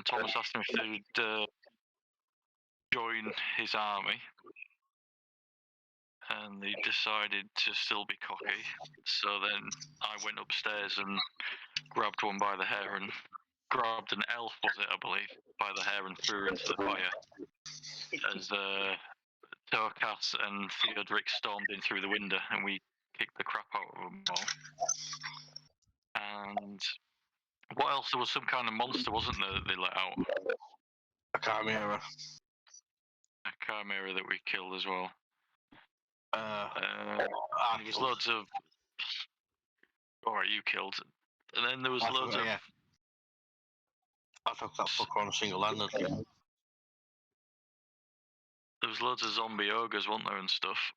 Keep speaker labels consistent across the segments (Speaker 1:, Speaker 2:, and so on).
Speaker 1: and Thomas asked him if they'd join his army. And he decided to still be cocky. So then I went upstairs and grabbed one by the hair and grabbed an elf, was it, I believe, by the hair and threw her into the fire. As Torkas and Theodoric stormed in through the window and we kicked the crap out of them all. And what else? There was some kind of monster, wasn't there, that they let out?
Speaker 2: A chimera.
Speaker 1: A chimera that we killed as well.
Speaker 2: There
Speaker 1: was loads of... Alright, you killed. And then there was loads of...
Speaker 2: Yeah. I took that fucker on single-handedly.
Speaker 1: There was loads of zombie ogres, weren't there, and stuff.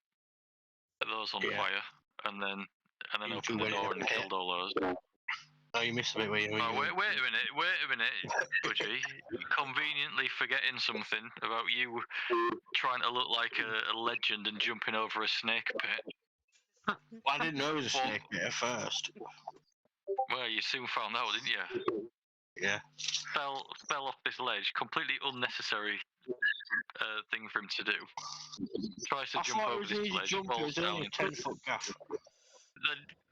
Speaker 1: Those on fire. And then opened the door and killed all those.
Speaker 2: Oh, you missed a bit where you...
Speaker 1: wait a minute, Budgie. Conveniently forgetting something about you trying to look like a legend and jumping over a snake pit.
Speaker 2: Well, I didn't know it was a snake pit at first.
Speaker 1: Well, you soon found out, didn't you?
Speaker 2: Yeah.
Speaker 1: Fell off this ledge, completely unnecessary thing for him to do. Tries to jump over this ledge, falls down into
Speaker 2: 10-foot gap.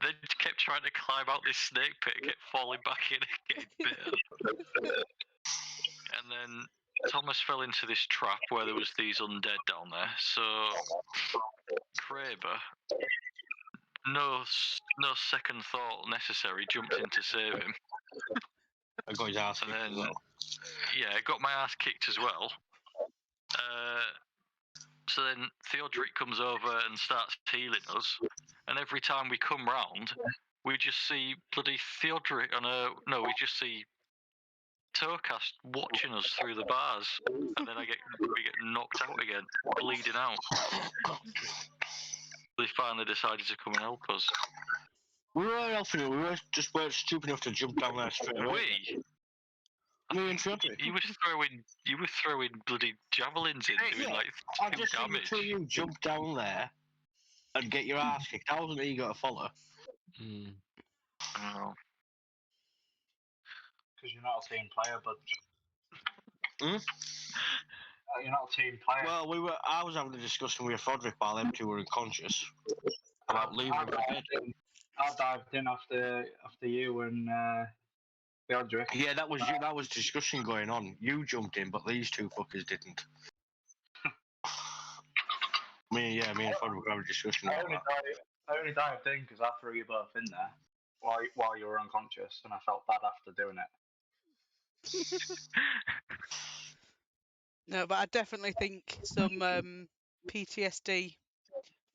Speaker 1: Then kept trying to climb out this snake pit and kept falling back in and getting bitten. And then Thomas fell into this trap where there was these undead down there. So Kraber, no second thought necessary, jumped in to save him.
Speaker 2: I got his ass
Speaker 1: and
Speaker 2: kicked
Speaker 1: then,
Speaker 2: as well.
Speaker 1: Yeah, I got my ass kicked as well. So then Theodoric comes over and starts healing us. And every time we come round, we just see bloody Theodoric we just see Torkas watching us through the bars. And then we get knocked out again, bleeding out. They finally decided to come and help us.
Speaker 2: We were helping you, we weren't stupid enough to jump down there straight away. Me and Theodoric.
Speaker 1: You were throwing bloody javelins in, doing like 2 damage.
Speaker 2: I just you jump down there and get your ass kicked. I wasn't eager to follow.
Speaker 1: Oh.
Speaker 3: Because you're not a team player, but
Speaker 2: Hmm?
Speaker 3: You're not a team player.
Speaker 2: Well, I was having a discussion with Fodrick while them two were unconscious about leaving for dead.
Speaker 3: I dived in after you and Theodoric.
Speaker 2: Yeah, that was discussion going on. You jumped in, but these two fuckers didn't. Me and Fodrick were having a discussion about that.
Speaker 3: I only dived in because I threw you both in there while you were unconscious, and I felt bad after doing it.
Speaker 4: No, but I definitely think some PTSD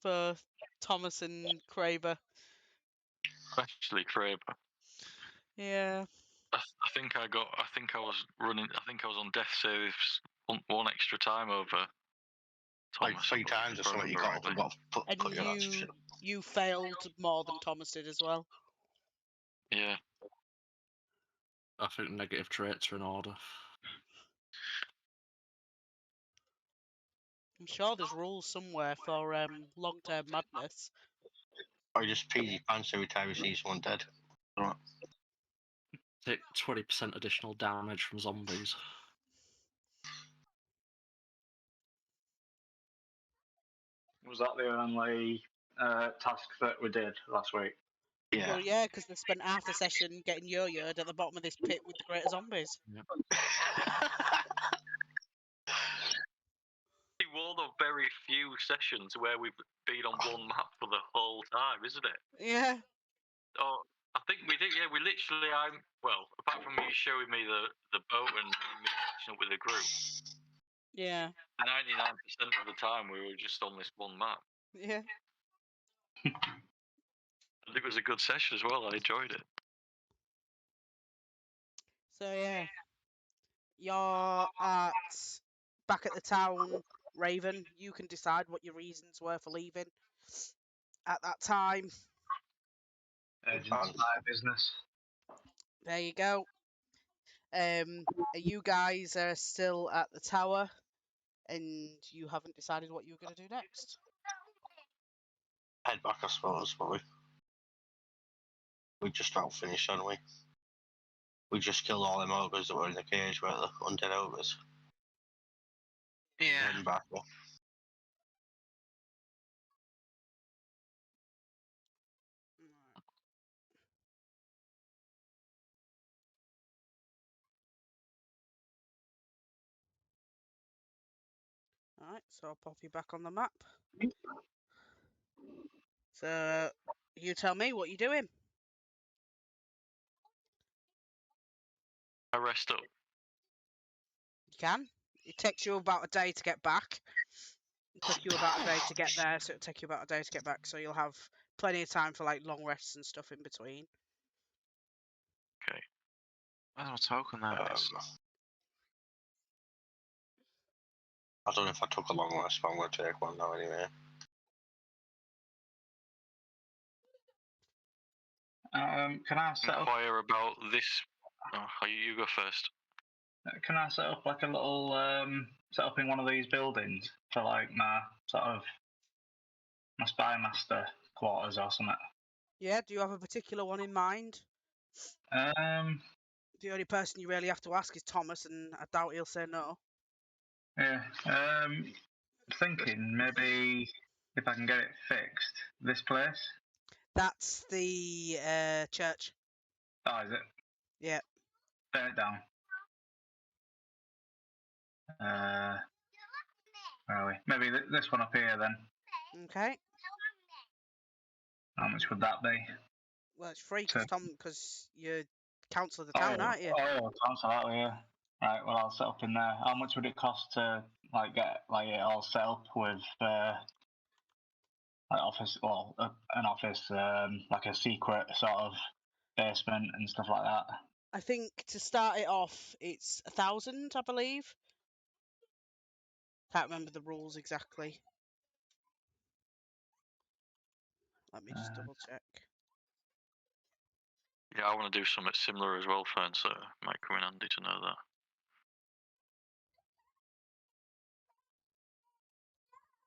Speaker 4: for Thomas and Kraber.
Speaker 1: Especially Kraber.
Speaker 4: Yeah.
Speaker 1: I think I was on death saves one extra time over Thomas.
Speaker 2: Like 3 times or something. You got put your
Speaker 4: And you failed more than Thomas did as well.
Speaker 1: Yeah.
Speaker 5: I think negative traits are in order.
Speaker 4: I'm sure there's rules somewhere for long-term madness.
Speaker 2: Or you just pee your pants every time you see someone dead. Right.
Speaker 5: Take 20% additional damage from zombies.
Speaker 3: Was that the only task that we did last week?
Speaker 2: Yeah.
Speaker 4: Well, yeah, because they spent half the session getting yo-yoed at the bottom of this pit with the greater zombies.
Speaker 5: Yep.
Speaker 1: One of very few sessions where we've been on one map for the whole time, isn't it?
Speaker 4: Yeah.
Speaker 1: Oh, I think we did. Yeah, we literally. Apart from you showing me the boat and me catching up with the group.
Speaker 4: Yeah.
Speaker 1: 99% of the time we were just on this one map.
Speaker 4: Yeah.
Speaker 1: I think it was a good session as well. I enjoyed it.
Speaker 4: So yeah, you're back at the town, Raven. You can decide what your reasons were for leaving at that time.
Speaker 3: Urgent business.
Speaker 4: There you go. You guys are still at the tower, and you haven't decided what you were going to do next.
Speaker 2: Head back, I suppose, but we just about finished, aren't we? We just killed all them ogres that were in the cage, weren't they? Undead ogres.
Speaker 6: Yeah.
Speaker 2: Heading back up.
Speaker 4: Alright, so I'll pop you back on the map. So, you tell me what you're doing.
Speaker 1: I rest up.
Speaker 4: You can. It takes you about a day to get back. It took you about a day to get there, so it'll take you about a day to get back. So you'll have plenty of time for like long rests and stuff in between.
Speaker 1: Okay.
Speaker 6: I don't know what token that is.
Speaker 2: I don't know if I took a long rest, but I'm going to take one now anyway.
Speaker 3: Can I set up?
Speaker 1: Inquire about this. Oh, you go first.
Speaker 3: Can I set up like a little set up in one of these buildings for like my sort of my spy master quarters or something?
Speaker 4: Yeah, do you have a particular one in mind? The only person you really have to ask is Thomas, and I doubt he'll say no.
Speaker 3: Yeah. Thinking maybe if I can get it fixed, this place.
Speaker 4: That's the church.
Speaker 3: Oh, is it?
Speaker 4: Yeah.
Speaker 3: Turn it down. Where are we? Maybe this one up here then.
Speaker 4: Okay.
Speaker 3: How much would that be?
Speaker 4: Well, it's free
Speaker 3: To-
Speaker 4: because you're council of the town, aren't you?
Speaker 3: Oh, council that way, yeah. Right, well I'll set up in there. How much would it cost to like get like it all set up with like office, well, an office, like a secret sort of basement and stuff like that?
Speaker 4: I think to start it off, it's 1,000, I believe. Can't remember the rules exactly. Let me just double check.
Speaker 1: Yeah, I want to do something similar as well, Fern, so it might come in handy to know that.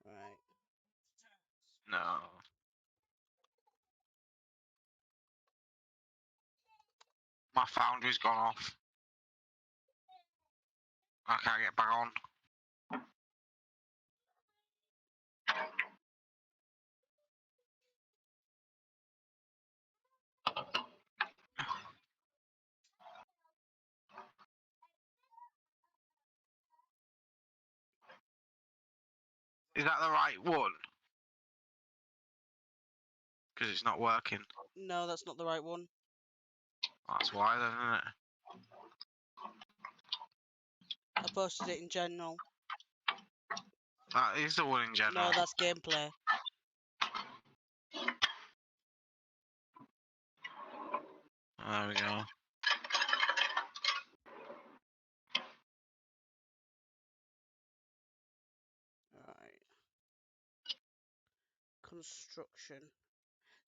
Speaker 4: Right.
Speaker 6: No. My foundry's gone off. I can't get back on. Is that the right one? Because it's not working.
Speaker 4: No, that's not the right one.
Speaker 6: That's why then, isn't it?
Speaker 4: I posted it in general.
Speaker 6: That is the one in general.
Speaker 4: No, that's gameplay.
Speaker 6: There we go.
Speaker 4: Right. Construction.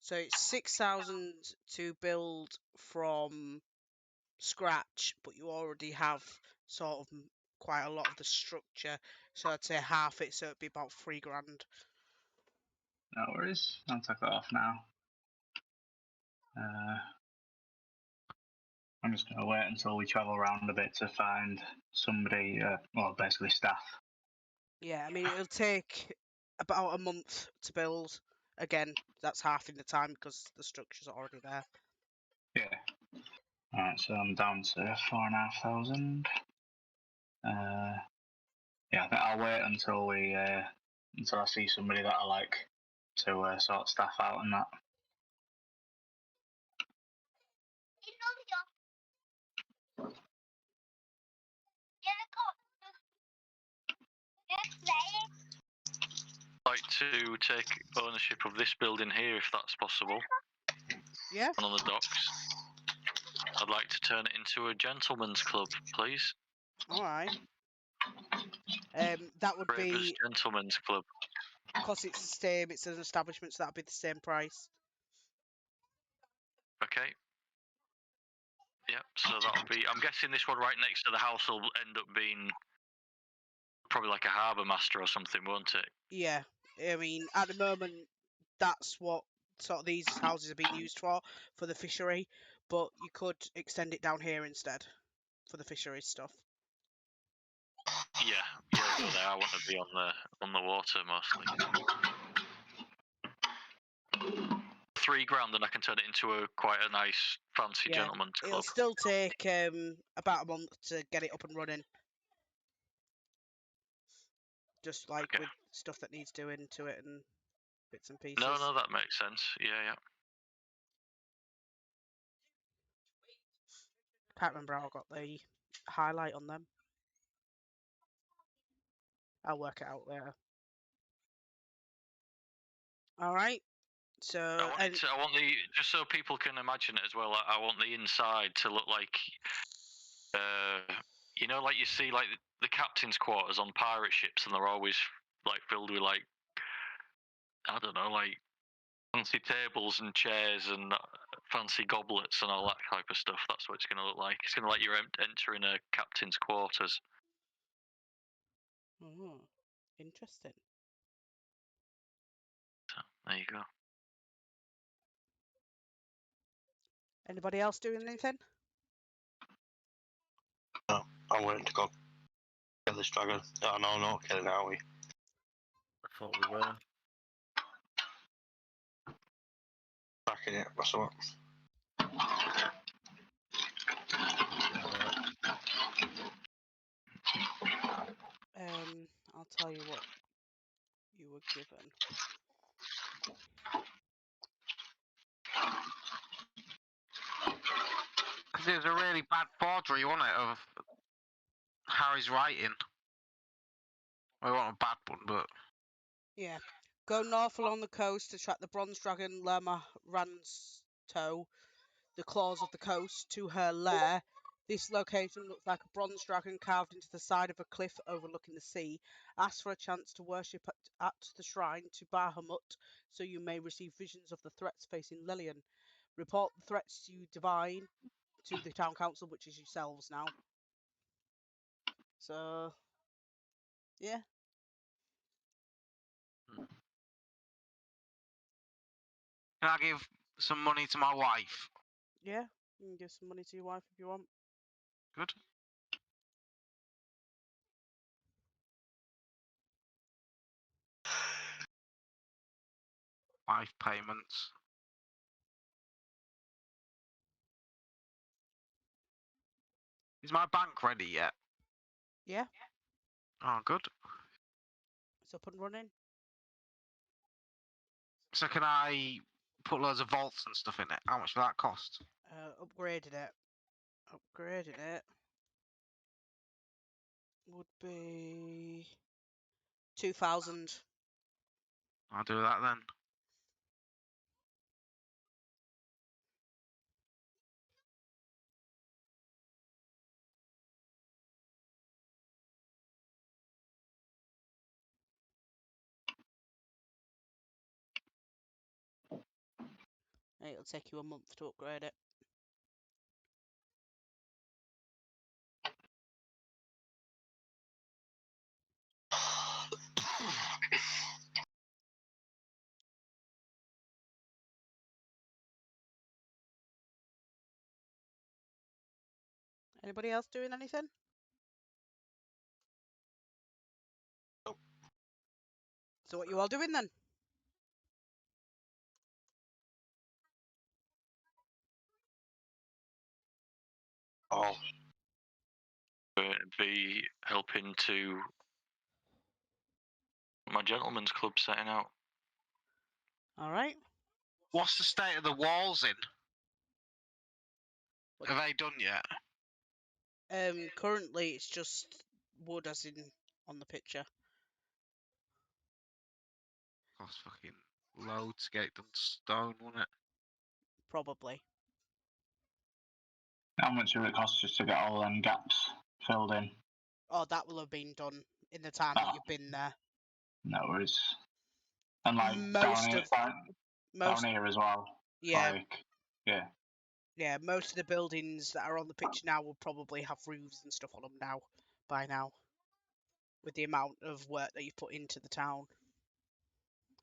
Speaker 4: So it's 6,000 to build from scratch, but you already have sort of quite a lot of the structure. So I'd say half it, so it'd be about 3 grand.
Speaker 3: No worries. I'll take that off now. I'm just going to wait until we travel around a bit to find somebody, well, basically staff.
Speaker 4: Yeah, I mean, it'll take about a month to build. Again, that's half in the time because the structure's already there.
Speaker 3: Yeah. Alright, so I'm down to 4,500. Yeah, I think I'll wait until until I see somebody that I like to sort staff out and that.
Speaker 1: I'd like to take ownership of this building here, if that's possible.
Speaker 4: Yeah.
Speaker 1: And on the docks. I'd like to turn it into a gentleman's club, please.
Speaker 4: All right. That would
Speaker 1: Ravers
Speaker 4: be
Speaker 1: Gentlemen's Club.
Speaker 4: because it's the same. It's an establishment, so that'd be the same price.
Speaker 1: Okay. Yep, so that'll be... I'm guessing this one right next to the house will end up being probably like a harbour master or something, won't it?
Speaker 4: Yeah. I mean, at the moment, that's what sort of these houses are being used for the fishery. but you could extend it down here instead for the fisheries stuff.
Speaker 1: Yeah, go there. I want to be on the water mostly. £3,000, and I can turn it into quite a nice fancy
Speaker 4: Yeah,
Speaker 1: gentleman's
Speaker 4: It'll
Speaker 1: club.
Speaker 4: still take about a month to get it up and running. Just like
Speaker 1: Okay.
Speaker 4: with stuff that needs doing to it and bits and pieces.
Speaker 1: No, that makes sense. Yeah.
Speaker 4: Can't remember how I got the highlight on them. I'll work it out later. All right. So
Speaker 1: I want the, just so people can imagine it as well. I want the inside to look like, you know, like you see like the captain's quarters on pirate ships, and they're always like filled with like, I don't know, like fancy tables and chairs and fancy goblets and all that type of stuff. That's what it's going to look like. It's going to like you're entering a captain's quarters.
Speaker 4: Oh, interesting.
Speaker 1: So, there you go.
Speaker 4: Anybody else doing anything?
Speaker 2: I'm waiting to go kill this dragon. Oh, no, not kill it, are we?
Speaker 5: I thought we were.
Speaker 2: Backing it, that's what.
Speaker 4: I'll tell you what you were given.
Speaker 6: Because it was a really bad forgery, wasn't it, of Harry's writing. Well, it wasn't a bad one, but
Speaker 4: Yeah. Go north along the coast to track the bronze dragon Lerma Ransto, the claws of the coast, to her lair. This location looks like a bronze dragon carved into the side of a cliff overlooking the sea. Ask for a chance to worship at the shrine to Bahamut, so you may receive visions of the threats facing Lillian. Report the threats you divine to the town council, which is yourselves now. So, yeah.
Speaker 6: can I give some money to my wife?
Speaker 4: Yeah, you can give some money to your wife if you want.
Speaker 6: Good. Wife payments. Is my bank ready yet?
Speaker 4: Yeah,
Speaker 6: Oh, good.
Speaker 4: it's up and running.
Speaker 6: So can I put loads of vaults and stuff in it? How much will that cost?
Speaker 4: Upgrading it. Upgrading it would be 2,000.
Speaker 6: I'll do that then.
Speaker 4: It'll take you a month to upgrade it. Anybody else doing anything?
Speaker 2: Nope.
Speaker 4: So what you all doing then?
Speaker 2: Oh,
Speaker 1: Be helping to my gentleman's club setting out.
Speaker 4: All right.
Speaker 6: What's the state of the walls in?
Speaker 4: What-
Speaker 6: Have they done yet?
Speaker 4: Currently it's just wood as in on the picture.
Speaker 6: Cost fucking loads to get it done stone, wouldn't it?
Speaker 4: Probably.
Speaker 3: How much will it cost just to get all them gaps filled in?
Speaker 4: Oh, that will have been done in the time that you've been there.
Speaker 3: No worries. And like
Speaker 4: Most of
Speaker 3: down here as well.
Speaker 4: yeah,
Speaker 3: Like, yeah.
Speaker 4: yeah, most of the buildings that are on the picture now will probably have roofs and stuff on them now, by now, with the amount of work that you've put into the town.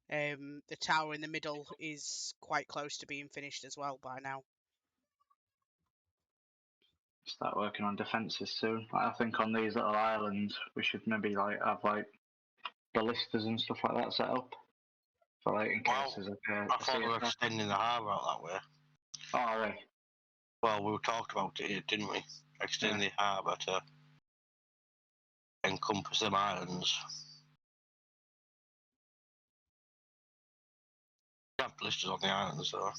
Speaker 4: The tower in the middle is quite close to being finished as well by now.
Speaker 3: start working on defences soon. I think on these little islands we should maybe have ballistas and stuff like that set up for in case
Speaker 2: Well,
Speaker 3: there's
Speaker 2: I thought we were extending the harbour out that way.
Speaker 3: Oh, really?
Speaker 2: Well, we talked about it here, didn't we? Extending the harbour to encompass them islands. We have blisters on the islands, though.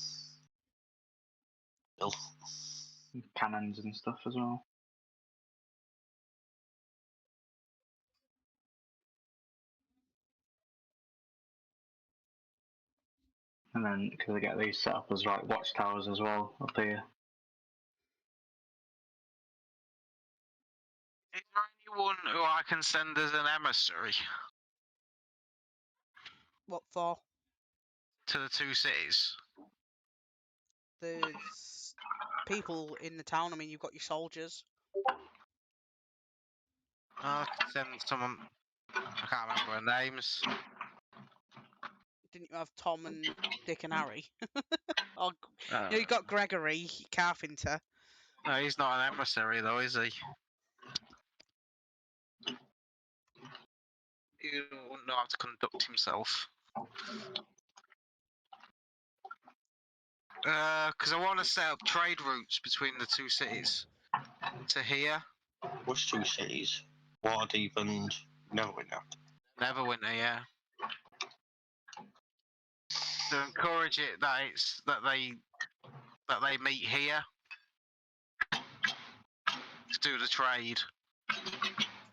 Speaker 2: Still.
Speaker 3: Cannons and stuff as well. And then, because I get these set up as watchtowers as well up here.
Speaker 6: Is there anyone who I can send as an emissary
Speaker 4: What for?
Speaker 6: to the two cities?
Speaker 4: There's people in the town. I mean, you've got your soldiers.
Speaker 6: I could send someone. I can't remember their names.
Speaker 4: Didn't you have Tom and Dick and Harry? Or
Speaker 6: Uh,
Speaker 4: you got Gregory Carpenter.
Speaker 6: No, he's not an emissary though, is he? He wouldn't know how to conduct himself. Because I want to set up trade routes between the two cities to here.
Speaker 2: Which two cities? Waterdeep and Neverwinter.
Speaker 6: Neverwinter, yeah. To encourage it that they meet here to do the trade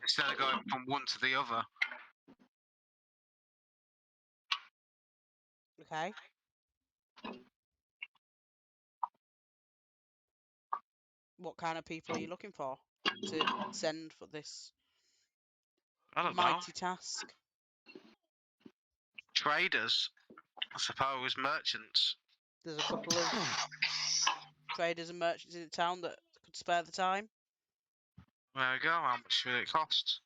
Speaker 6: instead of going from one to the other.
Speaker 4: Okay. What kind of people are you looking for to send for this
Speaker 6: I don't know.
Speaker 4: mighty task?
Speaker 6: Traders, I suppose, merchants.
Speaker 4: There's a couple of traders and merchants in the town that could spare the time.
Speaker 6: There we go. How much will it cost?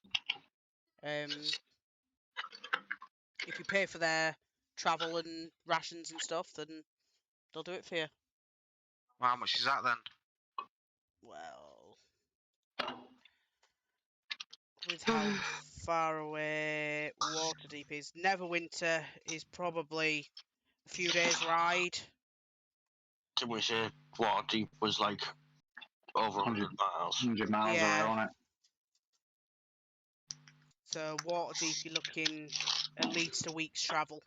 Speaker 4: If you pay for their travel and rations and stuff, then they'll do it for you.
Speaker 6: Well, how much is that then?
Speaker 4: Well, with how far away Waterdeep is, Neverwinter is probably a few days' ride.
Speaker 2: Didn't we say Waterdeep was like over 100 miles?
Speaker 3: 100 miles
Speaker 4: Yeah.
Speaker 3: away on it.
Speaker 4: So Waterdeep, you're looking at least a week's travel.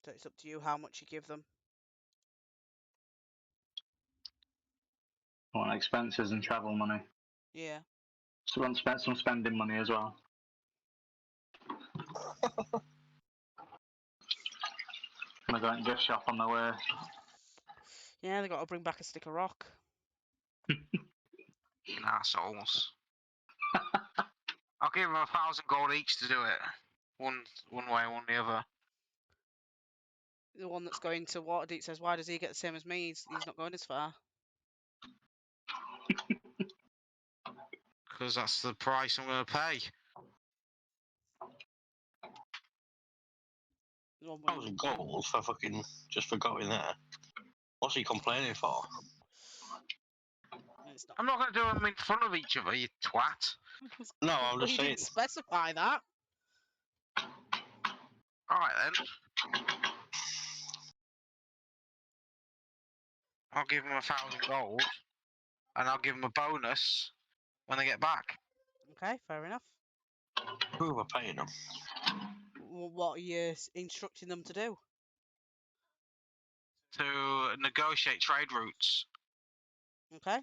Speaker 4: So it's up to you how much you give them.
Speaker 3: I want expenses and travel money.
Speaker 4: Yeah.
Speaker 3: So I want to spend some spending money as well. I'm going to go and gift shop on the way.
Speaker 4: Yeah, they got to bring back a stick of rock.
Speaker 6: Assholes. I'll give them 1,000 gold each to do it. One way, one the other.
Speaker 4: The one that's going to Waterdeep says, why does he get the same as me? He's not going as far.
Speaker 6: Because that's the price I'm going to pay.
Speaker 4: The one with-
Speaker 2: 1,000 gold for fucking just for going there. What's he complaining for?
Speaker 4: It's not.
Speaker 6: I'm not going to do them in front of each other, you twat.
Speaker 2: No, I'm
Speaker 4: Well,
Speaker 2: just
Speaker 4: you
Speaker 2: saying.
Speaker 4: didn't specify that.
Speaker 6: Alright then. I'll give them 1,000 gold. And I'll give them a bonus when they get back.
Speaker 4: Okay, fair enough.
Speaker 2: Who are paying them?
Speaker 4: What are you instructing them to do?
Speaker 6: To negotiate trade routes
Speaker 4: Okay.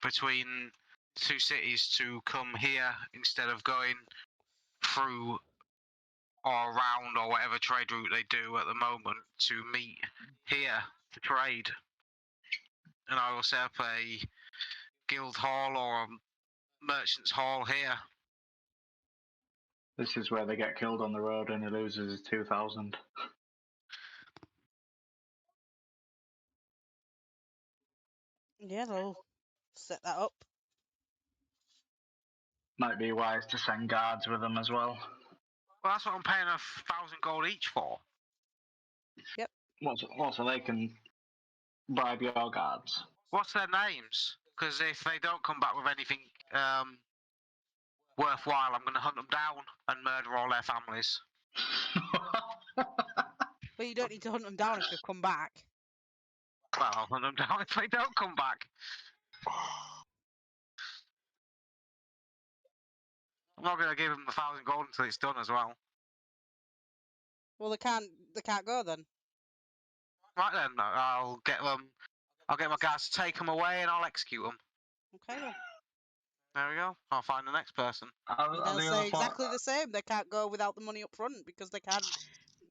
Speaker 6: between two cities to come here instead of going through or around or whatever trade route they do at the moment to meet here to trade. And I will set up a guild hall or a merchant's hall here.
Speaker 3: This is where they get killed on the road and he loses his 2,000.
Speaker 4: Yeah, they'll set that up.
Speaker 3: Might be wise to send guards with them as well.
Speaker 6: Well, that's what I'm paying 1,000 gold each for.
Speaker 3: What, so they can bribe your guards?
Speaker 6: What's their names? Because if they don't come back with anything worthwhile, I'm going to hunt them down and murder all their families.
Speaker 4: But you don't need to hunt them down if they've come back.
Speaker 6: Well, I'll hunt them down if they don't come back. I'm not going to give them 1,000 gold until it's done as well.
Speaker 4: Well, they can't go then.
Speaker 6: Right then, I'll get my guys to take them away and I'll execute them.
Speaker 4: Okay then.
Speaker 6: There we go. I'll find the next person.
Speaker 3: Are
Speaker 4: They'll
Speaker 3: the
Speaker 4: say
Speaker 3: other
Speaker 4: exactly the same. They can't go without the money up front because they can't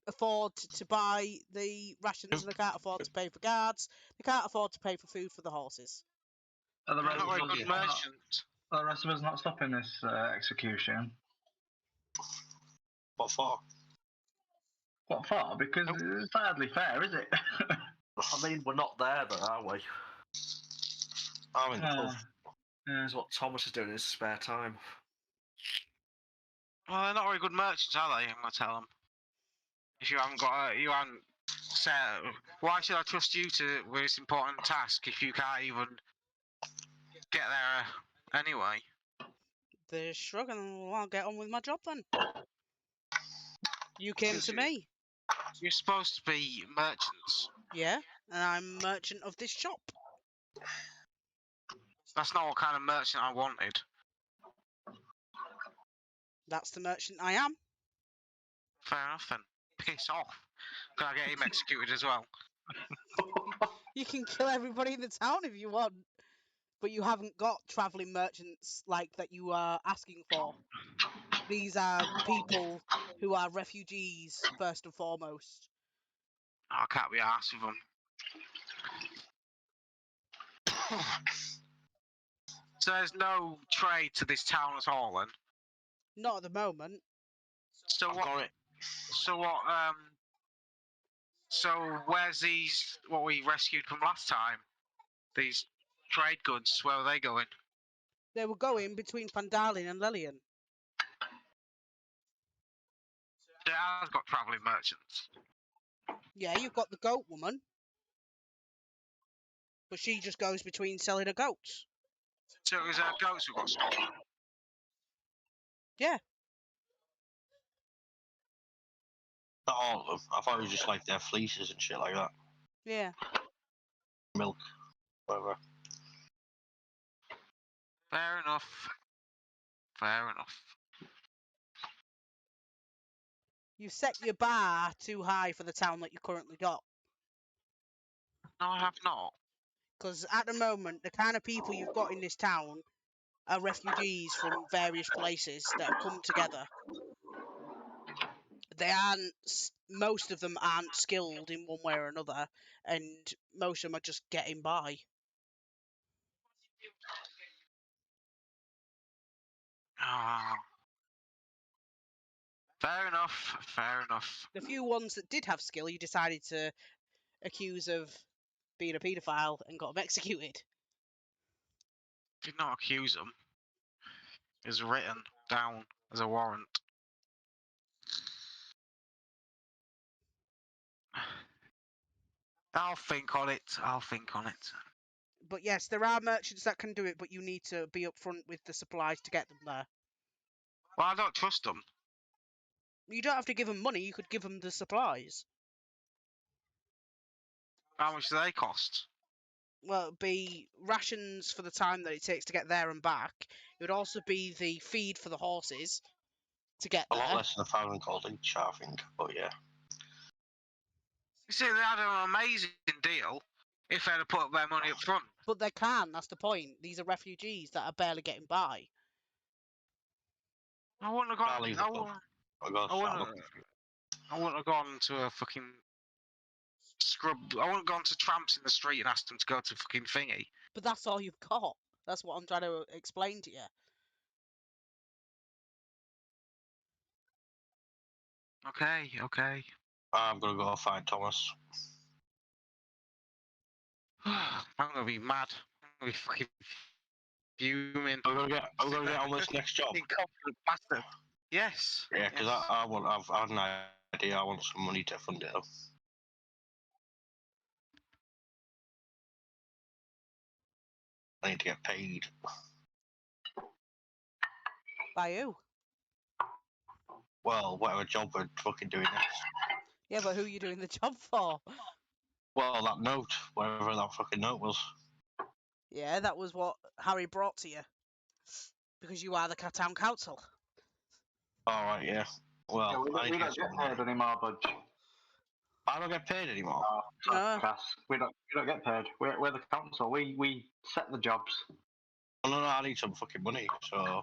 Speaker 4: afford to buy the rations and they can't afford to pay for guards. They can't afford to pay for food for the horses.
Speaker 3: Are the
Speaker 6: I'm
Speaker 3: rest
Speaker 6: not
Speaker 3: of
Speaker 6: a
Speaker 3: us
Speaker 6: good
Speaker 3: not-
Speaker 6: merchant.
Speaker 3: are the rest of us not stopping this execution?
Speaker 2: What for?
Speaker 3: What for? Because it's hardly fair, is it?
Speaker 5: I mean, we're not there, though, are we?
Speaker 2: I'm in the pub.
Speaker 3: Yeah.
Speaker 5: It's what Thomas is doing in his spare time.
Speaker 6: Well, they're not very good merchants, are they? I'm going to tell them. If you haven't said, why should I trust you with this important task if you can't even get there anyway?
Speaker 4: They're shrugging. Well, I'll get on with my job then. You came to me.
Speaker 6: You're supposed to be merchants.
Speaker 4: Yeah, and I'm merchant of this shop.
Speaker 6: That's not what kind of merchant I wanted.
Speaker 4: That's the merchant I am.
Speaker 6: Fair enough then. Piss off. Can I get him executed as well?
Speaker 4: You can kill everybody in the town if you want, but you haven't got travelling merchants like that you are asking for. These are people who are refugees first and foremost.
Speaker 6: I can't be arsed with them. So there's no trade to this town at all then?
Speaker 4: Not at the moment.
Speaker 6: So
Speaker 2: I've
Speaker 6: what?
Speaker 2: got it.
Speaker 6: So what? So where's these? What we rescued from last time? These trade goods. Where are they going?
Speaker 4: They were going between Fandalin and Lelian.
Speaker 6: It has got travelling merchants.
Speaker 4: Yeah, you've got the goat woman, but she just goes between selling her goats.
Speaker 6: So it was our goats who got stolen.
Speaker 4: Yeah.
Speaker 2: Not all of them. I thought it was just like their fleeces and shit like that.
Speaker 4: Yeah.
Speaker 2: Milk, whatever.
Speaker 6: Fair enough. Fair enough.
Speaker 4: You set your bar too high for the town that you currently got.
Speaker 6: No, I have not.
Speaker 4: Because at the moment, the kind of people you've got in this town are refugees from various places that have come together. Most of them aren't skilled in one way or another, and most of them are just getting by.
Speaker 6: Ah. Fair enough. Fair enough.
Speaker 4: The few ones that did have skill, you decided to accuse of being a paedophile and got them executed.
Speaker 6: Did not accuse them. It was written down as a warrant. I'll think on it. I'll think on it.
Speaker 4: But yes, there are merchants that can do it, but you need to be upfront with the supplies to get them there.
Speaker 6: Well, I don't trust them.
Speaker 4: You don't have to give them money, you could give them the supplies.
Speaker 6: How much do they cost?
Speaker 4: Well, it'd be rations for the time that it takes to get there and back. It would also be the feed for the horses to get
Speaker 2: A lot
Speaker 4: there.
Speaker 2: less than 1,000 gold each, I think. But yeah.
Speaker 6: You see, they had an amazing deal if they'd have put their money up front.
Speaker 4: But they can, that's the point. These are refugees that are barely getting by.
Speaker 6: I wouldn't have
Speaker 2: I'll
Speaker 6: gone.
Speaker 2: leave the pub.
Speaker 6: I wouldn't have gone to a fucking scrub. I wouldn't have gone to tramps in the street and asked them to go to fucking thingy.
Speaker 4: But that's all you've got. That's what I'm trying to explain to you.
Speaker 6: Okay, okay.
Speaker 2: I'm gonna go find Thomas.
Speaker 6: I'm gonna be mad. I'm gonna be fucking fuming.
Speaker 2: I'm gonna get on this next job.
Speaker 6: Incompetent bastard. Yes.
Speaker 2: Yeah, because
Speaker 6: yes.
Speaker 2: I've had an idea. I want some money to fund it up. I need to get paid.
Speaker 4: By who?
Speaker 2: Well, whatever job we're fucking doing next.
Speaker 4: Yeah, but who are you doing the job for?
Speaker 2: Well, that note, whatever that fucking note was.
Speaker 4: Yeah, that was what Harry brought to you. Because you are the town council.
Speaker 2: All right, yeah. Well,
Speaker 3: Yeah,
Speaker 2: I need
Speaker 3: we
Speaker 2: to
Speaker 3: don't
Speaker 2: get
Speaker 3: get
Speaker 2: some
Speaker 3: paid
Speaker 2: money.
Speaker 3: anymore, Budge.
Speaker 2: I don't get paid anymore.
Speaker 4: No.
Speaker 3: Cass. We don't get paid. We're the council. We set the jobs.
Speaker 2: Oh, no, I need some fucking money. So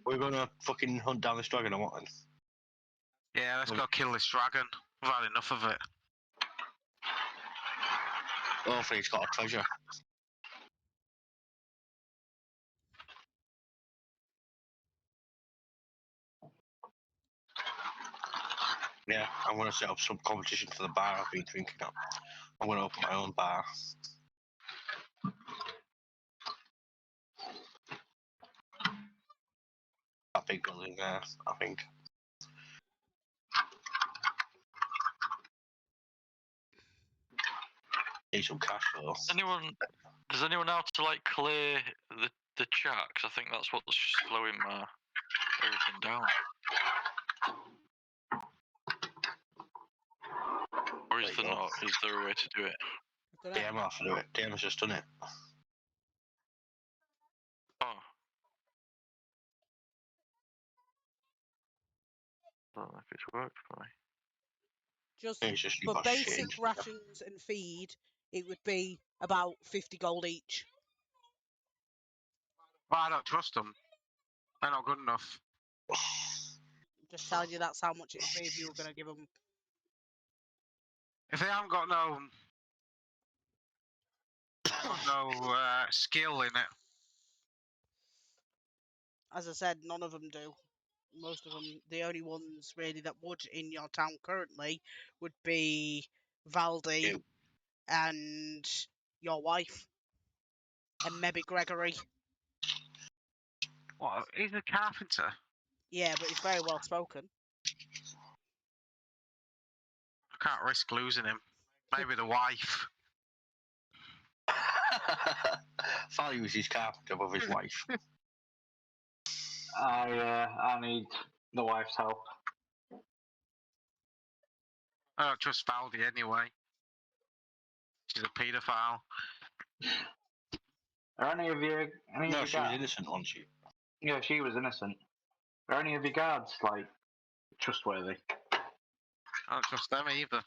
Speaker 2: we're gonna fucking hunt down this dragon. I want it.
Speaker 6: Yeah, let's go kill this dragon. We've had enough of it.
Speaker 2: Hopefully, it's got a treasure. Yeah, I'm gonna set up some competition for the bar I've been drinking at. I'm gonna open my own bar. That big building there, I think. Need some cash though.
Speaker 1: Does anyone know how to like clear the chat? 'Cause I think that's what's slowing my everything down. Or is
Speaker 2: There you
Speaker 1: there
Speaker 2: go.
Speaker 1: not? Is there a way to do it?
Speaker 4: I don't know.
Speaker 2: DM will have to do it. DM has just done it.
Speaker 1: Oh. I don't know if it's worked for me.
Speaker 4: Just
Speaker 2: It's just you
Speaker 4: for
Speaker 2: got shit
Speaker 4: basic
Speaker 2: into it.
Speaker 4: rations and feed, it would be about 50 gold each.
Speaker 6: Well, I don't trust them. They're not good enough.
Speaker 4: Just telling you that's how much it would be if you were going to give them.
Speaker 6: If they haven't got no skill in it,
Speaker 4: As I said, none of them do. Most of them, the only ones really that would in your town currently would be Valdi
Speaker 2: You.
Speaker 4: and your wife, and maybe Gregory.
Speaker 6: what? He's a carpenter.
Speaker 4: Yeah, but he's very well spoken.
Speaker 6: I can't risk losing him. Maybe the wife.
Speaker 2: Values his carpenter above his wife.
Speaker 3: I need the wife's help.
Speaker 6: I don't trust Valdi anyway. She's a paedophile.
Speaker 3: Are any of you? Any
Speaker 2: No,
Speaker 3: of
Speaker 2: she
Speaker 3: you
Speaker 2: was
Speaker 3: guards?
Speaker 2: innocent, wasn't she?
Speaker 3: Yeah, she was innocent. Are any of your guards like trustworthy?
Speaker 6: I don't trust them either.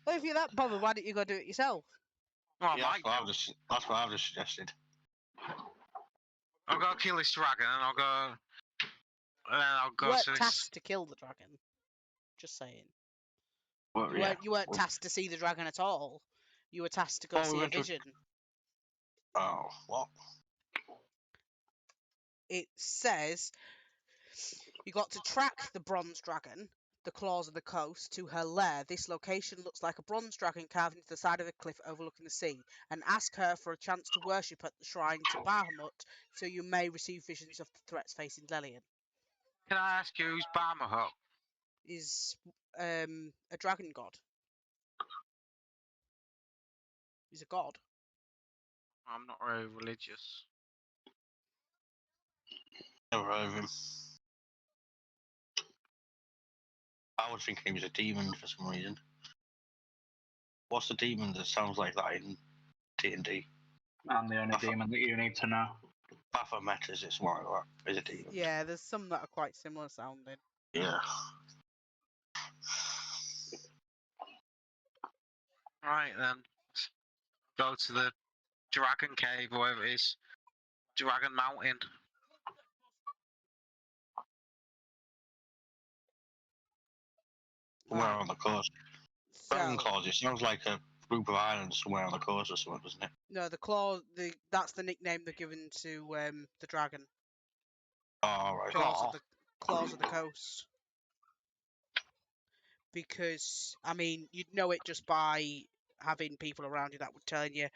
Speaker 4: Well, if you're that bothered, why don't you go do it yourself?
Speaker 6: Well,
Speaker 2: Yeah,
Speaker 6: I might do.
Speaker 2: that's what I've just suggested.
Speaker 6: I'll go kill this dragon, and I'll go. And then I'll
Speaker 4: You
Speaker 6: go
Speaker 4: weren't
Speaker 6: to this.
Speaker 4: tasked to kill the dragon. Just saying.
Speaker 2: Well,
Speaker 4: You weren't tasked to see the dragon at all. You were tasked to go
Speaker 2: Oh, we
Speaker 4: see a
Speaker 2: went to-
Speaker 4: vision.
Speaker 2: Oh, what?
Speaker 4: It says you got to track the bronze dragon, the claws of the coast, to her lair. This location looks like a bronze dragon carved into the side of a cliff overlooking the sea, and ask her for a chance to worship at the shrine to Bahamut, so you may receive visions of the threats facing Lelian.
Speaker 6: Can I ask you who's Bahamut?
Speaker 4: Is a dragon god. He's a god.
Speaker 6: I'm not very religious.
Speaker 2: Never heard of him. I was thinking he was a demon for some reason. What's the demon that sounds like that in DnD?
Speaker 3: I'm the only demon that you need to know.
Speaker 2: Baphomet, is it something like that? Is a demon?
Speaker 4: Yeah, there's some that are quite similar sounding.
Speaker 2: Yeah.
Speaker 6: Right then. Go to the Dragon Cave, or whatever it is. Dragon Mountain.
Speaker 2: Somewhere
Speaker 4: Right.
Speaker 2: on the coast. Dragon
Speaker 4: So
Speaker 2: Claws, it sounds like a group of islands somewhere on the coast or something, doesn't it?
Speaker 4: no, the claw. That's the nickname they're given to the dragon.
Speaker 2: Oh, all right.
Speaker 4: Claws of the coast. Because I mean, you'd know it just by having people around you that would tell you.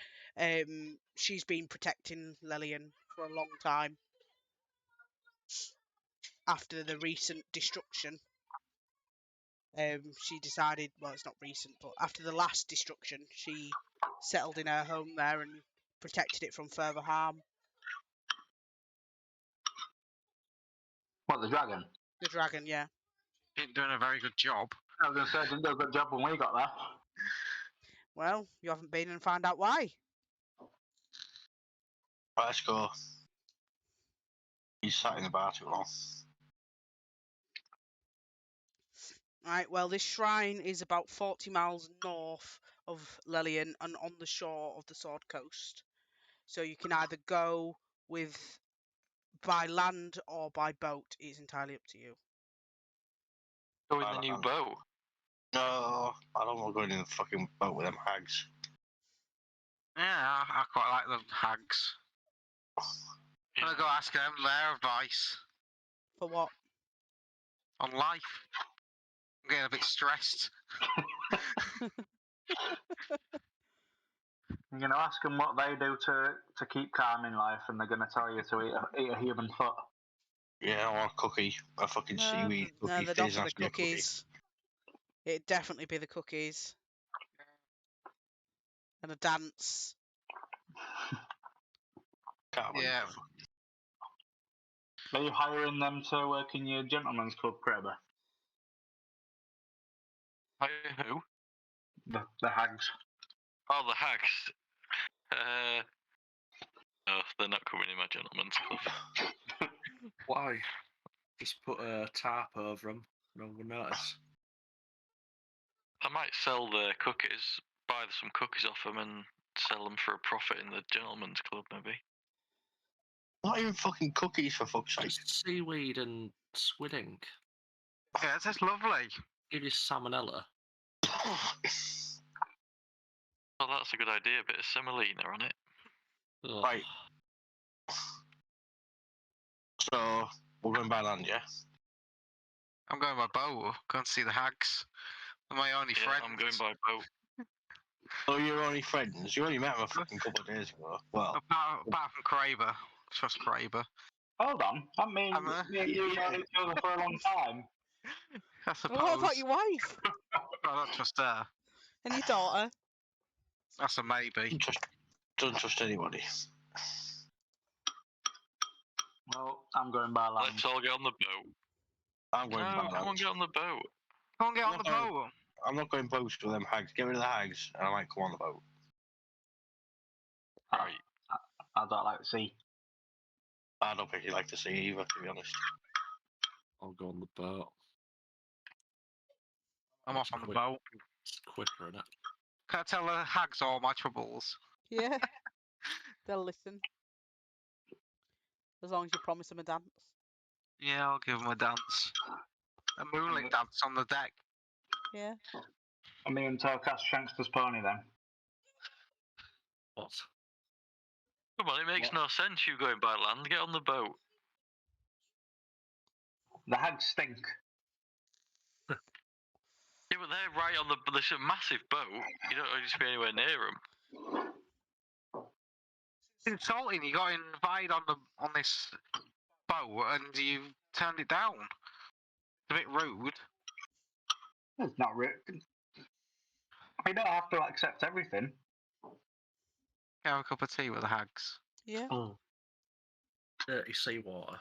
Speaker 4: She's been protecting Lelian for a long time. after the recent destruction. She decided, well, it's not recent, but after the last destruction, she settled in her home there and protected it from further harm.
Speaker 3: What, the dragon?
Speaker 4: The dragon, yeah.
Speaker 6: Ain't doing a very good job.
Speaker 3: I was going to say, I didn't do a good job when we got there.
Speaker 4: Well, you haven't been and found out why.
Speaker 2: Right, let's go. He's sat in the bar too long.
Speaker 4: Right, well, this shrine is about 40 miles north of Lelian and on the shore of the Sword Coast. So you can either go by land or by boat. It's entirely up to you.
Speaker 1: Go in the new boat.
Speaker 2: No, I don't want to go in the fucking boat with them hags.
Speaker 6: Yeah, I quite like the hags. I'm gonna go ask them their advice
Speaker 4: For what?
Speaker 6: on life. I'm getting a bit stressed.
Speaker 3: You're going to ask them what they do to keep calm in life, and they're going to tell you to eat a human foot.
Speaker 2: Yeah, I want a cookie. A fucking seaweed
Speaker 4: No,
Speaker 2: cookie.
Speaker 4: they'd
Speaker 2: Doesn't
Speaker 4: offer
Speaker 2: have
Speaker 4: the
Speaker 2: to be a cookie.
Speaker 4: cookies. It'd definitely be the cookies. And a dance.
Speaker 2: Can't wait.
Speaker 6: Yeah.
Speaker 3: Are you hiring them to work in your gentleman's club, Kraber?
Speaker 1: Who?
Speaker 3: The hags.
Speaker 1: Oh, the hags. No, they're not coming in my gentleman's club.
Speaker 5: Why? Just put a tarp over them. No one will notice.
Speaker 1: I might sell their cookies, buy some cookies off them, and sell them for a profit in the gentleman's club, maybe.
Speaker 2: Not even fucking cookies, for fuck's sake.
Speaker 5: Just seaweed and squid ink.
Speaker 6: Yeah, that's lovely.
Speaker 5: Give you salmonella.
Speaker 1: Well, that's a good idea. A bit of semolina on it.
Speaker 5: Ugh.
Speaker 2: Right. So, we're going by land, yeah?
Speaker 6: I'm going by boat. Go and see the hags. They're my only
Speaker 1: Yeah,
Speaker 6: friends.
Speaker 1: I'm going by boat.
Speaker 2: So you're only friends? You only met him a fucking couple of days ago. Well,
Speaker 6: Apart from Kraber. Trust Kraber.
Speaker 3: Hold on. I mean, me and you know each other for a long time.
Speaker 6: I suppose.
Speaker 4: Well, what about your wife?
Speaker 6: I don't trust her.
Speaker 4: And your daughter?
Speaker 6: That's a maybe.
Speaker 2: don't trust anybody.
Speaker 3: Well, I'm going by land.
Speaker 1: Let's all get on the boat.
Speaker 2: I'm going by
Speaker 1: No, come on,
Speaker 2: land.
Speaker 1: get on the boat.
Speaker 6: Go and get on the
Speaker 2: No.
Speaker 6: boat.
Speaker 2: I'm not going boats with them hags. Get rid of the hags, and I might come on the boat.
Speaker 1: Right.
Speaker 3: I don't like the sea.
Speaker 2: I don't particularly like the sea either, to be honest.
Speaker 5: I'll go on the boat.
Speaker 6: I'm off on the
Speaker 5: Quick.
Speaker 6: boat.
Speaker 5: It's quicker, innit?
Speaker 6: Can I tell the hags all my troubles?
Speaker 4: Yeah. They'll listen. As long as you promise them a dance.
Speaker 6: Yeah, I'll give them a dance. A moonlit dance on the deck.
Speaker 4: Yeah.
Speaker 3: I mean, tell Cass Shankster's pony then.
Speaker 5: What?
Speaker 1: Come on, it makes no sense you going by land. Get on the boat.
Speaker 3: The hags stink.
Speaker 1: Yeah, but they're right on the. There's a massive boat. You don't need to be anywhere near them.
Speaker 6: It's insulting. You got invited on this boat and you turned it down. It's a bit rude.
Speaker 3: It's not rude. You don't have to accept everything.
Speaker 6: Have a cup of tea with the hags.
Speaker 4: Yeah.
Speaker 5: Oh. Dirty seawater.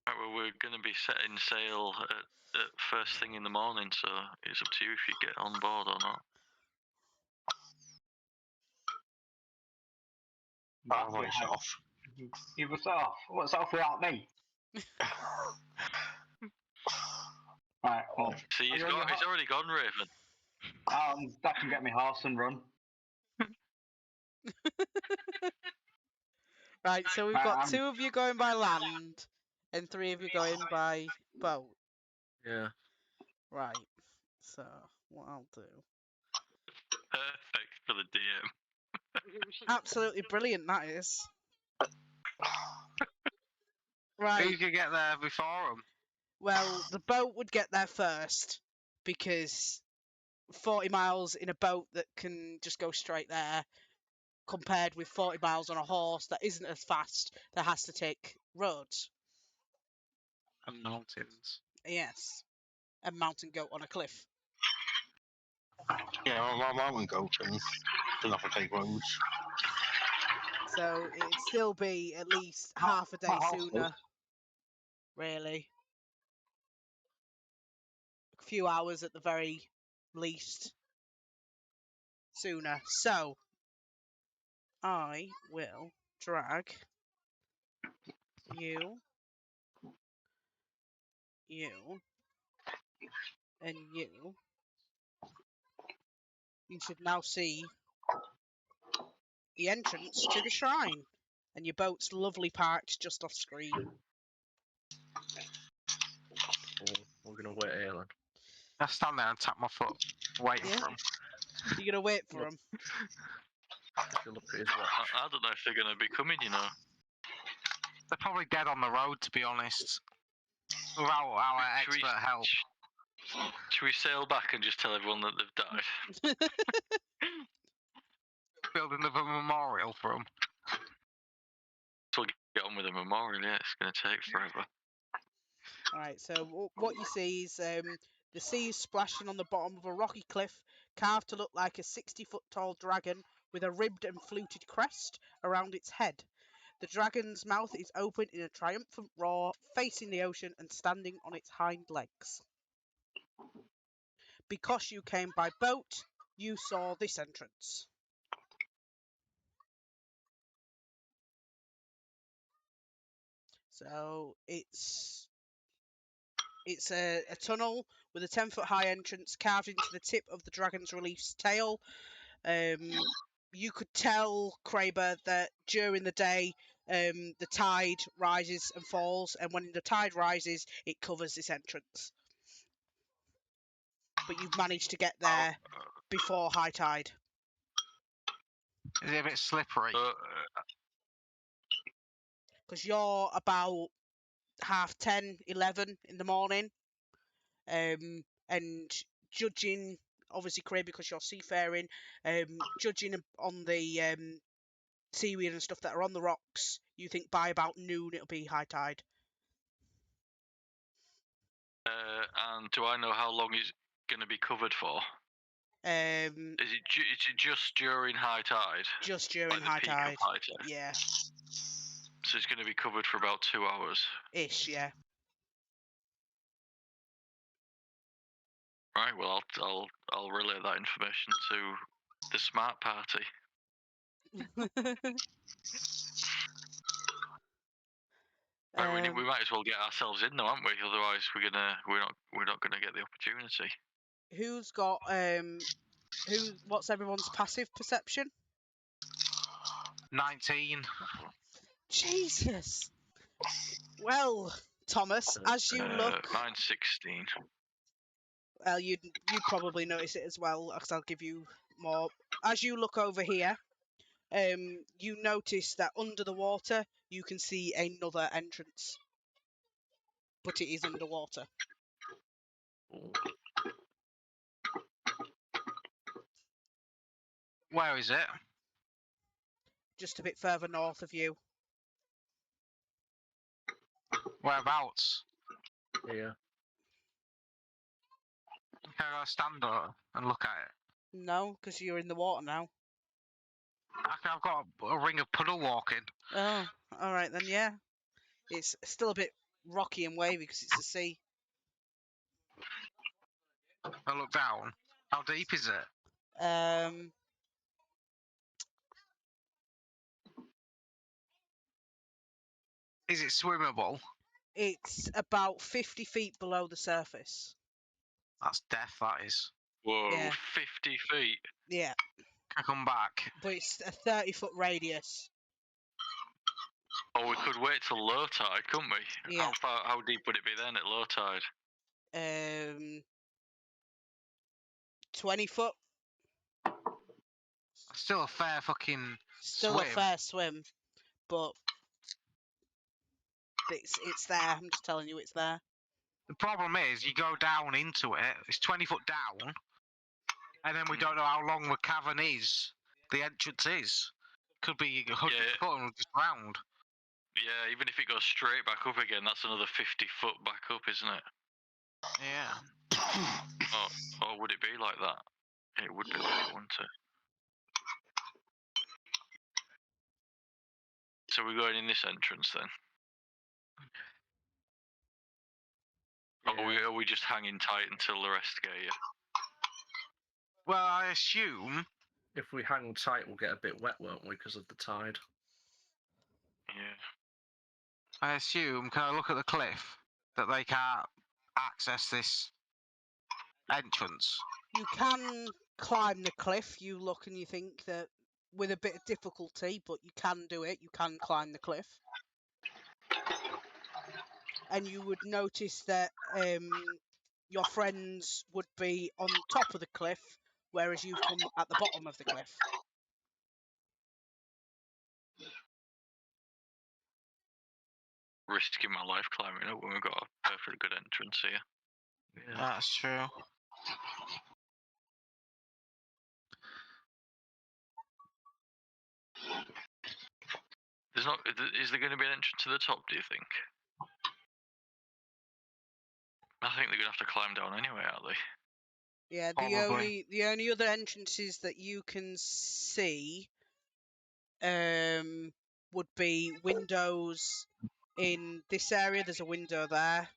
Speaker 1: Right, well, we're going to be setting sail at first thing in the morning, so it's up to you if you get on board or not.
Speaker 2: I've already set off.
Speaker 3: You were set off. What's off without me? Right, well,
Speaker 1: See, he's already gone, Raven.
Speaker 3: I can get my horse and run.
Speaker 4: Right, so we've got 2 of you going by land and 3 of you going by boat.
Speaker 5: Yeah.
Speaker 4: Right. So, what I'll do.
Speaker 1: Perfect for the DM.
Speaker 4: Absolutely brilliant, that is. Right.
Speaker 6: Who could get there before them?
Speaker 4: Well, the boat would get there first because 40 miles in a boat that can just go straight there compared with 40 miles on a horse that isn't as fast, that has to take roads.
Speaker 6: And mountains.
Speaker 4: Yes. A mountain goat on a cliff.
Speaker 2: Yeah, my mountain goat and doesn't have to take roads.
Speaker 4: So it'd still be at least half a day
Speaker 2: my house
Speaker 4: sooner, really. A few hours at the very least sooner. So I will drag you, and you. You should now see the entrance to the shrine, and your boat's lovely parked just off screen.
Speaker 5: We're gonna wait here then.
Speaker 6: I stand there and tap my foot, waiting
Speaker 4: Yeah.
Speaker 6: for him.
Speaker 4: You're gonna wait for
Speaker 5: Look.
Speaker 4: him.
Speaker 5: If you look at his watch.
Speaker 1: I don't know if they're going to be coming, you know.
Speaker 6: They're probably dead on the road, to be honest. Without our
Speaker 1: Should we-
Speaker 6: expert help.
Speaker 1: Should we sail back and just tell everyone that they've died?
Speaker 6: Building a memorial for them.
Speaker 1: So we'll get on with the memorial, yeah, it's going to take forever.
Speaker 4: Alright, so what you see is the sea is splashing on the bottom of a rocky cliff, carved to look like a 60-foot tall dragon with a ribbed and fluted crest around its head. The dragon's mouth is open in a triumphant roar, facing the ocean and standing on its hind legs. Because you came by boat, you saw this entrance. So it's a tunnel with a 10-foot high entrance carved into the tip of the dragon's released tail. You could tell, Kraber, that during the day the tide rises and falls, and when the tide rises, it covers this entrance. But you've managed to get there before high tide.
Speaker 6: Is it a bit slippery?
Speaker 4: Because you're about 10:30, 11 in the morning. And judging, obviously, Craig, because you're seafaring, judging on the seaweed and stuff that are on the rocks, you think by about noon it'll be high tide.
Speaker 1: And do I know how long it's going to be covered for? Is it just during high tide?
Speaker 4: Just during
Speaker 1: Like the
Speaker 4: high
Speaker 1: peak
Speaker 4: tide.
Speaker 1: of high tide?
Speaker 4: Yeah.
Speaker 1: So it's going to be covered for about 2 hours.
Speaker 4: Ish, yeah.
Speaker 1: Right. Well, I'll relay that information to the smart party. Right, we might as well get ourselves in, though, aren't we? Otherwise, we're not gonna get the opportunity.
Speaker 4: Who's got what's everyone's passive perception?
Speaker 6: 19.
Speaker 4: Jesus. Well, Thomas, as you look,
Speaker 1: Mine's 16.
Speaker 4: well, you'd probably notice it as well, because I'll give you more. As you look over here, you notice that under the water you can see another entrance, but it is underwater.
Speaker 6: Where is it?
Speaker 4: Just a bit further north of you.
Speaker 6: Whereabouts?
Speaker 5: Yeah.
Speaker 6: Can I stand up and look at it?
Speaker 4: No, because you're in the water now.
Speaker 6: I've got a ring of puddle walking.
Speaker 4: Oh, all right then. Yeah, it's still a bit rocky and wavy because it's the sea.
Speaker 6: I look down. How deep is it? Is it swimmable?
Speaker 4: It's about 50 feet below the surface.
Speaker 6: That's death, that is.
Speaker 1: Whoa,
Speaker 4: Yeah.
Speaker 1: 50 feet.
Speaker 4: Yeah,
Speaker 6: Can I come back?
Speaker 4: but it's a 30-foot radius.
Speaker 1: Oh, we could wait till low tide, couldn't we?
Speaker 4: Yeah.
Speaker 1: How deep would it be then at low tide?
Speaker 4: 20 foot.
Speaker 6: Still a fair fucking
Speaker 4: Still
Speaker 6: swim.
Speaker 4: a fair swim, but it's there. I'm just telling you, it's there.
Speaker 6: The problem is, you go down into it, it's 20 foot down, and then we don't know how long the cavern is, the entrance is. Could be 100
Speaker 1: Yeah.
Speaker 6: foot and just round.
Speaker 1: Yeah, even if it goes straight back up again, that's another 50 foot back up, isn't it?
Speaker 6: Yeah.
Speaker 1: Or would it be like that? It would be like that, wouldn't it? So we're going in this entrance then? Or are we just hanging tight until the rest get here?
Speaker 6: Well, I assume.
Speaker 5: If we hang tight, we'll get a bit wet, won't we, because of the tide?
Speaker 1: Yeah.
Speaker 6: I assume. Can I look at the cliff that they can't access this entrance?
Speaker 4: You can climb the cliff. You look and you think that with a bit of difficulty, but you can do it. You can climb the cliff. And you would notice that your friends would be on top of the cliff, whereas you've come at the bottom of the cliff.
Speaker 1: Risking my life climbing up when we've got a perfectly good entrance here.
Speaker 5: Yeah.
Speaker 6: That's true.
Speaker 1: Is there going to be an entrance to the top, do you think? I think they're going to have to climb down anyway, aren't they?
Speaker 4: Yeah,
Speaker 6: Probably.
Speaker 4: the only other entrances that you can see would be windows in this area. There's a window there,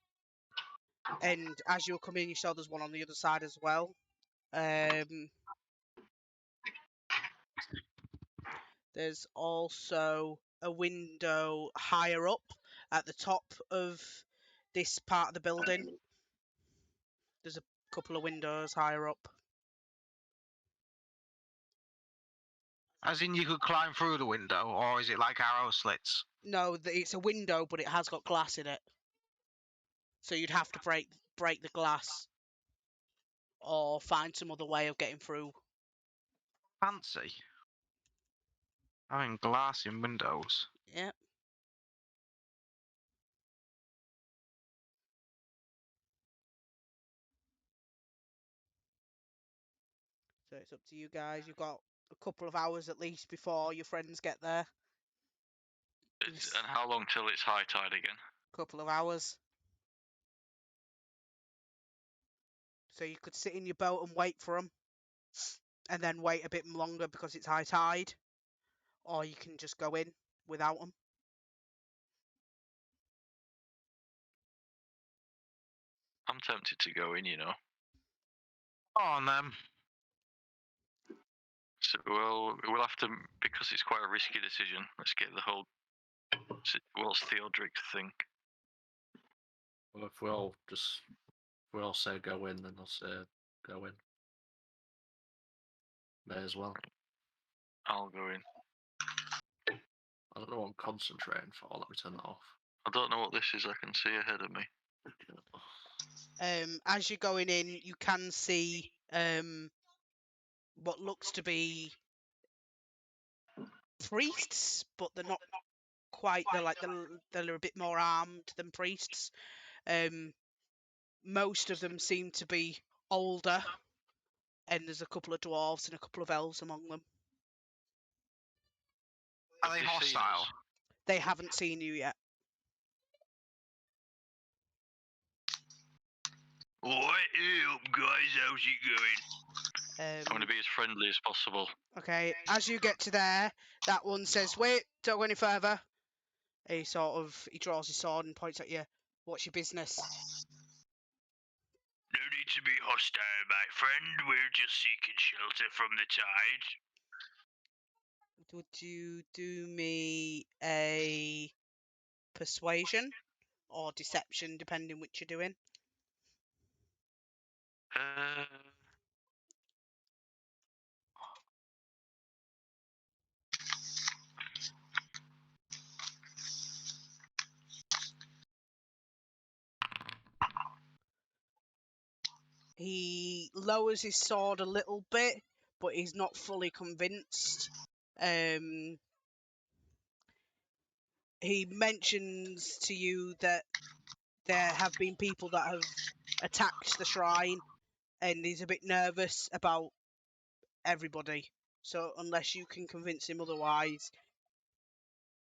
Speaker 4: and as you were coming in, you saw there's one on the other side as well. There's also a window higher up at the top of this part of the building. There's a couple of windows higher up.
Speaker 6: As in, you could climb through the window, or is it like arrow slits?
Speaker 4: No, it's a window, but it has got glass in it. So you'd have to break the glass or find some other way of getting through.
Speaker 6: Fancy. Having glass in windows.
Speaker 4: Yep. So it's up to you guys. You've got a couple of hours at least before your friends get there.
Speaker 1: And how long till it's high tide again?
Speaker 4: Couple of hours. So you could sit in your boat and wait for them, and then wait a bit longer because it's high tide, or you can just go in without them.
Speaker 1: I'm tempted to go in, you know.
Speaker 6: On them.
Speaker 1: So we'll have to, because it's quite a risky decision. Let's get the whole. What's Theodric think?
Speaker 5: Well, if we all say go in, then I'll say go in. May as well.
Speaker 1: I'll go in.
Speaker 5: I don't know what I'm concentrating for. Let me turn that off.
Speaker 1: I don't know what this is. I can see ahead of me.
Speaker 4: As you're going in, you can see what looks to be priests, but they're not quite. They're a bit more armed than priests. Most of them seem to be older, and there's a couple of dwarves and a couple of elves among them.
Speaker 6: Are they
Speaker 1: Have they seen
Speaker 6: hostile?
Speaker 1: us?
Speaker 4: They haven't seen you yet.
Speaker 1: What up, guys? How's it going? I'm going to be as friendly as possible.
Speaker 4: Okay, as you get to there, that one says, "Wait, don't go any further." He draws his sword and points at you. What's your business?
Speaker 1: No need to be hostile, my friend. We're just seeking shelter from the tide.
Speaker 4: Would you do me a persuasion or deception, depending which you're doing? He lowers his sword a little bit, but he's not fully convinced. He mentions to you that there have been people that have attacked the shrine, and he's a bit nervous about everybody. So unless you can convince him otherwise,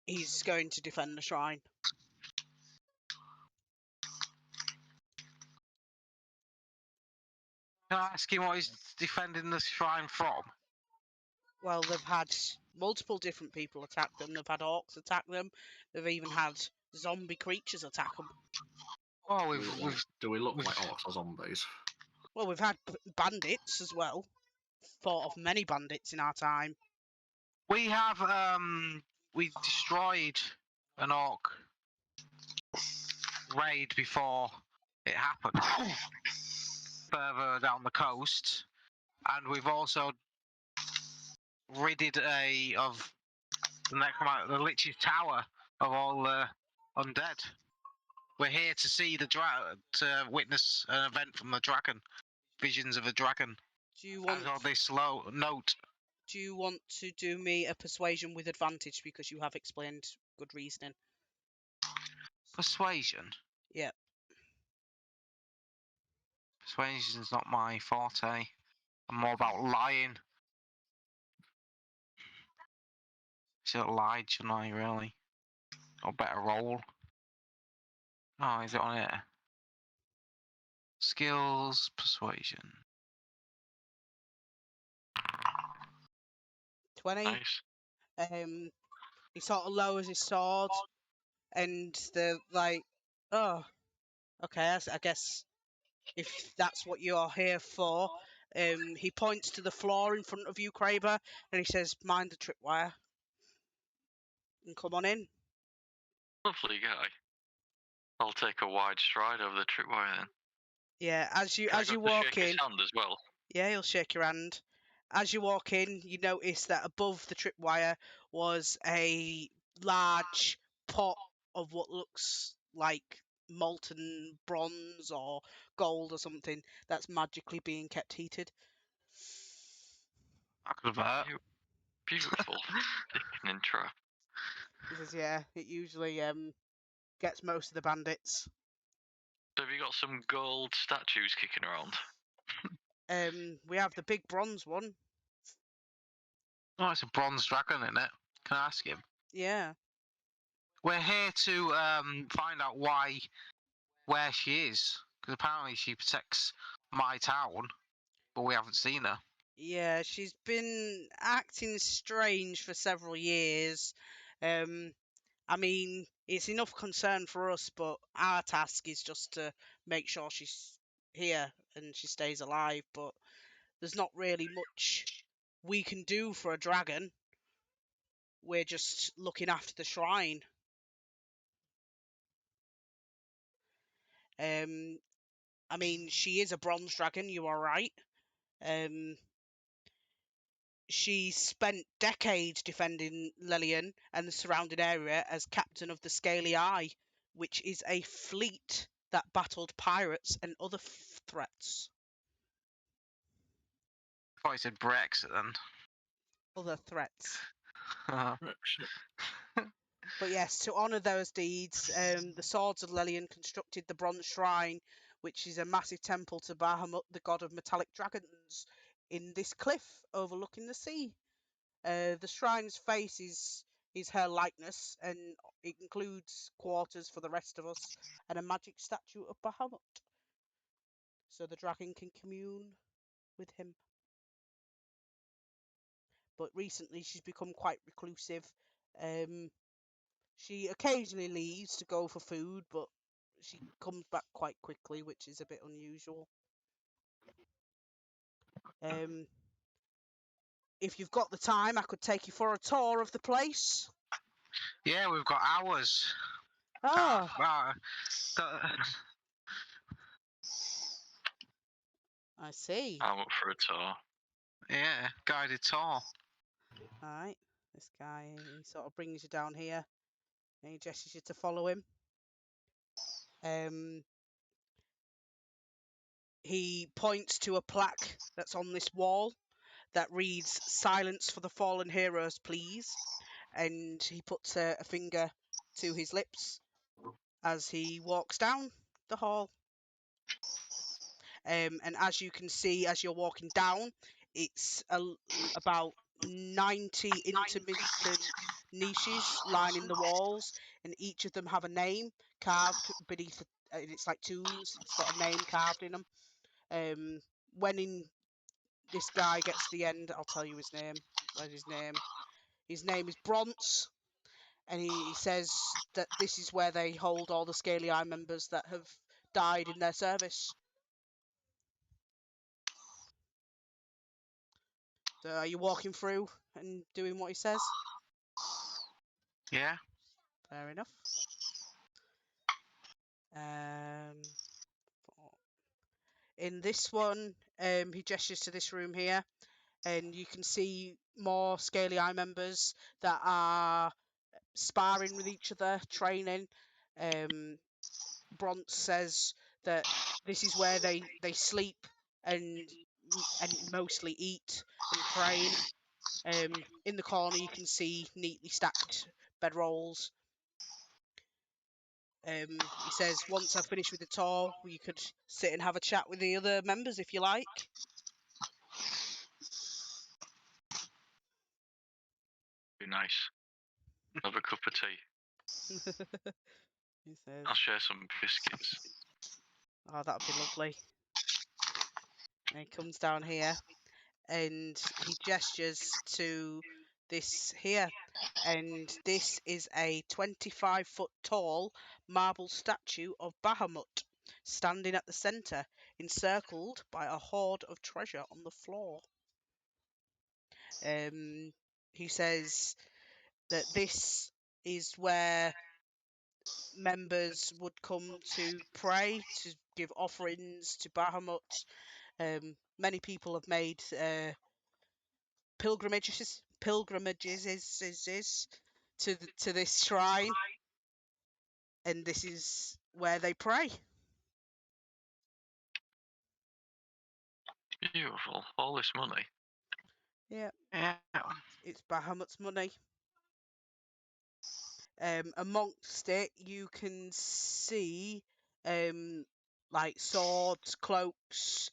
Speaker 4: he's going to defend the shrine.
Speaker 6: Can I ask him what he's defending the shrine from?
Speaker 4: Well, they've had multiple different people attack them. They've had orcs attack them. They've even had zombie creatures attack them.
Speaker 6: Oh,
Speaker 5: Do we look
Speaker 6: we've-
Speaker 5: like orcs or zombies?
Speaker 4: Well, we've had bandits as well. Fought off many bandits in our time.
Speaker 6: we have we destroyed an orc raid before it happened further down the coast, and we've also ridded of the Lich's Tower of all the undead. We're here to see to witness an event from the dragon, visions of a dragon.
Speaker 4: Do you want?
Speaker 6: As on this note,
Speaker 4: Do you want to do me a persuasion with advantage because you have explained good reasoning?
Speaker 6: persuasion.
Speaker 4: Yeah.
Speaker 6: Persuasion's not my forte. I'm more about lying. Should have lied, shouldn't I, really? Or better roll. Oh, is it on it? Skills, persuasion.
Speaker 4: 20.
Speaker 1: Nice.
Speaker 4: He sort of lowers his sword, and they're like, "Oh, okay. I guess if that's what you're here for." He points to the floor in front of you, Kraber, and he says, "Mind the tripwire, and come on in."
Speaker 1: Lovely guy. I'll take a wide stride over the tripwire then.
Speaker 4: Yeah, as you
Speaker 1: Can I go to
Speaker 4: walk
Speaker 1: shake
Speaker 4: in,
Speaker 1: his hand as well?
Speaker 4: yeah, he'll shake your hand. As you walk in, you notice that above the tripwire was a large pot of what looks like molten bronze or gold or something that's magically being kept heated.
Speaker 6: I could have hurt.
Speaker 1: Beautiful. Thickening trap.
Speaker 4: He says, "Yeah, it usually gets most of the bandits."
Speaker 1: So have you got some gold statues kicking around?
Speaker 4: We have the big bronze one.
Speaker 6: Oh, it's a bronze dragon, isn't it? Can I ask him?
Speaker 4: Yeah.
Speaker 6: We're here to find out where she is, because apparently she protects my town, but we haven't seen her.
Speaker 4: Yeah, she's been acting strange for several years. I mean, it's enough concern for us, but our task is just to make sure she's here and she stays alive. But there's not really much we can do for a dragon. We're just looking after the shrine. I mean, she is a bronze dragon, you are right. She spent decades defending Lelian and the surrounding area as captain of the Scaly Eye, which is a fleet that battled pirates and other threats.
Speaker 6: I thought he said Brexit then.
Speaker 4: Other threats.
Speaker 5: Brexit.
Speaker 4: But yes, to honour those deeds, the Swords of Lelian constructed the Bronze Shrine, which is a massive temple to Bahamut, the god of metallic dragons, in this cliff overlooking the sea. The shrine's face is her likeness, and it includes quarters for the rest of us and a magic statue of Bahamut, so the dragon can commune with him. But recently she's become quite reclusive. She occasionally leaves to go for food, but she comes back quite quickly, which is a bit unusual. If you've got the time, I could take you for a tour of the place.
Speaker 6: Yeah, we've got hours.
Speaker 4: Oh, I see.
Speaker 1: I'm up for a tour.
Speaker 6: Yeah, guided tour.
Speaker 4: Alright, this guy, he sort of brings you down here and he gestures you to follow him. He points to a plaque that's on this wall that reads, "Silence for the fallen heroes, please." And he puts a finger to his lips as he walks down the hall. And as you can see, as you're walking down, it's about 90 intermittent niches lining the walls, and each of them have a name carved beneath. It's like tombs. It's got a name carved in them. When this guy gets to the end, I'll tell you his name. Where's his name? His name is Bronze, and he says that this is where they hold all the Scaly Eye members that have died in their service. So are you walking through and doing what he says?
Speaker 6: Yeah.
Speaker 4: Fair enough. In this one, he gestures to this room here, and you can see more Scaly Eye members that are sparring with each other, training. Bronze says that this is where they sleep and mostly eat and train. In the corner, you can see neatly stacked bedrolls. He says, once I've finished with the tour, you could sit and have a chat with the other members if you like.
Speaker 1: Be nice. Have a cup of tea.
Speaker 4: He says,
Speaker 1: I'll share some biscuits.
Speaker 4: oh, that'd be lovely. And he comes down here and he gestures to this here. And this is a 25-foot tall marble statue of Bahamut standing at the centre, encircled by a hoard of treasure on the floor. He says that this is where members would come to pray, to give offerings to Bahamut. Many people have made pilgrimages to this shrine, and this is where they pray.
Speaker 1: Beautiful. All this money.
Speaker 4: Yeah,
Speaker 6: Yeah.
Speaker 4: it's Bahamut's money. Amongst it, you can see like swords, cloaks,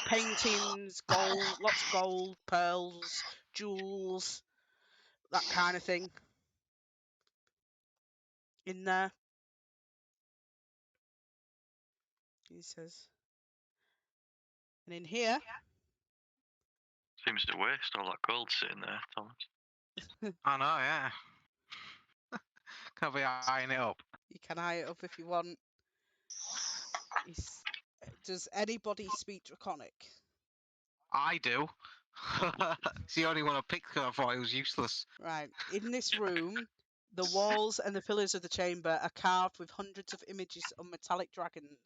Speaker 4: paintings, gold, lots of gold, pearls, jewels, that kind of thing in there. He says, and in here,
Speaker 1: Seems to waste all that gold sitting there, Thomas.
Speaker 6: I know. Yeah. Can't be eyeing it up.
Speaker 4: you can eye it up if you want. Does anybody speak Draconic?
Speaker 6: I do. It's the only one I picked because I thought it was useless.
Speaker 4: Right. In this room, the walls and the pillars of the chamber are carved with hundreds of images of metallic dragons.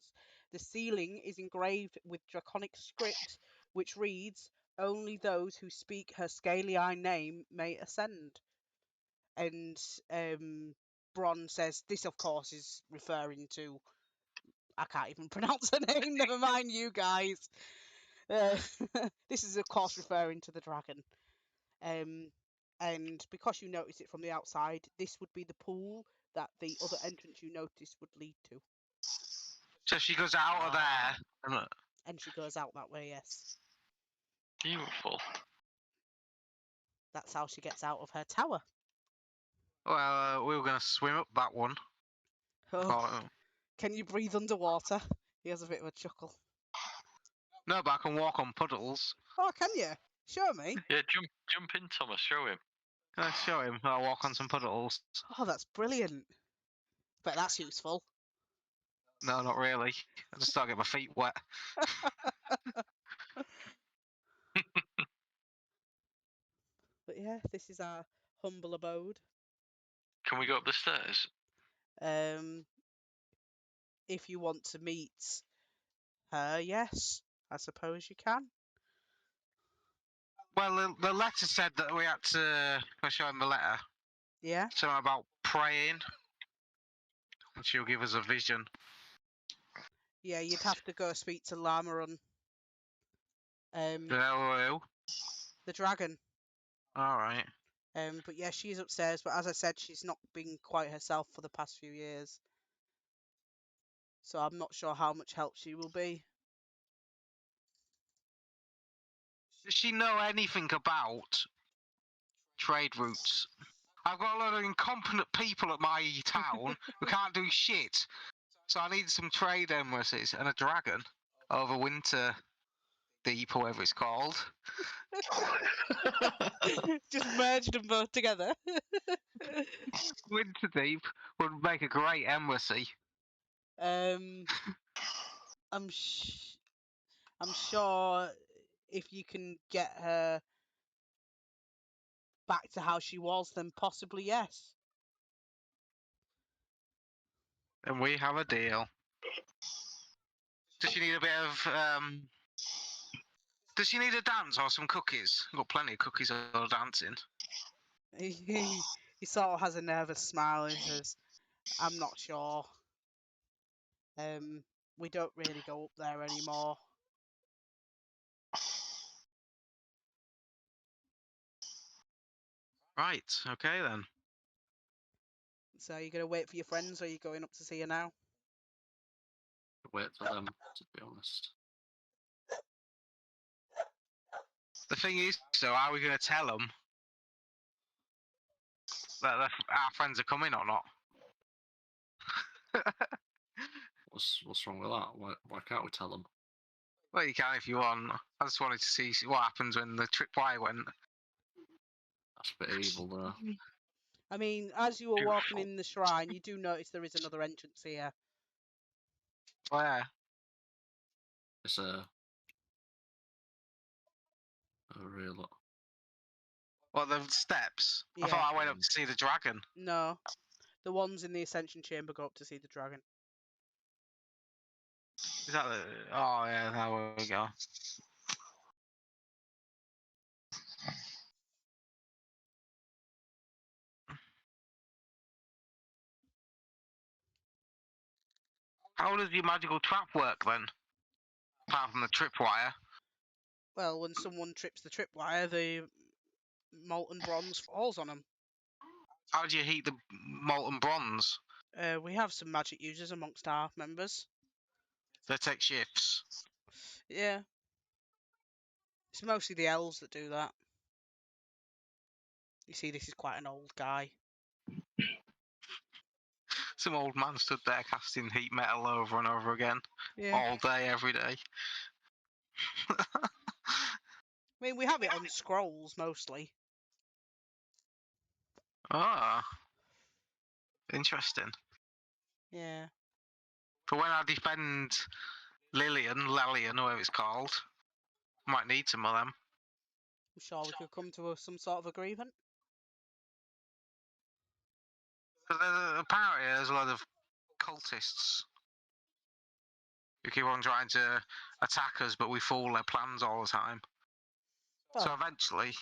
Speaker 4: The ceiling is engraved with Draconic script, which reads, "Only those who speak her scaly eye name may ascend." And Bron says, this, of course, is referring to... I can't even pronounce her name, never mind you guys. This is, of course, referring to the dragon. And because you notice it from the outside, this would be the pool that the other entrance you noticed would lead to.
Speaker 6: So she goes out of there.
Speaker 4: And she goes out that way, yes.
Speaker 1: Beautiful.
Speaker 4: That's how she gets out of her tower.
Speaker 6: Well, we were going to swim up that one.
Speaker 4: Oh, can you breathe underwater? He has a bit of a chuckle.
Speaker 6: No, but I can walk on puddles.
Speaker 4: Oh, can you? Show me.
Speaker 1: Yeah, jump in, Thomas. Show him.
Speaker 6: Can I show him? I'll walk on some puddles.
Speaker 4: Oh, that's brilliant. But that's useful.
Speaker 6: No, not really. I just start getting my feet wet.
Speaker 4: But yeah, this is our humble abode.
Speaker 1: Can we go up the stairs?
Speaker 4: If you want to meet her, yes, I suppose you can.
Speaker 6: Well, the letter said that we had to go show him the letter.
Speaker 4: Yeah.
Speaker 6: Something about praying. And she'll give us a vision.
Speaker 4: Yeah, you'd have to go speak to Lamaron.
Speaker 6: Hello.
Speaker 4: The dragon.
Speaker 6: Alright.
Speaker 4: But yeah, she's upstairs, but as I said, she's not been quite herself for the past few years. So I'm not sure how much help she will be.
Speaker 6: Does she know anything about trade routes. I've got a lot of incompetent people at my town who can't do shit. So I need some trade embassies and a dragon over Winter Deep, whatever it's called.
Speaker 4: Just merged them both together.
Speaker 6: Winter Deep would make a great embassy.
Speaker 4: I'm sure if you can get her back to how she was, then possibly yes.
Speaker 6: And we have a deal. Does she need a bit of does she need a dance or some cookies? I've got plenty of cookies or dancing.
Speaker 4: He sort of has a nervous smile and says, "I'm not sure. We don't really go up there anymore."
Speaker 6: Right, okay then.
Speaker 4: So are you gonna wait for your friends, or are you going up to see her now?
Speaker 5: Wait for them, to be honest.
Speaker 6: The thing is, so are we going to tell them that our friends are coming or not?
Speaker 5: What's wrong with that? Why can't we tell them?
Speaker 6: Well, you can if you want. I just wanted to see what happens when the tripwire went.
Speaker 5: That's a bit evil, though.
Speaker 4: I mean, as you were walking in the shrine, you do notice there is another entrance here.
Speaker 6: Where?
Speaker 5: It's a real.
Speaker 6: Well, the steps. I
Speaker 4: Yeah.
Speaker 6: thought I went up to see the dragon.
Speaker 4: No, the ones in the Ascension Chamber go up to see the dragon.
Speaker 6: Is that the? Oh yeah, there we go. How does your magical trap work then? Apart from the tripwire.
Speaker 4: Well, when someone trips the tripwire, the molten bronze falls on them.
Speaker 6: How do you heat the molten bronze?
Speaker 4: We have some magic users amongst our members.
Speaker 6: They take shifts.
Speaker 4: Yeah. It's mostly the elves that do that. You see, this is quite an old guy.
Speaker 6: Some old man stood there casting heat metal over and over again.
Speaker 4: Yeah.
Speaker 6: All day, every day.
Speaker 4: I mean, we have it on scrolls mostly.
Speaker 6: Ah. Interesting.
Speaker 4: Yeah.
Speaker 6: For when I defend Lillian, whatever it's called, I might need some of them.
Speaker 4: I'm sure we could come to some sort of agreement.
Speaker 6: But apparently there's a lot of cultists who keep on trying to attack us, but we fool their plans all the time. So
Speaker 4: Oh.
Speaker 6: eventually...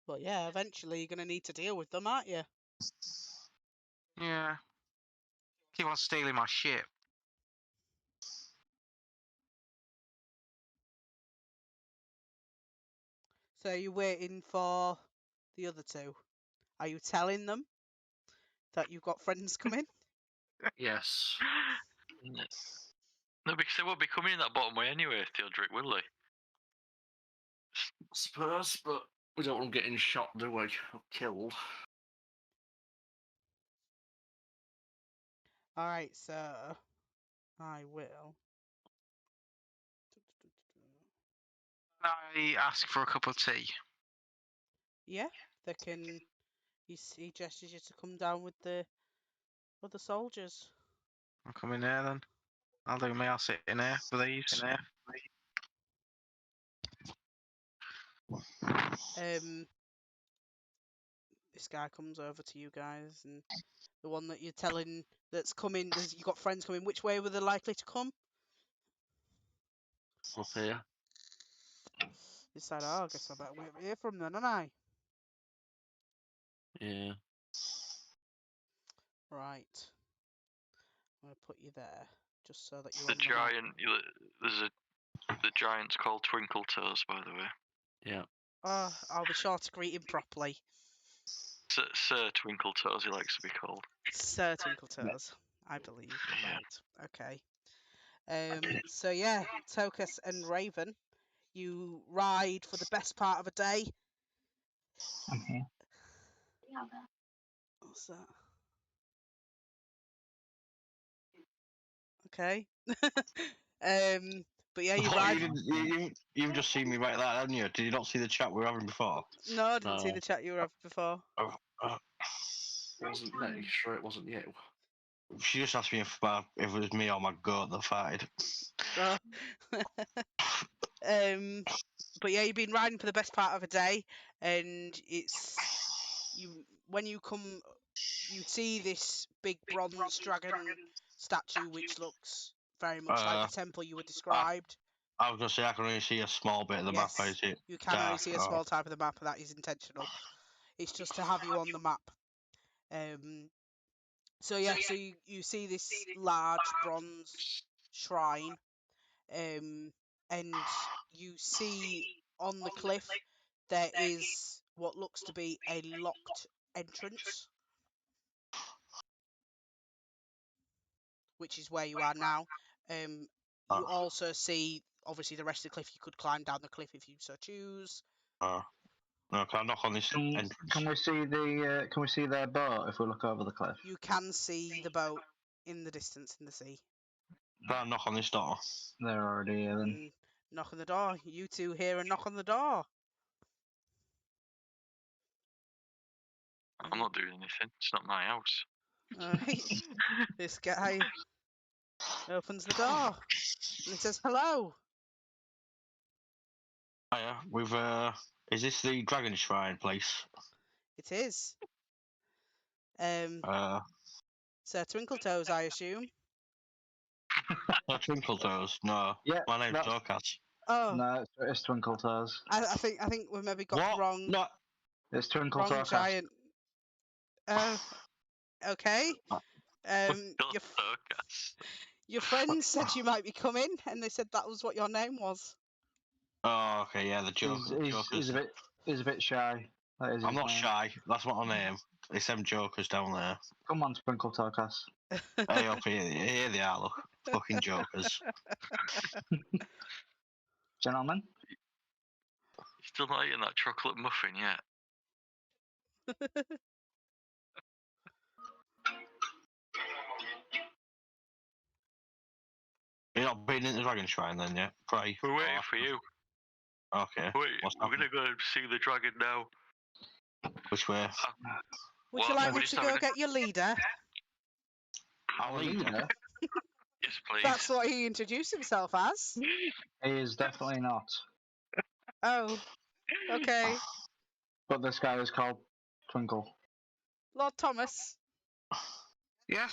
Speaker 4: Well, yeah, eventually you're going to need to deal with them, aren't you?
Speaker 6: Yeah. Keep on stealing my shit.
Speaker 4: So you're waiting for the other two. Are you telling them that you've got friends coming?
Speaker 5: Yes.
Speaker 1: No, because they won't be coming in that bottom way anyway, Theodoric, will they?
Speaker 5: I suppose, but we don't want them getting shot, do we? Or killed.
Speaker 4: Alright, so I will.
Speaker 6: I ask for a cup of tea.
Speaker 4: Yeah, they can. He gestures you to come down with the other soldiers.
Speaker 6: I'll come in here then. I'll do me, I'll sit in here for these.
Speaker 4: This guy comes over to you guys, and the one that you're telling that's coming, you got friends coming. Which way were they likely to come?
Speaker 5: Up here.
Speaker 4: He said, "Oh, I guess I better wait to hear from them, don't I?"
Speaker 5: Yeah.
Speaker 4: Right. I'm gonna put you there, just so that you're
Speaker 1: The
Speaker 4: on the map.
Speaker 1: giant. The giant's called Twinkle Toes, by the way.
Speaker 5: Yeah.
Speaker 4: Oh, I'll be sure to greet him properly.
Speaker 1: Sir Twinkle Toes, he likes to be called.
Speaker 4: Sir Twinkletoes, I believe.
Speaker 1: Yeah.
Speaker 4: Right. Okay. So yeah, Tokus and Raven, you ride for the best part of a day.
Speaker 3: I'm here.
Speaker 4: What's that? Okay. But yeah, you
Speaker 2: What,
Speaker 4: ride.
Speaker 2: you've just seen me write that, haven't you? Did you not see the chat we were having before?
Speaker 4: No, I didn't see
Speaker 5: No.
Speaker 4: the chat you were having before.
Speaker 2: Oh,
Speaker 5: It wasn't me. Sure, it wasn't you.
Speaker 2: she just asked me if it was me or my goat that farted.
Speaker 4: Oh. But yeah, you've been riding for the best part of a day, and when you come, you see this big bronze dragon statue, which looks very much like the temple you were described.
Speaker 2: I was gonna say I can only see a small bit of the map.
Speaker 4: Yes,
Speaker 2: Is it?
Speaker 4: you can only
Speaker 2: dark
Speaker 4: see a
Speaker 2: or-
Speaker 4: small type of the map, and that is intentional. It's just to have you on the map. So you see this large bronze shrine, and you see on the cliff there is what looks to be a locked entrance, which is where you are now. You also see, obviously, the rest of the cliff. You could climb down the cliff if you so choose.
Speaker 2: No, can I knock on this entrance?
Speaker 3: Can we see their boat if we look over the cliff?
Speaker 4: You can see the boat in the distance in the sea.
Speaker 2: Can I knock on this door?
Speaker 3: They're already here then.
Speaker 4: Knock on the door. You two hear a knock on the door.
Speaker 1: I'm not doing anything. It's not my house.
Speaker 4: Alright. This guy opens the door and he says, "Hello."
Speaker 2: Hiya, we've is this the Dragon Shrine place?
Speaker 4: It is. Sir Twinkletoes, I assume.
Speaker 2: Not Twinkle Toes. No.
Speaker 3: Yeah,
Speaker 2: My name's
Speaker 3: that's-
Speaker 2: Dorcas.
Speaker 4: Oh,
Speaker 3: No, it's Twinkle Toes.
Speaker 4: I think we maybe got
Speaker 2: What?
Speaker 4: wrong.
Speaker 2: No.
Speaker 3: It's Twinkle
Speaker 4: Wrong
Speaker 3: Toes.
Speaker 4: giant. Oh, okay.
Speaker 2: Oh.
Speaker 4: Your
Speaker 1: Dorcas.
Speaker 4: your friends said you might be coming, and they said that was what your name was.
Speaker 2: Oh, okay, yeah, the Jokers.
Speaker 3: He's a bit shy. That is
Speaker 2: I'm
Speaker 3: his
Speaker 2: not
Speaker 3: name.
Speaker 2: shy. That's not my name. It's them Jokers down there.
Speaker 3: Come on, Twinkle Toes.
Speaker 2: Hey, up here. Here they are, look. Fucking Jokers.
Speaker 3: Gentlemen,
Speaker 1: You still not eating that chocolate muffin yet?
Speaker 2: You're not been in the Dragon Shrine then yet? Pray.
Speaker 1: We're waiting for you.
Speaker 2: Okay.
Speaker 1: Wait,
Speaker 2: What's
Speaker 1: we're gonna
Speaker 2: happening?
Speaker 1: go see the dragon now.
Speaker 2: Which way?
Speaker 4: Would you
Speaker 1: Well,
Speaker 4: like
Speaker 1: we're
Speaker 4: me
Speaker 1: just
Speaker 4: to go
Speaker 1: having a-
Speaker 4: get your leader?
Speaker 2: Our leader?
Speaker 1: Yes, please.
Speaker 4: That's what he introduced himself as.
Speaker 3: he is definitely not.
Speaker 4: Oh, okay.
Speaker 3: But this guy is called Twinkle.
Speaker 4: Lord Thomas,
Speaker 6: Yeah.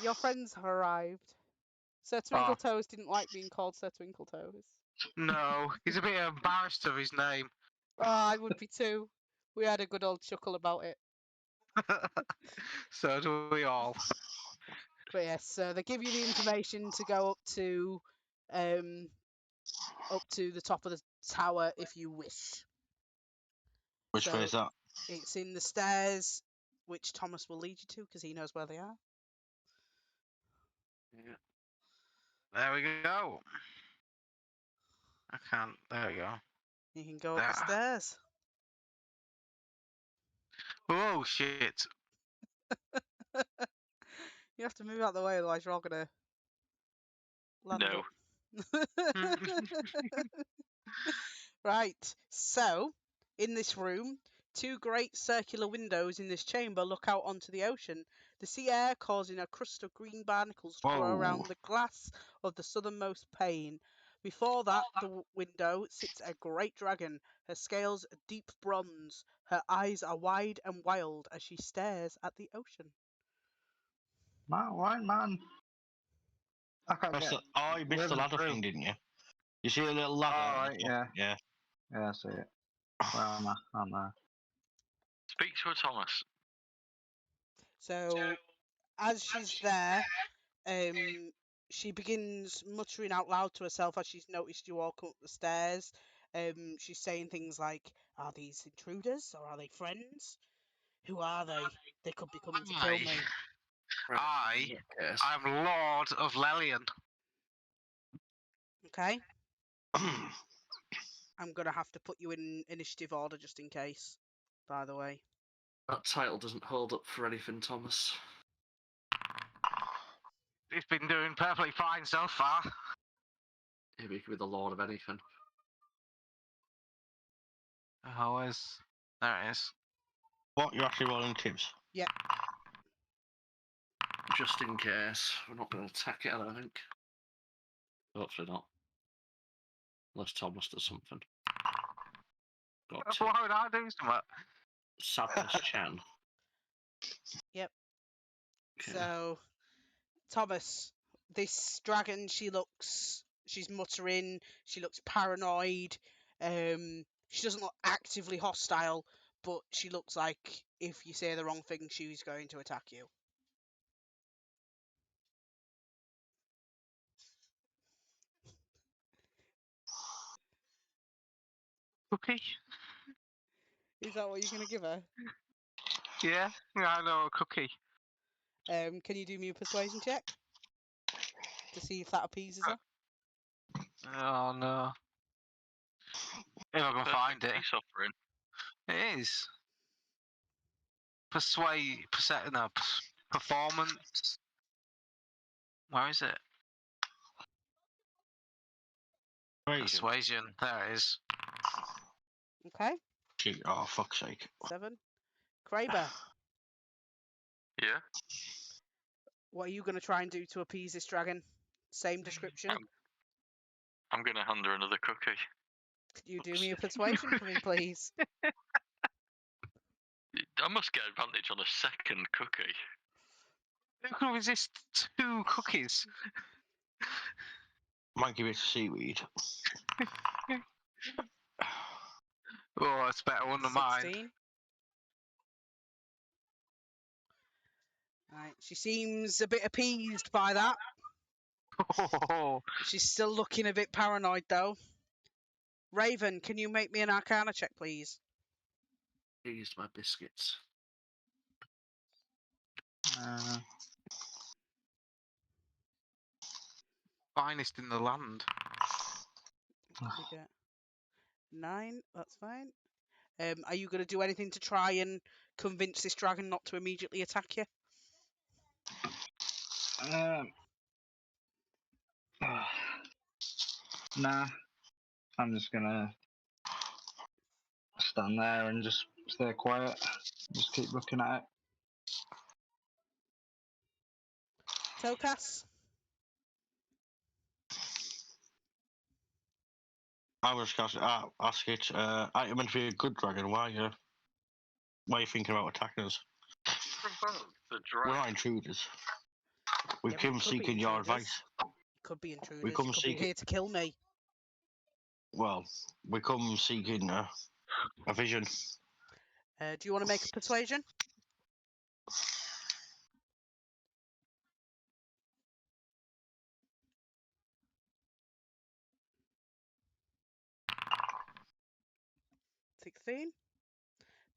Speaker 4: your friends have arrived. Sir Twinkletoes didn't like being called Sir Twinkletoes.
Speaker 6: No, he's a bit embarrassed of his name.
Speaker 4: Oh, I would be too. We had a good old chuckle about it.
Speaker 6: So do we all.
Speaker 4: But yes, so they give you the information to go up to the top of the tower if you wish.
Speaker 2: Which way is that?
Speaker 4: It's in the stairs, which Thomas will lead you to because he knows where they are.
Speaker 5: Yeah.
Speaker 6: There we go. I can't. There we go.
Speaker 4: You can go up the stairs.
Speaker 6: Oh shit!
Speaker 4: You have to move out of the way, otherwise you're all gonna land
Speaker 1: No.
Speaker 4: up. Right, so in this room, two great circular windows in this chamber look out onto the ocean. The sea air causing a crust of green barnacles to grow
Speaker 2: Whoa.
Speaker 4: around the glass of the southernmost pane. Before that, the window sits a great dragon, her scales deep bronze. Her eyes are wide and wild as she stares at the ocean.
Speaker 3: Man. I can't get.
Speaker 2: Oh, you missed the ladder thing, didn't you? You see a little ladder?
Speaker 3: Oh,
Speaker 2: at
Speaker 3: right,
Speaker 2: the top?
Speaker 3: yeah. Yeah, I see it. Where am I? I'm there.
Speaker 1: Speak to her, Thomas.
Speaker 4: So, as she's there, she begins muttering out loud to herself as she's noticed you all come up the stairs. She's saying things like, "Are these intruders or are they friends? Who are they? They could be coming to kill me."
Speaker 5: Right, in that case.
Speaker 6: I'm Lord of Lelian.
Speaker 4: Okay, I'm gonna have to put you in initiative order just in case. by the way.
Speaker 5: That title doesn't hold up for anything, Thomas.
Speaker 6: It's been doing perfectly fine so far.
Speaker 5: Maybe he could be the lord of anything.
Speaker 6: Oh, there it is.
Speaker 2: What, you're actually rolling tips?
Speaker 5: Just in case. We're not going to attack it, I don't think. Hopefully not. Unless Thomas does something. Got two.
Speaker 6: Why would I do something?
Speaker 5: Sadness Chan.
Speaker 4: Yep.
Speaker 5: Okay.
Speaker 4: So, Thomas, this dragon, she's muttering, she looks paranoid. She doesn't look actively hostile, but she looks like if you say the wrong thing, she's going to attack you.
Speaker 6: Cookie?
Speaker 4: Is that what you're going to give her?
Speaker 6: Yeah, I know a cookie.
Speaker 4: Can you do me a persuasion check to see if that appeases her?
Speaker 6: Oh no. If I can
Speaker 1: Perfect
Speaker 6: find it.
Speaker 1: peace offering.
Speaker 6: It is. Performance. Where is it? Persuasion. There it is.
Speaker 4: Okay,
Speaker 2: Gee, oh, fuck's sake.
Speaker 4: 7. Kraber,
Speaker 1: Yeah.
Speaker 4: what are you going to try and do to appease this dragon? Same description.
Speaker 1: I'm going to hand her another cookie.
Speaker 4: Could you do me a persuasion for me, please?
Speaker 1: I must get advantage on a second cookie.
Speaker 6: Who can resist 2 cookies?
Speaker 2: Might give it to seaweed.
Speaker 6: Oh, it's better one than mine.
Speaker 4: 16. Right, she seems a bit appeased by that. She's still looking a bit paranoid, though. Raven, can you make me an Arcana check, please?
Speaker 5: Used my biscuits.
Speaker 6: Finest in the land.
Speaker 4: What did you get? 9, that's fine. Are you going to do anything to try and convince this dragon not to immediately attack you?
Speaker 3: Nah. I'm just gonna stand there and just stay quiet. Just keep looking at it.
Speaker 4: Tokas?
Speaker 2: I was going to ask it, are you meant to be a good dragon? Why are you thinking about attacking us?
Speaker 1: The
Speaker 2: We're
Speaker 1: dragon.
Speaker 2: not intruders. We've
Speaker 4: Yeah, but
Speaker 2: come
Speaker 4: it could be
Speaker 2: seeking your
Speaker 4: intruders.
Speaker 2: advice.
Speaker 4: Could be intruders.
Speaker 2: We come
Speaker 4: You could be
Speaker 2: seeking.
Speaker 4: here to kill me.
Speaker 2: Well, we come seeking a vision.
Speaker 4: Do you want to make a persuasion? $16.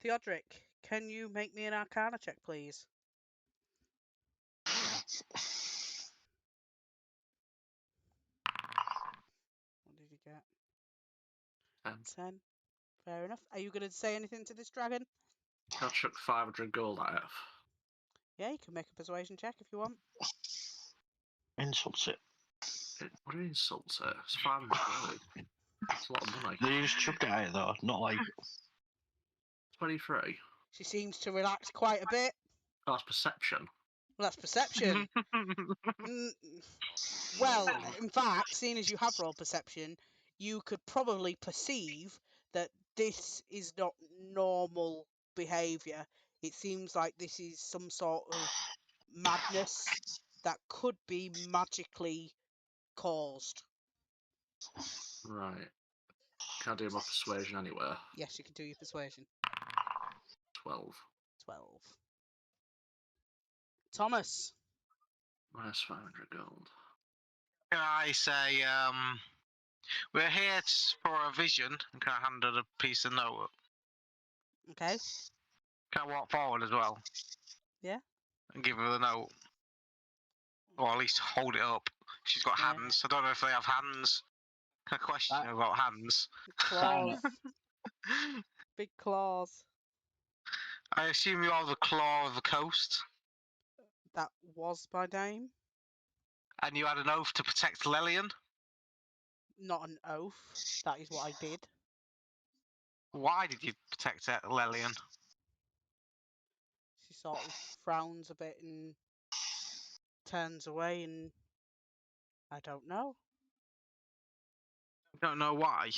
Speaker 4: Theodric, can you make me an Arcana check, please? What did you get? 10. Fair enough. Are you going to say anything to this dragon?
Speaker 5: I chuck 500 gold at it.
Speaker 4: Yeah, you can make a persuasion check if you want.
Speaker 2: Insults it.
Speaker 5: What do you insult it? It's 500 gold. That's a lot of money.
Speaker 2: You just chucked it at it though, not like
Speaker 5: 23.
Speaker 4: She seems to relax quite a bit.
Speaker 5: Oh, that's perception.
Speaker 4: Well, that's perception. Well, in fact, seeing as you have rolled perception, you could probably perceive that this is not normal behaviour. It seems like this is some sort of madness that could be magically caused.
Speaker 5: Right. Can I do my persuasion anywhere?
Speaker 4: Yes, you can do your persuasion.
Speaker 5: 12.
Speaker 4: 12. Thomas.
Speaker 5: Minus 500 gold.
Speaker 6: Can I say, we're here for a vision, and can I hand her a piece of note?
Speaker 4: Okay.
Speaker 6: Can I walk forward as well?
Speaker 4: Yeah.
Speaker 6: And give her the note? Or at least hold it up. She's got
Speaker 4: Yeah.
Speaker 6: hands. I don't know if they have hands. A question about hands.
Speaker 4: Claws. Big claws.
Speaker 6: I assume you are the Claw of the Coast,
Speaker 4: That was my name.
Speaker 6: and you had an oath to protect Lelian.
Speaker 4: Not an oath. That is what I did.
Speaker 6: Why did you protect Lelian?
Speaker 4: She sort of frowns a bit and turns away, and I don't know.
Speaker 6: I don't know why.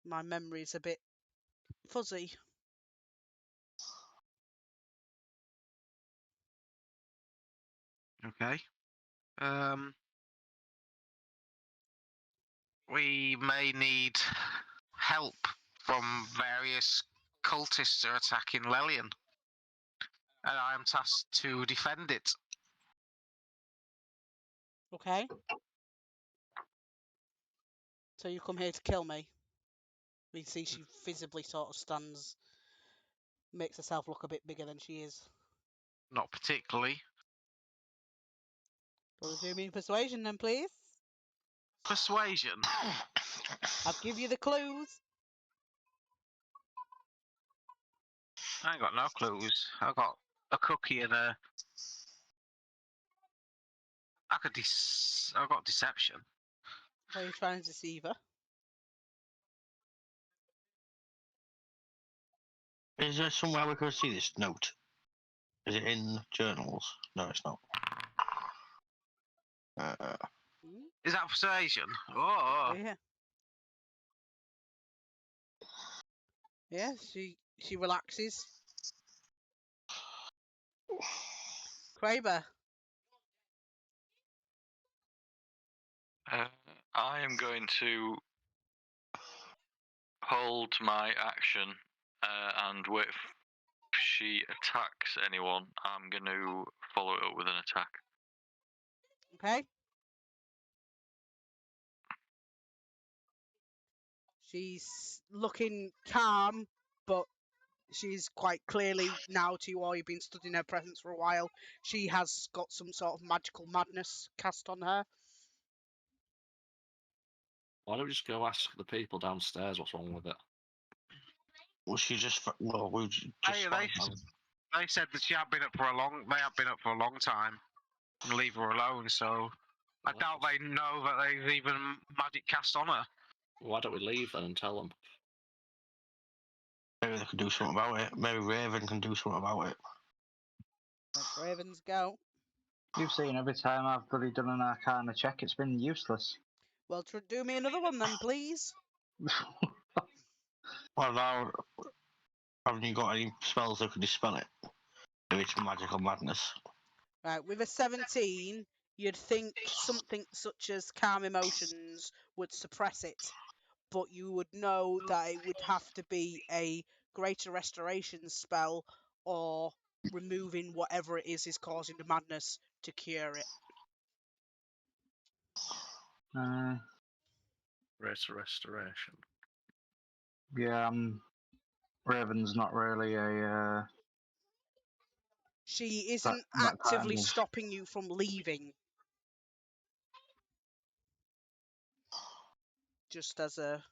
Speaker 4: My memory's a bit fuzzy.
Speaker 6: Okay. We may need help from various cultists who are attacking Lelian, and I am tasked to defend it.
Speaker 4: Okay? So you come here to kill me? We see she visibly sort of stands, makes herself look a bit bigger than she is.
Speaker 6: Not particularly.
Speaker 4: Will you do me persuasion then, please?
Speaker 6: Persuasion.
Speaker 4: I'll give you the clues.
Speaker 6: I ain't got no clues. I got a cookie and a. I got deception.
Speaker 4: Why are you trying to deceive her?
Speaker 2: Is there somewhere we could see this note? Is it in journals? No, it's not.
Speaker 4: Hmm?
Speaker 6: Is that persuasion? Oh,
Speaker 4: Yeah. Yeah, she relaxes. Kraber,
Speaker 1: I am going to hold my action and if she attacks anyone, I'm going to follow it up with an attack.
Speaker 4: okay? She's looking calm, but she's quite clearly, now to you all, you've been studying her presence for a while, she has got some sort of magical madness cast on her.
Speaker 5: Why don't we just go ask the people downstairs what's wrong with it?
Speaker 2: Well, she just. Well, we just.
Speaker 6: they said that she had been up for a long. They have been up for a long time. And leave her alone. So I doubt they know that they've even magic cast on her.
Speaker 5: Why don't we leave then and tell them?
Speaker 2: Maybe they can do something about it. Maybe Raven can do something about it.
Speaker 4: Let Ravens go.
Speaker 3: You've seen every time I've bloody done an Arcana check, it's been useless.
Speaker 4: Well, do me another one then, please.
Speaker 2: Well, now, haven't you got any spells that can dispel it? If it's magical madness.
Speaker 4: Right, with a 17, you'd think something such as calm emotions would suppress it, but you would know that it would have to be a greater restoration spell or removing whatever it is causing the madness to cure it.
Speaker 5: Greater restoration.
Speaker 3: Yeah, Raven's not really a.
Speaker 4: She isn't
Speaker 3: that
Speaker 4: actively
Speaker 3: kind of-
Speaker 4: stopping you from leaving. Just as a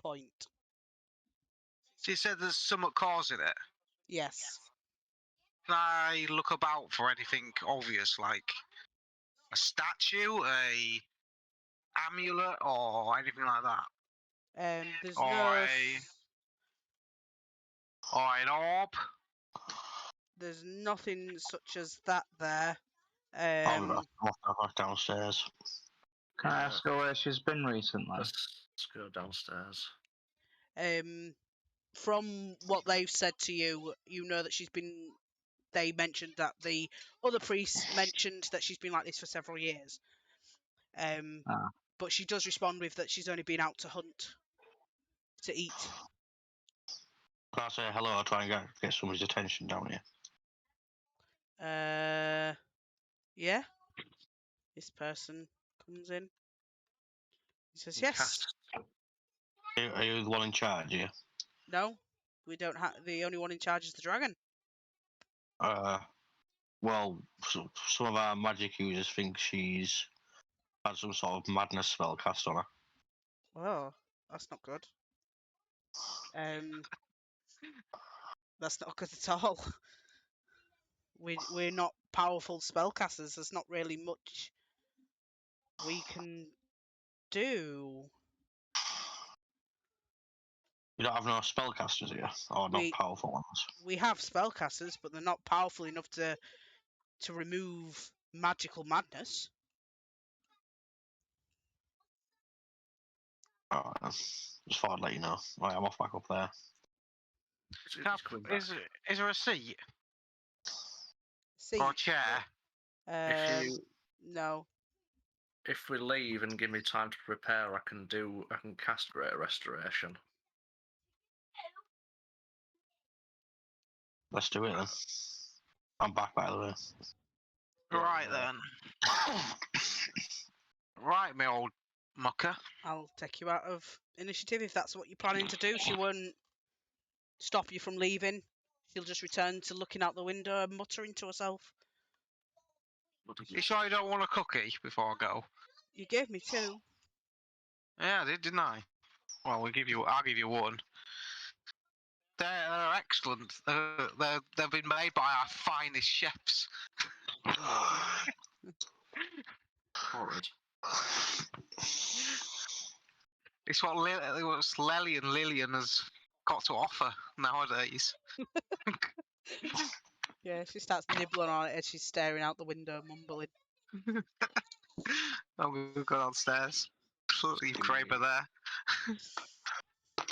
Speaker 4: point.
Speaker 6: She said there's something causing it.
Speaker 4: Yes.
Speaker 6: Can I look about for anything obvious, like a statue, a amulet, or anything like that?
Speaker 4: There's
Speaker 6: Or
Speaker 4: no.
Speaker 6: or an orb?
Speaker 4: There's nothing such as that there.
Speaker 2: I'll go downstairs.
Speaker 3: Can I ask her where she's been recently?
Speaker 5: Let's go downstairs.
Speaker 4: From what they've said to you, you know that she's been. They mentioned that the other priests mentioned that she's been like this for several years. But she does respond with that she's only been out to hunt, to eat.
Speaker 2: Can I say hello? I'll try and get somebody's attention down here.
Speaker 4: Yeah. This person comes in. He says,
Speaker 5: You
Speaker 4: yes.
Speaker 5: cast-
Speaker 2: Are you the one in charge here?
Speaker 4: No, we don't have. The only one in charge is the dragon.
Speaker 2: Well, some of our magic users think she's had some sort of madness spell cast on her.
Speaker 4: Oh, that's not good. That's not good at all. We're not powerful spellcasters. There's not really much we can do.
Speaker 2: You don't have no spellcasters here, or not
Speaker 4: We-
Speaker 2: powerful ones.
Speaker 4: We have spellcasters, but they're not powerful enough to remove magical madness.
Speaker 2: Alright, just thought I'd let you know. Right, I'm off back up there.
Speaker 5: He's coming back.
Speaker 6: Is there a seat
Speaker 4: See,
Speaker 6: or a chair?
Speaker 5: If
Speaker 4: no.
Speaker 5: if we leave and give me time to prepare, I can cast Great Restoration.
Speaker 2: Let's do it then. I'm back, by the way.
Speaker 6: Right then. Right, my old mucker.
Speaker 4: I'll take you out of initiative if that's what you're planning to do. She won't stop you from leaving. She'll just return to looking out the window and muttering to herself.
Speaker 6: You sure you don't want a cookie before I go?
Speaker 4: You gave me 2.
Speaker 6: Yeah, I did, didn't I? Well, I'll give you one. They're excellent. They've been made by our finest chefs.
Speaker 5: Horrid.
Speaker 6: It's what Lely and Lillian has got to offer nowadays.
Speaker 4: Yeah, she starts nibbling on it as she's staring out the window, mumbling.
Speaker 6: I'm going to go downstairs. Leave Kraber there.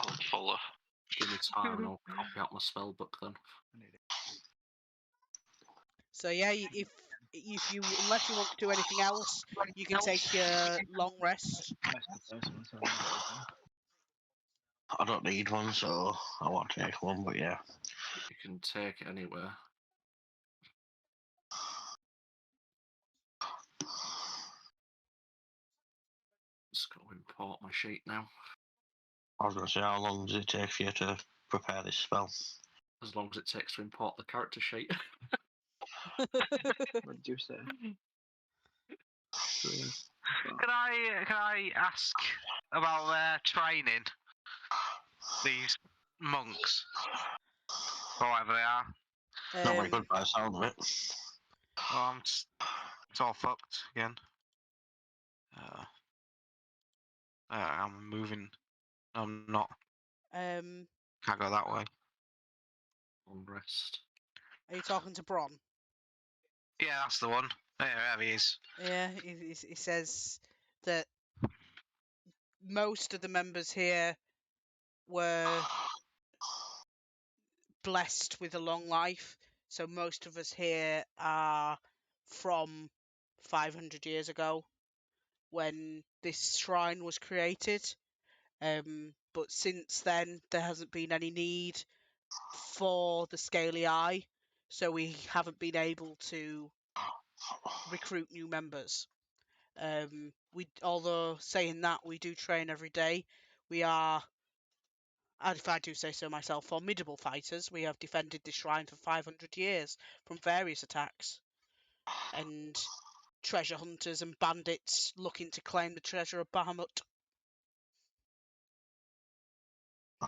Speaker 1: I'll follow.
Speaker 5: Give me time and I'll copy out my spell book then.
Speaker 4: So yeah, if you unless you want to do anything else, you can take your long rest.
Speaker 2: I don't need one, so I won't take one, but yeah.
Speaker 5: You can take it anywhere. Just got to import my sheet now.
Speaker 2: I was going to say, how long does it take for you to prepare this spell?
Speaker 5: As long as it takes to import the character sheet.
Speaker 3: What did you say?
Speaker 6: Can I ask about their training? These monks, or whatever they are.
Speaker 2: Not very good by the sound of it.
Speaker 6: Oh, it's all fucked again. I'm moving. I'm not.
Speaker 4: Um,
Speaker 6: Can't go that way.
Speaker 5: On rest.
Speaker 4: are you talking to Bron?
Speaker 6: Yeah, that's the one. Yeah, there he is.
Speaker 4: Yeah, he says that most of the members here were blessed with a long life. So most of us here are from 500 years ago when this shrine was created. But since then, there hasn't been any need for the scaly eye, so we haven't been able to recruit new members. Although saying that, we do train every day. We are, if I do say so myself, formidable fighters. We have defended the shrine for 500 years from various attacks, and treasure hunters and bandits looking to claim the treasure of Bahamut.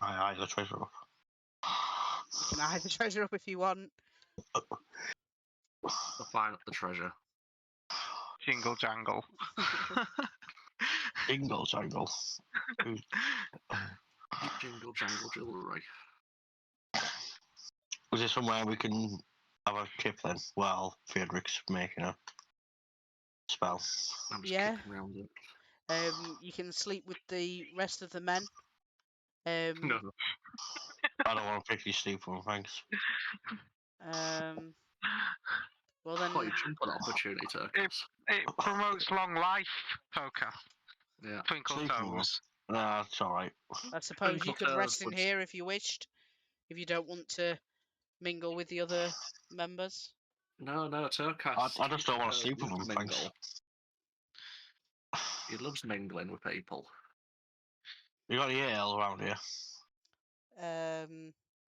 Speaker 2: I eyes the treasure up.
Speaker 4: You can hide the treasure up if you want.
Speaker 5: I'll find up the treasure.
Speaker 6: Jingle jangle.
Speaker 2: Jingle jangle.
Speaker 5: Jingle jangle jewellery.
Speaker 2: Is there somewhere we can have a kip then while Friedrich's making a spell?
Speaker 5: I'm just
Speaker 4: Yeah.
Speaker 5: kicking around it.
Speaker 4: You can sleep with the rest of the men.
Speaker 5: No.
Speaker 2: I don't want to pick you sleep with them, thanks.
Speaker 4: Well then,
Speaker 5: What, you jump on opportunity, Turkis?
Speaker 6: It promotes long life, Poker.
Speaker 5: Yeah.
Speaker 6: Twinkle
Speaker 2: Sleep with them.
Speaker 6: toes.
Speaker 2: Nah, it's alright.
Speaker 4: I suppose you could
Speaker 5: Twinkle
Speaker 4: rest
Speaker 5: toes
Speaker 4: in
Speaker 5: would-
Speaker 4: here if you wished, if you don't want to mingle with the other members.
Speaker 5: No, Turkis.
Speaker 2: I just don't want to sleep with them, thanks.
Speaker 5: He loves mingling with people.
Speaker 2: You got any ale around here?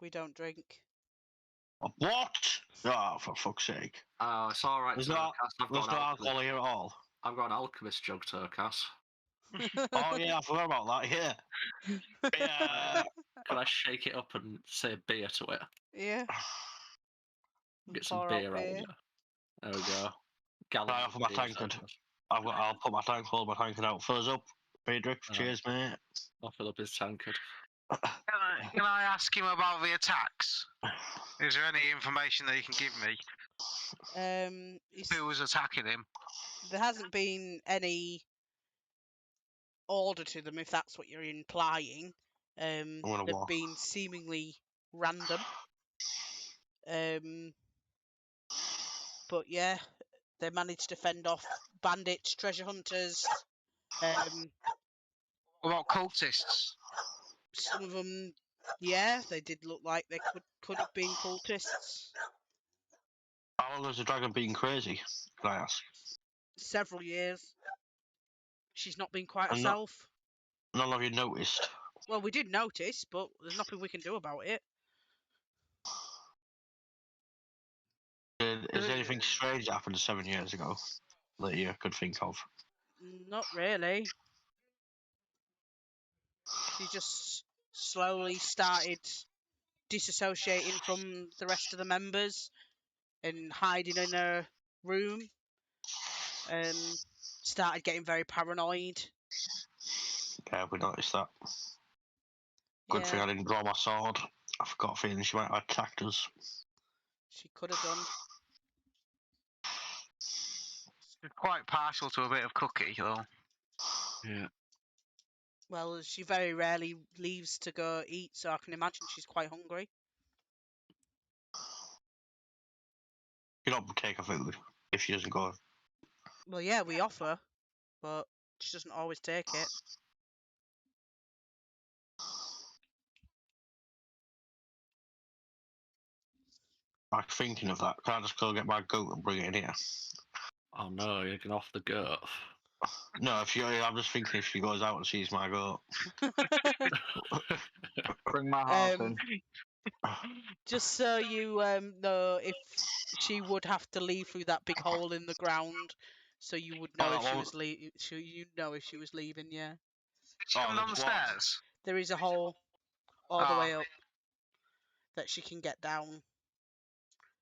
Speaker 4: We don't drink.
Speaker 2: What? Oh, for fuck's sake.
Speaker 5: Oh, it's alright,
Speaker 2: There's
Speaker 5: Turkis.
Speaker 2: no, there's no alcohol here at all.
Speaker 5: I've got an alchemist jug, Turkis.
Speaker 2: Oh yeah, I forgot about that, yeah. Yeah.
Speaker 5: Can I shake it up and say beer to it?
Speaker 4: Yeah.
Speaker 5: Get some
Speaker 4: Pour out
Speaker 5: beer out of
Speaker 4: beer.
Speaker 5: it. There we go. Gallons
Speaker 2: Right
Speaker 5: of
Speaker 2: off of my
Speaker 5: beer,
Speaker 2: tankard.
Speaker 5: Santos.
Speaker 2: I'll put my tank, hold my tankard out. Fill us up. Friedrich, cheers, mate.
Speaker 5: I'll fill up his tankard.
Speaker 6: Can I ask him about the attacks? Is there any information that you can give me? Who was attacking him?
Speaker 4: There hasn't been any order to them, if that's what you're implying.
Speaker 2: gonna
Speaker 4: They've
Speaker 2: walk.
Speaker 4: been seemingly random. But yeah, they managed to fend off bandits, treasure hunters.
Speaker 6: What about cultists?
Speaker 4: Some of them, yeah, they did look like they could have been cultists.
Speaker 2: How long has the dragon been crazy? Can I ask?
Speaker 4: Several years. She's not been quite
Speaker 2: And not-
Speaker 4: herself.
Speaker 2: None of you noticed.
Speaker 4: Well, we did notice, but there's nothing we can do about it.
Speaker 2: Is anything strange that happened 7 years ago that you could think of?
Speaker 4: Not really. She just slowly started disassociating from the rest of the members and hiding in her room. Started getting very paranoid.
Speaker 2: Yeah, we noticed that. Good thing I didn't draw my sword. I've got a feeling she might have attacked us.
Speaker 4: She could have done.
Speaker 6: She's quite partial to a bit of cookie, though.
Speaker 5: Yeah.
Speaker 4: Well, she very rarely leaves to go eat, so I can imagine she's quite hungry.
Speaker 2: You don't take her food if she doesn't go.
Speaker 4: Well, yeah, we offer, but she doesn't always take it.
Speaker 2: I'm thinking of that. Can I just go get my goat and bring it in here?
Speaker 5: Oh no, you're getting off the goat.
Speaker 2: No, I'm just thinking if she goes out and sees my goat.
Speaker 3: Bring my horse in.
Speaker 4: Just so you know, if she would have to leave through that big hole in the ground, so you would know
Speaker 2: Oh,
Speaker 4: if she
Speaker 2: well-
Speaker 4: was you'd know if she was leaving. Yeah,
Speaker 6: She come down the
Speaker 2: there's one.
Speaker 6: stairs.
Speaker 4: there is a hole all the
Speaker 6: Oh.
Speaker 4: way up that she can get down.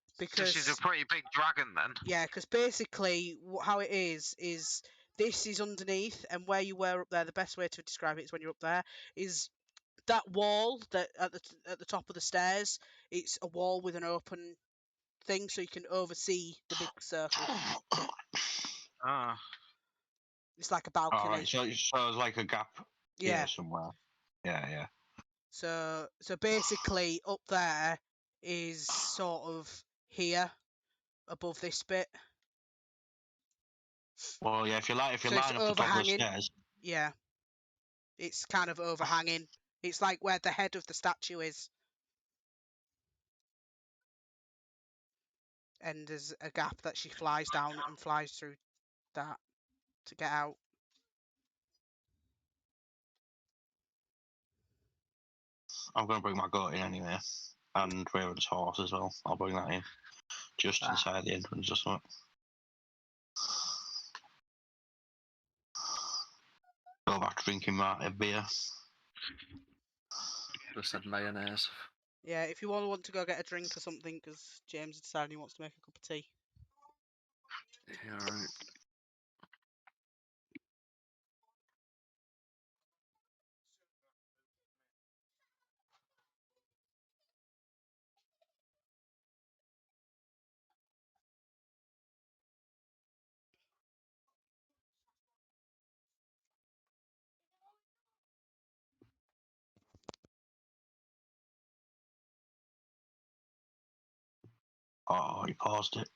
Speaker 6: So
Speaker 4: Because
Speaker 6: she's a pretty big dragon then.
Speaker 4: yeah, because basically how it is this is underneath, and where you were up there, the best way to describe it is when you're up there is that wall that at the top of the stairs. It's a wall with an open thing, so you can oversee the big circle.
Speaker 6: Ah.
Speaker 4: It's like a balcony.
Speaker 2: Alright, so there's like a gap
Speaker 4: Yeah.
Speaker 2: here somewhere. Yeah.
Speaker 4: So basically up there is sort of here above this bit.
Speaker 2: Well, yeah, if you're
Speaker 4: So it's
Speaker 2: lying up the top of the
Speaker 4: overhanging.
Speaker 2: stairs,
Speaker 4: Yeah. It's kind of overhanging. It's like where the head of the statue is. And there's a gap that she flies down and flies through that to get out.
Speaker 2: I'm going to bring my goat in anyway. And Raven's horse as well. I'll bring that in. Just inside the entrance or something. Go back to drinking my beer.
Speaker 5: Just said mayonnaise.
Speaker 4: Yeah, if you all want to go get a drink or something, because James decided he wants to make a cup of tea.
Speaker 5: Yeah, right.
Speaker 2: Oh, he paused it.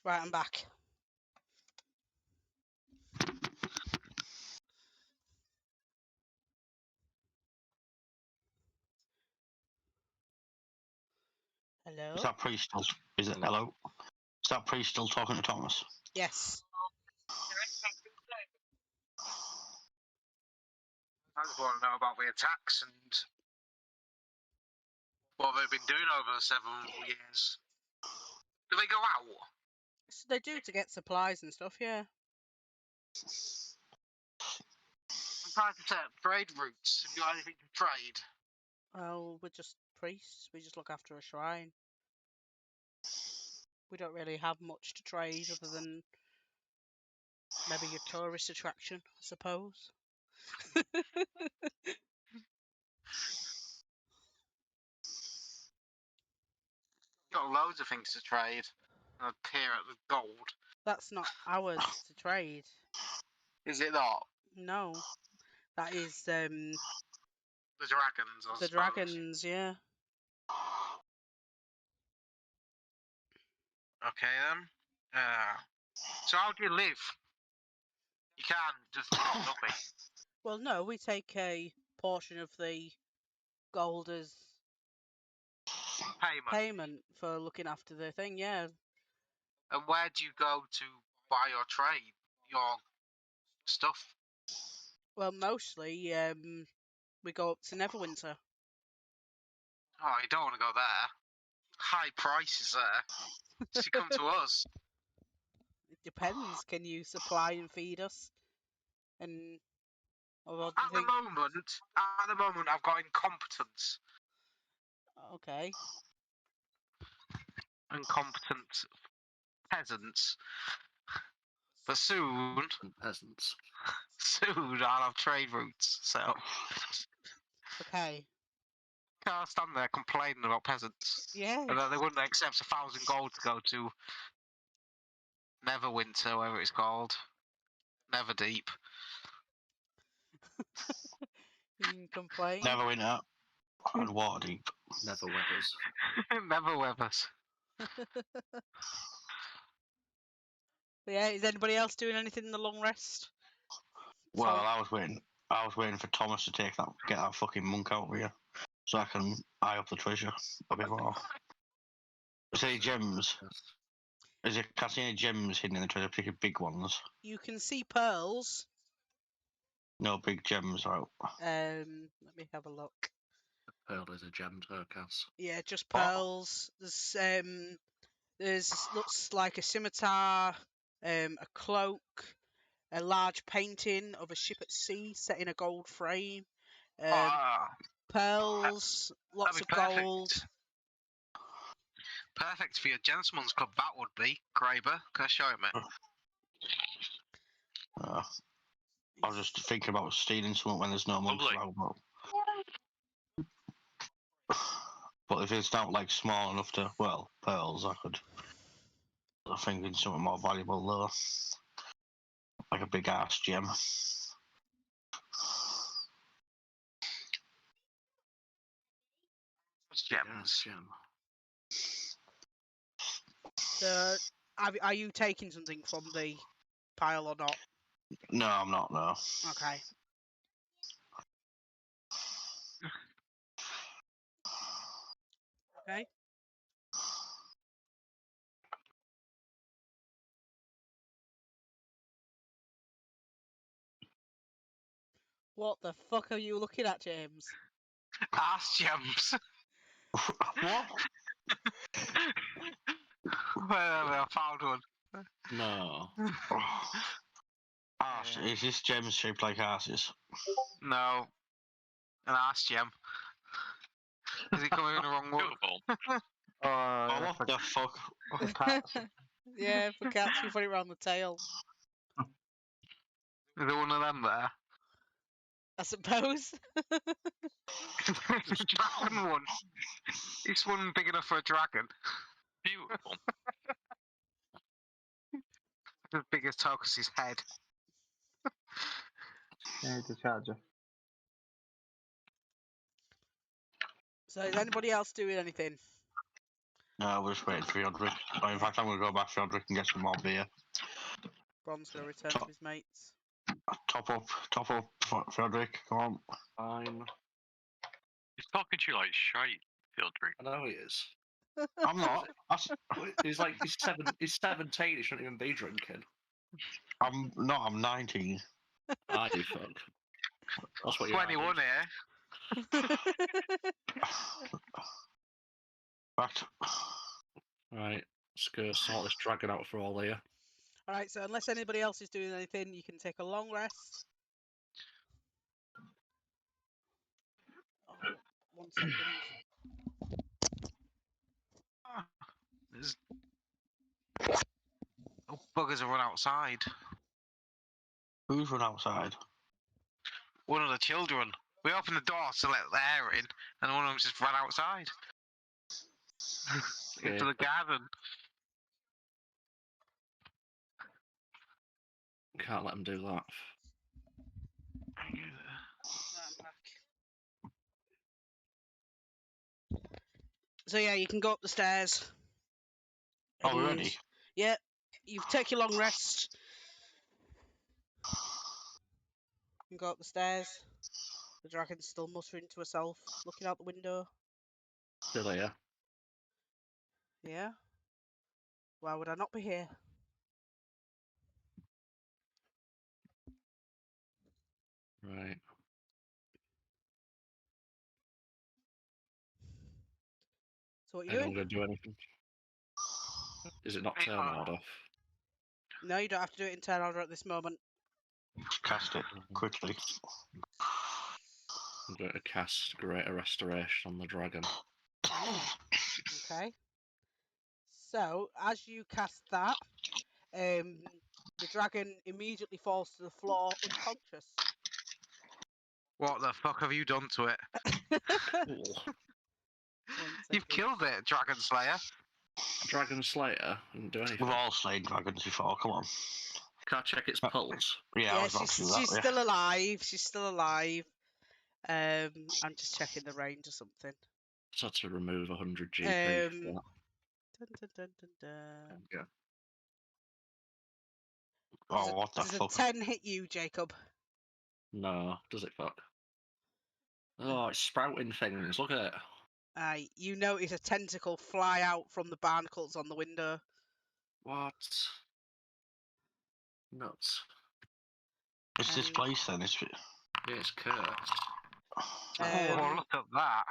Speaker 4: Right, I'm back. Hello?
Speaker 2: Is that priest still? Is it hello? Is that priest still talking to Thomas?
Speaker 4: Yes.
Speaker 6: I just want to know about the attacks and what they've been doing over the 7 years. Do they go out?
Speaker 4: So they do to get supplies and stuff, yeah.
Speaker 6: I'm trying to set up trade routes. Have you got anything to trade?
Speaker 4: Well, we're just priests. We just look after a shrine. We don't really have much to trade other than maybe your tourist attraction, I suppose.
Speaker 6: Got loads of things to trade. And I'd peer at the gold.
Speaker 4: That's not ours to trade.
Speaker 6: Is it not?
Speaker 4: No. That is
Speaker 6: The dragons, I
Speaker 4: the
Speaker 6: suppose.
Speaker 4: dragons, yeah.
Speaker 6: Okay then. So how do you live? You can't just do nothing.
Speaker 4: Well, no, we take a portion of the gold as payment for looking after the thing, yeah.
Speaker 6: And where do you go to buy your trade? Your stuff?
Speaker 4: Well, mostly, we go up to Neverwinter.
Speaker 6: Oh, you don't want to go there. High prices there. So you come to us.
Speaker 4: It depends. Can you supply and feed us? And or do
Speaker 6: At
Speaker 4: you think,
Speaker 6: the moment, I've got incompetence.
Speaker 4: okay,
Speaker 6: Incompetent peasants. But soon,
Speaker 5: Peasants.
Speaker 6: I'll have trade routes. So
Speaker 4: okay,
Speaker 6: can't stand there complaining about peasants.
Speaker 4: yeah.
Speaker 6: And that they wouldn't accept 1,000 gold to go to Neverwinter, whatever it's called. Neverdeep.
Speaker 4: You can complain.
Speaker 2: Neverwinter and Waterdeep.
Speaker 5: Never weathers.
Speaker 6: Neverwithers.
Speaker 4: Yeah, is anybody else doing anything in the long rest?
Speaker 2: Well,
Speaker 4: So-
Speaker 2: I was waiting for Thomas to get that fucking monk out of here, so I can eye up the treasure a bit more. Is there any gems? Can I see any gems hidden in the treasure? Particularly big ones.
Speaker 4: You can see pearls.
Speaker 2: No big gems, right?
Speaker 4: Let me have a look.
Speaker 5: Pearl is a gem to Cass.
Speaker 4: Yeah, just
Speaker 2: What?
Speaker 4: pearls. There's looks like a scimitar, a cloak, a large painting of a ship at sea set in a gold frame, pearls, lots
Speaker 6: That'd
Speaker 4: of
Speaker 6: be
Speaker 4: gold.
Speaker 6: Perfect for your gentleman's club, that would be. Graber, can I show him it?
Speaker 2: I was just thinking about stealing something when there's no monks
Speaker 1: Lovely.
Speaker 2: around. But if it's not like small enough to, well, pearls, I could. I'm thinking something more valuable though, like a big ass gem.
Speaker 6: Gems.
Speaker 5: Gem.
Speaker 4: So, are you taking something from the pile or not?
Speaker 2: No, I'm not. No.
Speaker 4: Okay. Okay. What the fuck are you looking at, James?
Speaker 6: Ass gems.
Speaker 2: What?
Speaker 6: I found one.
Speaker 5: No.
Speaker 2: Arse. Is this gem shaped like arses?
Speaker 6: No. An ass gem. Is it coming in the wrong one?
Speaker 1: Beautiful.
Speaker 2: Oh, what the fuck?
Speaker 3: For cats.
Speaker 4: Yeah, for cats, you put it around the tail.
Speaker 6: Is there one of them there?
Speaker 4: I suppose.
Speaker 6: It's a dragon one. It's one big enough for a dragon.
Speaker 1: Beautiful.
Speaker 6: As big as Tarkus's head.
Speaker 3: Yeah, the charger.
Speaker 4: So, is anybody else doing anything?
Speaker 2: No, we're just waiting for Yodrick. Oh, in fact, I'm going to go back to Yodrick and get some more beer.
Speaker 4: Bron's going to return to his mates.
Speaker 2: Top up, Yodrick. Come on.
Speaker 5: Fine.
Speaker 1: He's talking to you like shite, Fieldrick.
Speaker 5: I know he is.
Speaker 2: I'm not.
Speaker 5: He's like he's 17. He shouldn't even be drinking.
Speaker 2: I'm not. I'm 19.
Speaker 5: Ah, you fuck. That's what you're.
Speaker 6: 21 here.
Speaker 2: Fact.
Speaker 5: Right. Let's go sort this dragon out for all here.
Speaker 4: Alright, so unless anybody else is doing anything, you can take a long rest. Oh, 1 second.
Speaker 6: There's... Oh, buggers have run outside.
Speaker 2: Who's run outside?
Speaker 6: One of the children. We opened the door to let the air in, and one of them just ran outside. Into the garden.
Speaker 5: Can't let him do that.
Speaker 4: Right, I'm back. So yeah, you can go up the stairs.
Speaker 2: Oh, we're
Speaker 4: And-
Speaker 2: ready.
Speaker 4: Yeah, you've taken your long rest. You can go up the stairs. The dragon's still muttering to herself, looking out the window.
Speaker 5: Still here.
Speaker 4: Yeah? Why would I not be here?
Speaker 5: Right.
Speaker 4: So what are you
Speaker 5: Anyone
Speaker 4: doing?
Speaker 5: gonna do anything? Is it not turn order?
Speaker 4: No, you don't have to do it in turn order at this moment.
Speaker 2: Just cast it quickly.
Speaker 5: I'm going to cast Greater Restoration on the dragon.
Speaker 4: Okay. So, as you cast that, the dragon immediately falls to the floor unconscious.
Speaker 6: What the fuck have you done to it?
Speaker 5: Cool.
Speaker 4: 1
Speaker 6: You've
Speaker 4: second.
Speaker 6: killed it, Dragon Slayer.
Speaker 5: Dragon Slayer didn't do anything.
Speaker 2: We've all slain dragons before. Come on.
Speaker 5: Can I check its pulse?
Speaker 2: Yeah, I
Speaker 4: Yeah,
Speaker 2: was about to do
Speaker 4: she's
Speaker 2: that.
Speaker 4: still alive. She's still alive. I'm just checking the range or something.
Speaker 5: Just had to remove 100 GP. for
Speaker 4: Dun,
Speaker 5: that.
Speaker 4: dun, dun, dun, dun.
Speaker 5: Yeah.
Speaker 2: Oh, what the
Speaker 4: Does a
Speaker 2: fuck?
Speaker 4: 10 hit you, Jacob?
Speaker 5: No, does it fuck? Oh, it's sprouting things. Look at it.
Speaker 4: You notice a tentacle fly out from the barnacles on the window.
Speaker 5: What? Nuts.
Speaker 2: It's this
Speaker 4: And-
Speaker 2: place then. It's.
Speaker 5: Yeah, it's cursed.
Speaker 6: Oh, look at that.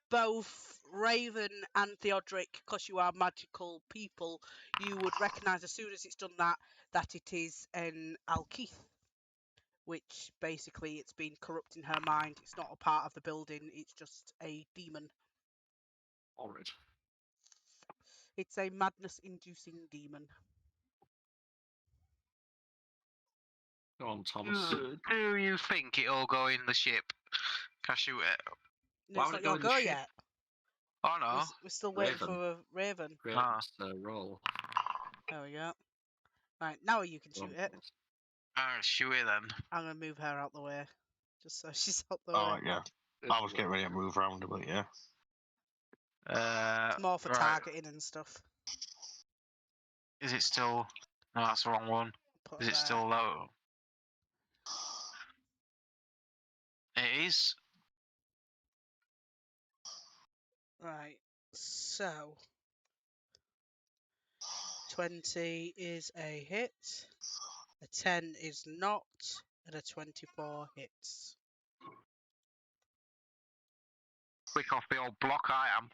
Speaker 4: Both Raven and Theodric, because you are magical people, you would recognise as soon as it's done that it is an Alkeith, which basically it's been corrupting her mind. It's not a part of the building, it's just a demon.
Speaker 5: Horrid.
Speaker 4: It's a madness-inducing demon.
Speaker 5: Go on, Thomas.
Speaker 6: Do you think it'll go in the ship? Can I shoot it?
Speaker 4: No,
Speaker 5: Why
Speaker 4: it's
Speaker 5: would
Speaker 4: not
Speaker 5: it go
Speaker 4: your
Speaker 5: in the
Speaker 4: go
Speaker 5: ship?
Speaker 4: yet.
Speaker 6: Oh no.
Speaker 4: We're still waiting
Speaker 5: Raven.
Speaker 4: for a Raven.
Speaker 5: Great roll.
Speaker 4: There we go. Right, now you can
Speaker 5: Go on,
Speaker 4: shoot it.
Speaker 5: Thomas.
Speaker 6: Alright, shoot it then.
Speaker 4: I'm going to move her out the way. Just so she's out the
Speaker 2: Oh,
Speaker 4: way.
Speaker 2: yeah.
Speaker 5: Good
Speaker 2: I was
Speaker 5: roll.
Speaker 2: getting ready to move around a bit, yeah.
Speaker 4: It's more for
Speaker 6: Right.
Speaker 4: targeting and stuff.
Speaker 6: Is it still? No, that's the wrong one.
Speaker 4: Put
Speaker 6: Is
Speaker 4: her
Speaker 6: it
Speaker 4: there.
Speaker 6: still low? It is.
Speaker 4: Right, so 20 is a hit, a 10 is not, and a 24 hits.
Speaker 6: Quick off the old block, I am.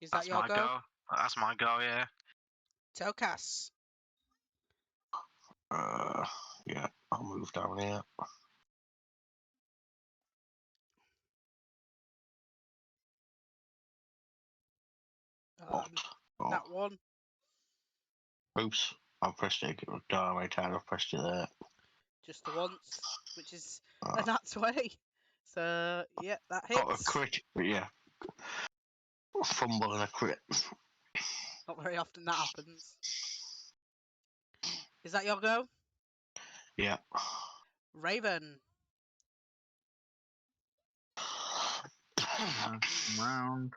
Speaker 4: Is that
Speaker 6: That's
Speaker 4: your
Speaker 6: my
Speaker 4: go?
Speaker 6: go. That's my go, yeah.
Speaker 4: Tokas.
Speaker 2: Yeah, I'll move down here. What? Oh,
Speaker 4: That one.
Speaker 2: oops. I pressed it. Darn, my time. I pressed it there.
Speaker 4: Just the once, which is
Speaker 2: Uh,
Speaker 4: a nat 20. So, yeah, that
Speaker 2: got a
Speaker 4: hits.
Speaker 2: crit, but yeah. Fumble and a crit.
Speaker 4: Not very often that happens. Is that your go?
Speaker 2: Yeah.
Speaker 4: Raven.
Speaker 3: Round.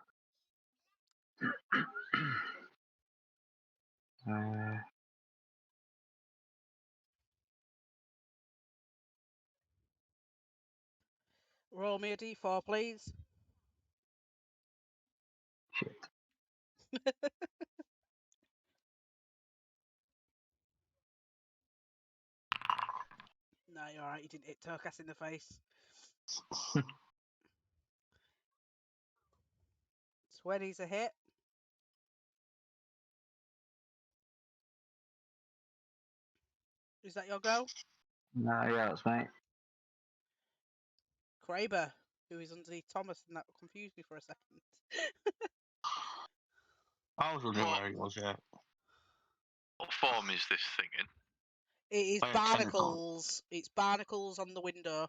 Speaker 4: Roll me a d4, please.
Speaker 3: Shit.
Speaker 4: No, you're alright. You didn't hit Tokas in the face. 20's a hit. Is that your go?
Speaker 3: No, yeah, that's mate.
Speaker 4: Kraber, who is underneath Thomas, and that confused me for a second.
Speaker 2: I was wondering where he was, yeah.
Speaker 1: What form is this thing in?
Speaker 4: It is
Speaker 2: Oh, yeah, tentacle.
Speaker 4: barnacles. It's barnacles on the window.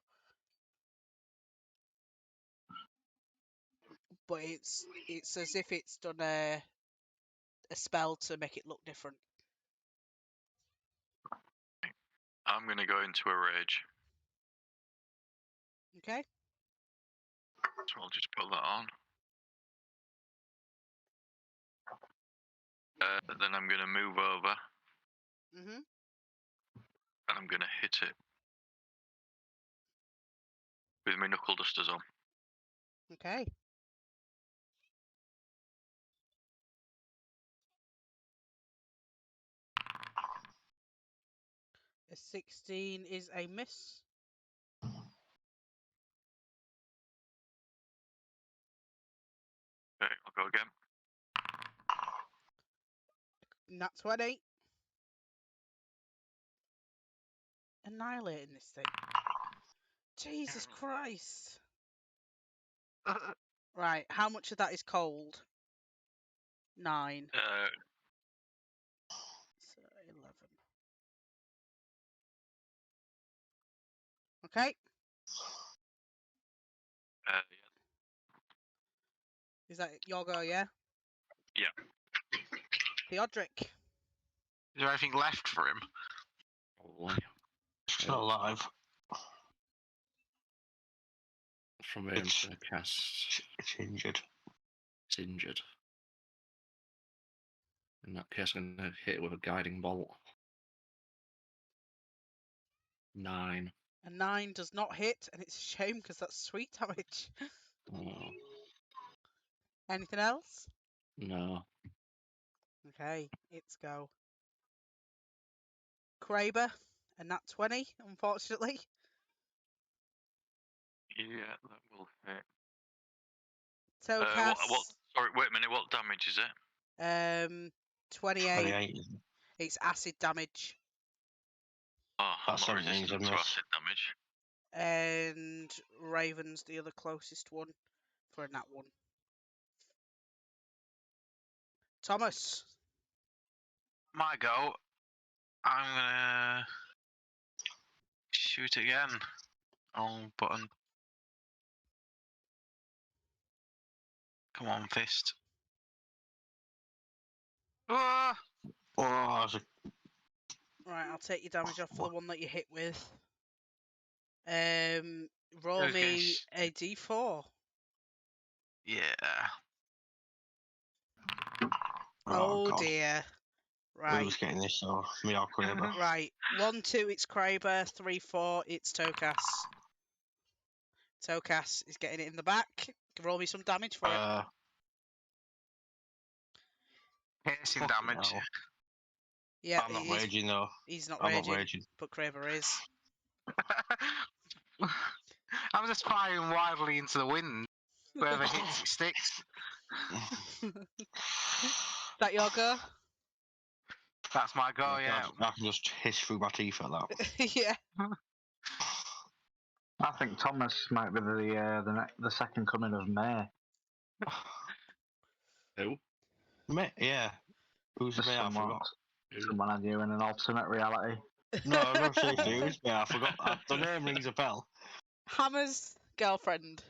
Speaker 4: But it's as if it's done a spell to make it look different.
Speaker 1: I'm going to go into a rage.
Speaker 4: Okay?
Speaker 1: So I'll just put that on. Then I'm going to move over
Speaker 4: Mhm.
Speaker 1: and I'm going to hit it with my knuckle dusters on.
Speaker 4: Okay. A 16 is a miss.
Speaker 1: Okay, I'll go again.
Speaker 4: Nat 20. Annihilating this thing. Jesus Christ. Right, how much of that is cold? 9. So 11. Okay.
Speaker 1: Yeah.
Speaker 4: Is that your go, yeah?
Speaker 1: Yeah.
Speaker 4: Theodric.
Speaker 6: Is there anything left for him?
Speaker 5: Probably.
Speaker 2: Still alive.
Speaker 5: From him
Speaker 2: It's-
Speaker 5: to cast.
Speaker 2: It's injured.
Speaker 5: It's injured. In that case, I'm going to hit it with a guiding bolt. 9.
Speaker 4: A 9 does not hit, and it's a shame because that's sweet damage.
Speaker 5: Oh,
Speaker 4: Anything else?
Speaker 5: no.
Speaker 4: Okay, it's go. Kraber, a nat 20, unfortunately.
Speaker 1: Yeah, that will hit.
Speaker 4: Tokas,
Speaker 1: What? Sorry, wait a minute. What damage is it?
Speaker 4: 28.
Speaker 2: 28, isn't it?
Speaker 4: It's acid damage.
Speaker 1: Oh, I'm
Speaker 2: That's
Speaker 1: not
Speaker 2: 17's
Speaker 1: resistant
Speaker 2: a
Speaker 1: to
Speaker 2: miss.
Speaker 1: acid damage.
Speaker 4: And Raven's the other closest one for a nat 1. Thomas.
Speaker 6: My go. I'm gonna shoot again. Oh, button. Come on, fist. Ah!
Speaker 2: Oh, that's a
Speaker 4: Right, I'll take your damage off for the one that you hit with. Roll
Speaker 6: Okay,
Speaker 4: me a d4.
Speaker 6: Yeah.
Speaker 4: Oh,
Speaker 2: God.
Speaker 4: dear.
Speaker 2: We
Speaker 4: Right.
Speaker 2: was getting this, so me or Kraber.
Speaker 4: Right. 1, 2, it's Kraber. 3, 4, it's Tokas. Tokas is getting it in the back. Roll me some damage for it.
Speaker 6: Piercing
Speaker 2: Fucking
Speaker 6: damage.
Speaker 2: hell.
Speaker 4: Yeah,
Speaker 2: I'm not
Speaker 4: it is.
Speaker 2: raging though.
Speaker 4: He's not
Speaker 2: I'm not
Speaker 4: raging,
Speaker 2: raging.
Speaker 4: but Kraber is.
Speaker 6: I'm just firing wildly into the wind. Wherever hits, it sticks.
Speaker 4: Is that your go?
Speaker 6: That's my go, yeah.
Speaker 2: I can just hiss through my teeth at that.
Speaker 4: Yeah.
Speaker 3: I think Thomas might be the second coming of May.
Speaker 5: Who?
Speaker 2: Mate, yeah. Who's the
Speaker 3: Just
Speaker 2: mate? I forgot.
Speaker 3: someone I knew in an alternate reality.
Speaker 2: No, I'm not saying who's mate. I forgot. The name rings a bell.
Speaker 4: Hammer's girlfriend.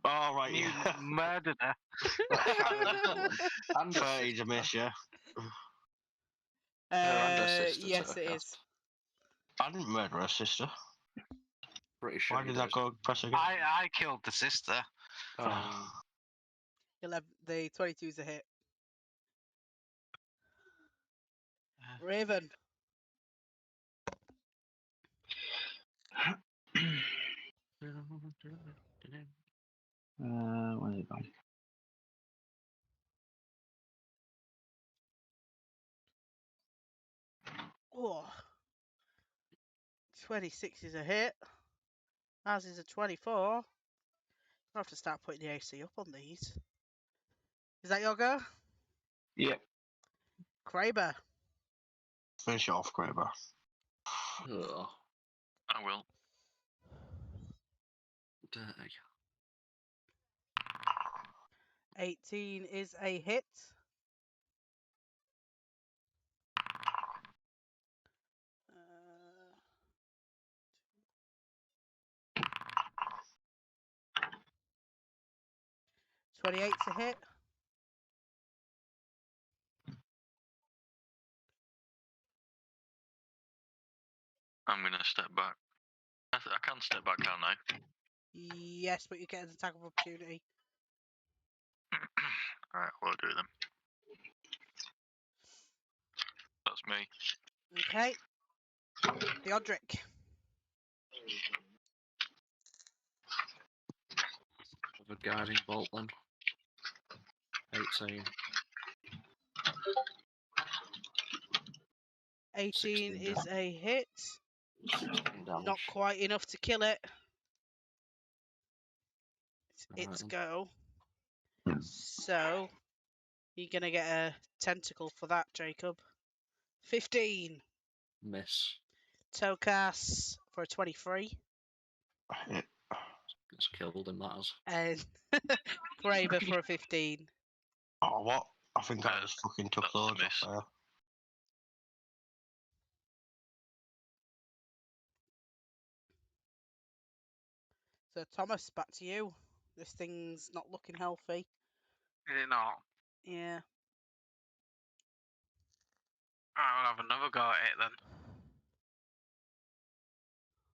Speaker 2: Oh, right,
Speaker 6: You
Speaker 2: yeah.
Speaker 6: murdered her.
Speaker 3: And
Speaker 2: 30's a miss, yeah.
Speaker 5: and her sister
Speaker 4: Yes,
Speaker 5: took
Speaker 4: it
Speaker 5: a
Speaker 4: is.
Speaker 2: I didn't murder her sister.
Speaker 5: Pretty sure
Speaker 2: Why
Speaker 5: you
Speaker 2: did that go press again?
Speaker 6: I killed the sister.
Speaker 4: The 22's a hit. Raven.
Speaker 3: where's it gone?
Speaker 4: Oh. 26 is a hit. Ours is a 24. I'll have to start putting the AC up on these. Is that your go?
Speaker 3: Yep.
Speaker 4: Kraber.
Speaker 2: Finish it off, Kraber.
Speaker 5: Ugh.
Speaker 1: I will.
Speaker 5: Dirty.
Speaker 4: 18 is a hit. Uh, 28's a hit.
Speaker 1: I'm going to step back. I can step back, can't I?
Speaker 4: Yes, but you get an attack of opportunity.
Speaker 1: Alright, we'll do them. That's me.
Speaker 4: Okay. Theodric.
Speaker 5: With a guiding bolt then. 18.
Speaker 4: 18
Speaker 5: 16
Speaker 4: is a hit.
Speaker 5: 16 damage.
Speaker 4: Not quite enough to kill it. It's
Speaker 5: Alright then.
Speaker 4: go. So, you're going to get a tentacle for that, Jacob. 15.
Speaker 5: Miss.
Speaker 4: Tokas for a 23.
Speaker 2: Hit.
Speaker 5: It's killed him, that has.
Speaker 4: And Kraber for a 15.
Speaker 2: Oh, what? I think I just fucking took
Speaker 1: That's a
Speaker 2: loads
Speaker 1: miss.
Speaker 2: off
Speaker 4: So, Thomas, back to you. This thing's not looking healthy.
Speaker 6: Is it not?
Speaker 4: Yeah.
Speaker 6: I'll have another go at it then.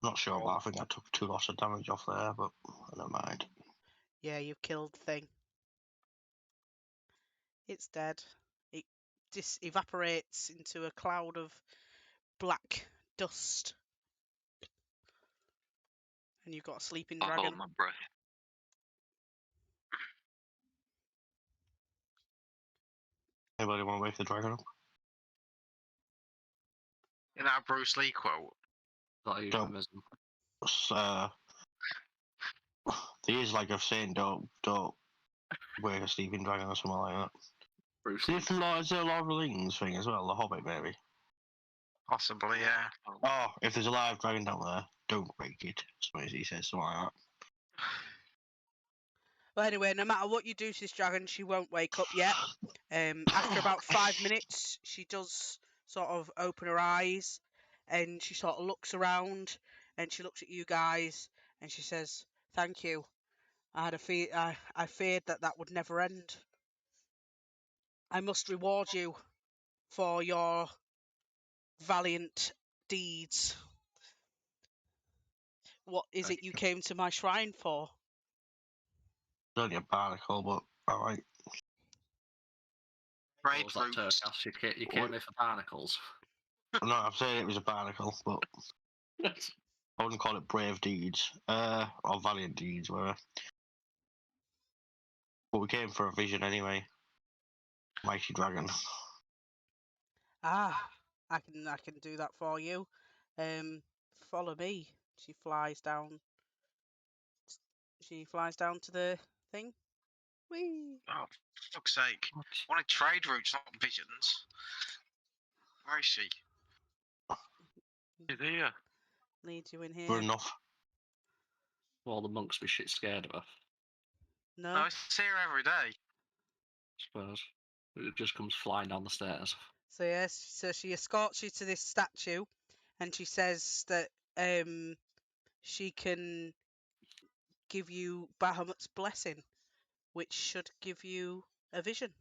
Speaker 2: Not sure, but I think I took 2 lots of damage off there, but I don't mind.
Speaker 4: Yeah, you've killed the thing. It's dead. It evaporates into a cloud of black dust. And you've got a sleeping
Speaker 1: I'll
Speaker 4: dragon.
Speaker 1: hold my breath.
Speaker 2: Anybody want to wake the dragon up?
Speaker 6: In that Bruce Lee quote.
Speaker 5: That a euphemism.
Speaker 2: There is like a saying, don't wake a sleeping dragon or something like that. Is there a Lord of the Rings thing as well? The Hobbit, maybe.
Speaker 6: Possibly, yeah.
Speaker 2: Oh, if there's a live dragon down there, don't break it. He says something like that.
Speaker 4: Well, anyway, no matter what you do to this dragon, she won't wake up yet. After about 5 minutes, she does sort of open her eyes, and she sort of looks around, and she looks at you guys, and she says, "Thank you. I feared that would never end. I must reward you for your valiant deeds. What is it you came to my shrine for?"
Speaker 2: It's only a barnacle, but alright.
Speaker 6: Trade
Speaker 5: What was that,
Speaker 6: routes.
Speaker 5: Turkas? You came here for barnacles.
Speaker 2: No, I'm saying it was a barnacle, but I wouldn't call it brave deeds. Or valiant deeds, whatever. But we came for a vision anyway. Mighty dragon.
Speaker 4: Ah, I can do that for you. Follow me. She flies down. She flies down to the thing. Whee!
Speaker 6: Oh, for fuck's sake. Wanted trade routes, not visions. Where is she?
Speaker 1: She's here.
Speaker 4: Leads you in
Speaker 2: Good
Speaker 4: here.
Speaker 2: enough.
Speaker 5: All the monks be shit scared of her,
Speaker 6: No,
Speaker 4: No.
Speaker 6: I see her every day.
Speaker 5: I suppose. It just comes flying down the stairs.
Speaker 4: So yes, so she escorts you to this statue, and she says that she can give you Bahamut's blessing, which should give you a vision.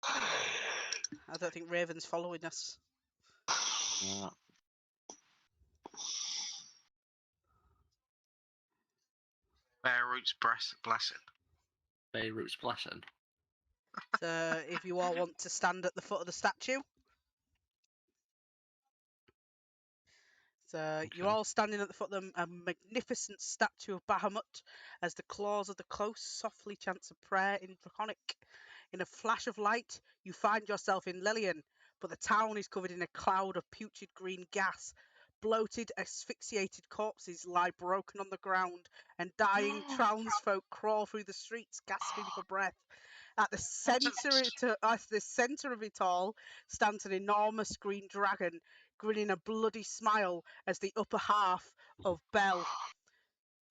Speaker 4: I don't think Raven's following us.
Speaker 5: Yeah.
Speaker 6: Bear roots blessing.
Speaker 5: Beirut's blessing.
Speaker 4: So if you all want to stand at the foot of the statue. So you're
Speaker 5: Okay.
Speaker 4: all standing at the foot of a magnificent statue of Bahamut as the claws of the coast softly chants a prayer in Draconic. In a flash of light, you find yourself in Lelian, but the town is covered in a cloud of putrid green gas. Bloated, asphyxiated corpses lie broken on the ground, and dying townsfolk crawl through the streets, gasping for breath. At the centre of it all stands an enormous green dragon, grinning a bloody smile as the upper half of Bell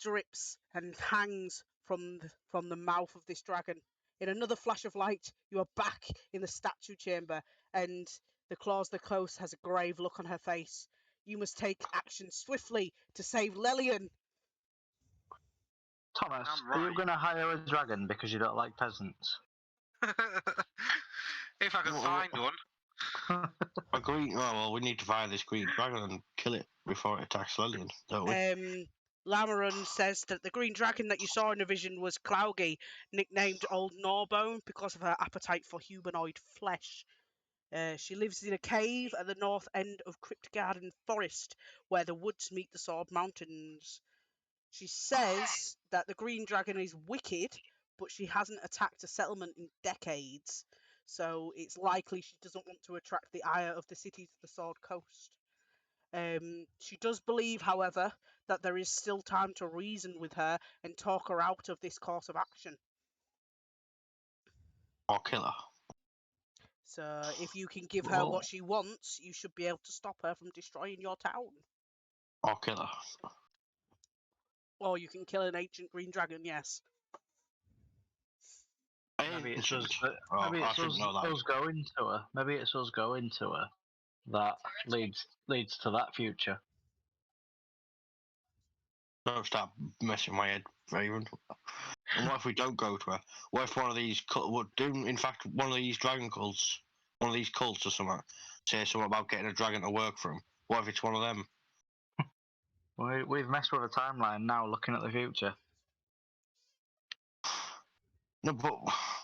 Speaker 4: drips and hangs from the mouth of this dragon. In another flash of light, you are back in the statue chamber, and the Claws the Coast has a grave look on her face. You must take action swiftly to save Lelian.
Speaker 3: Thomas,
Speaker 6: I'm
Speaker 3: are you
Speaker 6: right.
Speaker 3: going to hire a dragon because you don't like peasants?
Speaker 6: If I could
Speaker 2: No,
Speaker 6: find one.
Speaker 2: A green. Oh, well, we need to find this green dragon and kill it before it attacks Lillian, don't we?
Speaker 4: Lamarun says that the green dragon that you saw in the vision was Clougie, nicknamed Old Gnawbone because of her appetite for humanoid flesh. She lives in a cave at the north end of Crypt Garden Forest, where the woods meet the Sword Mountains. She says that the green dragon is wicked, but she hasn't attacked a settlement in decades, so it's likely she doesn't want to attract the ire of the cities of the Sword Coast. She does believe, however, that there is still time to reason with her and talk her out of this course of action.
Speaker 2: Or kill her.
Speaker 4: So if you can give her what she wants, you should be able to stop her from destroying your town.
Speaker 2: Or kill her.
Speaker 4: Or you can kill an ancient green dragon, yes.
Speaker 3: Maybe it's
Speaker 2: Ancient.
Speaker 3: us.
Speaker 2: Oh,
Speaker 3: Maybe
Speaker 2: I
Speaker 3: it's
Speaker 2: shouldn't know that.
Speaker 3: us going to her. Maybe it's us going to her that leads to that future.
Speaker 2: Don't start messing my head, Raven. And what if we don't go to her? What if one of these in fact one of these dragon cults, one of these cults or something, say something about getting a dragon to work for him? What if it's one of them?
Speaker 3: We've messed with a timeline now, looking at the future.
Speaker 2: No, but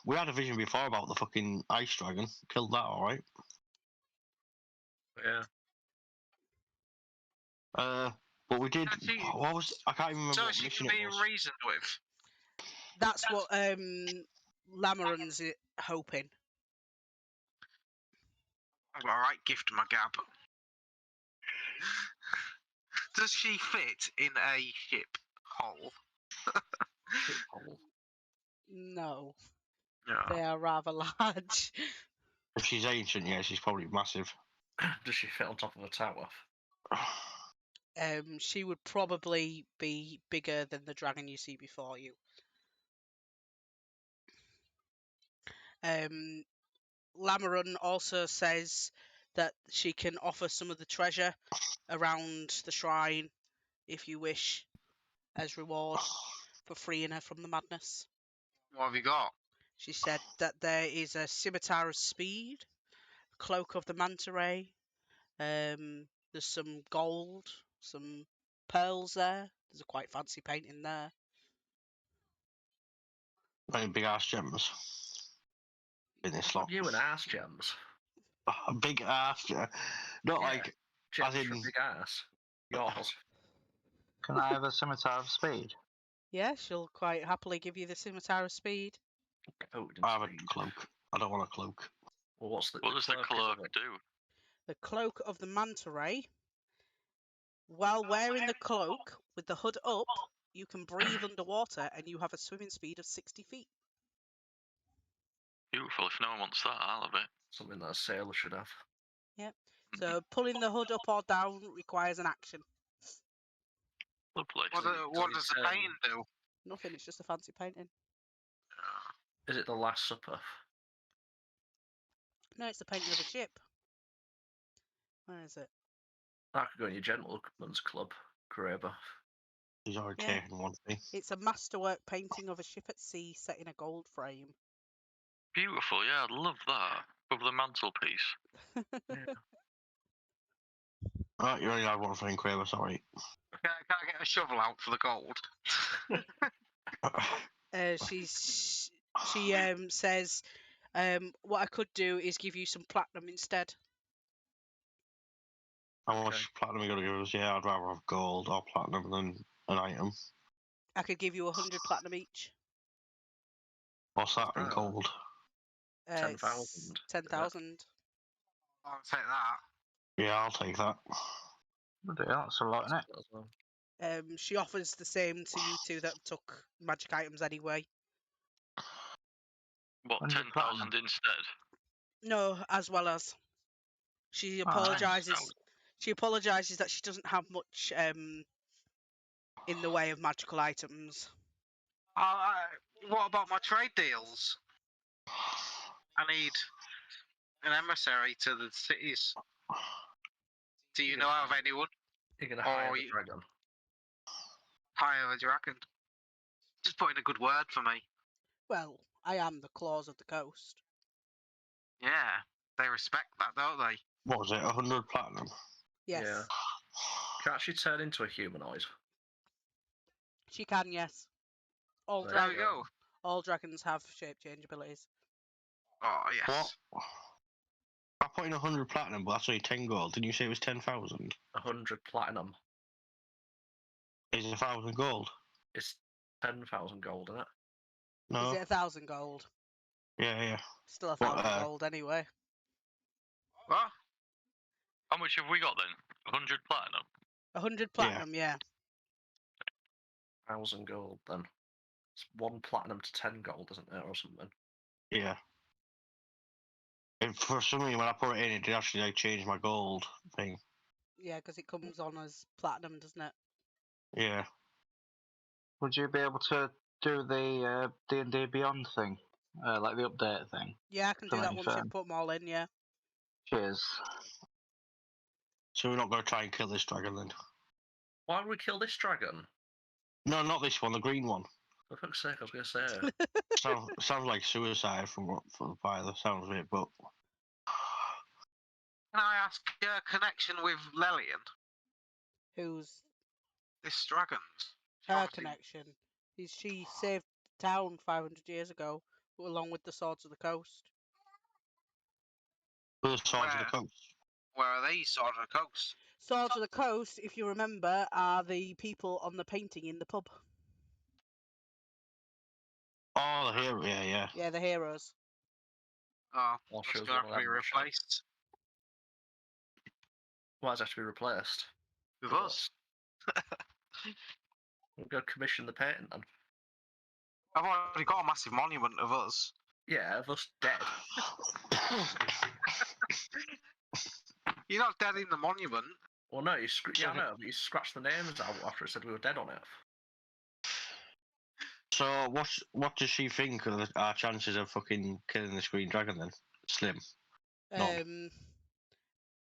Speaker 2: we had a vision before about the fucking ice dragon. Killed that, all right.
Speaker 1: Yeah.
Speaker 2: But we did.
Speaker 6: Actually,
Speaker 2: What was? I can't even remember
Speaker 6: So
Speaker 2: what
Speaker 6: she
Speaker 2: mission
Speaker 6: can
Speaker 2: it
Speaker 6: be
Speaker 2: was.
Speaker 6: reasoned with.
Speaker 4: That's what Lamarun's hoping.
Speaker 6: I've got a right gift in my gab. Does she fit in a ship hole?
Speaker 5: Shithole.
Speaker 4: No,
Speaker 6: No.
Speaker 4: they are rather large.
Speaker 2: If she's ancient, yeah, she's probably massive.
Speaker 5: Does she fit on top of a tower?
Speaker 4: She would probably be bigger than the dragon you see before you. Lamarun also says that she can offer some of the treasure around the shrine if you wish, as reward for freeing her from the madness.
Speaker 6: What have you got?
Speaker 4: She said that there is a scimitar of speed, a cloak of the manta ray. There's some gold, some pearls there. There's a quite fancy painting there.
Speaker 2: Very big ass gems in this lot.
Speaker 5: You and ass gems.
Speaker 2: A big ass, not
Speaker 5: Yeah.
Speaker 2: like
Speaker 5: Gems
Speaker 2: as
Speaker 5: for a
Speaker 2: in.
Speaker 5: big ass. Yours.
Speaker 3: Can I have a scimitar of speed?
Speaker 4: Yeah, she'll quite happily give you the scimitar of speed.
Speaker 5: Coated in
Speaker 2: I have a
Speaker 5: speed.
Speaker 2: cloak. I don't want a cloak.
Speaker 5: Well, what's the
Speaker 1: What does the cloak
Speaker 5: is it?
Speaker 1: do?
Speaker 4: The cloak of the manta ray. While wearing the cloak with the hood up, you can breathe underwater and you have a swimming speed of 60 feet.
Speaker 1: Beautiful. If no one wants that, I'll have it.
Speaker 5: Something that a sailor should have.
Speaker 4: So pulling the hood up or down requires an action.
Speaker 1: Lovely.
Speaker 6: What does the painting do?
Speaker 4: Nothing, it's just a fancy painting.
Speaker 5: Is it the Last Supper?
Speaker 4: No, it's the painting of a ship. Where is it?
Speaker 5: That could go in your gentleman's club, Graber.
Speaker 2: He's already
Speaker 4: Yeah.
Speaker 2: taken one thing.
Speaker 4: It's a masterwork painting of a ship at sea set in a gold frame.
Speaker 1: Beautiful. Yeah, I'd love that. Above the mantelpiece.
Speaker 5: Yeah.
Speaker 2: Right, you only had one thing, Kramer, sorry.
Speaker 6: Can I get a shovel out for the gold?
Speaker 4: She says, what I could do is give you some platinum instead.
Speaker 2: How much platinum are you going to give us? Yeah, I'd rather have gold or platinum than an item.
Speaker 4: I could give you 100 platinum each.
Speaker 2: What's that in
Speaker 5: Ah.
Speaker 2: gold?
Speaker 5: 10,000.
Speaker 4: 10,000.
Speaker 6: I'll take that.
Speaker 2: Yeah, I'll take that.
Speaker 3: That's a lot, isn't it?
Speaker 5: As well.
Speaker 4: She offers the same to you two that took magic items anyway.
Speaker 1: What,
Speaker 3: 100
Speaker 1: 10,000 instead?
Speaker 4: No, as well as. She
Speaker 3: Oh, nice.
Speaker 4: apologises. She apologises that she doesn't have much in the way of magical items.
Speaker 6: What about my trade deals? I need an emissary to the cities. Do you know of anyone?
Speaker 5: You're going to hire the
Speaker 6: you-
Speaker 5: dragon.
Speaker 6: Hire a dragon. Just put in a good word for me.
Speaker 4: Well, I am the claws of the coast.
Speaker 6: Yeah, they respect that, don't they?
Speaker 2: What was it, 100 platinum?
Speaker 4: Yes,
Speaker 5: Yeah. Can actually turn into a humanoid.
Speaker 4: she can. Yes, all
Speaker 5: There
Speaker 6: There
Speaker 5: you
Speaker 6: we
Speaker 4: dragons.
Speaker 6: go.
Speaker 4: All dragons have shape change abilities.
Speaker 6: Oh yes.
Speaker 2: What? I put in 100 platinum, but that's only 10 gold. Didn't you say it was 10,000?
Speaker 5: 100 platinum.
Speaker 2: Is it 1,000 gold?
Speaker 5: It's 10,000 gold, isn't it?
Speaker 2: No.
Speaker 4: Is it 1,000 gold?
Speaker 2: Yeah.
Speaker 4: Still
Speaker 2: What,
Speaker 4: 1,000 gold anyway.
Speaker 6: What?
Speaker 1: How much have we got then? 100 platinum?
Speaker 4: 100 platinum, yeah.
Speaker 5: 1,000 gold, then. It's 1 platinum to 10 gold, isn't it, or something?
Speaker 2: Yeah. And for some reason, when I put it in, it did actually like, change my gold thing.
Speaker 4: Yeah, because it comes on as platinum, doesn't it?
Speaker 2: Yeah.
Speaker 3: Would you be able to do the D&D Beyond thing? Like the update thing?
Speaker 4: Yeah, I can do that once
Speaker 3: Confirm.
Speaker 4: you've put them all in, yeah.
Speaker 3: Cheers.
Speaker 2: So we're not going to try and kill this dragon then?
Speaker 5: Why would we kill this dragon?
Speaker 2: No, not this one, the green one.
Speaker 5: For fuck's sake, I was going to say.
Speaker 2: Sounds like suicide by the sounds of it, but
Speaker 6: Can I ask a connection with Lelian?
Speaker 4: Who's
Speaker 6: This dragon's. She
Speaker 4: her
Speaker 6: obviously-
Speaker 4: connection? She saved the town 500 years ago, along with the Swords of the Coast.
Speaker 2: with the swords of the
Speaker 6: Where?
Speaker 2: coast.
Speaker 6: Where are they? Sort of the coast.
Speaker 4: Swords of the Coast, if you remember, are the people on the painting in the pub.
Speaker 2: Oh, the hero, yeah.
Speaker 4: Yeah, the heroes.
Speaker 6: Oh,
Speaker 5: Well, she
Speaker 6: that's
Speaker 5: was
Speaker 6: going
Speaker 5: one
Speaker 6: to
Speaker 5: of
Speaker 6: be
Speaker 5: them, wasn't it?
Speaker 6: replaced
Speaker 5: Why does it have to be replaced?
Speaker 6: with
Speaker 5: With
Speaker 6: us.
Speaker 5: We'll go commission the painting then.
Speaker 6: I've already got a massive monument of us.
Speaker 5: Yeah, of us dead.
Speaker 6: You're not dead in the monument.
Speaker 5: Well, no, yeah, I know, but you scratched the names out after it said we were dead on it.
Speaker 2: So what does she think of our chances of fucking killing this green dragon then? Slim. None.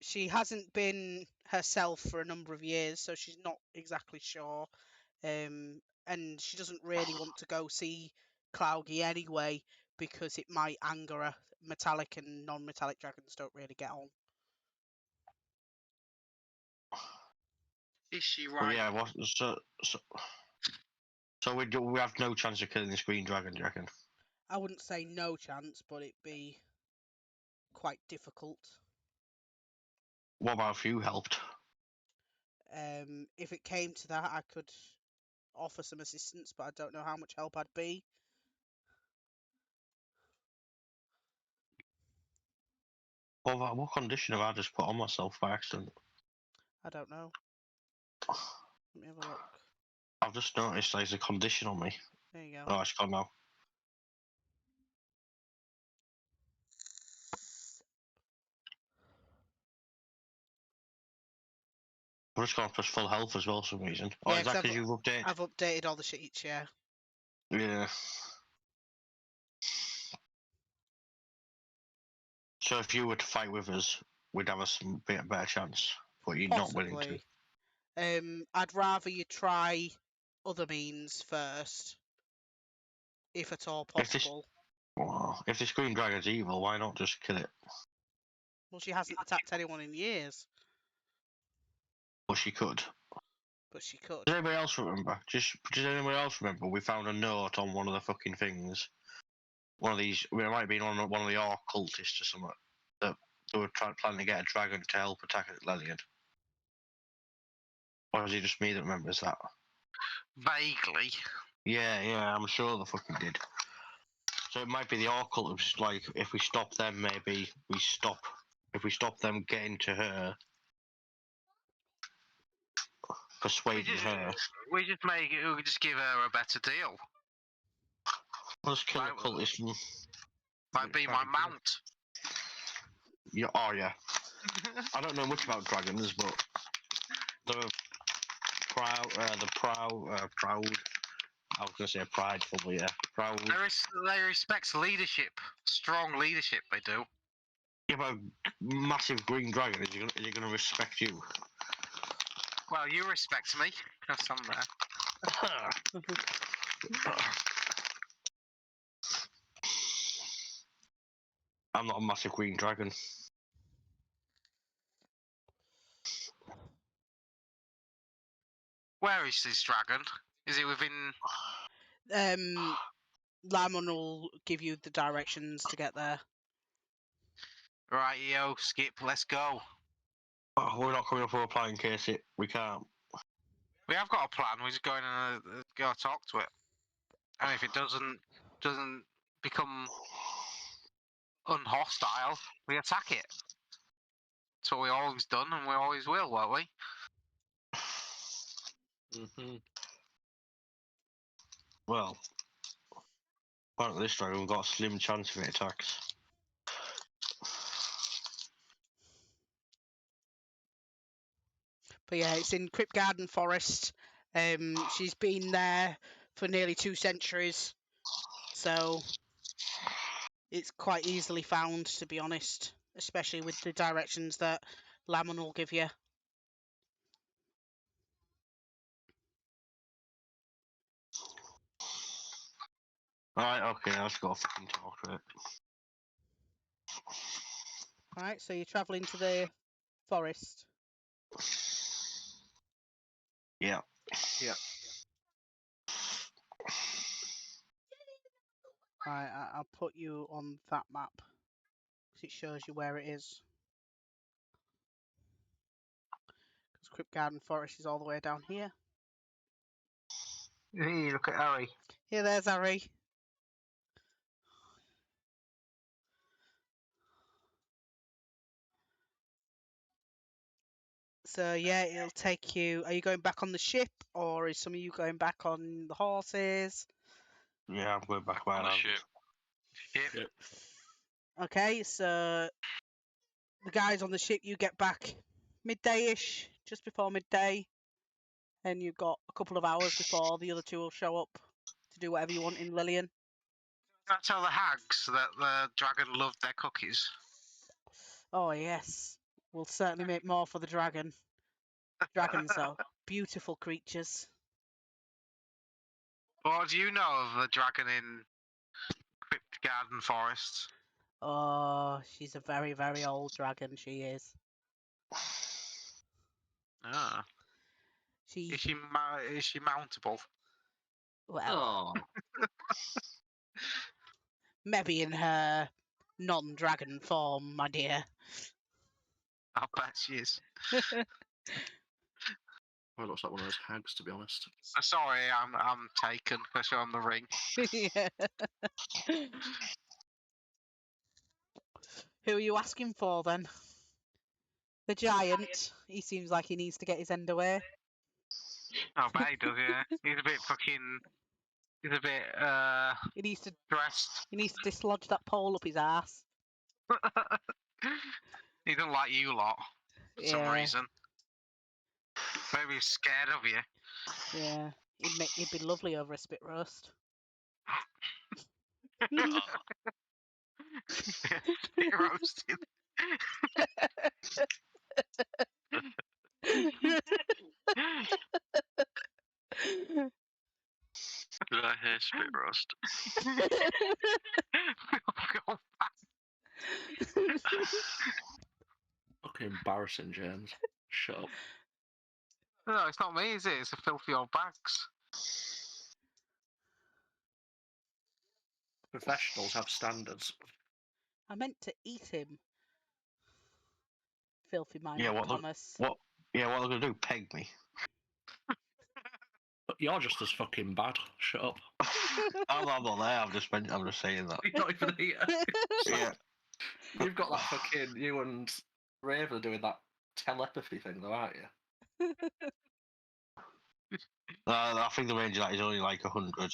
Speaker 4: She hasn't been herself for a number of years, so she's not exactly sure. And she doesn't really want to go see Clougie anyway because it might anger her. Metallic and non-metallic dragons don't really get on.
Speaker 6: Is she
Speaker 2: But
Speaker 6: right?
Speaker 2: yeah, so we have no chance of killing this green dragon, do you reckon?
Speaker 4: I wouldn't say no chance, but it'd be quite difficult.
Speaker 2: What about if you helped?
Speaker 4: If it came to that, I could offer some assistance, but I don't know how much help I'd be.
Speaker 2: What condition have I just put on myself by accident?
Speaker 4: I don't know. Let me have a look.
Speaker 2: I've just noticed there's a condition on me.
Speaker 4: There you go.
Speaker 2: Oh, it's gone now. I've just gone plus full health as well for some reason. Oh,
Speaker 4: Yeah,
Speaker 2: is that
Speaker 4: 'cause
Speaker 2: because you've updated?
Speaker 4: I've updated all the sheets, yeah.
Speaker 2: Yeah. So if you were to fight with us, we'd have a bit better chance, but you're not willing to.
Speaker 4: Possibly. I'd rather you try other means first, if at all possible.
Speaker 2: If this green dragon's evil, why not just kill it?
Speaker 4: Well, she hasn't attacked anyone in years,
Speaker 2: Well, she could.
Speaker 4: but she could.
Speaker 2: Does anybody else remember? Does anybody else remember? We found a note on one of the fucking things. One of these. It might have been on one of the Orc cultists or something. That they were planning to get a dragon to help attack Lelian. Or is it just me that remembers that?
Speaker 6: Vaguely.
Speaker 2: Yeah, I'm sure they fucking did. So it might be the Orc cultists. Like, if we stop them, maybe we stop. If we stop them getting to her, persuading her.
Speaker 6: We just give her a better deal.
Speaker 2: Let's kill a cultist.
Speaker 6: Might be my mount.
Speaker 2: Yeah, oh yeah. I don't know much about dragons, but the proud. I was gonna say prideful, but yeah, proud.
Speaker 6: They respect leadership, strong leadership. They do.
Speaker 2: Yeah, but a massive green dragon is he gonna respect you?
Speaker 6: Well, you respect me, because I'm there.
Speaker 2: I'm not a massive green dragon.
Speaker 6: Where is this dragon? Is it within?
Speaker 4: Lamon will give you the directions to get there.
Speaker 6: Right, yo, Skip, let's go.
Speaker 2: Oh, we're not coming up with a plan in case we can't.
Speaker 6: We have got a plan. We're just going to go talk to it, and if it doesn't become unhostile, we attack it. That's what we always done, and we always will, won't we?
Speaker 2: Well, apparently this dragon got a slim chance if it attacks.
Speaker 4: But yeah, it's in Crypt Garden Forest. She's been there for nearly 2 centuries, so it's quite easily found, to be honest, especially with the directions that Lamon will give you.
Speaker 2: Alright, okay, let's go fucking talk to it.
Speaker 4: Right, so you're travelling to the forest.
Speaker 2: Yeah.
Speaker 6: Yeah.
Speaker 4: Right, I'll put you on that map because it shows you where it is. Because Crypt Garden Forest is all the way down here.
Speaker 6: Hey, look at Harry.
Speaker 4: Here, there's Harry. So yeah, it'll take you. Are you going back on the ship, or is some of you going back on the horses?
Speaker 2: Yeah, I'm going back by
Speaker 1: On the
Speaker 2: now.
Speaker 1: ship.
Speaker 6: Yep.
Speaker 4: Okay, so the guys on the ship, you get back midday-ish, just before midday, and you've got a couple of hours before the other two will show up to do whatever you want in Lillian.
Speaker 6: Can I tell the hags that the dragon loved their cookies?
Speaker 4: Oh yes, we'll certainly make more for the dragon. Dragons are beautiful creatures.
Speaker 6: What do you know of the dragon in Crypt Garden Forest?
Speaker 4: Oh, she's a very, very old dragon. She is.
Speaker 6: Ah,
Speaker 4: She
Speaker 6: is she mountable?
Speaker 4: well,
Speaker 5: Oh,
Speaker 4: maybe in her non-dragon form, my dear.
Speaker 6: I bet she is.
Speaker 5: well, it looks like one of those hags, to be honest.
Speaker 6: Sorry, I'm taken for showing the ring.
Speaker 4: Yeah. Who are you asking for then? The giant. He seems like he needs to get his end away.
Speaker 6: Oh, bet he does, yeah. He's a bit fucking. He's a bit
Speaker 4: He needs to
Speaker 6: stressed.
Speaker 4: dislodge that pole up his ass.
Speaker 6: He doesn't like you lot for some
Speaker 4: Yeah.
Speaker 6: reason. Maybe he's scared of you.
Speaker 4: Yeah. He'd be lovely over a spit roast.
Speaker 6: Spit roasted.
Speaker 1: Did I hear spit roast?
Speaker 5: Fucking embarrassing, James. Shut up.
Speaker 6: No, it's not me, is it? It's the filthy old bags.
Speaker 5: Professionals have standards.
Speaker 4: I meant to eat him. Filthy minded
Speaker 2: Yeah, what
Speaker 4: Thomas.
Speaker 2: what they're gonna do? Peg me?
Speaker 5: But you're just as fucking bad. Shut up.
Speaker 2: I'm not there. I'm just saying that.
Speaker 5: You're not even here.
Speaker 2: Yeah.
Speaker 5: You've got that fucking. You and Raven are doing that telepathy thing, though, aren't you?
Speaker 2: I think the range of that is only like 100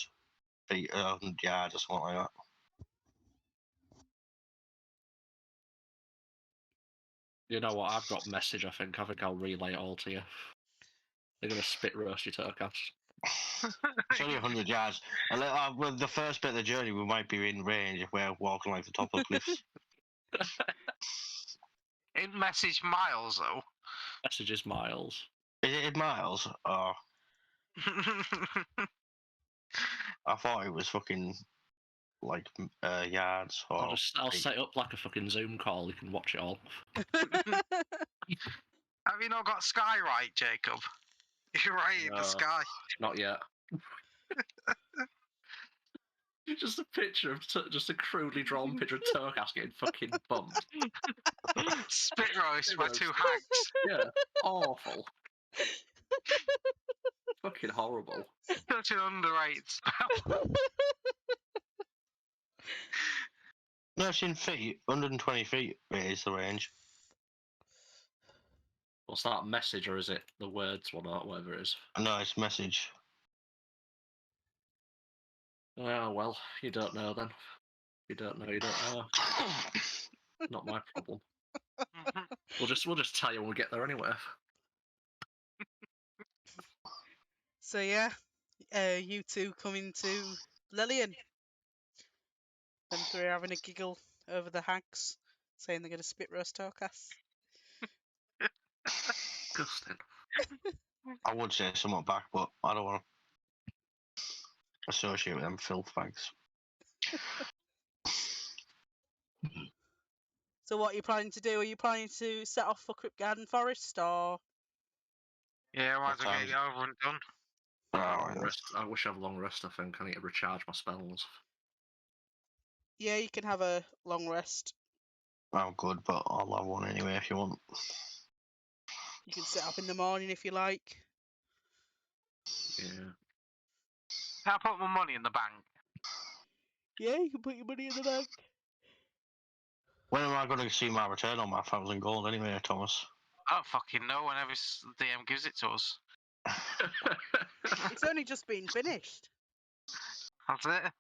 Speaker 2: feet, 100 yards or something like that.
Speaker 5: You know what? I've got message. I think I'll relay it all to you. They're gonna spit roast you, Turkas.
Speaker 2: It's only 100 yards. With the first bit of the journey, we might be in range if we're walking like the top of the cliffs.
Speaker 6: In message miles, though.
Speaker 5: Message is miles.
Speaker 2: Is it in miles? Oh, I thought it was fucking like yards. Or
Speaker 5: I'll set up like a fucking Zoom call. You can watch it all.
Speaker 6: Have you not got sky right, Jacob? You're right in the
Speaker 5: No.
Speaker 6: sky.
Speaker 5: Not yet. Just a picture of just a crudely drawn picture of Turkas getting fucking bumped.
Speaker 6: Spit roast by
Speaker 5: Spit
Speaker 6: two
Speaker 5: roast.
Speaker 6: hags.
Speaker 5: Yeah, awful. Fucking horrible.
Speaker 6: Such an underrated spell.
Speaker 2: no, it's in feet. 120 feet is the range.
Speaker 5: What's that, message, or is it the words one or whatever it is?
Speaker 2: No, it's message.
Speaker 5: Oh well, you don't know then. You don't know. You don't know. Not my problem. We'll just tell you when we get there anyway.
Speaker 4: So yeah, you two coming to Lillian. Them three are having a giggle over the hags, saying they're going to spit roast Turkas.
Speaker 5: Disgusting.
Speaker 2: I would say something back, but I don't want to associate with them filth bags.
Speaker 4: So what are you planning to do? Are you planning to set off for Crypt Garden Forest, or?
Speaker 6: Yeah, might as well get it over and done.
Speaker 2: Oh,
Speaker 5: Rest. I wish I had a long rest. I think I need to recharge my spells.
Speaker 4: Yeah, you can have a long rest.
Speaker 2: I'm good, but I'll have one anyway if you want.
Speaker 4: You can set up in the morning if you like.
Speaker 5: Yeah.
Speaker 6: Can I put my money in the bank?
Speaker 4: Yeah, you can put your money in the bank.
Speaker 2: When am I going to see my return on my 1,000 gold anyway, Thomas?
Speaker 6: I don't fucking know whenever DM gives it to us.
Speaker 4: It's only just been finished.
Speaker 6: That's it.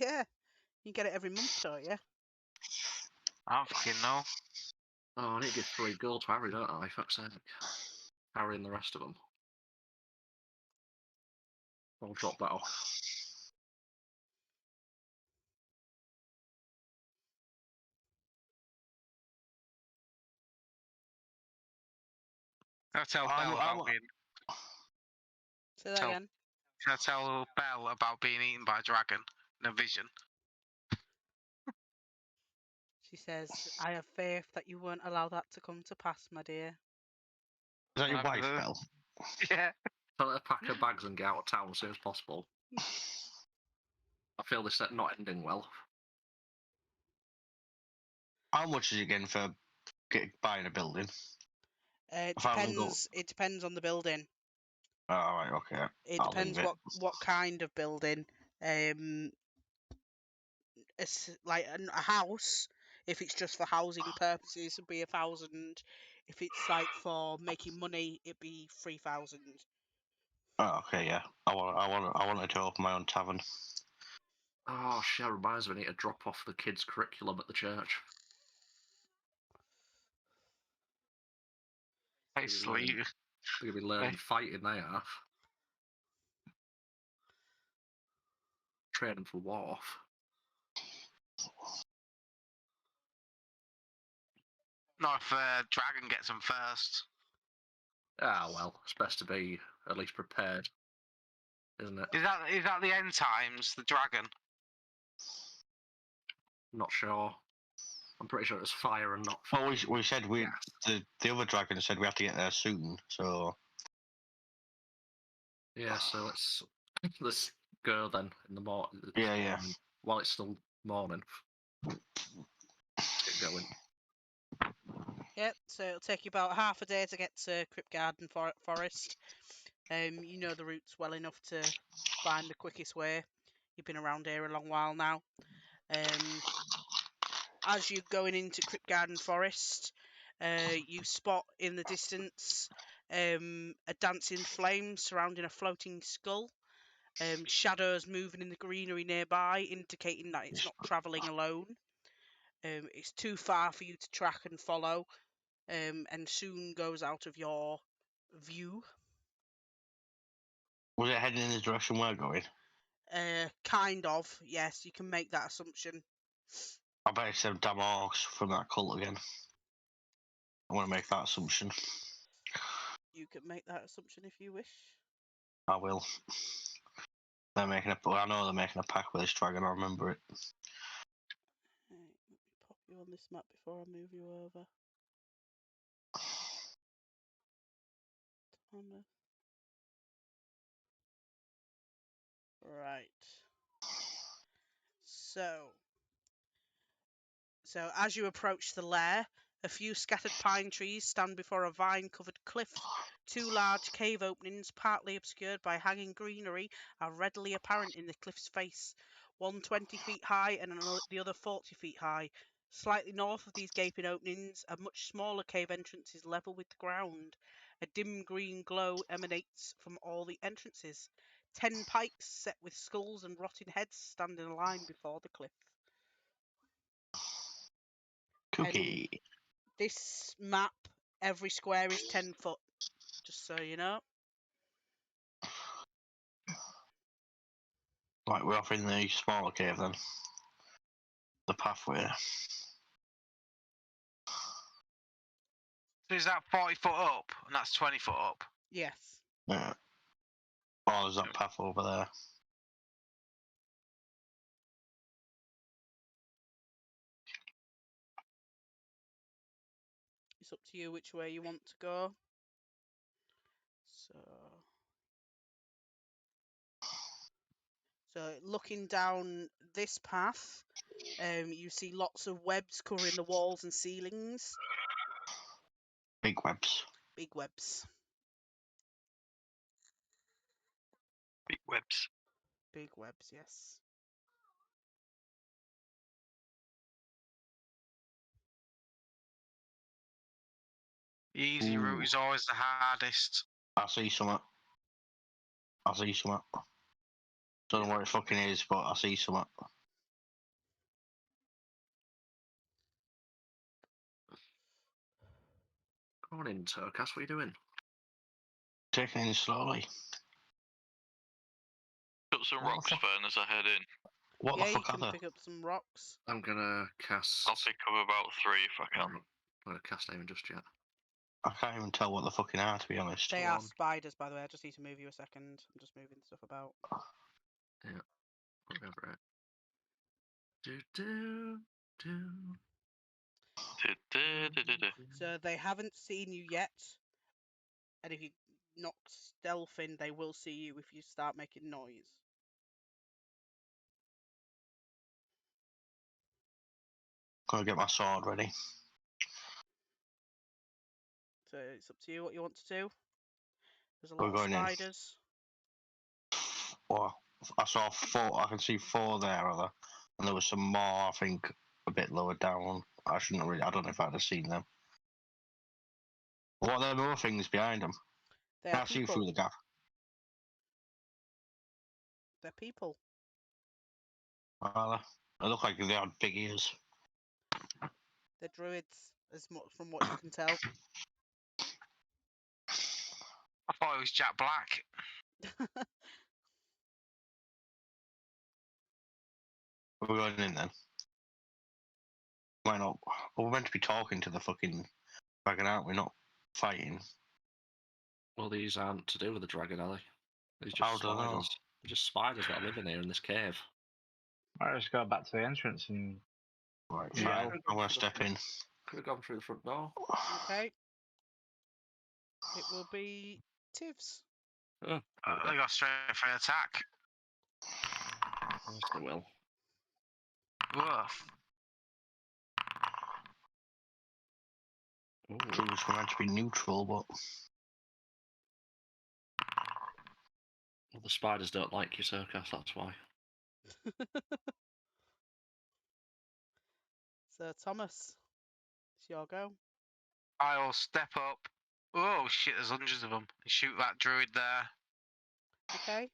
Speaker 4: Yeah, You get it every month, don't you?
Speaker 6: I don't fucking know.
Speaker 5: Oh, I need to give 3 gold to Harry, don't I? Fuck's sake. Harry and the rest of them. I'll drop that off.
Speaker 6: Can I tell
Speaker 2: I'm-
Speaker 6: Belle
Speaker 2: I'm-
Speaker 6: about being?
Speaker 4: Say that
Speaker 6: Tell-
Speaker 4: again.
Speaker 6: Can I tell Belle about being eaten by a dragon in a vision?
Speaker 4: She says, "I have faith that you won't allow that to come to pass, my dear."
Speaker 2: Is that your wife,
Speaker 6: Uh,
Speaker 2: Belle?
Speaker 6: Yeah.
Speaker 5: Tell her to pack her bags and get out of town as soon as possible. I feel this set not ending well.
Speaker 2: How much is it getting for buying a building?
Speaker 4: It
Speaker 2: If I was go-
Speaker 4: depends. It depends on the building.
Speaker 2: Oh, right, okay.
Speaker 4: It
Speaker 2: I'll
Speaker 4: depends
Speaker 2: leave it.
Speaker 4: what kind of building. It's like a house. If it's just for housing purposes, it'd be 1,000. If it's like for making money, it'd be 3,000.
Speaker 2: Oh, okay, yeah. I wanted to open my own tavern.
Speaker 5: Oh, shit, reminds me, I need to drop off the kids' curriculum at the church.
Speaker 6: Hey,
Speaker 5: They're
Speaker 6: sleep.
Speaker 5: going to be learning fighting, they are. Training for war.
Speaker 6: Not if dragon gets them first.
Speaker 5: Ah, well, it's best to be at least prepared, isn't it?
Speaker 6: Is that the end times? The dragon?
Speaker 5: Not sure. I'm pretty sure it's fire and not fire.
Speaker 2: Well, we said the other dragon said we have to get there soon, so
Speaker 5: Yeah, so let's go then in the morning.
Speaker 2: Yeah.
Speaker 5: While it's still morning. Let's get going.
Speaker 4: Yep. So it'll take you about half a day to get to Crypt Garden Forest. You know the routes well enough to find the quickest way. You've been around here a long while now. As you're going into Crypt Garden Forest, you spot in the distance a dancing flame surrounding a floating skull. Shadows moving in the greenery nearby, indicating that it's not travelling alone. It's too far for you to track and follow, and soon goes out of your view.
Speaker 2: was it heading in the direction we're going?
Speaker 4: Kind of, yes, you can make that assumption.
Speaker 2: I bet it's them damn orcs from that cult again. I want to make that assumption.
Speaker 4: You can make that assumption if you wish.
Speaker 2: I will. I know they're making a pact with this dragon. I remember it.
Speaker 4: Right, let me pop you on this map before I move you over. Thomas. Right. So as you approach the lair, a few scattered pine trees stand before a vine-covered cliff. 2 large cave openings, partly obscured by hanging greenery, are readily apparent in the cliff's face. One 20 feet high and the other 40 feet high. Slightly north of these gaping openings, a much smaller cave entrance is level with the ground. A dim green glow emanates from all the entrances. 10 pikes set with skulls and rotting heads stand in a line before the cliff.
Speaker 2: Cookie.
Speaker 4: This map, every square is 10 foot, just so you know.
Speaker 2: Right, we're off in the smaller cave then. The pathway.
Speaker 6: So is that 40 foot up and that's 20 foot up?
Speaker 4: Yes.
Speaker 2: Yeah. Oh, there's that path over there.
Speaker 4: It's up to you which way you want to go. So looking down this path, you see lots of webs covering the walls and ceilings.
Speaker 2: Big webs.
Speaker 4: Big webs.
Speaker 1: Big webs.
Speaker 4: Big webs, yes.
Speaker 6: The easy route
Speaker 2: Ooh.
Speaker 6: is always the hardest.
Speaker 2: I see something. Don't know what it fucking is, but I see something.
Speaker 5: Come on in, Turkas. What are you doing?
Speaker 2: Taking it slowly.
Speaker 1: Got some
Speaker 2: What the
Speaker 1: rocks,
Speaker 2: fuck?
Speaker 1: Fern, as I head in.
Speaker 2: What
Speaker 4: Yeah,
Speaker 2: the
Speaker 4: you
Speaker 2: fuck are
Speaker 4: can
Speaker 2: they?
Speaker 4: pick up some rocks.
Speaker 5: I'm gonna cast.
Speaker 1: I'll pick up about 3 if I can.
Speaker 5: I'm gonna cast aim just yet.
Speaker 2: I can't even tell what the fucking are, to be honest.
Speaker 4: They
Speaker 5: Go
Speaker 4: are
Speaker 5: on.
Speaker 4: spiders, by the way. I just need to move you a second. I'm just moving stuff about.
Speaker 5: Whatever it. Do.
Speaker 4: So they haven't seen you yet, and if you knock stealth in, they will see you if you start making noise.
Speaker 2: Gonna get my sword ready.
Speaker 4: So it's up to you what you want to do. There's a
Speaker 2: We're
Speaker 4: lot of
Speaker 2: going in.
Speaker 4: spiders.
Speaker 2: Well, I saw 4. I can see 4 there, are there? And there was some more, I think, a bit lower down. I shouldn't really. I don't know if I'd have seen them. What are there more things behind them?
Speaker 4: They are
Speaker 2: Can't see
Speaker 4: people.
Speaker 2: through the gap.
Speaker 4: They're people.
Speaker 2: They look like they had big ears.
Speaker 4: They're druids, as much from what you can tell.
Speaker 6: I thought it was Jack Black.
Speaker 2: We're going in then. Why not? Well, we're meant to be talking to the fucking dragon, aren't we? Not fighting.
Speaker 5: Well, these aren't to do with the dragon, are they? These
Speaker 2: I
Speaker 5: just
Speaker 2: don't know.
Speaker 5: spiders. They're just spiders that are living here in this cave.
Speaker 3: I just go back to the entrance and
Speaker 2: Right,
Speaker 3: Yeah.
Speaker 2: fine. I'm gonna step in.
Speaker 5: Could have gone through the front door.
Speaker 4: Okay. It will be Tivs.
Speaker 5: Oh,
Speaker 6: They got straight for an attack.
Speaker 5: yes, they will.
Speaker 6: Woof.
Speaker 5: Ooh.
Speaker 2: Proves we're meant to be neutral, but
Speaker 5: Well, the spiders don't like you, Turkas, that's why.
Speaker 4: So Thomas, it's your go.
Speaker 6: I'll step up. Oh shit, there's hundreds of them. Shoot that druid there.
Speaker 4: Okay.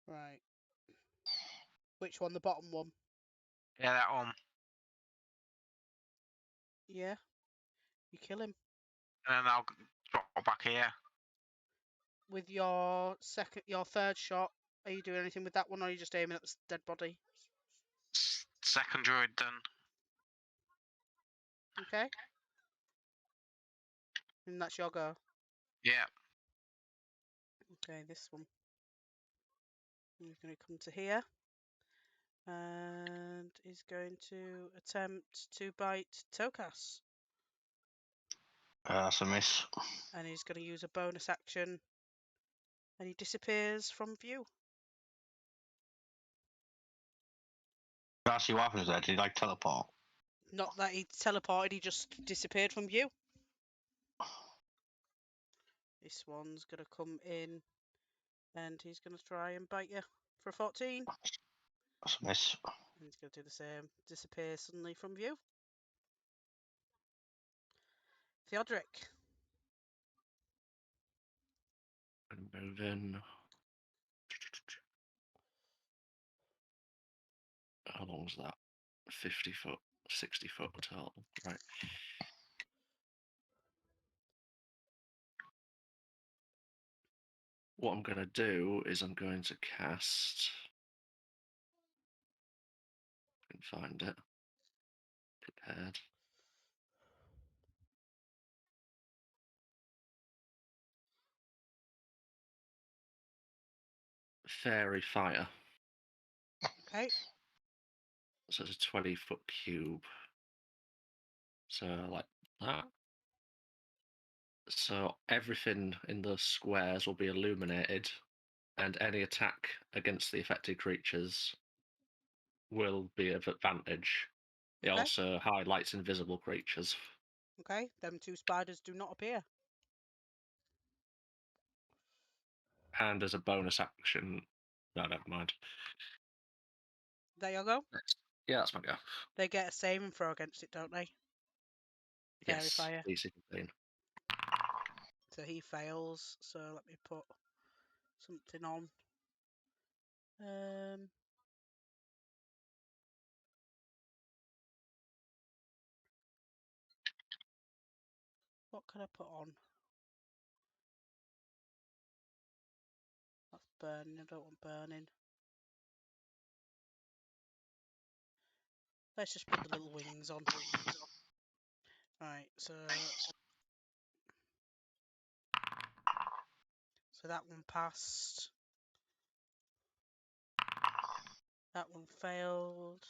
Speaker 4: Right. Which one? The bottom one?
Speaker 6: Yeah, that one.
Speaker 4: Yeah. You kill him.
Speaker 6: And then I'll drop back here.
Speaker 4: With your third shot, are you doing anything with that one, or are you just aiming at the dead body?
Speaker 6: Second druid done.
Speaker 4: Okay. And that's your go.
Speaker 6: Yeah.
Speaker 4: Okay, this one. He's going to come to here. And he's going to attempt to bite Tokas.
Speaker 2: that's a miss.
Speaker 4: And he's going to use a bonus action. And he disappears from view.
Speaker 2: Can I see what happens there? Did he like teleport?
Speaker 4: Not that he teleported, he just disappeared from view. This one's going to come in. And he's going to try and bite you for a 14.
Speaker 2: That's a miss.
Speaker 4: And he's going to do the same. Disappear suddenly from view. Theodoric.
Speaker 5: And move in. How long was that? 50 foot, 60 foot total. Right. What I'm going to do is I'm going to cast. I can find it. Prepared. Fairy Fire.
Speaker 4: Okay.
Speaker 5: So it's a 20-foot cube. So like that. So everything in the squares will be illuminated, and any attack against the affected creatures will be of advantage. It
Speaker 4: Okay.
Speaker 5: also highlights invisible creatures.
Speaker 4: Okay. Them two spiders do not appear.
Speaker 5: And as a bonus action, no, never mind.
Speaker 4: There you go.
Speaker 5: Yeah, that's my go.
Speaker 4: They get a saving throw against it, don't they? Fairy
Speaker 5: Yes,
Speaker 4: fire.
Speaker 5: DC 15.
Speaker 4: So he fails. So let me put something on. What can I put on? That's burning. I don't want burning. Let's just put the little wings on. Right, so that one passed. That one failed.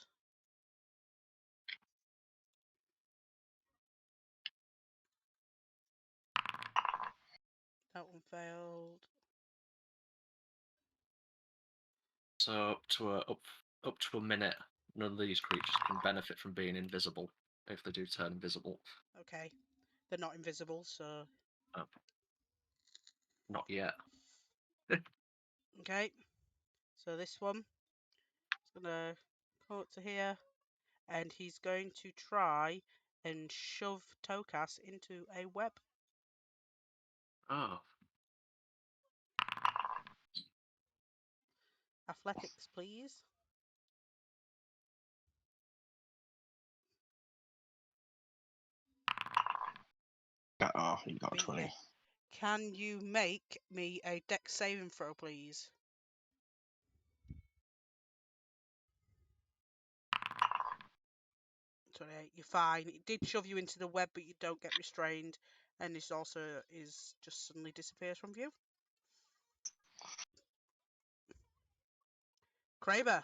Speaker 4: That one failed.
Speaker 5: So up to a minute, none of these creatures can benefit from being invisible if they do turn invisible.
Speaker 4: Okay, they're not invisible, so
Speaker 5: Not yet.
Speaker 4: okay. So this one is gonna come up to here, and he's going to try and shove Tokas into a web.
Speaker 5: Oh,
Speaker 4: Athletics, please.
Speaker 2: Oh, you got
Speaker 4: Beat
Speaker 2: 20.
Speaker 4: you. Can you make me a dex saving throw, please? 28. You're fine. It did shove you into the web, but you don't get restrained, and this also is just suddenly disappears from view. Kraber.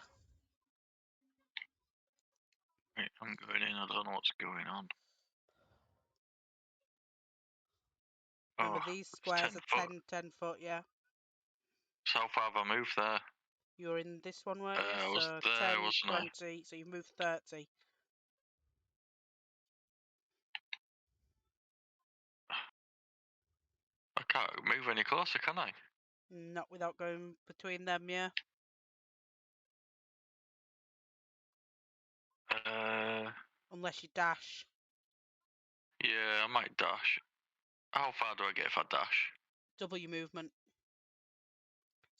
Speaker 1: Right, I'm going in. I don't know what's going on.
Speaker 4: Remember,
Speaker 1: Oh,
Speaker 4: these
Speaker 1: it's
Speaker 4: squares
Speaker 1: 10
Speaker 4: are
Speaker 1: foot.
Speaker 4: 10 foot, yeah.
Speaker 1: So how far have I moved there?
Speaker 4: You're in this one, weren't you?
Speaker 1: I was
Speaker 4: So
Speaker 1: there,
Speaker 4: 10,
Speaker 1: wasn't I?
Speaker 4: 20, so you moved 30.
Speaker 1: I can't move any closer, can I?
Speaker 4: Not without going between them, yeah. Unless you dash.
Speaker 1: Yeah, I might dash. How far do I get if I dash?
Speaker 4: Double your movement.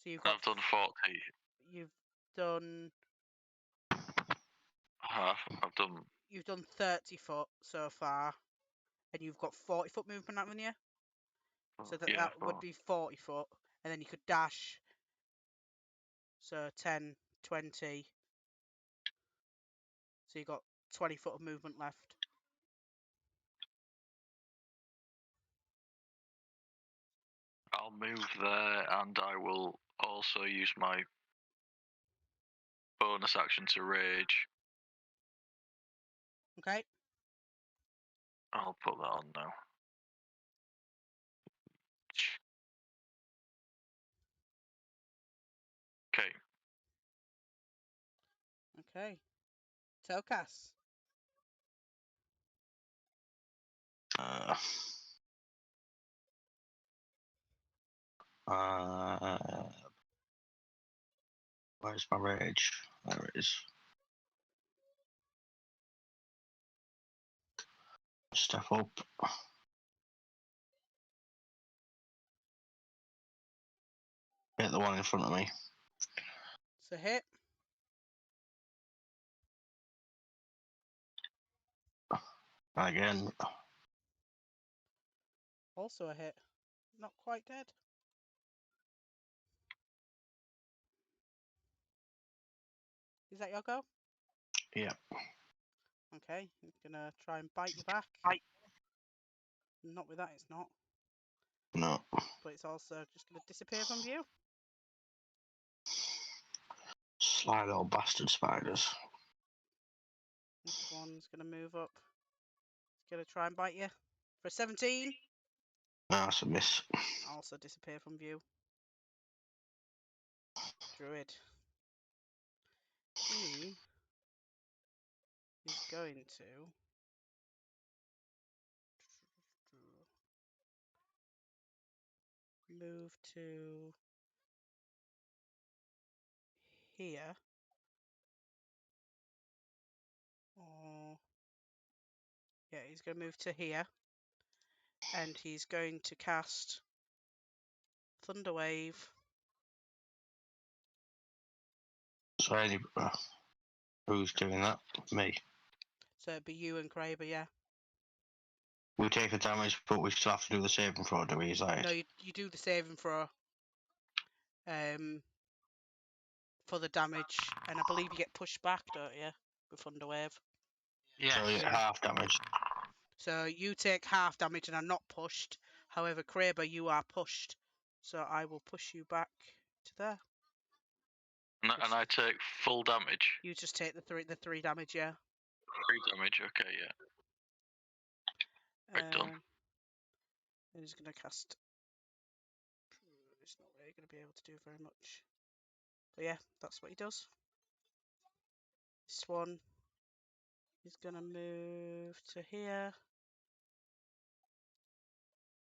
Speaker 4: So
Speaker 1: I've done 40.
Speaker 4: You've done
Speaker 1: Half.
Speaker 4: You've done 30 foot so far, and you've got 40 foot movement, haven't you? So that would be 40 foot, and then you could dash. So 10, 20. So you've got 20 foot of movement left.
Speaker 1: I'll move there, and I will also use my bonus action to rage.
Speaker 4: Okay.
Speaker 1: I'll put that on now. Okay.
Speaker 4: Okay. Tokas.
Speaker 2: Uh, where's my rage? There it is. Step up. Hit the one in front of me.
Speaker 4: So hit.
Speaker 2: Again.
Speaker 4: Also a hit. Not quite dead. Is that your go?
Speaker 2: Yeah.
Speaker 4: Okay. He's gonna try and bite you back. Not with that, it's not.
Speaker 2: No.
Speaker 4: But it's also just gonna disappear from view.
Speaker 2: Sly little bastard spiders.
Speaker 4: This one's gonna move up. It's gonna try and bite you. For 17.
Speaker 2: That's a miss.
Speaker 4: Also disappear from view. Druid. He is going to move to here. Or yeah, he's going to move to here. and he's going to cast Thunder Wave.
Speaker 2: So who's doing that? Me.
Speaker 4: So it'd be you and Kraber, yeah.
Speaker 2: We take the damage, but we still have to do the saving throw, do we? Is that
Speaker 4: No,
Speaker 2: it?
Speaker 4: you do the saving throw. For the damage, and I believe you get pushed back, don't you, with Thunder Wave?
Speaker 6: Yeah.
Speaker 2: So
Speaker 4: Yeah.
Speaker 2: half damage.
Speaker 4: So you take half damage and are not pushed. However, Kraber, you are pushed. So I will push you back to there.
Speaker 1: And I take full damage.
Speaker 4: You just take the three damage, yeah.
Speaker 1: 3 damage, okay, yeah. Right, done.
Speaker 4: And he's gonna cast. He's not really gonna be able to do very much. But yeah, that's what he does. This one is gonna move to here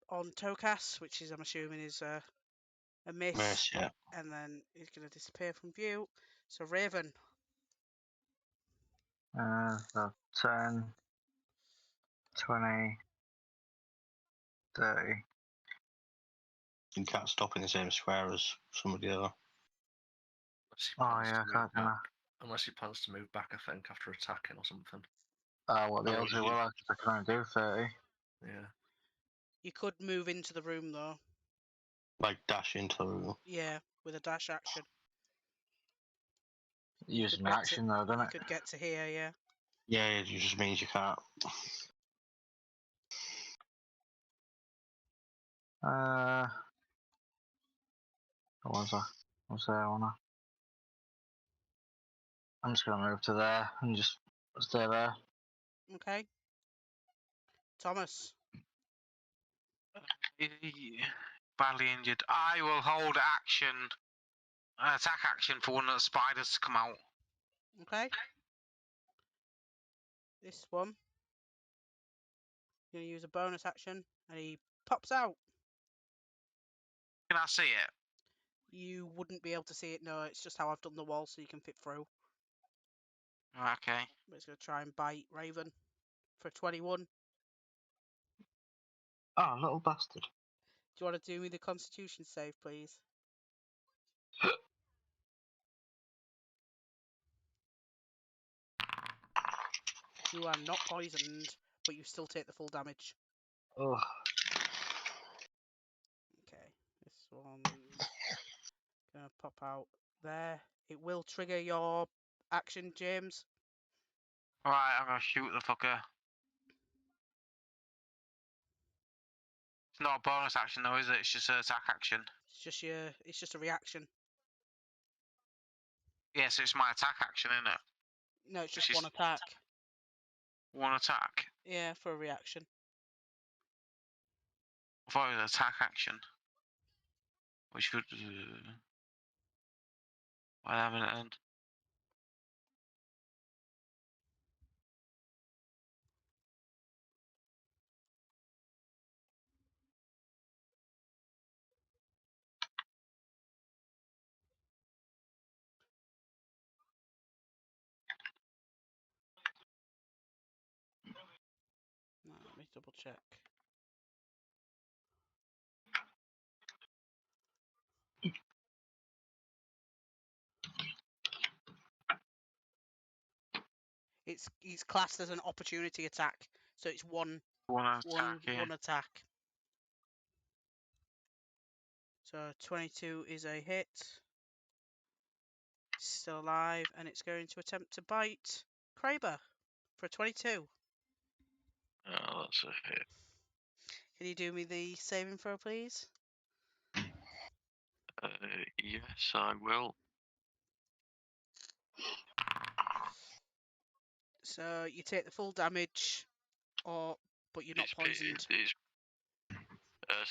Speaker 4: on Tokas, which is, I'm assuming, is a miss.
Speaker 2: Miss, yeah.
Speaker 4: And then he's gonna disappear from view. So Raven.
Speaker 3: So 10, 20, 30.
Speaker 2: You can't stop in the same square as somebody else.
Speaker 3: Oh yeah, can't I?
Speaker 5: Unless he plans to move back, I think, after attacking or something.
Speaker 3: What the else will I can only do 30.
Speaker 5: Yeah.
Speaker 4: You could move into the room though.
Speaker 2: Like dash into the room.
Speaker 4: Yeah, with a dash action.
Speaker 3: Using
Speaker 4: Could get
Speaker 3: action though, doesn't
Speaker 4: You
Speaker 3: it?
Speaker 4: could get to here, yeah.
Speaker 2: Yeah, it just means you can't.
Speaker 3: What was I? What's there? I'm just gonna move to there and just stay there.
Speaker 4: Okay. Thomas.
Speaker 6: Badly injured. I will hold action, attack action for one of the spiders to come out.
Speaker 4: Okay. This one. You're gonna use a bonus action, and he pops out.
Speaker 6: Can I see it?
Speaker 4: You wouldn't be able to see it. No, it's just how I've done the wall, so you can fit through.
Speaker 6: Okay.
Speaker 4: But it's gonna try and bite Raven for 21.
Speaker 3: Oh, little bastard.
Speaker 4: Do you want to do me the Constitution save, please? You are not poisoned, but you still take the full damage.
Speaker 3: Oh.
Speaker 4: Okay, this one's gonna pop out there. It will trigger your action, James.
Speaker 6: Alright, I'm gonna shoot the fucker. It's not a bonus action though, is it? It's just an attack action.
Speaker 4: It's just a reaction.
Speaker 6: Yeah, so it's my attack action, isn't it?
Speaker 4: No, it's just
Speaker 6: Which is-
Speaker 4: one attack.
Speaker 6: One attack.
Speaker 4: Yeah, for a reaction.
Speaker 6: I thought it was an attack action. Which would. Why haven't it end?
Speaker 4: No, let me double check. It's classed as an opportunity attack, so it's one attack. So 22 is a hit. Still alive, and it's going to attempt to bite Kraber for a 22.
Speaker 1: Oh, that's a hit.
Speaker 4: Can you do me the saving throw, please?
Speaker 1: Yes, I will.
Speaker 4: So you take the full damage, but you're not poisoned.
Speaker 1: So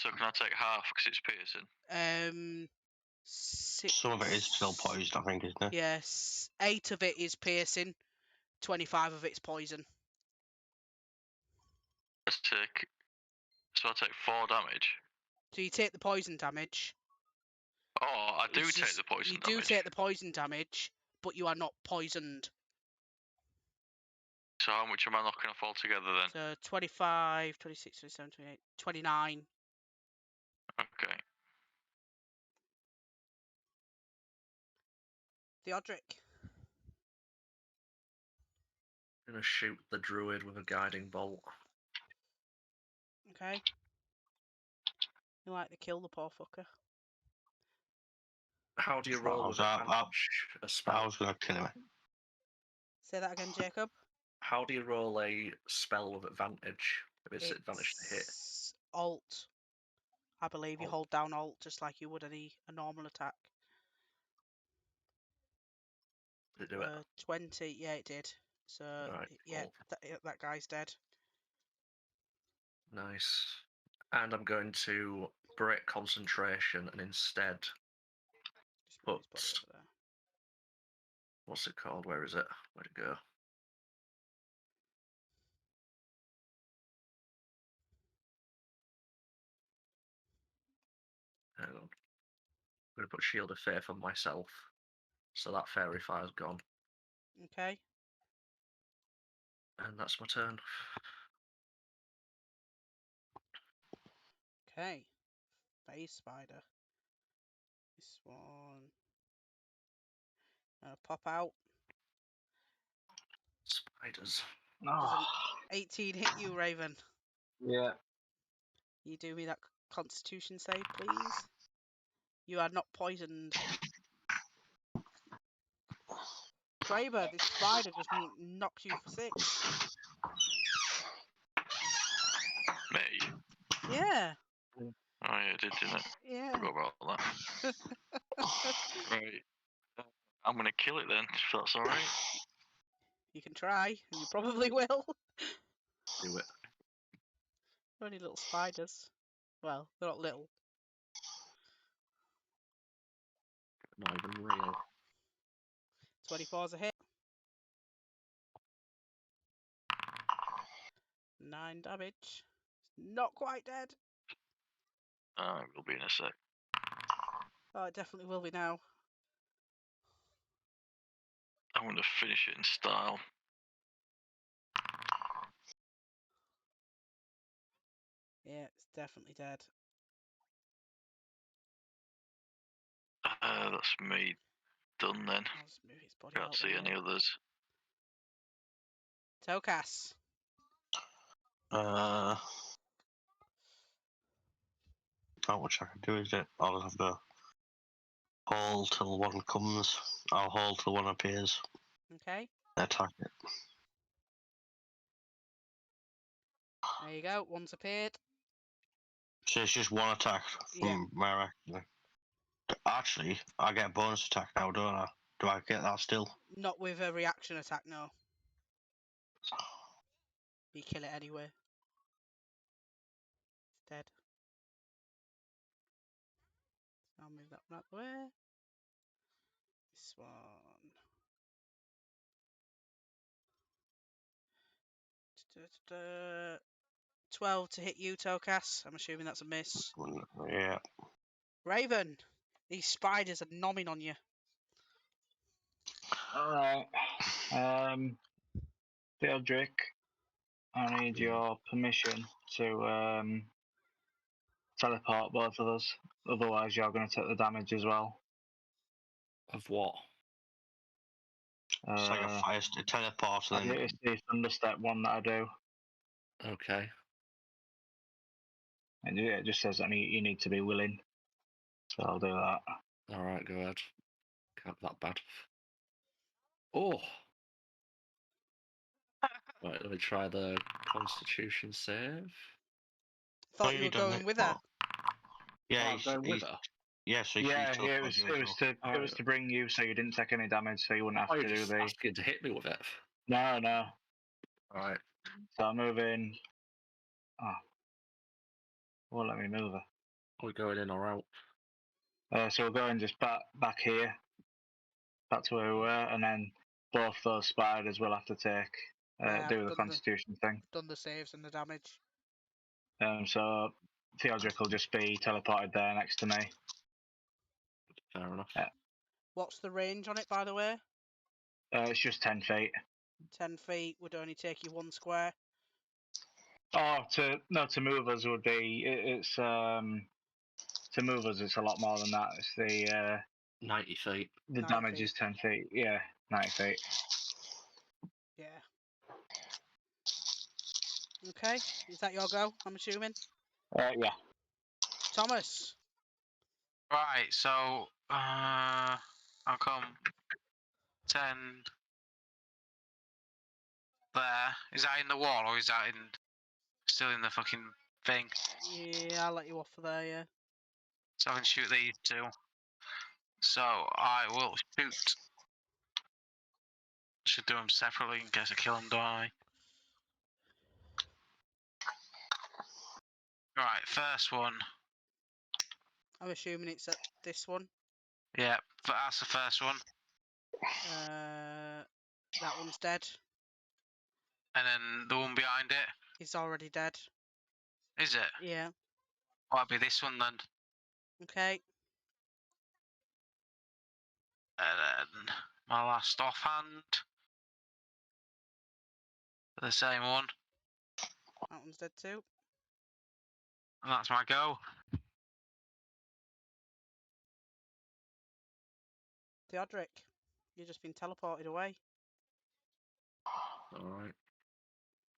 Speaker 1: can I take half because it's piercing?
Speaker 2: Some of it is still poisoned, I think, isn't it?
Speaker 4: Yes, 8 of it is piercing, 25 of it's poison.
Speaker 1: So I take 4 damage.
Speaker 4: So you take the poison damage.
Speaker 1: Oh, I do take the poison damage.
Speaker 4: You do take the poison damage, but you are not poisoned.
Speaker 1: So how much am I knocking off altogether then?
Speaker 4: So 25, 26, 27, 28, 29.
Speaker 1: Okay.
Speaker 4: Theodric.
Speaker 5: I'm gonna shoot the druid with a guiding bolt.
Speaker 4: Okay. You like to kill the poor fucker.
Speaker 5: How do you roll with advantage a
Speaker 2: I
Speaker 5: spell?
Speaker 2: was going to kill him.
Speaker 4: Say that again, Jacob.
Speaker 5: How do you roll a spell with advantage? If it's advantage to hit.
Speaker 4: It's Alt. I believe you
Speaker 5: Alt.
Speaker 4: hold down Alt just like you would a normal attack.
Speaker 5: Did it do it?
Speaker 4: 20, yeah, it did. So,
Speaker 5: Right,
Speaker 4: yeah,
Speaker 5: cool.
Speaker 4: that guy's dead.
Speaker 5: Nice. And I'm going to break concentration and instead
Speaker 4: Just move
Speaker 5: put
Speaker 4: his body over there.
Speaker 5: what's it called? Where is it? Where'd it go? Hang on. I'm going to put Shield of Faith on myself. So that fairy fire's gone.
Speaker 4: Okay.
Speaker 5: And that's my turn.
Speaker 4: Okay. Phase spider. This one. Pop out.
Speaker 5: Spiders.
Speaker 4: Does an
Speaker 3: Oh,
Speaker 4: 18 hit you, Raven?
Speaker 3: yeah.
Speaker 4: You do me that Constitution save, please. You are not poisoned. Kraber, this spider just knocks you for 6.
Speaker 1: Me?
Speaker 4: Yeah.
Speaker 1: Oh yeah, it did, didn't it?
Speaker 4: Yeah.
Speaker 1: Forgot about that. Right. I'm gonna kill it then, if that's alright.
Speaker 4: You can try, and you probably will.
Speaker 5: Do it.
Speaker 4: Only little spiders. Well, they're not little.
Speaker 5: Not even real.
Speaker 4: 24's a hit. 9 damage. Not quite dead.
Speaker 1: It will be in a sec.
Speaker 4: Oh, it definitely will be now.
Speaker 1: I'm gonna finish it in style.
Speaker 4: Yeah, it's definitely dead.
Speaker 1: That's me done then.
Speaker 4: I'll just move his body
Speaker 1: Can't
Speaker 4: out
Speaker 1: see
Speaker 4: the
Speaker 1: any
Speaker 4: way.
Speaker 1: others.
Speaker 4: Tokas.
Speaker 2: Not much I can do, is it? I'll have to hold till one comes. I'll hold till one appears.
Speaker 4: Okay.
Speaker 2: Attack it.
Speaker 4: There you go. One's appeared.
Speaker 2: So it's just one attack
Speaker 4: Yeah.
Speaker 2: from my action. Actually, I get a bonus attack now, don't I? Do I get that still?
Speaker 4: Not with a reaction attack, no. You kill it anyway. It's dead. So I'll move that one out the way. This one. 12 to hit you, Tokas. I'm assuming that's a miss.
Speaker 2: Yeah.
Speaker 4: Raven, these spiders are nomming on you.
Speaker 3: Alright. Theodric, I need your permission to teleport both of us. Otherwise, you're going to take the damage as well.
Speaker 5: Of what?
Speaker 2: It's like a fire stick teleport,
Speaker 3: I
Speaker 2: and
Speaker 3: think it's the Thunderstep one that I do.
Speaker 5: Okay.
Speaker 3: And yeah, it just says that you need to be willing. So I'll do that.
Speaker 5: Alright, go ahead. Can't be that bad. Oh! Right, let me try the Constitution save.
Speaker 4: Thought you were going with her.
Speaker 2: Yeah,
Speaker 5: Oh, I'm going with her.
Speaker 2: yeah. So
Speaker 3: Yeah,
Speaker 2: she's
Speaker 3: it was to bring you so you didn't take any damage, so you wouldn't have
Speaker 5: Oh,
Speaker 3: to
Speaker 5: you're
Speaker 3: do
Speaker 5: just
Speaker 3: the.
Speaker 5: asking to hit me with it.
Speaker 3: No.
Speaker 5: Alright.
Speaker 3: So I'm moving. Oh. Won't let me move her.
Speaker 5: Are we going in or out?
Speaker 3: So we're going just back here, back to where we were, and then both those spiders will have to take
Speaker 4: Yeah,
Speaker 3: do the Constitution thing.
Speaker 4: Done the saves and the damage.
Speaker 3: So Theodric will just be teleported there next to me.
Speaker 5: Fair enough.
Speaker 3: Yeah.
Speaker 4: What's the range on it, by the way?
Speaker 3: It's just 10 feet.
Speaker 4: 10 feet would only take you 1 square.
Speaker 3: Oh, to move us would be it's to move us it's a lot more than that. It's the
Speaker 5: 90 feet.
Speaker 3: 90 damage
Speaker 4: feet.
Speaker 3: is 10 feet. Yeah, 90 feet.
Speaker 4: Yeah. Okay, is that your go? I'm assuming.
Speaker 3: Yeah.
Speaker 4: Thomas.
Speaker 6: Right, so I'll come 10 there. Is that in the wall or is that still in the fucking thing?
Speaker 4: Yeah, I'll let you off for there. Yeah.
Speaker 6: So I can shoot these two. So I will shoot. Should do them separately in case I kill them, don't I? Right, first one.
Speaker 4: I'm assuming it's at this one.
Speaker 6: Yeah, that's the first one.
Speaker 4: That one's dead.
Speaker 6: And then the one behind it.
Speaker 4: He's already dead.
Speaker 6: Is it?
Speaker 4: Yeah.
Speaker 6: Might be this one then.
Speaker 4: Okay.
Speaker 6: And then my last offhand. The same one.
Speaker 4: That one's dead too.
Speaker 6: And that's my go.
Speaker 4: Theodric, you've just been teleported away.
Speaker 5: Alright.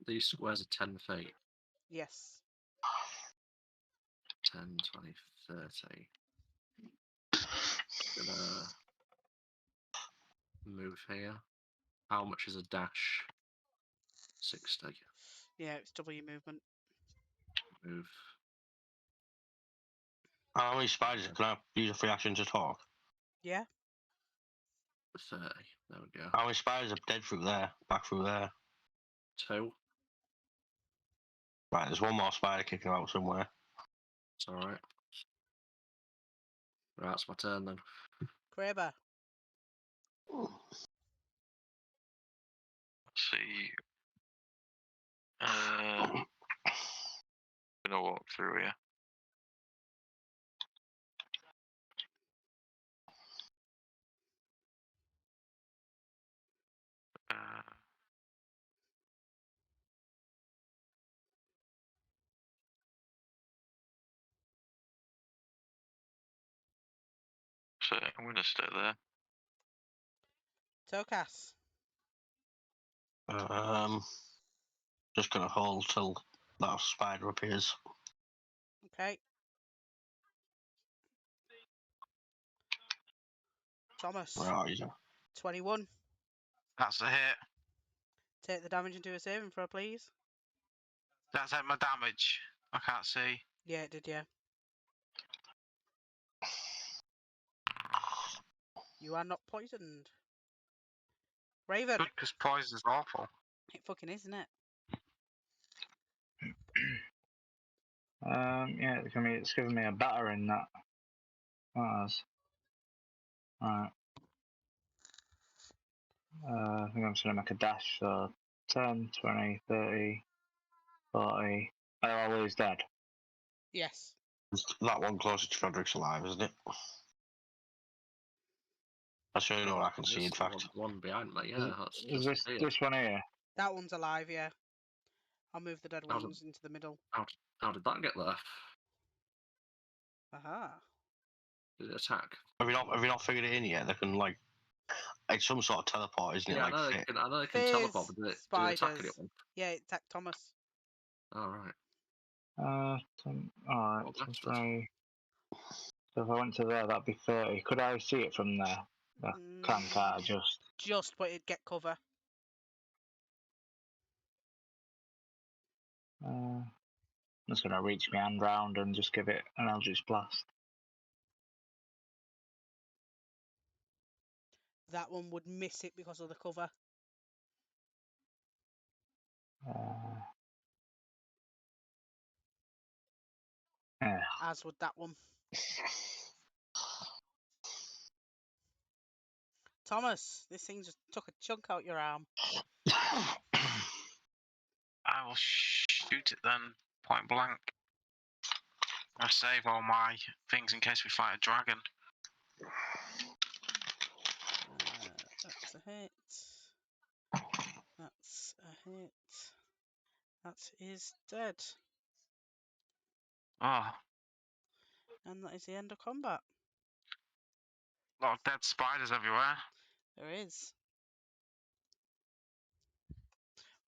Speaker 5: These squares are 10 feet.
Speaker 4: Yes.
Speaker 5: 10, 20, 30. Gonna move here. How much is a dash? 60.
Speaker 4: Yeah, it's double your movement.
Speaker 5: Move.
Speaker 2: How many spiders can I use a free action to talk?
Speaker 4: Yeah.
Speaker 5: 30. There we go.
Speaker 2: How many spiders are dead through there? Back through there.
Speaker 5: 2.
Speaker 2: Right, there's one more spider kicking out somewhere.
Speaker 5: It's alright. Right, it's my turn then.
Speaker 4: Kraber.
Speaker 1: Let's see. Gonna walk through here. So I'm gonna stay there.
Speaker 4: Tokas.
Speaker 2: Just gonna hold till that spider appears.
Speaker 4: Okay. Thomas.
Speaker 2: Where are you?
Speaker 4: 21.
Speaker 6: That's a hit.
Speaker 4: Take the damage and do a saving throw, please.
Speaker 6: That's at my damage. I can't see.
Speaker 4: Yeah, it did, yeah. You are not poisoned. Raven.
Speaker 6: Good, because poison's awful.
Speaker 4: It fucking is, isn't it?
Speaker 3: Yeah, it's giving me a battering that. Was. Right. I think I'm just going to make a dash. So 10, 20, 30, 40. Oh, he's dead.
Speaker 4: Yes.
Speaker 2: That one closest to Frederick's alive, isn't it? That's the only one I can see, in
Speaker 5: This
Speaker 2: fact.
Speaker 5: one behind me, yeah. That's
Speaker 3: Is
Speaker 5: just
Speaker 3: this one here?
Speaker 4: That one's alive, yeah. I'll move the dead
Speaker 5: How's it-
Speaker 4: ones into the middle.
Speaker 5: How did that get there?
Speaker 4: Aha.
Speaker 5: Did it attack?
Speaker 2: Have you not figured it in yet? They can, like, it's some sort of teleport, isn't it?
Speaker 5: Yeah,
Speaker 2: Like, fit.
Speaker 5: I know they can
Speaker 4: Fizz
Speaker 5: teleport, but did it attack
Speaker 4: spiders.
Speaker 5: anyone?
Speaker 4: Yeah, it attacked Thomas.
Speaker 5: Alright.
Speaker 3: Alright,
Speaker 5: Well, bastard.
Speaker 3: 20. So if I went to there, that'd be 30. Could I see it from there? I can't I just?
Speaker 4: Just, but it'd get cover.
Speaker 3: I'm just going to reach my hand round and just give it an Eldritch Blast.
Speaker 4: That one would miss it because of the cover.
Speaker 3: Yeah.
Speaker 4: As would that one. Thomas, this thing just took a chunk out your arm.
Speaker 6: I will shoot it then, point blank. I save all my things in case we fight a dragon.
Speaker 4: That's a hit. hit. That is dead.
Speaker 6: Oh,
Speaker 4: And that is the end of combat.
Speaker 6: a lot of dead spiders everywhere.
Speaker 4: There is.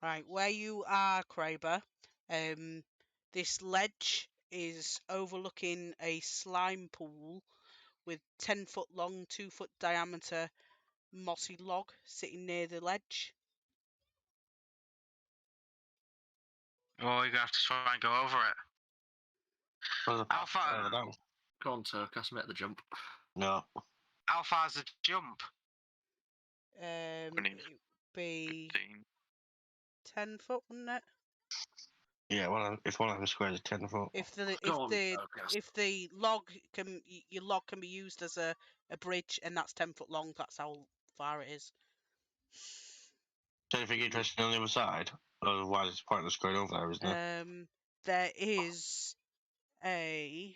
Speaker 4: Right, where you are, Kraber, this ledge is overlooking a slime pool with 10-foot long, 2-foot diameter mossy log sitting near the ledge.
Speaker 6: Oh, you're gonna have to try and go over it.
Speaker 2: There's a
Speaker 6: How
Speaker 2: path
Speaker 6: far?
Speaker 2: further down.
Speaker 5: Go on, Turkus, make the jump.
Speaker 2: No.
Speaker 6: How far's the jump?
Speaker 4: It
Speaker 1: 20,
Speaker 4: would be
Speaker 1: 15.
Speaker 4: 10 foot, wouldn't it?
Speaker 2: Yeah, if one of them squares is 10 foot.
Speaker 5: Go on, Turkus.
Speaker 4: If the log your log can be used as a bridge, and that's 10 foot long, that's how far it is.
Speaker 2: So if you're interested on the other side, otherwise it's pointless going over there, isn't it?
Speaker 4: There is a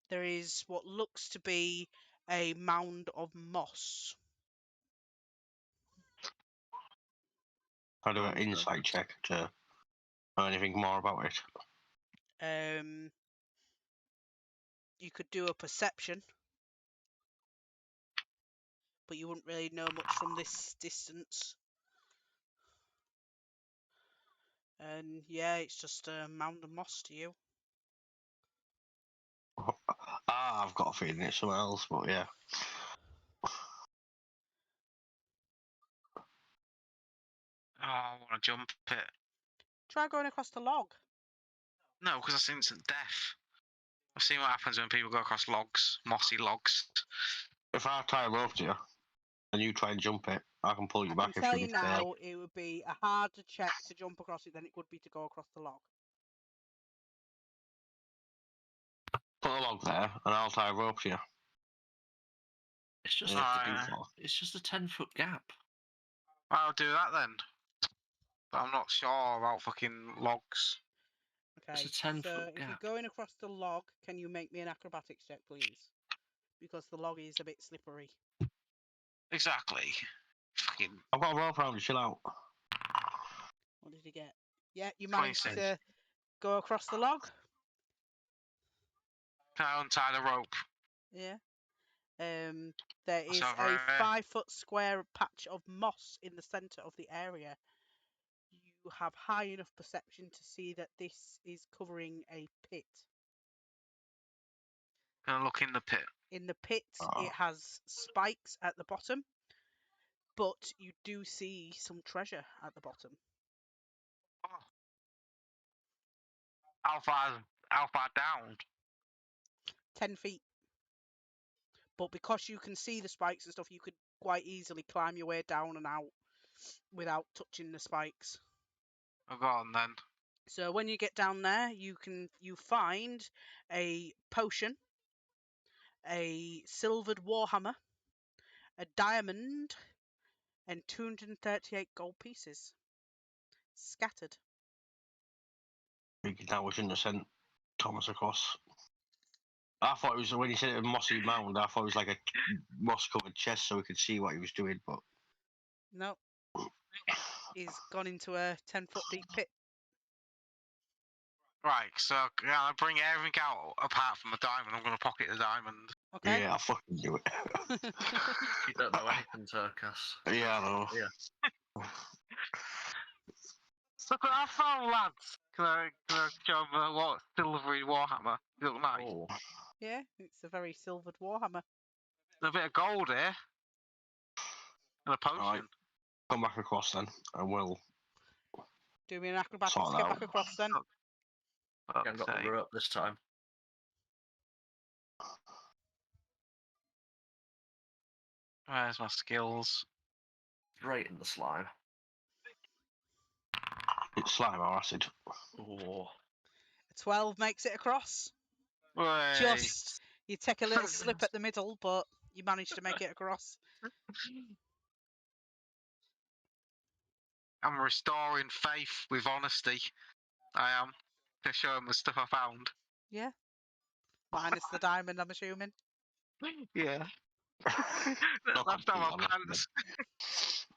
Speaker 4: there is what looks to be a mound of moss.
Speaker 2: I do an
Speaker 5: Okay.
Speaker 2: insight check to know anything more about it.
Speaker 4: You could do a perception, but you wouldn't really know much from this distance. And yeah, it's just a mound of moss to you.
Speaker 2: I've got a feeling it's somewhere else, but yeah.
Speaker 6: Oh, I want to jump it.
Speaker 4: Try going across the log.
Speaker 6: No, because that's instant death. I've seen what happens when people go across logs, mossy logs.
Speaker 2: If I tie a rope to you and you try and jump it, I can pull you
Speaker 4: I
Speaker 2: back
Speaker 4: can
Speaker 2: if
Speaker 4: tell
Speaker 2: you
Speaker 4: you
Speaker 2: fail.
Speaker 4: now, it would be a harder check to jump across it than it would be to go across the log.
Speaker 2: Put a log there and I'll tie a rope to you.
Speaker 5: It's just
Speaker 2: And if
Speaker 6: Alright.
Speaker 2: you do fall,
Speaker 5: it's just a 10-foot gap.
Speaker 6: I'll do that then. But I'm not sure about fucking logs.
Speaker 4: Okay,
Speaker 5: It's a 10-foot
Speaker 4: so if you're
Speaker 5: gap.
Speaker 4: going across the log, can you make me an acrobatics check, please? Because the log is a bit slippery.
Speaker 6: Exactly. Fucking
Speaker 2: I've got a rope around you, chill out.
Speaker 4: What did you get? Yeah, you managed
Speaker 6: 26.
Speaker 4: to go across the log.
Speaker 6: Can I untie the rope?
Speaker 4: Yeah. There is
Speaker 6: over
Speaker 4: a
Speaker 6: here.
Speaker 4: 5-foot square patch of moss in the centre of the area. You have high enough perception to see that this is covering a pit.
Speaker 6: Can I look in the pit?
Speaker 4: In the pit,
Speaker 2: Oh.
Speaker 4: it has spikes at the bottom, but you do see some treasure at the bottom.
Speaker 6: Oh. How far down?
Speaker 4: 10 feet. But because you can see the spikes and stuff, you could quite easily climb your way down and out without touching the spikes.
Speaker 6: Oh, go on then.
Speaker 4: So when you get down there, you find a potion, a silvered warhammer, a diamond, and 238 gold pieces scattered.
Speaker 2: Thinking that we shouldn't have sent Thomas across. I thought it was, when he said it was a mossy mound, I thought it was like a moss covered chest so we could see what he was doing, but
Speaker 4: No, he's gone into a 10-foot deep pit.
Speaker 6: Right, so I bring everything out apart from the diamond. I'm going to pocket the diamond.
Speaker 4: Okay.
Speaker 2: yeah, I fucking knew it.
Speaker 5: You don't know anything, Turkus.
Speaker 2: Yeah, I know.
Speaker 5: Yeah.
Speaker 6: Look what I found, lads. Can I show them what silvery warhammer? It look nice.
Speaker 5: Oh,
Speaker 4: Yeah, it's a very silvered warhammer.
Speaker 6: There's a bit of gold here. And a potion.
Speaker 2: Right. Come back across then, and we'll
Speaker 4: Do me an acrobatics
Speaker 2: Sort
Speaker 4: to get
Speaker 2: that
Speaker 4: back
Speaker 2: out.
Speaker 4: across then.
Speaker 5: you haven't got the
Speaker 6: Okay.
Speaker 5: rope this time.
Speaker 6: Where's my skills?
Speaker 5: Right in the slime.
Speaker 2: it's slime or acid.
Speaker 5: Oh,
Speaker 4: A 12 makes it across.
Speaker 6: Way.
Speaker 4: Just, you take a little slip at the middle, but you manage to make it across.
Speaker 6: I'm restoring faith with honesty. I am. To show him the stuff I found.
Speaker 4: Yeah. Minus the diamond, I'm assuming.
Speaker 6: Yeah.
Speaker 2: Not
Speaker 6: That's not my
Speaker 2: complete honesty,
Speaker 6: pants.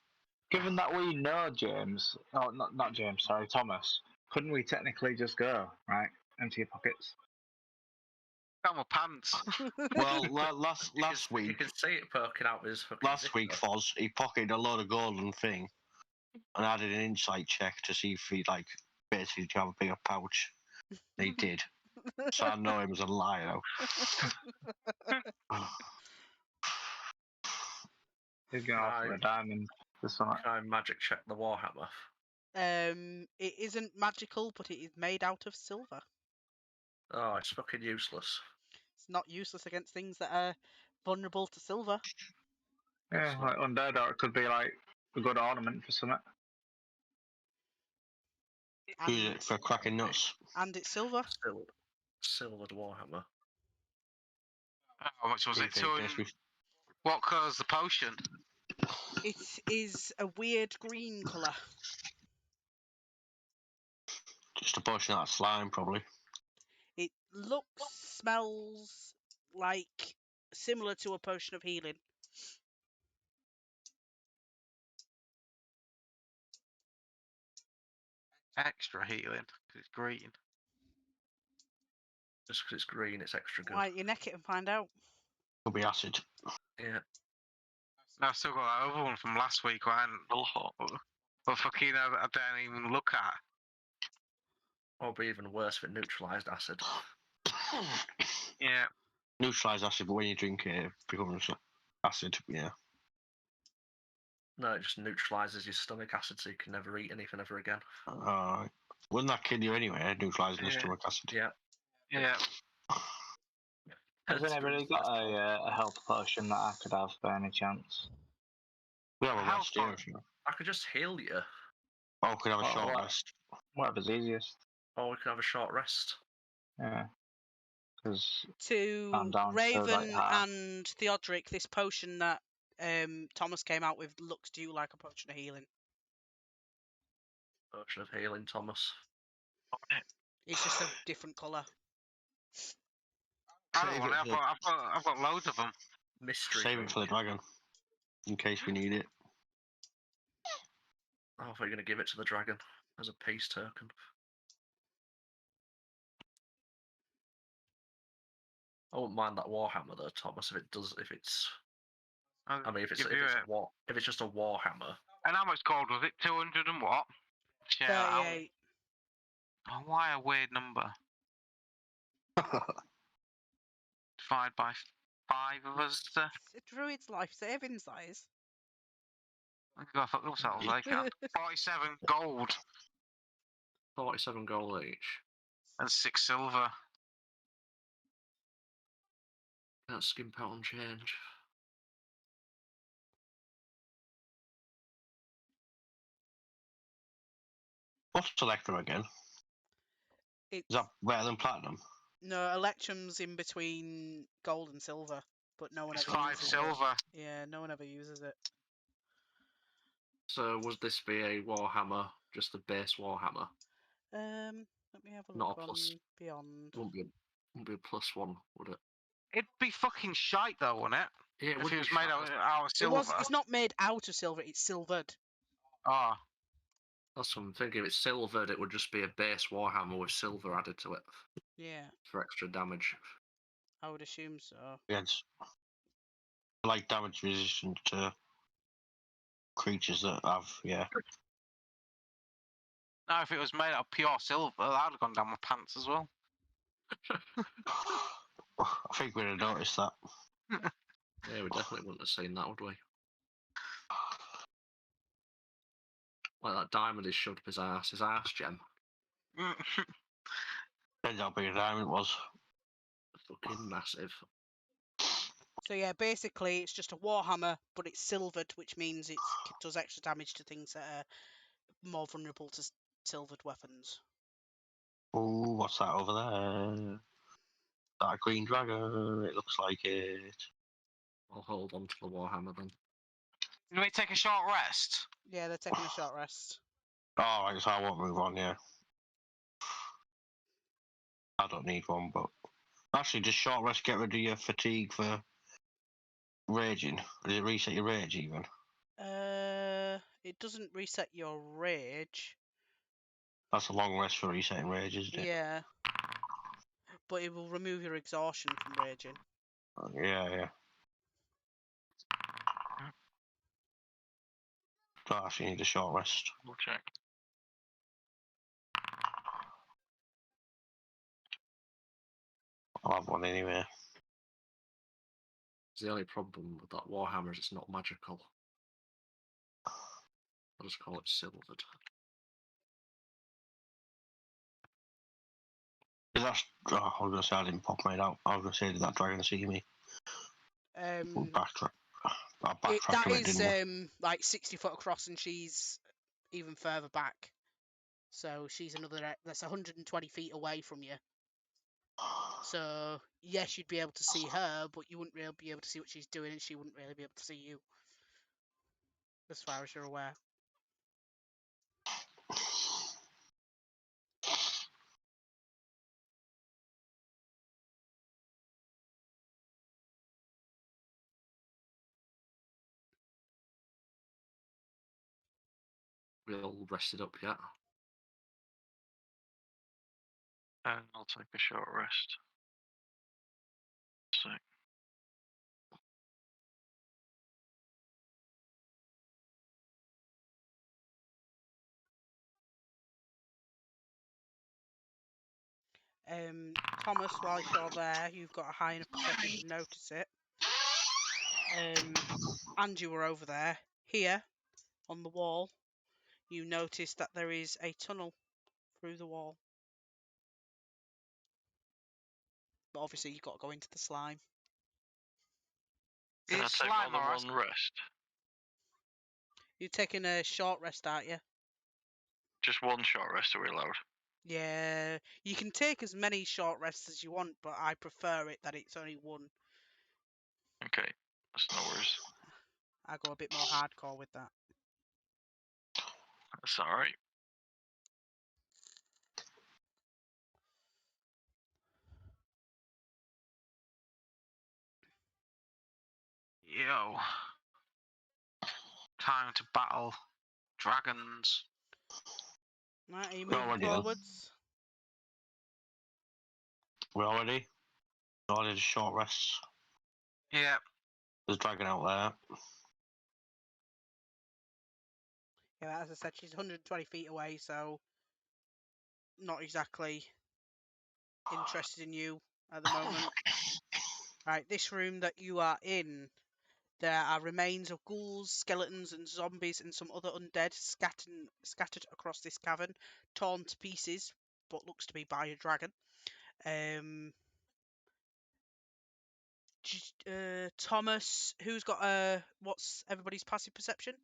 Speaker 3: Given that we know James, oh, not James, sorry, Thomas, couldn't we technically just go, right? Empty your pockets.
Speaker 6: Got my pants.
Speaker 2: Well, last
Speaker 5: You
Speaker 2: week,
Speaker 5: can see it poking out his fucking
Speaker 2: last week,
Speaker 5: zipper.
Speaker 2: Foz, he pocketed a load of golden thing, and I did an insight check to see if he basically to have a bigger pouch. He did, so I know him as a liar.
Speaker 3: He's going to offer
Speaker 5: Right.
Speaker 3: a diamond for something.
Speaker 5: Can I magic check the Warhammer?
Speaker 4: It isn't magical, but it is made out of silver.
Speaker 5: Oh, it's fucking useless.
Speaker 4: It's not useless against things that are vulnerable to silver.
Speaker 3: Yeah,
Speaker 5: It's
Speaker 3: like undead, or it could be like a good ornament for something.
Speaker 2: Use
Speaker 4: And,
Speaker 2: it for cracking nuts.
Speaker 4: and it's silver.
Speaker 5: Silvered Warhammer.
Speaker 6: How much was it?
Speaker 2: Basically,
Speaker 6: What colour's the potion?
Speaker 4: It is a weird green colour.
Speaker 2: just a potion out of slime, probably.
Speaker 4: It looks, smells like similar to a potion of healing.
Speaker 6: Extra healing, 'cause it's green.
Speaker 5: Just because it's green, it's extra good.
Speaker 4: Why don't you neck it and find out?
Speaker 2: Could be acid.
Speaker 5: Yeah.
Speaker 6: No, I've still got that other one from last week. I hadn't,
Speaker 1: Still hot.
Speaker 6: but fucking, I don't even look at.
Speaker 5: Or be even worse if it neutralised acid.
Speaker 6: Yeah.
Speaker 2: Neutralise acid, but when you drink it, it becomes acid. Yeah.
Speaker 5: No, it just neutralises your stomach acid, so you can never eat anything ever again.
Speaker 2: Wouldn't that kill you anyway? Neutralising the
Speaker 6: Yeah.
Speaker 2: stomach acid.
Speaker 5: Yeah.
Speaker 6: Yeah.
Speaker 3: Has anybody got a health potion that I could have by any chance?
Speaker 2: We have a
Speaker 6: How
Speaker 2: rest here.
Speaker 6: far-
Speaker 2: If you...
Speaker 5: I could just heal you.
Speaker 2: Oh, we could have a
Speaker 3: Oh,
Speaker 2: short
Speaker 3: what?
Speaker 2: rest.
Speaker 3: Whatever's easiest.
Speaker 5: Or we can have a short rest.
Speaker 3: Yeah. Because
Speaker 4: To
Speaker 3: I'm down to,
Speaker 4: Raven
Speaker 3: like, half.
Speaker 4: and Theodric, this potion that Thomas came out with looks to you like a potion of healing.
Speaker 5: Potion of healing, Thomas.
Speaker 4: It's just a different colour.
Speaker 6: I don't
Speaker 2: Save
Speaker 6: want
Speaker 2: it
Speaker 6: it. I've got loads of them.
Speaker 5: Mystery.
Speaker 2: Save it for the dragon, in case we need it.
Speaker 5: Oh, I thought you were going to give it to the dragon as a peace token. I wouldn't mind that Warhammer though, Thomas. If it's just a Warhammer.
Speaker 6: And how much gold was it? 200 and what? Share that out.
Speaker 4: 38.
Speaker 6: Oh, why a weird number? Divide by 5 of us.
Speaker 4: It's a druid's life savings, that is.
Speaker 6: We can go fuck themselves, they can. 47 gold
Speaker 5: 47 gold each.
Speaker 6: and 6 silver.
Speaker 5: Can't skimp out on change.
Speaker 2: What's Electrum again?
Speaker 4: It's,
Speaker 2: Is that better than Platinum?
Speaker 4: no, Electrum's in between gold and silver, but no one
Speaker 6: It's
Speaker 4: ever
Speaker 6: 5
Speaker 4: uses
Speaker 6: silver.
Speaker 4: it. Yeah, no one ever uses it.
Speaker 5: So would this be a Warhammer, just a base Warhammer?
Speaker 4: Let me have a
Speaker 5: Not
Speaker 4: look
Speaker 5: a
Speaker 4: on
Speaker 5: plus.
Speaker 4: Beyond.
Speaker 5: Wouldn't be a +1, would it?
Speaker 6: It'd be fucking shite though, wouldn't it?
Speaker 5: Yeah,
Speaker 6: If it was made out of
Speaker 4: It
Speaker 6: silver.
Speaker 4: it's not made out of silver, it's silvered.
Speaker 6: Ah,
Speaker 5: That's what I'm thinking. If it's silvered, it would just be a base Warhammer with silver added to it
Speaker 4: Yeah,
Speaker 5: for extra damage.
Speaker 4: I would assume so.
Speaker 2: Yeah, it's like damage resistant to creatures that have, yeah.
Speaker 6: now if it was made out of pure silver, that'd have gone down my pants as well.
Speaker 2: I think we'd have noticed that.
Speaker 5: Yeah, we definitely wouldn't have seen that, would we? Like that diamond is shoved up his ass gem.
Speaker 2: Depends how big a diamond it was.
Speaker 5: Fucking massive.
Speaker 4: So yeah, basically it's just a warhammer, but it's silvered, which means it does extra damage to things that are more vulnerable to silvered weapons.
Speaker 2: Oh, what's that over there? That green dragon. It looks like it.
Speaker 5: I'll hold on to the Warhammer then.
Speaker 6: Can we take a short rest?
Speaker 4: Yeah, they're taking a short rest.
Speaker 2: Alright, so I won't move on, yeah. I don't need one, but... Actually, just short rest, get rid of your fatigue for raging. Does it reset your rage, even?
Speaker 4: It doesn't reset your rage.
Speaker 2: That's a long rest for resetting rage, isn't it?
Speaker 4: Yeah. But it will remove your exhaustion from raging.
Speaker 2: Yeah. Don't actually need a short rest.
Speaker 1: We'll check.
Speaker 2: I'll have one anyway.
Speaker 5: The only problem with that Warhammer is it's not magical. I'll just call it silvered.
Speaker 2: Is that? Oh, I was gonna say I didn't pop mine out. I was gonna say, did that dragon see me? Backtrack. I backtracked
Speaker 4: That
Speaker 2: a bit,
Speaker 4: is
Speaker 2: didn't
Speaker 4: like 60 foot across, and she's even further back. So she's that's 120 feet away from you. So yes, you'd be able to see her, but you wouldn't really be able to see what she's doing, and she wouldn't really be able to see you, as far as you're aware.
Speaker 5: We all rested up yet?
Speaker 1: And I'll take a short rest. So,
Speaker 4: Thomas, while you're there, you've got a high enough perception to notice it. And you were over there. Here, on the wall, you notice that there is a tunnel through the wall. But obviously, you've got to go into the slime.
Speaker 1: can I
Speaker 6: Is
Speaker 1: take
Speaker 6: slime
Speaker 1: more
Speaker 6: or
Speaker 1: than one rest?
Speaker 4: You're taking a short rest, aren't you?
Speaker 1: Just one short rest are we allowed?
Speaker 4: Yeah, you can take as many short rests as you want, but I prefer it that it's only one.
Speaker 1: Okay, that's no worries.
Speaker 4: I go a bit more hardcore with that.
Speaker 1: That's alright.
Speaker 6: Yo. Time to battle dragons.
Speaker 4: Right, are you
Speaker 2: We're
Speaker 4: moving
Speaker 2: already done.
Speaker 4: forwards?
Speaker 2: we? We're already. We all did a short rest.
Speaker 6: Yeah.
Speaker 2: There's a dragon out there.
Speaker 4: Yeah, as I said, she's 120 feet away, so not exactly interested in you at the moment. Right, this room that you are in, there are remains of ghouls, skeletons, and zombies, and some other undead scattered across this cavern, torn to pieces, but looks to be by a dragon. Thomas, who's got what's everybody's passive perception?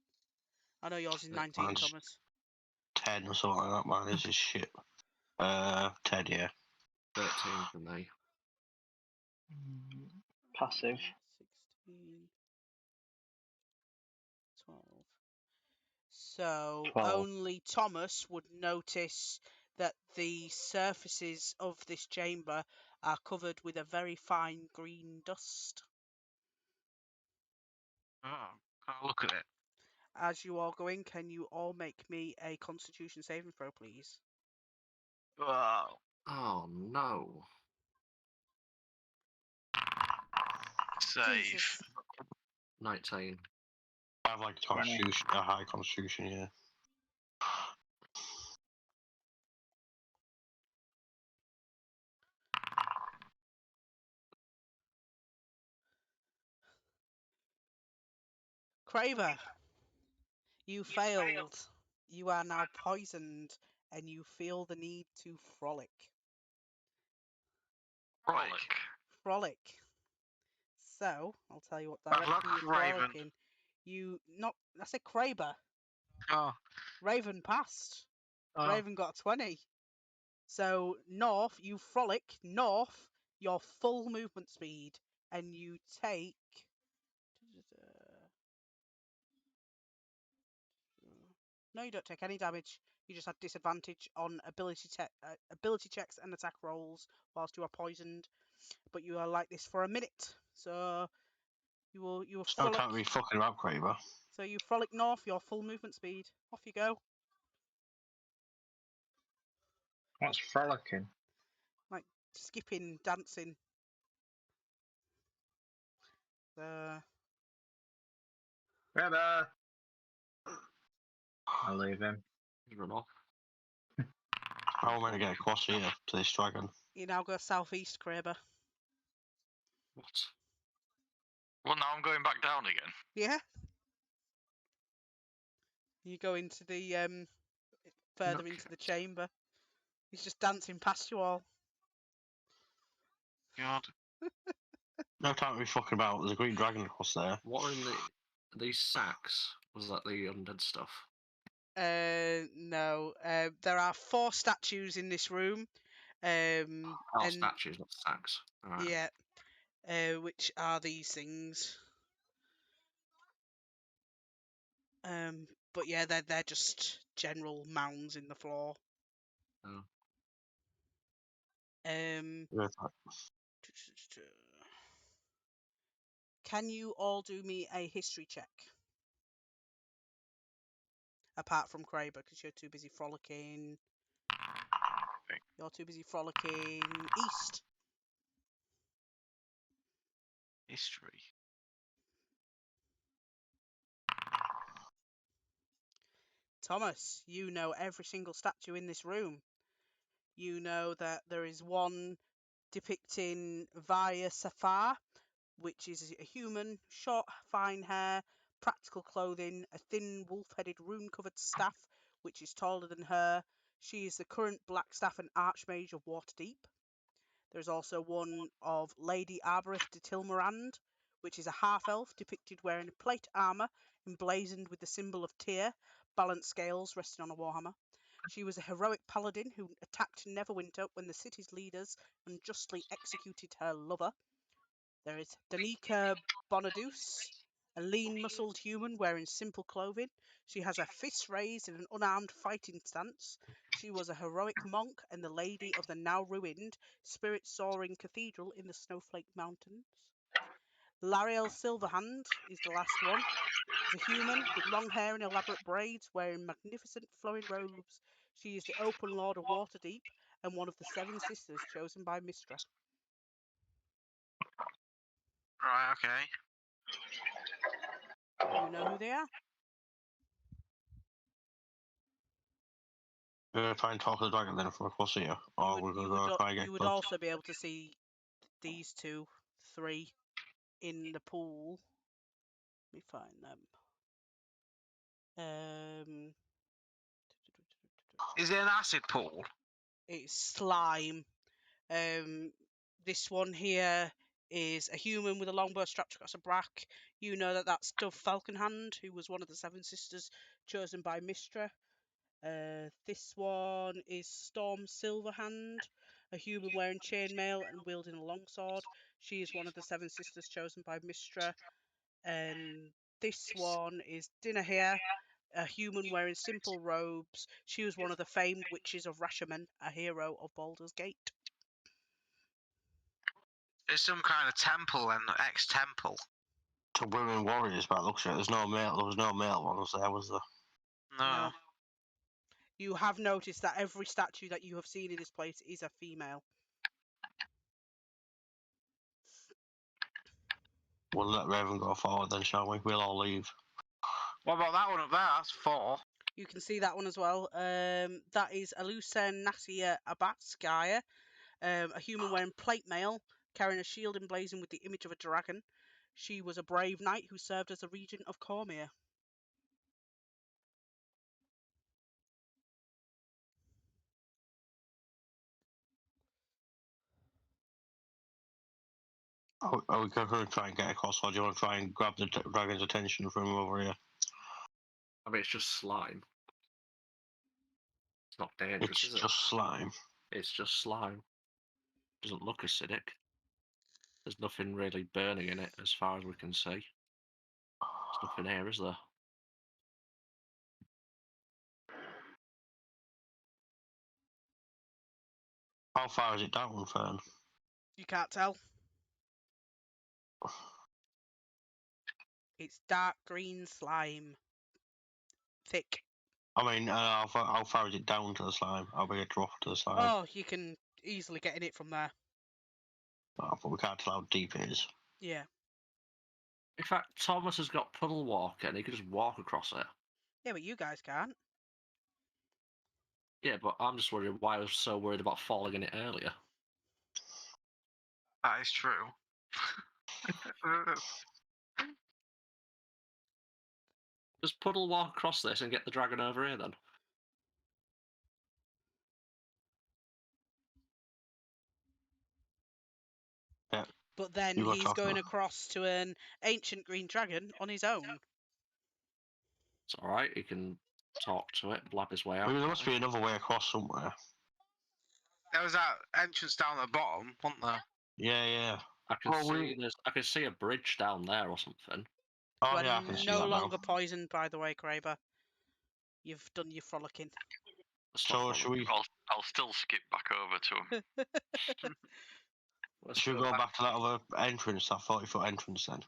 Speaker 4: I know yours is 19,
Speaker 2: Mine's
Speaker 4: Thomas.
Speaker 2: 10 or something like that. Mine is just shit. 10, yeah.
Speaker 5: 13 for me.
Speaker 3: Passive.
Speaker 4: 16, 12. So
Speaker 3: 12.
Speaker 4: only Thomas would notice that the surfaces of this chamber are covered with a very fine green dust.
Speaker 6: Oh, can I look at it?
Speaker 4: As you are going, can you all make me a Constitution saving throw, please?
Speaker 6: Wow.
Speaker 5: Oh no.
Speaker 1: Save.
Speaker 4: Jesus.
Speaker 5: 19.
Speaker 2: I have like a high constitution, yeah.
Speaker 4: Craver, you failed. You are now poisoned, and you feel the need to frolic.
Speaker 1: Frolic.
Speaker 4: Frolic. So, I'll tell you what
Speaker 6: Bad luck,
Speaker 4: direction you're
Speaker 6: Raven.
Speaker 4: frolicking. I said Craver.
Speaker 6: Oh.
Speaker 4: Raven passed.
Speaker 6: Oh.
Speaker 4: Raven got a 20. So, north, you frolic north, your full movement speed, and you take. No, you don't take any damage. You just have disadvantage on ability checks and attack rolls whilst you are poisoned. But you are like this for a minute. So you will
Speaker 2: Still
Speaker 4: frolic.
Speaker 2: can't be fucking about, Craver.
Speaker 4: So you frolic north, your full movement speed. Off you go.
Speaker 3: What's frolicking?
Speaker 4: Like skipping, dancing.
Speaker 3: Grabber! I'll leave him.
Speaker 5: He's run off.
Speaker 2: How am I going to get across here to this dragon?
Speaker 4: You now go southeast, Kraber.
Speaker 5: What?
Speaker 1: Well, now I'm going back down again.
Speaker 4: Yeah. You go into the further into the chamber. He's just dancing past you all.
Speaker 6: God.
Speaker 2: No time to be fucking about. There's a green dragon across there.
Speaker 5: What are in these sacks? Was that the undead stuff?
Speaker 4: No. There are 4 statues in this room.
Speaker 5: Oh,
Speaker 4: and
Speaker 5: statues, not sacks. Alright.
Speaker 4: yeah. Which are these things? But yeah, they're just general mounds in the floor.
Speaker 5: Oh.
Speaker 4: Can you all do me a history check? Apart from Kraber, because you're too busy frolicking. You're too busy frolicking east.
Speaker 6: History.
Speaker 4: Thomas, you know every single statue in this room. You know that there is one depicting Vaya Safar, which is a human, short, fine hair, practical clothing, a thin, wolf-headed, rune-covered staff, which is taller than her. She is the current Black Staff and Archmage of Waterdeep. There's also one of Lady Arborith de Tilmorand, which is a half-elf depicted wearing plate armour emblazoned with the symbol of Tyr, balanced scales resting on a warhammer. She was a heroic paladin who attacked Neverwinter when the city's leaders unjustly executed her lover. There is Danica Bonadus, a lean-muscled human wearing simple clothing. She has her fists raised in an unarmed fighting stance. She was a heroic monk and the lady of the now-ruined, spirit-soaring cathedral in the Snowflake Mountains. Lariel Silverhand is the last one. Is a human with long hair and elaborate braids, wearing magnificent flowing robes. She is the Open Lord of Waterdeep and one of the 7 sisters chosen by Mystra.
Speaker 6: Right, okay.
Speaker 4: You know who they are?
Speaker 2: We're going to try and talk to the dragon then from across here. Or we're going to try and get
Speaker 4: You would
Speaker 2: close.
Speaker 4: also be able to see these 3 in the pool. Let me find them.
Speaker 6: Is it an acid pool?
Speaker 4: It's slime. This one here is a human with a longbow strapped across a back. You know that that's Dove Falconhand, who was one of the 7 sisters chosen by Mystra. This one is Storm Silverhand, a human wearing chainmail and wielding a longsword. She is one of the 7 sisters chosen by Mystra. And this one is Dinahir, a human wearing simple robes. She was one of the famed witches of Rashomon, a hero of Baldur's Gate.
Speaker 6: It's some kind of temple and ex-temple.
Speaker 2: To women warriors, by the looks of it. There was no male ones there, was there?
Speaker 6: No.
Speaker 4: You have noticed that every statue that you have seen in this place is a female.
Speaker 2: We'll let Raven go forward then, shall we? We'll all leave.
Speaker 6: What about that one up there? That's 4.
Speaker 4: You can see that one as well. That is Alusa Nasia Abatskaya, a human wearing plate mail, carrying a shield emblazoned with the image of a dragon. She was a brave knight who served as a regent of Cormier.
Speaker 2: Are we going to try and get across, or do you want to try and grab the dragon's attention from over here?
Speaker 5: I mean, it's just slime. It's not dangerous,
Speaker 2: It's
Speaker 5: is it?
Speaker 2: just slime.
Speaker 5: It's just slime. Doesn't look acidic. There's nothing really burning in it as far as we can see. There's nothing here, is there?
Speaker 2: How far is it down, Fern?
Speaker 4: You can't tell. It's dark green slime. Thick.
Speaker 2: I mean, how far is it down to the slime? How big a drop to the slime?
Speaker 4: Oh, you can easily get in it from there.
Speaker 2: Oh, but we can't tell how deep it is.
Speaker 4: Yeah.
Speaker 5: In fact, Thomas has got puddle walk and he can just walk across it.
Speaker 4: Yeah, but you guys can't.
Speaker 5: Yeah, but I'm just wondering why I was so worried about falling in it earlier.
Speaker 6: That is true.
Speaker 5: Just puddle walk across this and get the dragon over here then.
Speaker 4: But then
Speaker 2: You got
Speaker 4: he's
Speaker 2: talk
Speaker 4: going
Speaker 2: about-
Speaker 4: across to an ancient green dragon on his own.
Speaker 5: It's alright, he can talk to it, blab his way
Speaker 2: I
Speaker 5: out.
Speaker 2: mean, there must be another way across somewhere.
Speaker 6: There was that entrance down the bottom, wasn't there?
Speaker 2: Yeah.
Speaker 5: I can
Speaker 2: Well,
Speaker 5: see I can see a bridge down there or something.
Speaker 2: Oh
Speaker 4: We're
Speaker 2: yeah, I can see
Speaker 4: no
Speaker 2: that
Speaker 4: longer
Speaker 2: now.
Speaker 4: poisoned, by the way, Kraber. You've done your frolicking.
Speaker 2: So should we
Speaker 1: I'll still skip back over to him.
Speaker 2: should we go back to that other entrance, that 40-foot entrance then?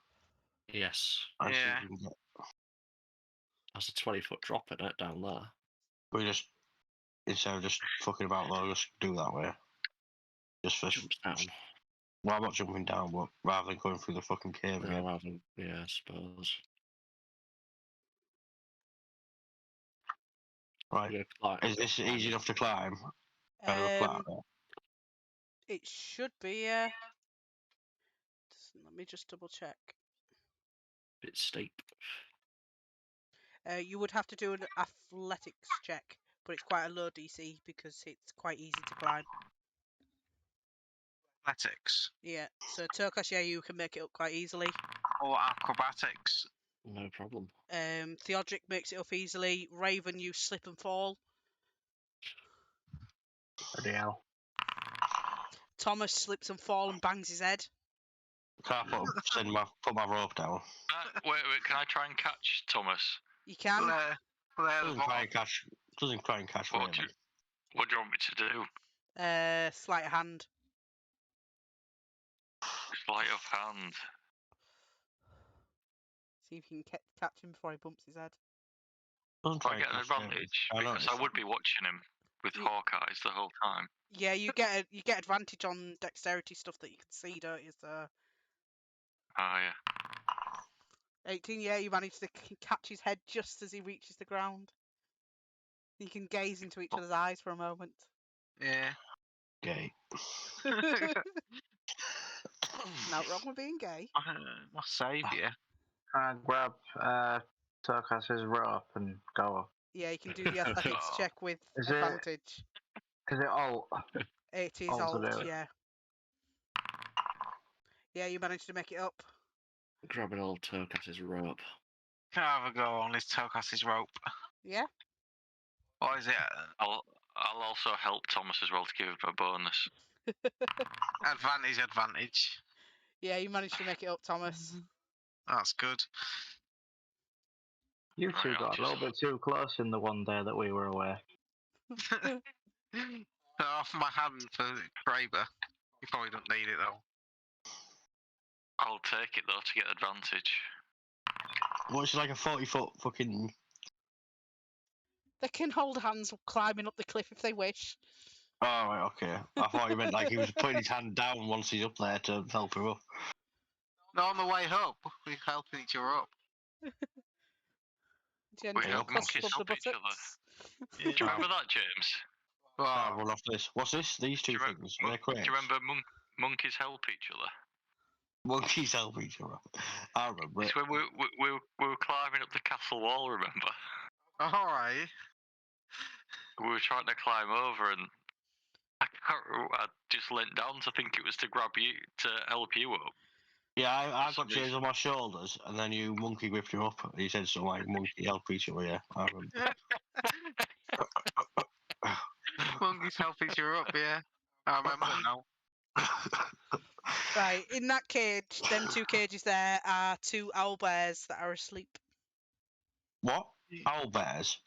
Speaker 5: Yes.
Speaker 2: And see if
Speaker 6: Yeah.
Speaker 2: we can get.
Speaker 5: There's a 20-foot drop in it down there.
Speaker 2: We just instead of just fucking about though, just do that way. Just for
Speaker 5: Jumps down.
Speaker 2: well, I'm not jumping down, but rather than going through the fucking cave again.
Speaker 5: Yeah, I suppose.
Speaker 2: Right.
Speaker 5: We're gonna climb-
Speaker 2: Is this easy enough to climb? Kind of a flat there.
Speaker 4: It should be. Let me just double check.
Speaker 5: Bit steep.
Speaker 4: You would have to do an athletics check, but it's quite a low DC because it's quite easy to climb.
Speaker 6: Athletics
Speaker 4: Yeah. So Turkish, yeah, you can make it up quite easily.
Speaker 6: or acrobatics.
Speaker 5: No problem.
Speaker 4: Theodric makes it up easily. Raven, you slip and fall.
Speaker 3: Bloody hell.
Speaker 4: Thomas slips and fall and bangs his head.
Speaker 2: Can't put my rope down.
Speaker 1: Wait, can I try and catch Thomas?
Speaker 4: You can.
Speaker 6: Blair the
Speaker 2: Doesn't try
Speaker 6: bottom.
Speaker 2: and catch. Doesn't try and catch
Speaker 1: What
Speaker 2: Raven.
Speaker 1: do you want me to do?
Speaker 4: Sleight of hand.
Speaker 1: Sleight of hand.
Speaker 4: See if you can catch him before he bumps his head.
Speaker 2: Doesn't
Speaker 1: Do
Speaker 2: try
Speaker 1: I
Speaker 2: and
Speaker 1: get an
Speaker 2: catch Raven.
Speaker 1: advantage?
Speaker 2: I
Speaker 1: Because
Speaker 2: noticed
Speaker 1: I would be watching him with
Speaker 4: Ye-
Speaker 1: Hawkeyes the whole time.
Speaker 4: Yeah, you get advantage on dexterity stuff that you can see, don't you? So
Speaker 1: Ah, yeah.
Speaker 4: 18. Yeah, you manage to catch his head just as he reaches the ground. You can gaze into each other's eyes for a moment.
Speaker 6: Yeah.
Speaker 2: Gay.
Speaker 4: Not wrong with being gay.
Speaker 6: My saviour.
Speaker 3: I grab Turkas's rope and go up.
Speaker 4: Yeah, you can do the athletics
Speaker 1: Oh.
Speaker 4: check with
Speaker 3: Is it-
Speaker 4: advantage.
Speaker 3: Is it alt?
Speaker 4: 80 is
Speaker 3: alt to
Speaker 4: alt,
Speaker 3: do it?
Speaker 4: yeah. Yeah, you managed to make it up.
Speaker 5: Grabbing old Turkas's rope.
Speaker 6: Can I have a go on this Tokas's rope?
Speaker 4: Yeah.
Speaker 6: Or is it
Speaker 1: I'll also help Thomas as well to give him a bonus.
Speaker 6: advantage?
Speaker 4: Yeah, you managed to make it up, Thomas.
Speaker 6: That's good.
Speaker 3: You
Speaker 1: Right,
Speaker 3: two
Speaker 1: I'll
Speaker 3: got a little bit too close in the one day that we were away.
Speaker 6: Off my hand for Kraber. You probably don't need it though.
Speaker 1: I'll take it though to get advantage.
Speaker 2: Well, it's like a 40-foot fucking.
Speaker 4: They can hold hands climbing up the cliff if they wish.
Speaker 2: Oh, right, okay. I thought you meant like he was putting his hand down once he's up there to help her up.
Speaker 6: No, on the way up, we're helping each other up.
Speaker 4: Gentle
Speaker 1: help
Speaker 4: cuss
Speaker 1: monkeys
Speaker 4: above the
Speaker 1: help each other.
Speaker 4: buttocks.
Speaker 1: Do you remember that, James?
Speaker 2: I'll
Speaker 6: Well,
Speaker 2: run off this. What's this? These two
Speaker 1: Do you re-
Speaker 2: things. Are they
Speaker 1: Do
Speaker 2: crates?
Speaker 1: you remember monkeys help each other?
Speaker 2: Monkeys help each other. I remember it.
Speaker 1: It's when we were climbing up the castle wall, remember?
Speaker 6: alright.
Speaker 1: We were trying to climb over and I just leant down to think it was to grab you, to help you up.
Speaker 2: Yeah, I got
Speaker 1: Somebody's-
Speaker 2: James on my shoulders, and then you monkey whipped him up. And he said something like, monkey help each other, yeah. I remember.
Speaker 6: Monkeys help each other up, yeah. I remember now.
Speaker 4: Right, in that cage, them two cages there are two owlbears that are asleep.
Speaker 2: What? Owl bears?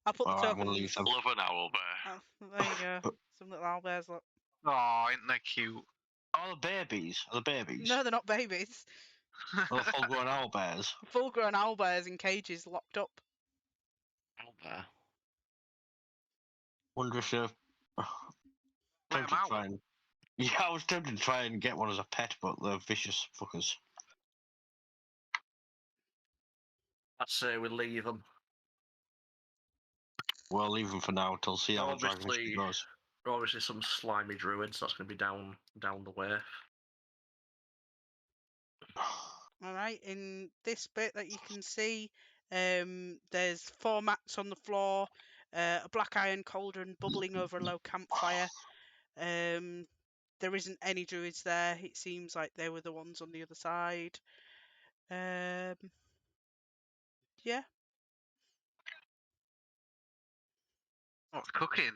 Speaker 4: I'll put the
Speaker 2: Alright, I'm gonna
Speaker 4: tokens.
Speaker 2: leave them.
Speaker 1: Love an owl bear.
Speaker 4: Oh, there you go. Some little owlbears. Look.
Speaker 6: Oh, ain't they cute?
Speaker 2: Oh, the babies. Are the babies?
Speaker 4: No, they're not babies.
Speaker 2: Well, full-grown owl bears.
Speaker 4: Full-grown owlbears in cages, locked up.
Speaker 5: Out there.
Speaker 2: Wonder if they're
Speaker 6: Let 'em
Speaker 2: tempted to
Speaker 6: out.
Speaker 2: try and. Yeah, I was tempted to try and get one as a pet, but they're vicious fuckers.
Speaker 5: I'd say we leave them.
Speaker 2: We'll leave them for now till see how the dragon
Speaker 5: Obviously,
Speaker 2: issue goes.
Speaker 5: obviously some slimy druids. That's going to be down the way.
Speaker 4: All right, in this bit that you can see, there's 4 mats on the floor, a black iron cauldron bubbling over a low campfire. There isn't any druids there. It seems like they were the ones on the other side. Yeah.
Speaker 6: What's cooking?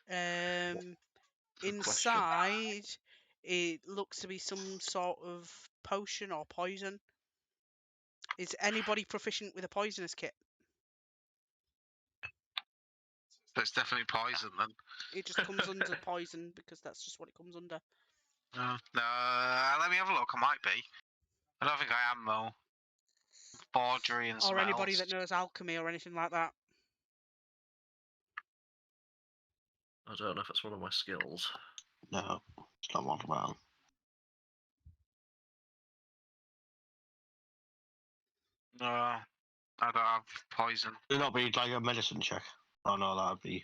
Speaker 4: Um,
Speaker 5: Good question.
Speaker 4: inside, it looks to be some sort of potion or poison. Is anybody proficient with a poisonous kit?
Speaker 6: So it's definitely poison then.
Speaker 4: It just comes under poison because that's just what it comes under.
Speaker 6: No, let me have a look. I might be. I don't think I am though. Forgery and
Speaker 4: Or
Speaker 6: something
Speaker 4: anybody
Speaker 6: else.
Speaker 4: that knows alchemy or anything like that.
Speaker 5: I don't know if it's one of my skills.
Speaker 2: No, it's not one of mine.
Speaker 6: No, I don't have poison.
Speaker 2: It'd not be like a medicine check. Oh no, that'd be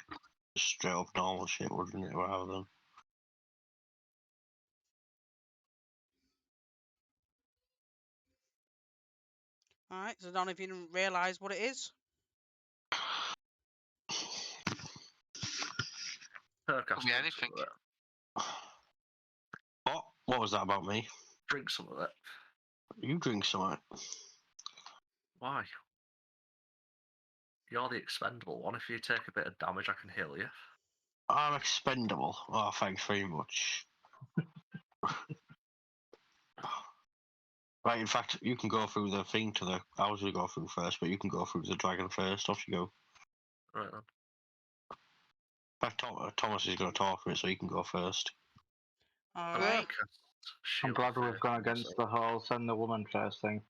Speaker 2: straight up normal shit, wouldn't it? Rather than.
Speaker 4: Alright, so none of you didn't realise what it is.
Speaker 5: Turk
Speaker 6: Could
Speaker 5: has
Speaker 6: be
Speaker 5: to drink
Speaker 6: anything.
Speaker 5: some of it.
Speaker 2: What? What was that about me?
Speaker 5: Drink some of it.
Speaker 2: You drink some.
Speaker 5: Why? You're the expendable one. If you take a bit of damage, I can heal you.
Speaker 2: I'm expendable. Oh, thanks very much. Right, in fact, you can go through the thing to the. I was going to go through first, but you can go through the dragon first. Off you go.
Speaker 5: Right then.
Speaker 2: In fact, Thomas is going to talk to it, so you can go first.
Speaker 5: I'm
Speaker 4: Alright.
Speaker 5: gonna cast
Speaker 3: I'm
Speaker 5: Shield
Speaker 3: glad
Speaker 5: of
Speaker 3: we've
Speaker 5: Faith
Speaker 3: gone
Speaker 5: on
Speaker 3: against
Speaker 5: myself.
Speaker 3: the whole send the woman first thing.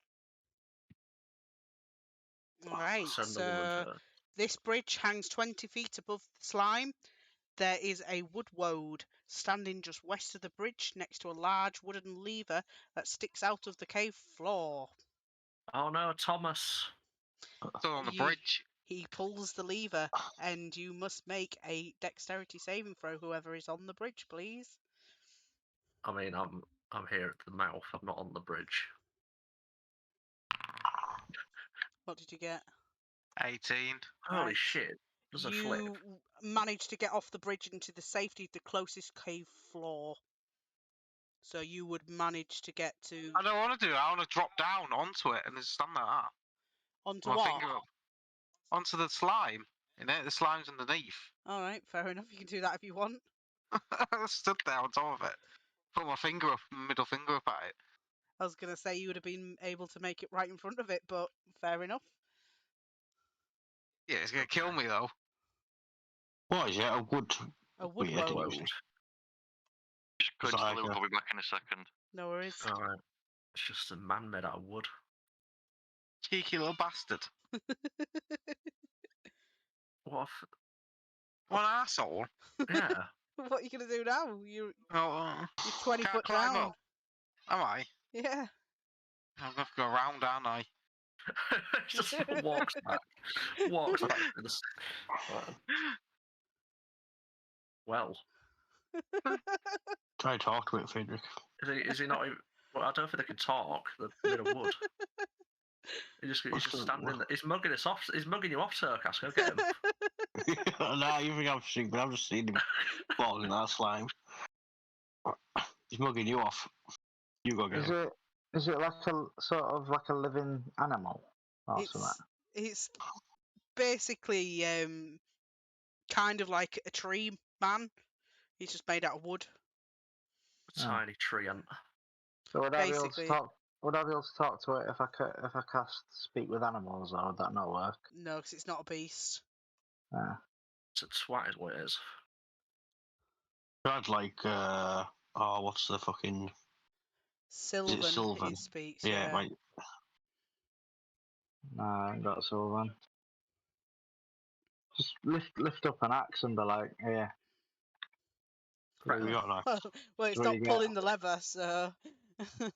Speaker 4: Alright,
Speaker 5: Send the woman
Speaker 4: so
Speaker 5: first.
Speaker 4: this bridge hangs 20 feet above the slime. There is a wood woad standing just west of the bridge next to a large wooden lever that sticks out of the cave floor.
Speaker 5: Oh no, Thomas.
Speaker 6: Still on the
Speaker 4: You-
Speaker 6: bridge.
Speaker 4: He pulls the lever and you must make a dexterity saving throw, whoever is on the bridge, please.
Speaker 5: I mean, I'm here at the mouth. I'm not on the bridge.
Speaker 4: What did you get?
Speaker 6: 18.
Speaker 5: Holy
Speaker 4: Right.
Speaker 5: shit! There's a flip.
Speaker 4: You manage to get off the bridge into the safety of the closest cave floor. So you would manage to get to
Speaker 6: I don't want to do that. I want to drop down onto it and just stand like that.
Speaker 4: onto
Speaker 6: My
Speaker 4: what?
Speaker 6: finger up. Onto the slime. In it, the slime's underneath.
Speaker 4: All right, fair enough. You can do that if you want.
Speaker 6: I stood there on top of it. Put my finger up, middle finger up at it.
Speaker 4: I was gonna say you would have been able to make it right in front of it, but fair enough.
Speaker 6: Yeah, it's gonna kill me though.
Speaker 2: What is it? A wood.
Speaker 4: A wood
Speaker 2: Weird,
Speaker 4: woad.
Speaker 2: isn't it?
Speaker 1: Just go
Speaker 2: It's
Speaker 1: into the
Speaker 2: like
Speaker 1: loop.
Speaker 2: a-
Speaker 1: I'll be back in a second.
Speaker 4: No worries.
Speaker 5: Alright. It's just a man made out of wood.
Speaker 6: Cheeky little bastard.
Speaker 5: What? If,
Speaker 6: What an asshole.
Speaker 5: yeah.
Speaker 4: What are you gonna do now? You're
Speaker 6: Oh,
Speaker 4: 20
Speaker 6: can't
Speaker 4: foot
Speaker 6: climb
Speaker 4: down.
Speaker 6: up. Am I?
Speaker 4: Yeah.
Speaker 6: I'm gonna have to go around, aren't I?
Speaker 5: Just walks back. Walks back through the. Right. Well,
Speaker 2: Try to talk to it, Friedrich.
Speaker 5: is he not even? Well, I don't think they can talk. They're made of wood. He's just standing there. He's mugging us off. He's mugging you off, Turkas. Go get him.
Speaker 2: Nah, you think I'm stupid? I've just seen him falling in that slime. He's mugging you off. You go get him.
Speaker 3: Is it like a sort of like a living animal or something?
Speaker 4: It's basically kind of like a tree man. He's just made out of wood.
Speaker 5: A tiny tree ant.
Speaker 3: So would I be able to
Speaker 4: Basically.
Speaker 3: talk? Would I be able to talk to it if I cast speak with animals, or would that not work?
Speaker 4: No, because it's not a beast.
Speaker 3: Yeah.
Speaker 5: It's a twat, is what it is.
Speaker 2: I'd like, what's the fucking
Speaker 4: Sylvan,
Speaker 2: Sylvan?
Speaker 4: it speaks.
Speaker 2: Yeah,
Speaker 4: Yeah.
Speaker 2: right.
Speaker 3: Nah, I ain't got Sylvan. Just lift up an axe and be like, yeah.
Speaker 2: We got an axe.
Speaker 4: Well, it's
Speaker 3: what
Speaker 4: not
Speaker 3: you get.
Speaker 4: pulling the lever, so you're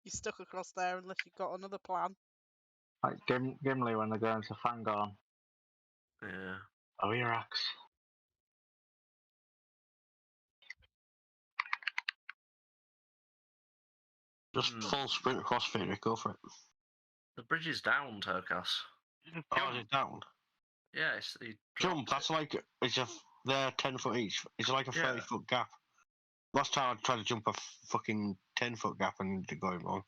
Speaker 4: stuck across there unless you've got another plan.
Speaker 3: Like Gimli when they're going to Fangorn.
Speaker 5: Yeah.
Speaker 3: Oh, your axe.
Speaker 2: Just full sprint across Fenrir, go for it.
Speaker 5: The bridge is down, Turkas.
Speaker 2: Oh, is it down?
Speaker 5: Yeah, he
Speaker 2: Jump,
Speaker 5: dropped
Speaker 2: that's
Speaker 5: it.
Speaker 2: like, they're 10 foot each. It's like a
Speaker 5: Yeah.
Speaker 2: 30-foot gap. Last time I tried to jump a fucking 10-foot gap and it going wrong.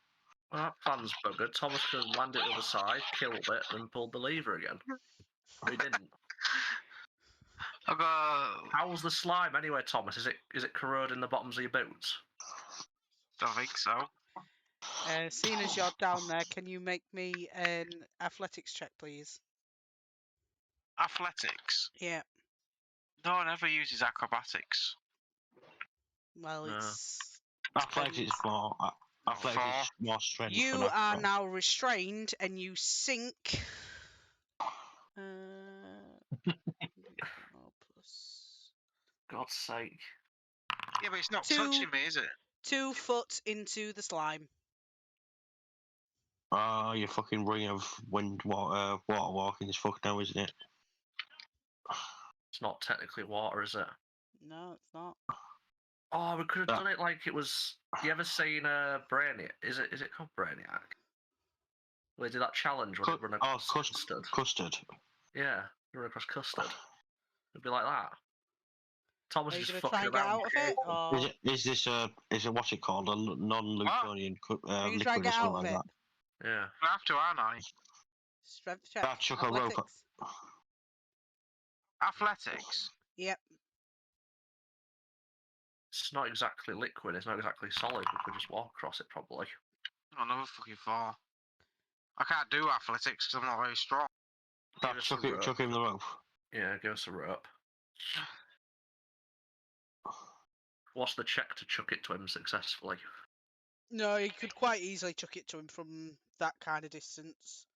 Speaker 5: Well, that plan's buggered. Thomas could have landed the other side, killed it, then pulled the lever again. But he didn't.
Speaker 6: I got.
Speaker 5: How's the slime anyway, Thomas? Is it corroding the bottoms of your boots?
Speaker 6: I think so.
Speaker 4: Seeing as you're down there, can you make me an athletics check, please?
Speaker 6: Athletics.
Speaker 4: Yeah.
Speaker 6: No one ever uses acrobatics.
Speaker 4: Well,
Speaker 5: No.
Speaker 4: it's
Speaker 2: Athletics is more. Athletics is more strength.
Speaker 4: you
Speaker 2: than
Speaker 4: are
Speaker 2: acro.
Speaker 4: now restrained and you sink. Plus
Speaker 5: God's sake.
Speaker 6: Yeah, but it's not
Speaker 4: Two-
Speaker 6: touching me, is it?
Speaker 4: 2 foot into the slime.
Speaker 2: Your fucking ring of water walking is fucked now, isn't it?
Speaker 5: It's not technically water, is it?
Speaker 4: No, it's not.
Speaker 5: Oh, we could have
Speaker 2: Yeah.
Speaker 5: done it like it was. You ever seen Brainiac? Is it called Brainiac? Where they did that challenge when they run across custard.
Speaker 2: Custard.
Speaker 5: Yeah, you run across custard. It'd be like that. Thomas
Speaker 4: Are you
Speaker 5: is
Speaker 4: going
Speaker 5: just
Speaker 4: to try
Speaker 5: fucking
Speaker 4: and get
Speaker 5: around.
Speaker 4: out of it? Or
Speaker 2: Is it what's it called? A non-Newtonian
Speaker 4: are you
Speaker 2: liquid
Speaker 4: trying to
Speaker 2: or
Speaker 4: get
Speaker 2: something
Speaker 4: out of
Speaker 2: like
Speaker 4: it?
Speaker 2: that?
Speaker 5: Yeah.
Speaker 6: I have to, aren't I?
Speaker 4: Strength check.
Speaker 2: Chuck a rope.
Speaker 4: Athletics.
Speaker 6: Athletics.
Speaker 4: Yep.
Speaker 5: It's not exactly liquid. It's not exactly solid. We could just walk across it probably.
Speaker 6: Oh, another fucking 4. I can't do athletics because I'm not very strong.
Speaker 5: Give us a rope.
Speaker 2: Chuck him the rope.
Speaker 5: Yeah, give us a rope. What's the check to chuck it to him successfully?
Speaker 4: No, you could quite easily chuck it to him from that kind of distance.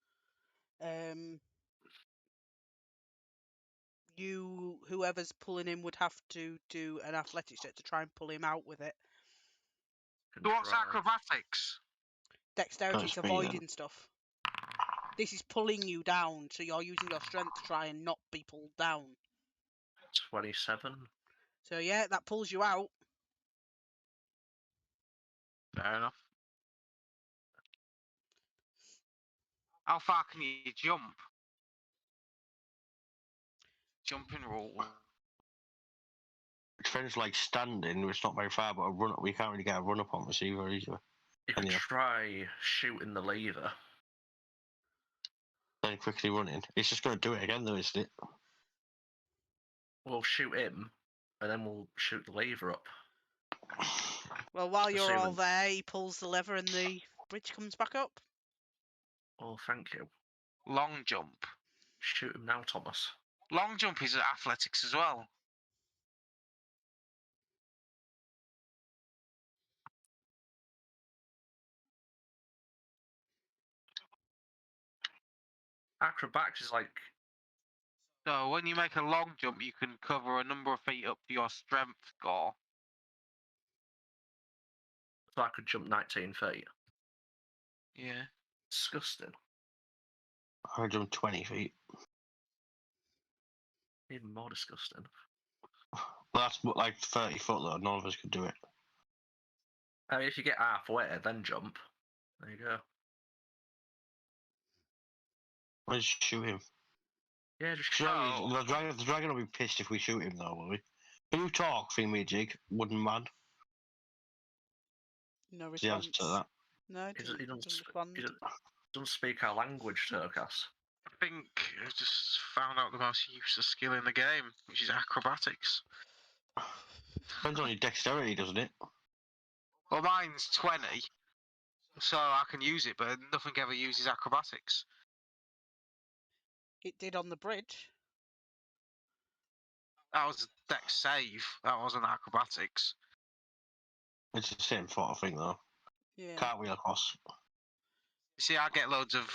Speaker 4: Whoever's pulling him would have to do an athletics check to try and pull him out with it.
Speaker 6: What's acrobatics?
Speaker 4: Dexterity is
Speaker 2: That's me, then.
Speaker 4: avoiding stuff. This is pulling you down, so you're using your strength to try and not be pulled down.
Speaker 5: 27.
Speaker 4: So yeah, that pulls you out.
Speaker 6: Fair enough. How far can you jump? Jumping rule.
Speaker 2: Defense like standing, it's not very far, but we can't really get a run up on receiver either.
Speaker 5: You could
Speaker 2: Yeah.
Speaker 5: try shooting the lever.
Speaker 2: Then quickly running. It's just going to do it again, though, isn't it?
Speaker 5: We'll shoot him, and then we'll shoot the lever up.
Speaker 4: Well, while you're all
Speaker 5: Assuming-
Speaker 4: there, he pulls the lever and the bridge comes back up.
Speaker 5: Oh, thank you.
Speaker 6: Long jump.
Speaker 5: Shoot him now, Thomas.
Speaker 6: Long jump is athletics as well.
Speaker 5: Acrobatics is like
Speaker 6: So when you make a long jump, you can cover a number of feet up to your strength score.
Speaker 5: so I could jump 19 feet.
Speaker 6: Yeah.
Speaker 5: Disgusting.
Speaker 2: I jumped 20 feet.
Speaker 5: Even more disgusting.
Speaker 2: Well, that's like 30 foot, though. None of us could do it.
Speaker 5: I mean, if you get halfway, then jump. There you go.
Speaker 2: Let's shoot him.
Speaker 5: Yeah, just
Speaker 2: The
Speaker 5: shoot.
Speaker 2: dragon will be pissed if we shoot him, though, will we? Can you talk, Jig, wooden man?
Speaker 4: No
Speaker 2: What's the answer
Speaker 4: response.
Speaker 2: to that?
Speaker 4: No,
Speaker 5: He
Speaker 4: doesn't respond.
Speaker 5: doesn't speak our language, Turkas.
Speaker 6: I think I just found out the most useless skill in the game, which is acrobatics.
Speaker 2: Depends on your dexterity, doesn't it?
Speaker 6: Well, mine's 20, so I can use it, but nothing ever uses acrobatics.
Speaker 4: It did on the bridge.
Speaker 6: That was a dex save. That wasn't acrobatics.
Speaker 2: It's the same sort of thing, though.
Speaker 4: Yeah.
Speaker 2: Cartwheel across.
Speaker 6: You see, I get loads of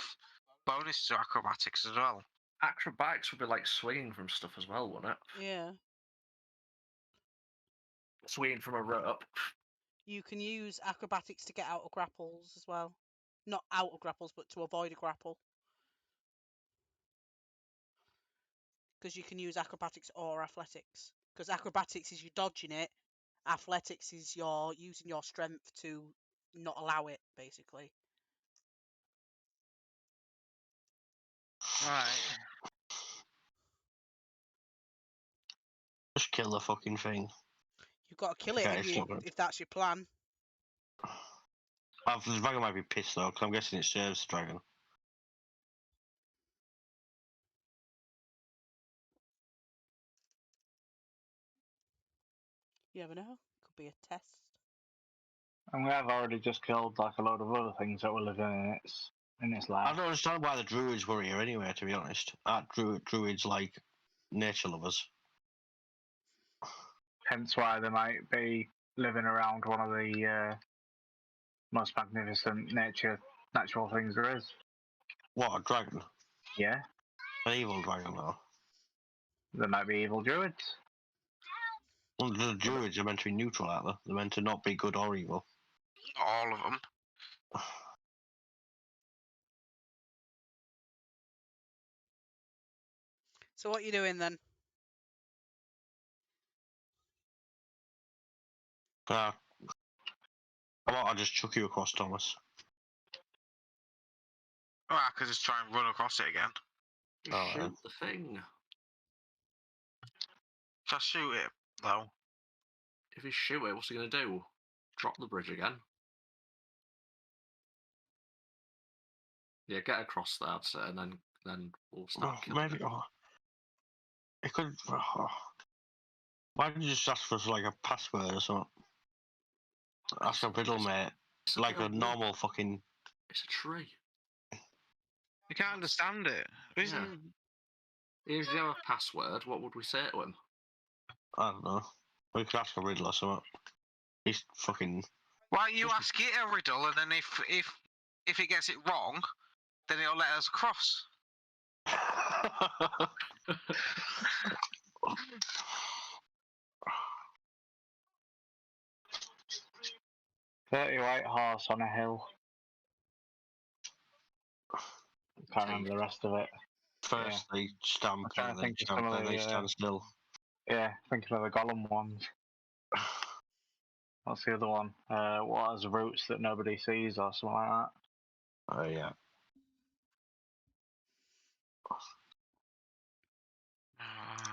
Speaker 6: bonus to acrobatics as well.
Speaker 5: Acrobatics would be like swinging from stuff as well, wouldn't it?
Speaker 4: Yeah.
Speaker 5: Swinging from a rope.
Speaker 4: You can use acrobatics to get out of grapples as well. Not out of grapples, but to avoid a grapple. Because you can use acrobatics or athletics. Because acrobatics is you dodging it. Athletics is your using your strength to not allow it, basically.
Speaker 6: Right.
Speaker 2: Just kill the fucking thing.
Speaker 4: You've got to kill it
Speaker 2: Okay, it's not good.
Speaker 4: if that's your plan.
Speaker 2: The dragon might be pissed though, because I'm guessing it serves the dragon.
Speaker 4: You never know. Could be a test.
Speaker 3: And we have already just killed like a load of other things that were living in its
Speaker 2: I
Speaker 3: life.
Speaker 2: don't understand why the druids were here anyway, to be honest. Druids like nature lovers.
Speaker 3: Hence why they might be living around one of the most magnificent natural things there is.
Speaker 2: What, a dragon?
Speaker 3: Yeah,
Speaker 2: An evil dragon though.
Speaker 3: there might be evil druids.
Speaker 2: Well, the druids are meant to be neutral, aren't they? They're meant to not be good or evil.
Speaker 6: Not all of them.
Speaker 4: So what are you doing then?
Speaker 2: How about I just chuck you across, Thomas?
Speaker 6: Oh, I could just try and run across it again.
Speaker 5: You
Speaker 2: Oh,
Speaker 5: shoot the thing.
Speaker 6: If I shoot it, though,
Speaker 5: If you shoot it, what's he going to do? Drop the bridge again? Yeah, get across that, and then we'll start killing
Speaker 2: maybe.
Speaker 5: it.
Speaker 2: It could. Why don't you just ask for like a password or something? Ask a riddle, mate.
Speaker 5: It's
Speaker 2: Like a
Speaker 5: riddle.
Speaker 2: normal fucking.
Speaker 5: It's a tree.
Speaker 6: you can't understand it. Isn't
Speaker 5: If you have a password, what would we say to him?
Speaker 2: I don't know. We could ask a riddle or something. He's fucking.
Speaker 6: Why you ask it a riddle, and then if it gets it wrong, then it'll let us cross.
Speaker 3: 30 white horse on a hill. Can't remember the rest of it.
Speaker 2: First they stamp
Speaker 3: I'm trying
Speaker 2: and
Speaker 3: to
Speaker 2: then
Speaker 3: think of
Speaker 2: jump,
Speaker 3: some of
Speaker 2: then they
Speaker 3: the,
Speaker 2: stand still.
Speaker 3: Yeah, thinking of the Gollum ones. What's the other one? What has roots that nobody sees or something like that?
Speaker 2: Oh yeah.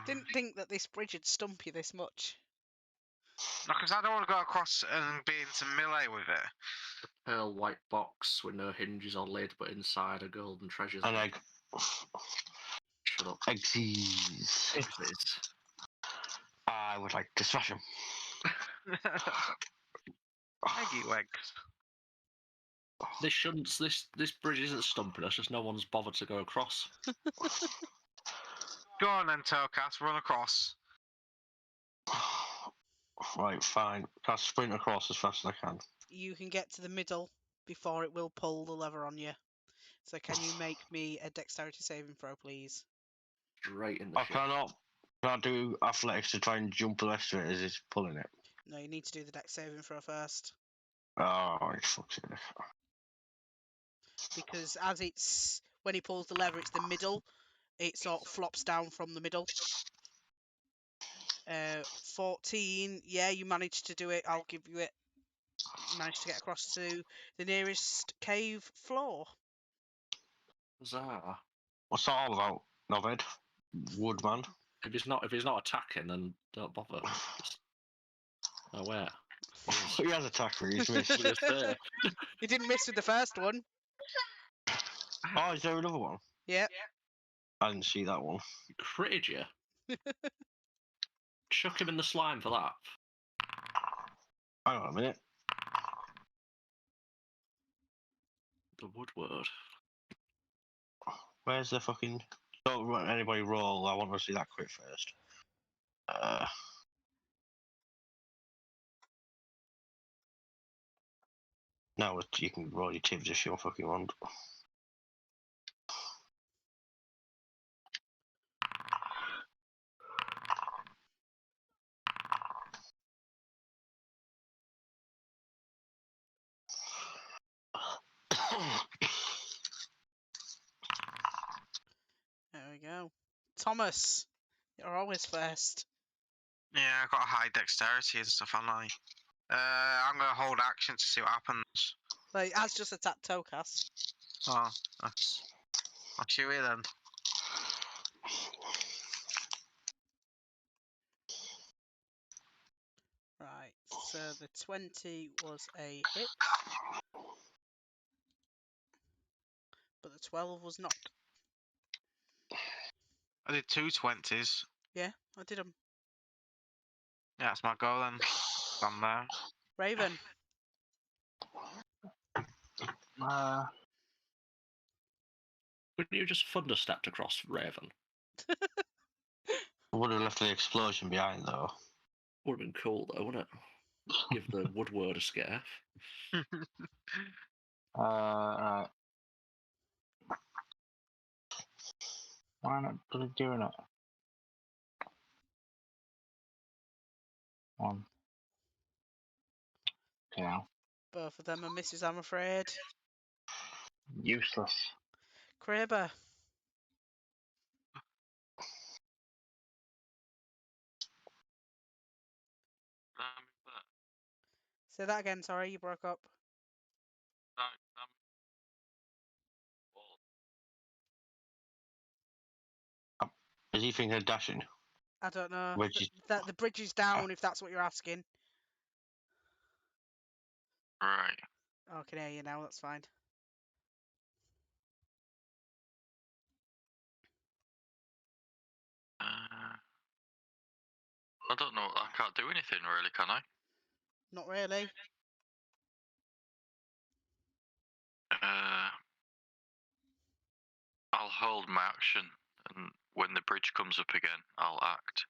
Speaker 4: Didn't think that this bridge would stump you this much.
Speaker 6: No, because I don't want to go across and be into melee with it.
Speaker 5: Pearl white box with no hinges or lid, but inside a golden treasure.
Speaker 2: An egg.
Speaker 5: Shut up.
Speaker 2: Eggs.
Speaker 5: Exes.
Speaker 2: I would like to smash him.
Speaker 6: Eggy eggs.
Speaker 5: This shouldn't. This bridge isn't stumping us. Just no one's bothered to go across.
Speaker 6: Go on then, Tokas, run across.
Speaker 2: Right, fine. I'll sprint across as fast as I can.
Speaker 4: You can get to the middle before it will pull the lever on you. So can you make me a dexterity saving throw, please?
Speaker 5: Straight in the
Speaker 2: I
Speaker 5: shit.
Speaker 2: cannot do athletics to try and jump the rest of it as it's pulling it.
Speaker 4: No, you need to do the dex saving throw first.
Speaker 2: Oh, fuck's sake.
Speaker 4: Because as it's when he pulls the lever, it's the middle. It sort of flops down from the middle. 14. Yeah, you managed to do it. I'll give you it. You managed to get across to the nearest cave floor.
Speaker 5: Huzzah.
Speaker 2: What's that all about, Noved? Woodman?
Speaker 5: If he's not attacking, then don't bother. Oh wait.
Speaker 2: He has attacked me, he's missed.
Speaker 4: You didn't miss with the first one.
Speaker 2: Oh, is there another one?
Speaker 4: Yeah.
Speaker 2: I didn't see that one.
Speaker 5: He critted you. Chuck him in the slime for that.
Speaker 2: Hang on a minute.
Speaker 5: The woodward.
Speaker 2: Where's the fucking... Don't let anybody roll, I want to see that quick first. No, you can roll your tips if you fucking want.
Speaker 4: There we go. Thomas, you're always first.
Speaker 6: Yeah, I got a high dexterity and stuff, haven't I? I'm gonna hold action to see what happens.
Speaker 4: Like, that's just attacked Tokas.
Speaker 6: Oh, I'll shoot it then.
Speaker 4: Right, so the 20 was a hit. But the 12 was not.
Speaker 6: I did 2 20s.
Speaker 4: Yeah, I did them.
Speaker 6: Yeah, that's my goal then. I'm there.
Speaker 4: Raven.
Speaker 5: Wouldn't you just thunderstepped across Raven?
Speaker 2: Would have left the explosion behind though.
Speaker 5: Would have been cool though, wouldn't it? Give the Woodward a scare.
Speaker 3: Right. Why not bloody doing it? One. Okay, now.
Speaker 4: Both of them are misses, I'm afraid.
Speaker 3: Useless.
Speaker 4: Kraber. Say that again, sorry, you broke up.
Speaker 2: Is he thinking of dashing?
Speaker 4: I don't know.
Speaker 2: Which is
Speaker 4: The bridge is down, if that's what you're asking.
Speaker 1: Right.
Speaker 4: Oh, I can hear you now, that's fine.
Speaker 1: I don't know. I can't do anything really, can I?
Speaker 4: Not really.
Speaker 1: I'll hold my action, and when the bridge comes up again, I'll act.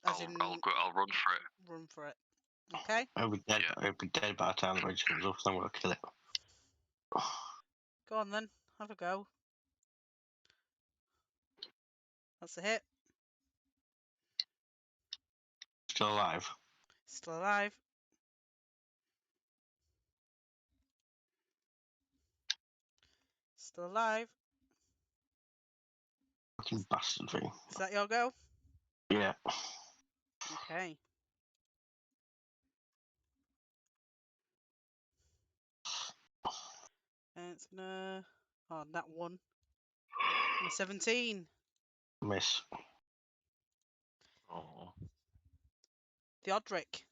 Speaker 4: As in,
Speaker 1: I'll run for it.
Speaker 4: run for it. Okay.
Speaker 2: he'll be dead.
Speaker 1: Yeah.
Speaker 2: He'll be dead by the time the bridge comes up. So I'm gonna kill it.
Speaker 4: Go on then. Have a go. That's a hit.
Speaker 2: Still alive.
Speaker 4: Still alive. Still alive.
Speaker 2: Fucking bastard thing.
Speaker 4: Is that your go?
Speaker 2: Yeah.
Speaker 4: Okay. And it's gonna... Oh, that one. And a 17.
Speaker 2: Miss.
Speaker 5: Oh,
Speaker 4: Theodric,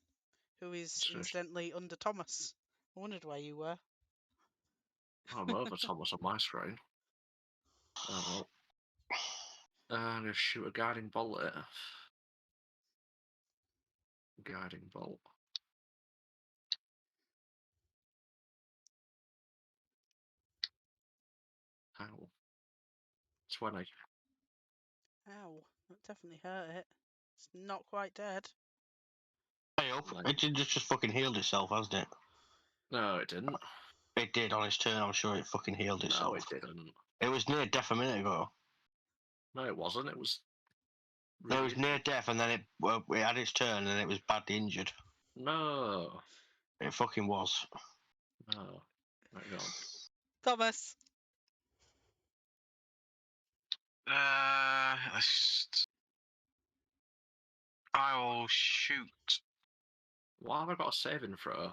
Speaker 4: who is
Speaker 5: So-
Speaker 4: incidentally under Thomas. I wondered where you were.
Speaker 5: I'm over Thomas on my screen. Oh well. I'm gonna shoot a guiding bolt at it. Guiding bolt. Ow. 20.
Speaker 4: Ow, that definitely hurt it. It's not quite dead.
Speaker 2: I hope it just fucking healed itself, hasn't it?
Speaker 5: No, it didn't.
Speaker 2: It did on its turn. I'm sure it fucking healed itself.
Speaker 5: No, it didn't.
Speaker 2: It was near death a minute ago.
Speaker 5: No, it wasn't. It was.
Speaker 2: No, it
Speaker 5: Really
Speaker 2: was near death, and then it had its turn, and it was badly injured.
Speaker 5: No.
Speaker 2: It fucking was.
Speaker 5: No. Hang on.
Speaker 4: Thomas.
Speaker 6: I will shoot.
Speaker 5: Why have I got a saving throw?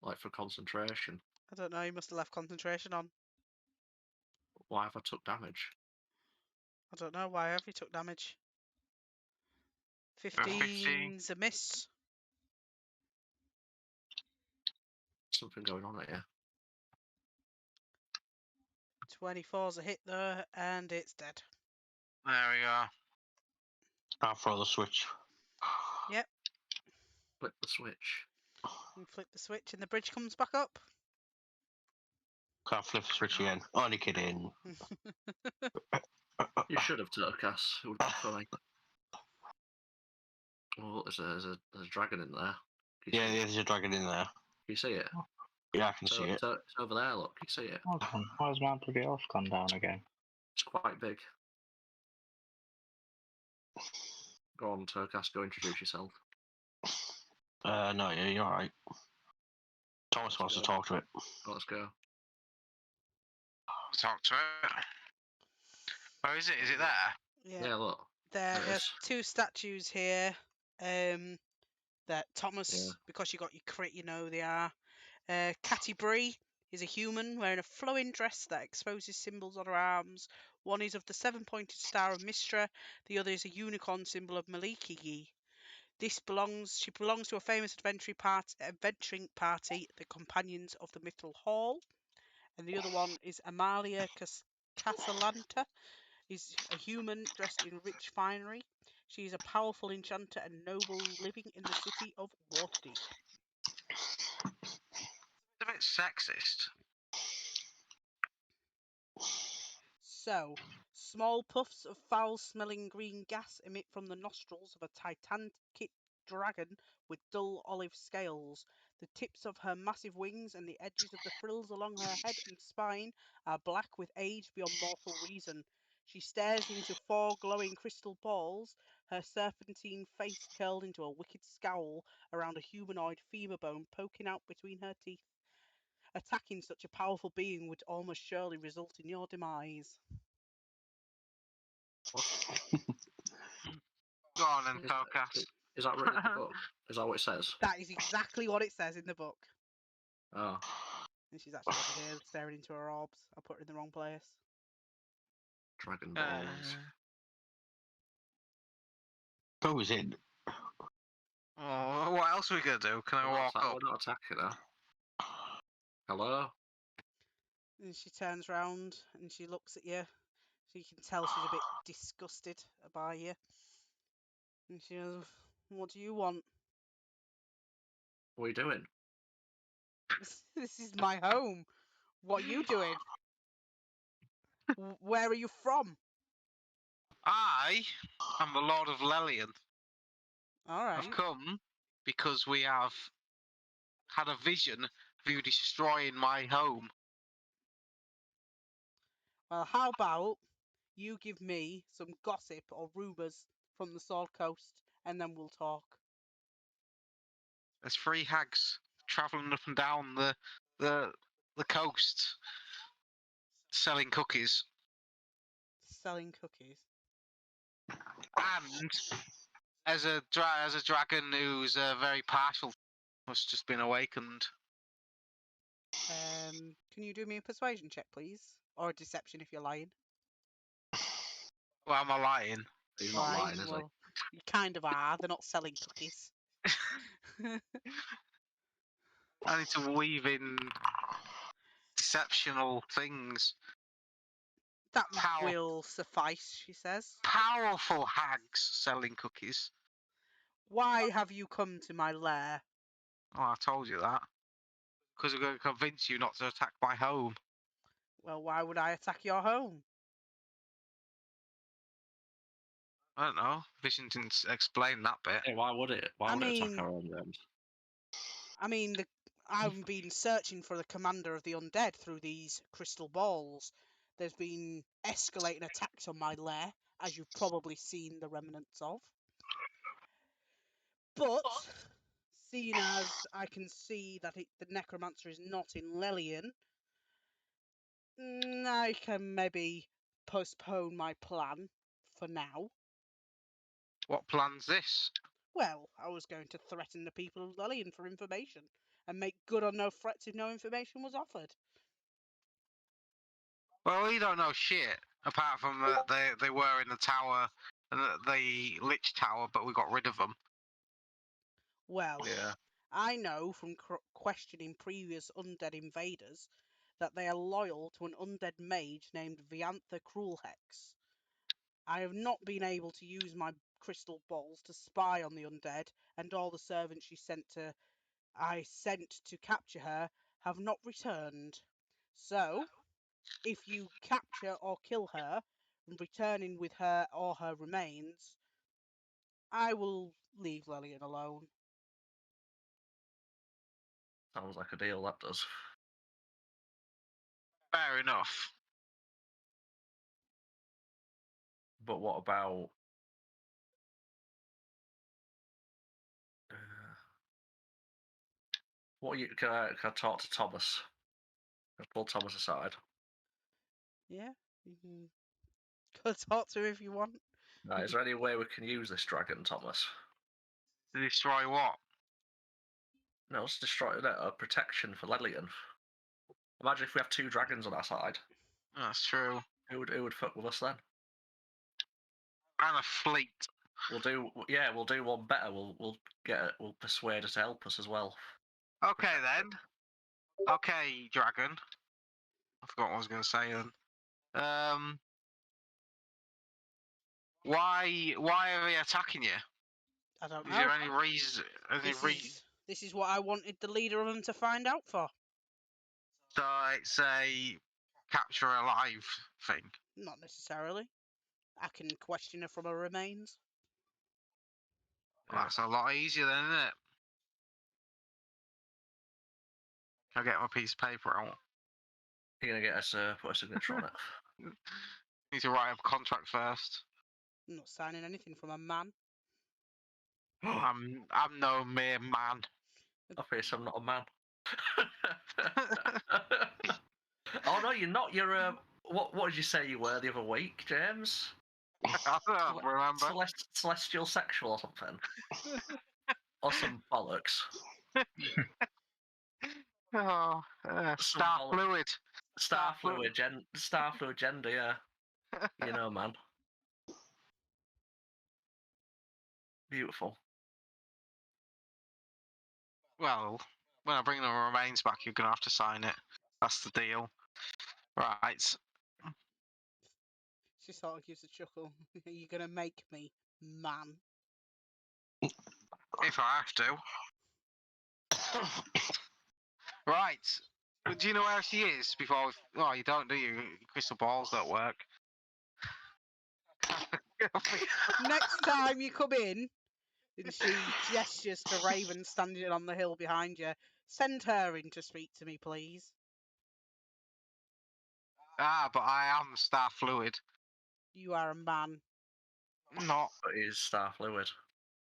Speaker 5: Like for concentration?
Speaker 4: I don't know, you must have left concentration on.
Speaker 5: Why have I took damage?
Speaker 4: I don't know, why have you took damage?
Speaker 6: 15.
Speaker 4: 15's a miss.
Speaker 5: Something going on here.
Speaker 4: 24's a hit though, and it's dead.
Speaker 6: There we go.
Speaker 2: I'll throw the switch.
Speaker 4: Yep.
Speaker 5: Flip the switch.
Speaker 4: You flip the switch and the bridge comes back up.
Speaker 2: Can't flip the switch again. Only kidding.
Speaker 5: You should have took us. It would have been funny. Oh, there's a dragon in there. Can you
Speaker 2: Yeah,
Speaker 5: see it?
Speaker 2: there's a dragon in there.
Speaker 5: Can you see it?
Speaker 2: Yeah, I can see it.
Speaker 5: So it's over there, look. You see it?
Speaker 3: Hold on. Why's my bloody elf gone down again?
Speaker 5: It's quite big. Go on, Turkas, go introduce yourself.
Speaker 2: No, yeah, you're alright. Thomas wants to talk to it.
Speaker 5: Let's go.
Speaker 6: Talk to it. Where is it? Is it there?
Speaker 4: Yeah,
Speaker 5: Yeah, look.
Speaker 4: there
Speaker 5: There it
Speaker 4: are
Speaker 5: is.
Speaker 4: 2 statues here. That Thomas,
Speaker 5: Yeah.
Speaker 4: because you got your crit, you know they are. Catty Bree is a human wearing a flowing dress that exposes symbols on her arms. One is of the 7-pointed star of Mistra, the other is a unicorn symbol of Maliki. She belongs to a famous adventuring party, the Companions of the Mythril Hall. And the other one is Amalia Casalanta, is a human dressed in rich finery. She is a powerful enchanter and noble living in the city of Waterdeep.
Speaker 6: It's a bit sexist.
Speaker 4: So, small puffs of foul-smelling green gas emit from the nostrils of a titanic dragon with dull olive scales. The tips of her massive wings and the edges of the frills along her head and spine are black with age beyond mortal reason. She stares into 4 glowing crystal balls, her serpentine face curled into a wicked scowl around a humanoid femur bone poking out between her teeth. Attacking such a powerful being would almost surely result in your demise.
Speaker 6: Go on then,
Speaker 5: Is
Speaker 6: Turkas.
Speaker 5: is that written in the book? Is that what it says?
Speaker 4: That is exactly what it says in the book.
Speaker 5: Oh,
Speaker 4: And she's actually over here staring into her orbs. I put her in the wrong place.
Speaker 5: Dragon Balls.
Speaker 2: Who's in?
Speaker 6: Oh, what else are we gonna do? Can I walk up?
Speaker 5: We're not attacking her. Hello?
Speaker 4: And she turns round and she looks at you. So you can tell she's a bit disgusted by you. And she goes, "What do you want?"
Speaker 5: What are you doing?
Speaker 4: This is my home. What are you doing? Where are you from?
Speaker 6: I am the Lord of Lelian.
Speaker 4: All right.
Speaker 6: I've come because we have had a vision of you destroying my home.
Speaker 4: Well, how about you give me some gossip or rumours from the Sword Coast, and then we'll talk.
Speaker 6: There's 3 hags travelling up and down the coast, selling cookies,
Speaker 4: Selling cookies.
Speaker 6: and as a dragon who's very partial, has just been awakened.
Speaker 4: Can you do me a persuasion check, please, or a deception if you're lying?
Speaker 6: Well, am I lying?
Speaker 5: He's not
Speaker 4: Right,
Speaker 5: lying, is
Speaker 4: well, you kind of are. They're not selling cookies.
Speaker 6: I need to weave in deceptional things.
Speaker 4: That
Speaker 6: Power-
Speaker 4: will suffice, she says.
Speaker 6: Powerful hags selling cookies.
Speaker 4: Why have you come to my lair?
Speaker 6: Oh, I told you that. Because we're going to convince you not to attack my home.
Speaker 4: Well, why would I attack your home?
Speaker 6: I don't know. Vision didn't explain that bit.
Speaker 5: Hey, why would it? Why
Speaker 4: I
Speaker 5: would it attack
Speaker 4: mean-
Speaker 5: our own games?
Speaker 4: I mean, I've been searching for the commander of the undead through these crystal balls. There's been escalating attacks on my lair, as you've probably seen the remnants of. But, seeing as I can see that the necromancer is not in Lelian, I can maybe postpone my plan for now.
Speaker 6: What plan's this?
Speaker 4: Well, I was going to threaten the people of Lelian for information and make good on no threats if no information was offered.
Speaker 6: Well, we don't know shit. Apart from that they were in the tower, the Lich Tower, but we got rid of them.
Speaker 4: Well,
Speaker 5: Yeah.
Speaker 4: I know from questioning previous undead invaders that they are loyal to an undead mage named Viantha Cruelhex. I have not been able to use my crystal balls to spy on the undead, and all the servants I sent to capture her have not returned. So, if you capture or kill her, returning with her or her remains, I will leave Lelian alone.
Speaker 5: Sounds like a deal, that does.
Speaker 6: Fair enough.
Speaker 5: But what about... what you can I talk to Thomas? Can I pull Thomas aside?
Speaker 4: Yeah, you can go talk to him if you want.
Speaker 5: Is there any way we can use this dragon, Thomas?
Speaker 6: To destroy what?
Speaker 5: No, let's destroy a protection for Ledleyton. Imagine if we have 2 dragons on our side.
Speaker 6: That's true.
Speaker 5: Who would fuck with us then?
Speaker 6: And a fleet.
Speaker 5: We'll do one better. We'll persuade her to help us as well.
Speaker 6: Okay then. Okay, dragon. I forgot what I was going to say then. Why are they attacking you?
Speaker 4: I don't
Speaker 6: Is
Speaker 4: know.
Speaker 6: there any reason?
Speaker 4: This is what I wanted the leader of them to find out for.
Speaker 6: So it's a capture alive thing.
Speaker 4: Not necessarily. I can question her from her remains.
Speaker 6: Well, that's a lot easier then, isn't it? Can I get my piece of paper out?
Speaker 5: You're gonna get us to put a signature on it.
Speaker 6: Need to write up a contract first.
Speaker 4: I'm not signing anything from a man.
Speaker 6: I'm no mere man.
Speaker 5: Obviously, I'm not a man. Oh no, you're not. You're what did you say you were the other week, James?
Speaker 6: I don't remember.
Speaker 5: Celestial sexual or something, or some bollocks.
Speaker 6: Oh, star
Speaker 5: bollocks.
Speaker 6: fluid.
Speaker 5: Star fluid gender, yeah. You know, man. Beautiful.
Speaker 6: Well, when I bring the remains back, you're gonna have to sign it. That's the deal. Right.
Speaker 4: She sort of gives a chuckle. Are you gonna make me man?
Speaker 6: If I have to. Right. Do you know where she is before? Oh, you don't, do you? Crystal balls don't work.
Speaker 4: Next time you come in, and she gestures to Raven standing on the hill behind you, send her in to speak to me, please.
Speaker 6: But I am star fluid.
Speaker 4: You are a man.
Speaker 6: Not.
Speaker 5: But he's star fluid.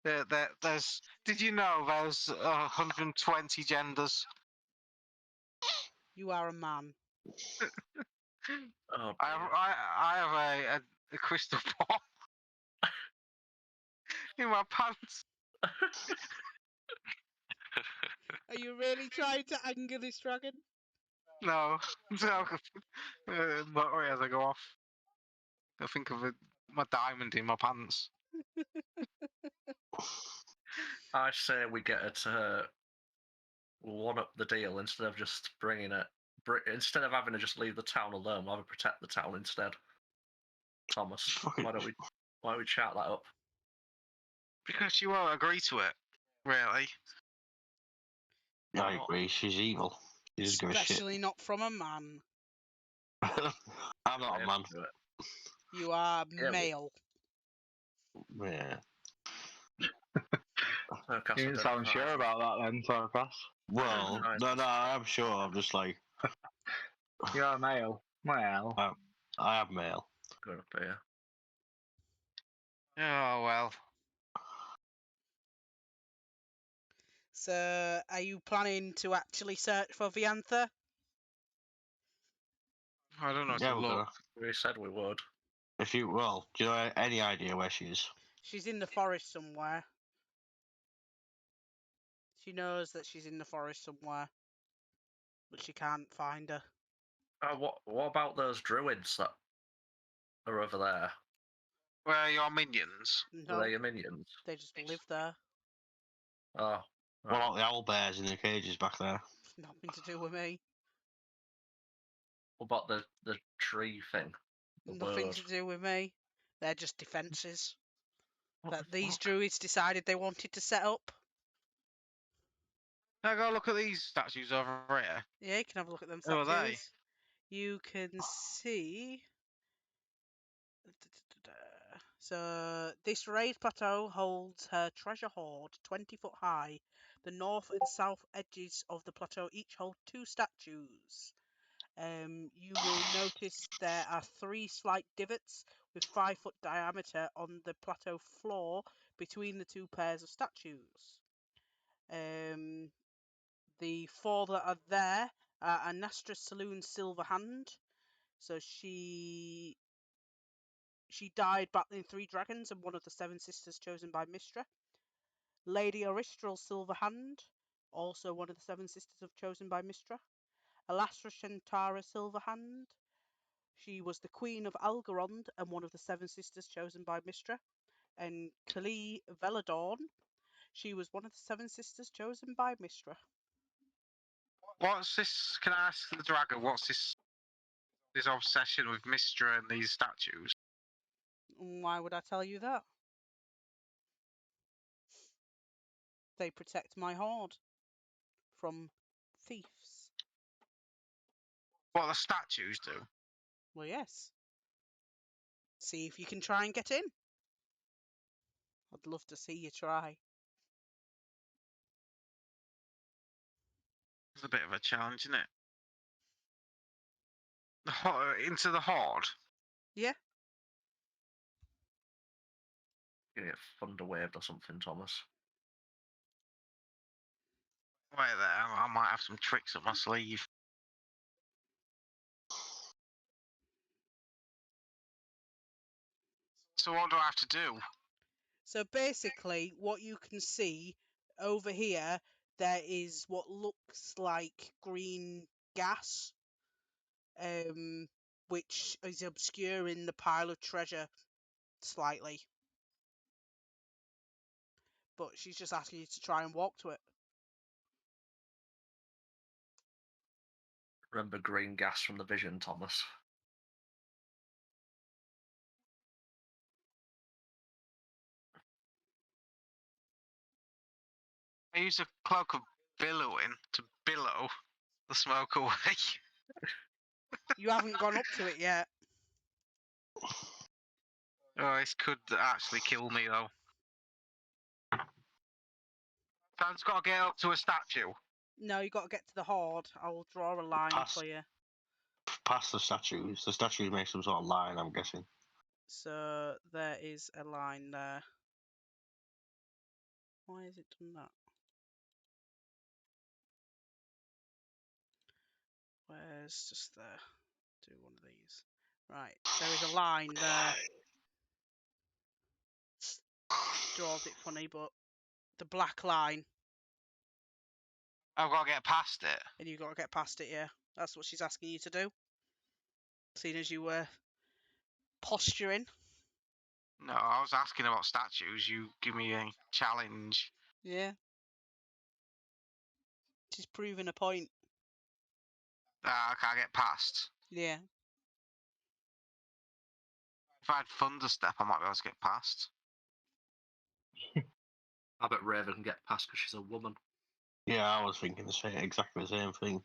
Speaker 6: There's. Did you know there's 120 genders?
Speaker 4: You are a man.
Speaker 5: Oh,
Speaker 6: I have a crystal ball in my pants.
Speaker 4: Are you really trying to anger this dragon?
Speaker 6: No, motorway as I go off. I think of my diamond in my pants.
Speaker 5: I say we get her to one up the deal instead of just bringing it. Instead of having her just leave the town alone, we'll have her protect the town instead. Thomas, why don't we chat that up?
Speaker 6: Because she won't agree to it, really.
Speaker 2: Yeah, I agree. She's evil. She doesn't give a shit.
Speaker 4: Especially not from a man.
Speaker 2: I'm not a man.
Speaker 4: You are
Speaker 5: Yeah,
Speaker 4: male.
Speaker 2: Yeah.
Speaker 3: You didn't sound sure about that then, Torcas.
Speaker 2: Well, no, I'm sure. I'm just like.
Speaker 3: You're a male. Well.
Speaker 2: I am male.
Speaker 5: Good up here.
Speaker 6: Oh, well.
Speaker 4: So, are you planning to actually search for Viantha?
Speaker 6: I don't know.
Speaker 2: Yeah,
Speaker 6: To look.
Speaker 5: We said we would.
Speaker 2: Do you know any idea where she is?
Speaker 4: She's in the forest somewhere. She knows that she's in the forest somewhere, but she can't find her.
Speaker 5: What about those druids that are over there?
Speaker 6: Where are your minions?
Speaker 4: No,
Speaker 5: Are they your minions?
Speaker 4: they just live there.
Speaker 5: Oh.
Speaker 2: What about the owl bears in the cages back there?
Speaker 4: Nothing to do with me.
Speaker 5: What about the tree thing?
Speaker 4: Nothing
Speaker 5: bird?
Speaker 4: to do with me. They're just defences
Speaker 5: What
Speaker 4: that
Speaker 5: the
Speaker 4: these
Speaker 5: fuck?
Speaker 4: druids decided they wanted to set up.
Speaker 6: Can I go look at these statues over here?
Speaker 4: Yeah, you can have a look at them
Speaker 6: Who are
Speaker 4: statues.
Speaker 6: they?
Speaker 4: You can see. So this raised plateau holds her treasure hoard, 20 foot high, The north and south edges of the plateau each hold 2 statues. You will notice there are 3 slight divots with 5-foot diameter on the plateau floor between the 2 pairs of statues. The 4 that are there are Anastra Saloon Silverhand. So she died battling 3 dragons and one of the 7 sisters chosen by Mistra. Lady Oristral Silverhand, also one of the 7 sisters chosen by Mistra. Alastra Shantara Silverhand, she was the Queen of Algarond and one of the 7 sisters chosen by Mistra. And Kali Veladorn, she was one of the 7 sisters chosen by Mistra.
Speaker 6: What's this? Can I ask the dragon? What's this obsession with Mistra and these statues?
Speaker 4: Why would I tell you that? They protect my hoard from thieves.
Speaker 6: What the statues do?
Speaker 4: Well, yes. See if you can try and get in. I'd love to see you try.
Speaker 6: It's a bit of a challenge, isn't it? Into the horde.
Speaker 4: Yeah.
Speaker 5: You get thunder waved or something, Thomas.
Speaker 6: Wait there, I might have some tricks up my sleeve. So what do I have to do?
Speaker 4: So basically, what you can see over here, there is what looks like green gas, which is obscuring the pile of treasure slightly. But she's just asking you to try and walk to it.
Speaker 5: Remember green gas from the vision, Thomas.
Speaker 6: I use a cloak of billowing to billow the smoke away.
Speaker 4: You haven't gone up to it yet.
Speaker 6: Oh, this could actually kill me though. So I've just got to get up to a statue.
Speaker 4: No, you got to get to the hoard. I will draw a line
Speaker 2: Past.
Speaker 4: for you.
Speaker 2: Past the statues. The statues make some sort of line, I'm guessing.
Speaker 4: So there is a line there. Why has it done that? Where's just there? Do one of these. Right, there is a line there. Draws it funny, but the black line,
Speaker 6: I've got to get past it.
Speaker 4: and you've got to get past it, yeah. That's what she's asking you to do. Seeing as you were posturing.
Speaker 6: No, I was asking about statues. You give me a challenge.
Speaker 4: Yeah. She's proving a point.
Speaker 6: I can't get past.
Speaker 4: Yeah.
Speaker 6: If I had Thunderstep, I might be able to get past.
Speaker 5: I bet Raven can get past because she's a woman.
Speaker 2: Yeah, I was thinking exactly the same thing.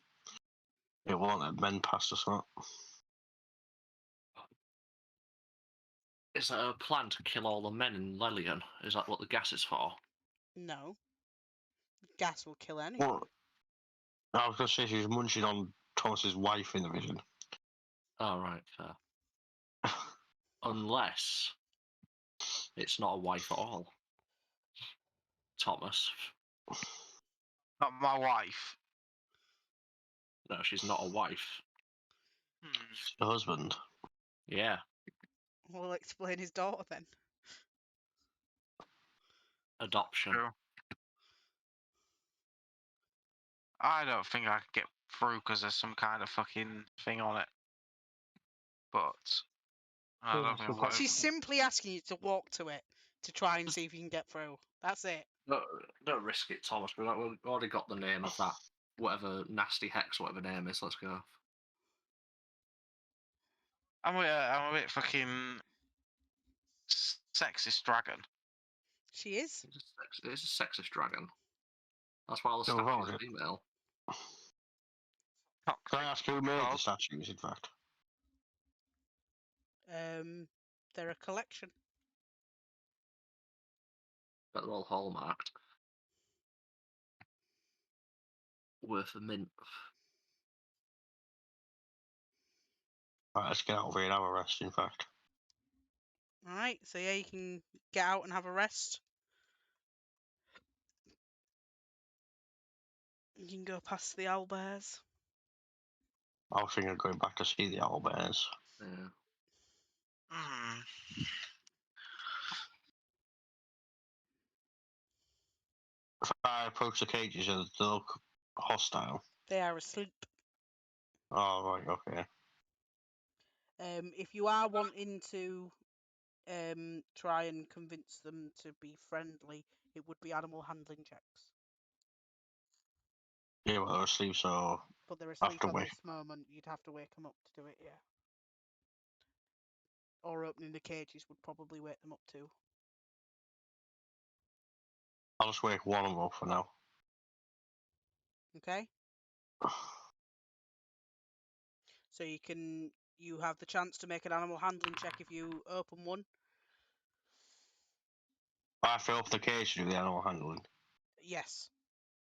Speaker 2: It won't let men past us, not.
Speaker 5: Is that a plan to kill all the men in Lelian? Is that what the gas is for?
Speaker 4: No. Gas will kill anyone.
Speaker 2: Well, I was going to say she's munching on Thomas's wife in the vision.
Speaker 5: Oh, right, fair. Unless it's not a wife at all. Thomas.
Speaker 6: Not my wife.
Speaker 5: No, she's not a wife.
Speaker 2: Her husband.
Speaker 5: Yeah.
Speaker 4: We'll explain his daughter then.
Speaker 5: Adoption.
Speaker 6: True. I don't think I could get through because there's some kind of fucking thing on it. But I
Speaker 3: Oh,
Speaker 6: don't
Speaker 3: so
Speaker 6: think
Speaker 3: what-
Speaker 4: She's simply asking you to walk to it to try and see if you can get through. That's it.
Speaker 5: Don't risk it, Thomas. We've already got the name of that. Whatever nasty hex, whatever name is. Let's go.
Speaker 6: I'm a bit fucking sexist dragon.
Speaker 4: She is.
Speaker 5: It's a sexist dragon. That's why all the
Speaker 2: No,
Speaker 5: statues
Speaker 2: right.
Speaker 5: are female.
Speaker 2: Can I ask who made
Speaker 6: Oh.
Speaker 2: the statues, in fact?
Speaker 4: They're a collection.
Speaker 5: But they're all hallmarked. worth a mint.
Speaker 2: Right, let's get out of here and have a rest, in fact.
Speaker 4: Alright, so yeah, you can get out and have a rest. You can go past the owlbears.
Speaker 2: I was thinking of going back to see the owlbears.
Speaker 5: Yeah.
Speaker 6: Hmm.
Speaker 2: If I approach the cages, they look hostile.
Speaker 4: They are asleep.
Speaker 2: Oh, right, okay.
Speaker 4: If you are wanting to try and convince them to be friendly, it would be animal handling checks.
Speaker 2: Yeah, well, they're asleep, so
Speaker 4: But they're
Speaker 2: I have
Speaker 4: asleep
Speaker 2: to
Speaker 4: at
Speaker 2: wait.
Speaker 4: this moment. You'd have to wake them up to do it, yeah. Or opening the cages would probably wake them up too.
Speaker 2: I'll just wake one of them up for now.
Speaker 4: Okay? So you have the chance to make an animal handling check if you open one.
Speaker 2: I have to open the cage to do the animal handling.
Speaker 4: Yes.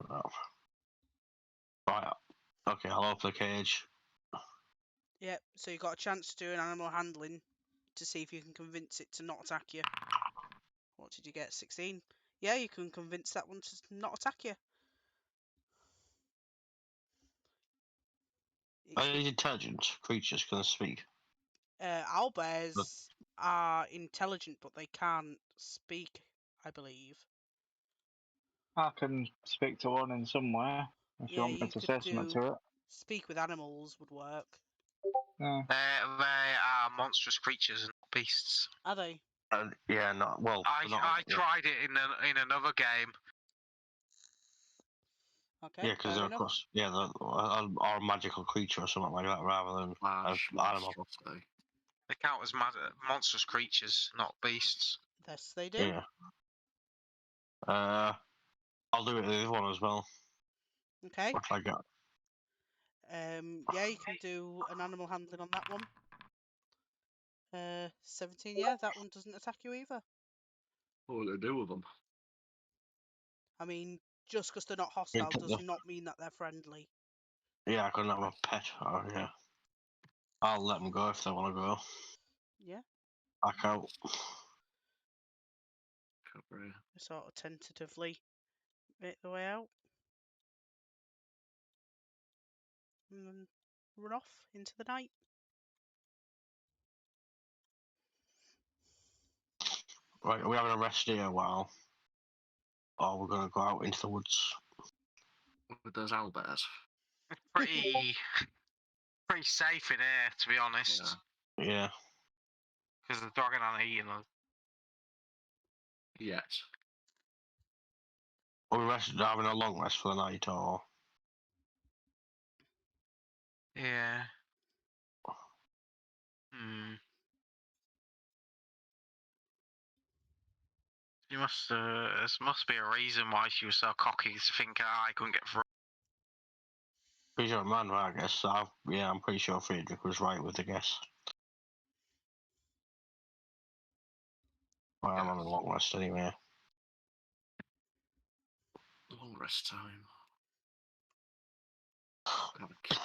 Speaker 2: Oh. Right, okay, I'll open the cage.
Speaker 4: Yep. So you got a chance to do an animal handling to see if you can convince it to not attack you. What did you get? 16? Yeah, you can convince that one to not attack you.
Speaker 2: Are these intelligent creatures can they speak?
Speaker 4: Owlbears are intelligent, but they can't speak, I believe.
Speaker 3: I can speak to one in somewhere if you
Speaker 4: Yeah,
Speaker 3: want me
Speaker 4: you
Speaker 3: to
Speaker 4: could
Speaker 3: say something
Speaker 4: do
Speaker 3: to it.
Speaker 4: speak with animals would work.
Speaker 3: Yeah.
Speaker 6: They are monstrous creatures and not beasts.
Speaker 4: Are they?
Speaker 2: Yeah, not well.
Speaker 6: I
Speaker 2: not,
Speaker 6: tried it in another game.
Speaker 4: Okay.
Speaker 2: Yeah, because
Speaker 4: fair
Speaker 2: they're
Speaker 4: enough.
Speaker 2: across. Yeah, or a magical creature or something like that, rather than an
Speaker 5: Large
Speaker 2: animal.
Speaker 5: monstrosity.
Speaker 6: They count as monstrous creatures, not beasts.
Speaker 4: Yes, they do.
Speaker 2: Yeah. I'll do it with the other one as well.
Speaker 4: Okay.
Speaker 2: What I got?
Speaker 4: Yeah, you can do an animal handling on that one. 17. Yeah, that one doesn't attack you either.
Speaker 5: What will they do with them?
Speaker 4: I mean, just because they're not
Speaker 2: Yeah,
Speaker 4: hostile does not mean that they're friendly.
Speaker 2: Yeah, I couldn't have a pet. Oh, yeah. I'll let them go if they want to go.
Speaker 4: Yeah.
Speaker 2: Back out.
Speaker 5: Cover.
Speaker 4: Sort of tentatively make the way out. And then run off into the night.
Speaker 2: Right, are we having a rest here a while? Or we're going to go out into the woods?
Speaker 5: With those owlbears.
Speaker 6: Pretty safe in here, to be honest.
Speaker 2: Yeah.
Speaker 6: Because the dragon aren't eating us.
Speaker 5: Yet.
Speaker 2: Are we having a long rest for the night, or?
Speaker 6: Yeah. Hmm. You must. There must be a reason why she was so cocky to think I couldn't get through.
Speaker 2: Pretty sure man, right, I guess. I'm pretty sure Friedrich was right with the guess. Well, I'm
Speaker 5: Yeah.
Speaker 2: on a long rest anyway.
Speaker 5: Long rest time. Have a kick.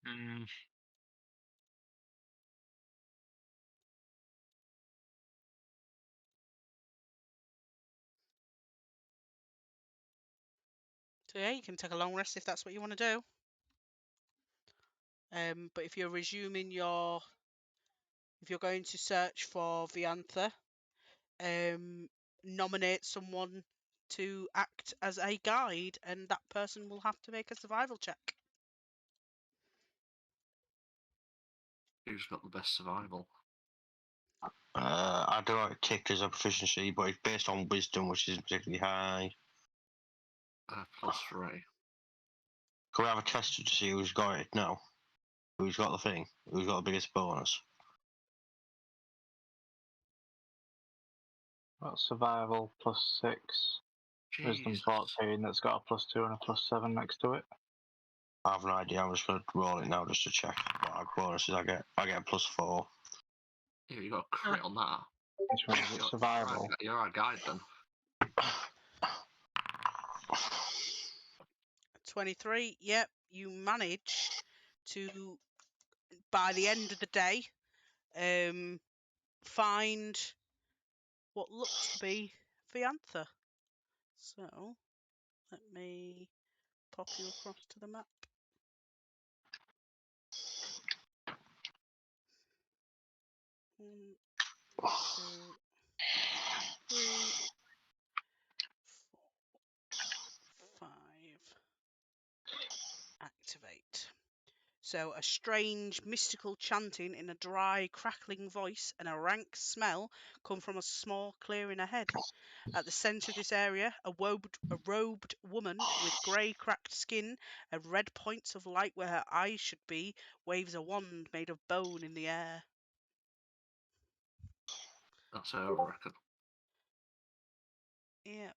Speaker 6: Hmm.
Speaker 4: So yeah, you can take a long rest if that's what you want to do. But if you're going to search for Viantha, nominate someone to act as a guide, and that person will have to make a survival check.
Speaker 5: Who's got the best survival?
Speaker 2: I do have it ticked as a proficiency, but it's based on wisdom, which isn't particularly high.
Speaker 5: +3.
Speaker 2: Can we have a tester to see who's got it? No. Who's got the thing? Who's got the biggest bonus?
Speaker 3: Got survival +6. Wisdom
Speaker 5: Jesus.
Speaker 3: 14 that's got a +2 and a +7 next to it.
Speaker 2: I have no idea. I'm just going to roll it now just to check what bonuses I get. I get a +4.
Speaker 5: Yeah, you got a crit on that.
Speaker 3: Which one is it?
Speaker 5: You're,
Speaker 3: Survival.
Speaker 5: you're right guide then.
Speaker 4: 23. Yep, you manage to, by the end of the day, find what looks to be Fiantha. So, let me pop you across to the map. 1, 2, 3, 4, 5. Activate. So, a strange, mystical chanting in a dry, crackling voice and a rank smell come from a small clearing ahead. At the centre of this area, a robed woman with grey, cracked skin and red points of light where her eyes should be waves a wand made of bone in the air.
Speaker 5: That's her, I reckon.
Speaker 4: Yeah.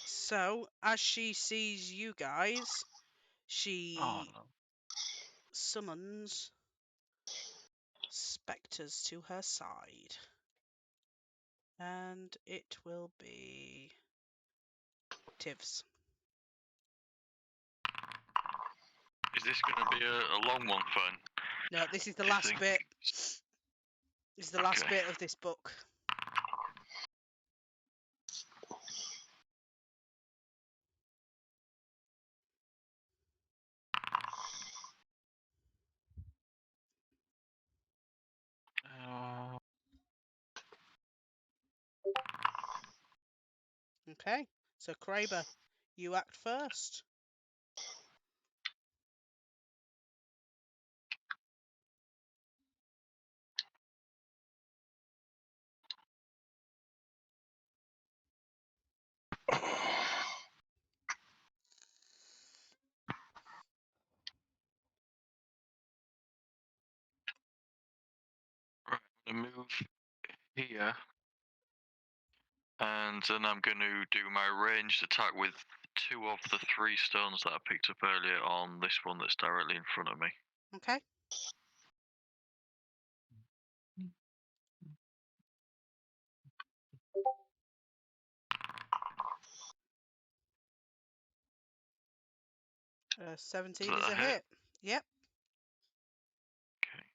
Speaker 4: So, as she sees you guys, she
Speaker 5: Oh no.
Speaker 4: summons spectres to her side. And it will be Tivs.
Speaker 1: Is this going to be a long one, Fern?
Speaker 4: No, this is the
Speaker 1: Do you
Speaker 4: last
Speaker 1: think?
Speaker 4: bit. This is the last
Speaker 1: Okay.
Speaker 4: bit of this book. Okay, so Kraber, you act first.
Speaker 1: Right, I'm going to move here. And then I'm going to do my ranged attack with 2 of the 3 stones that I picked up earlier on this one that's directly in front of me.
Speaker 4: Okay.
Speaker 1: Is
Speaker 4: 17
Speaker 1: that
Speaker 4: is
Speaker 1: a
Speaker 4: a
Speaker 1: hit?
Speaker 4: hit. Yep.
Speaker 1: Okay.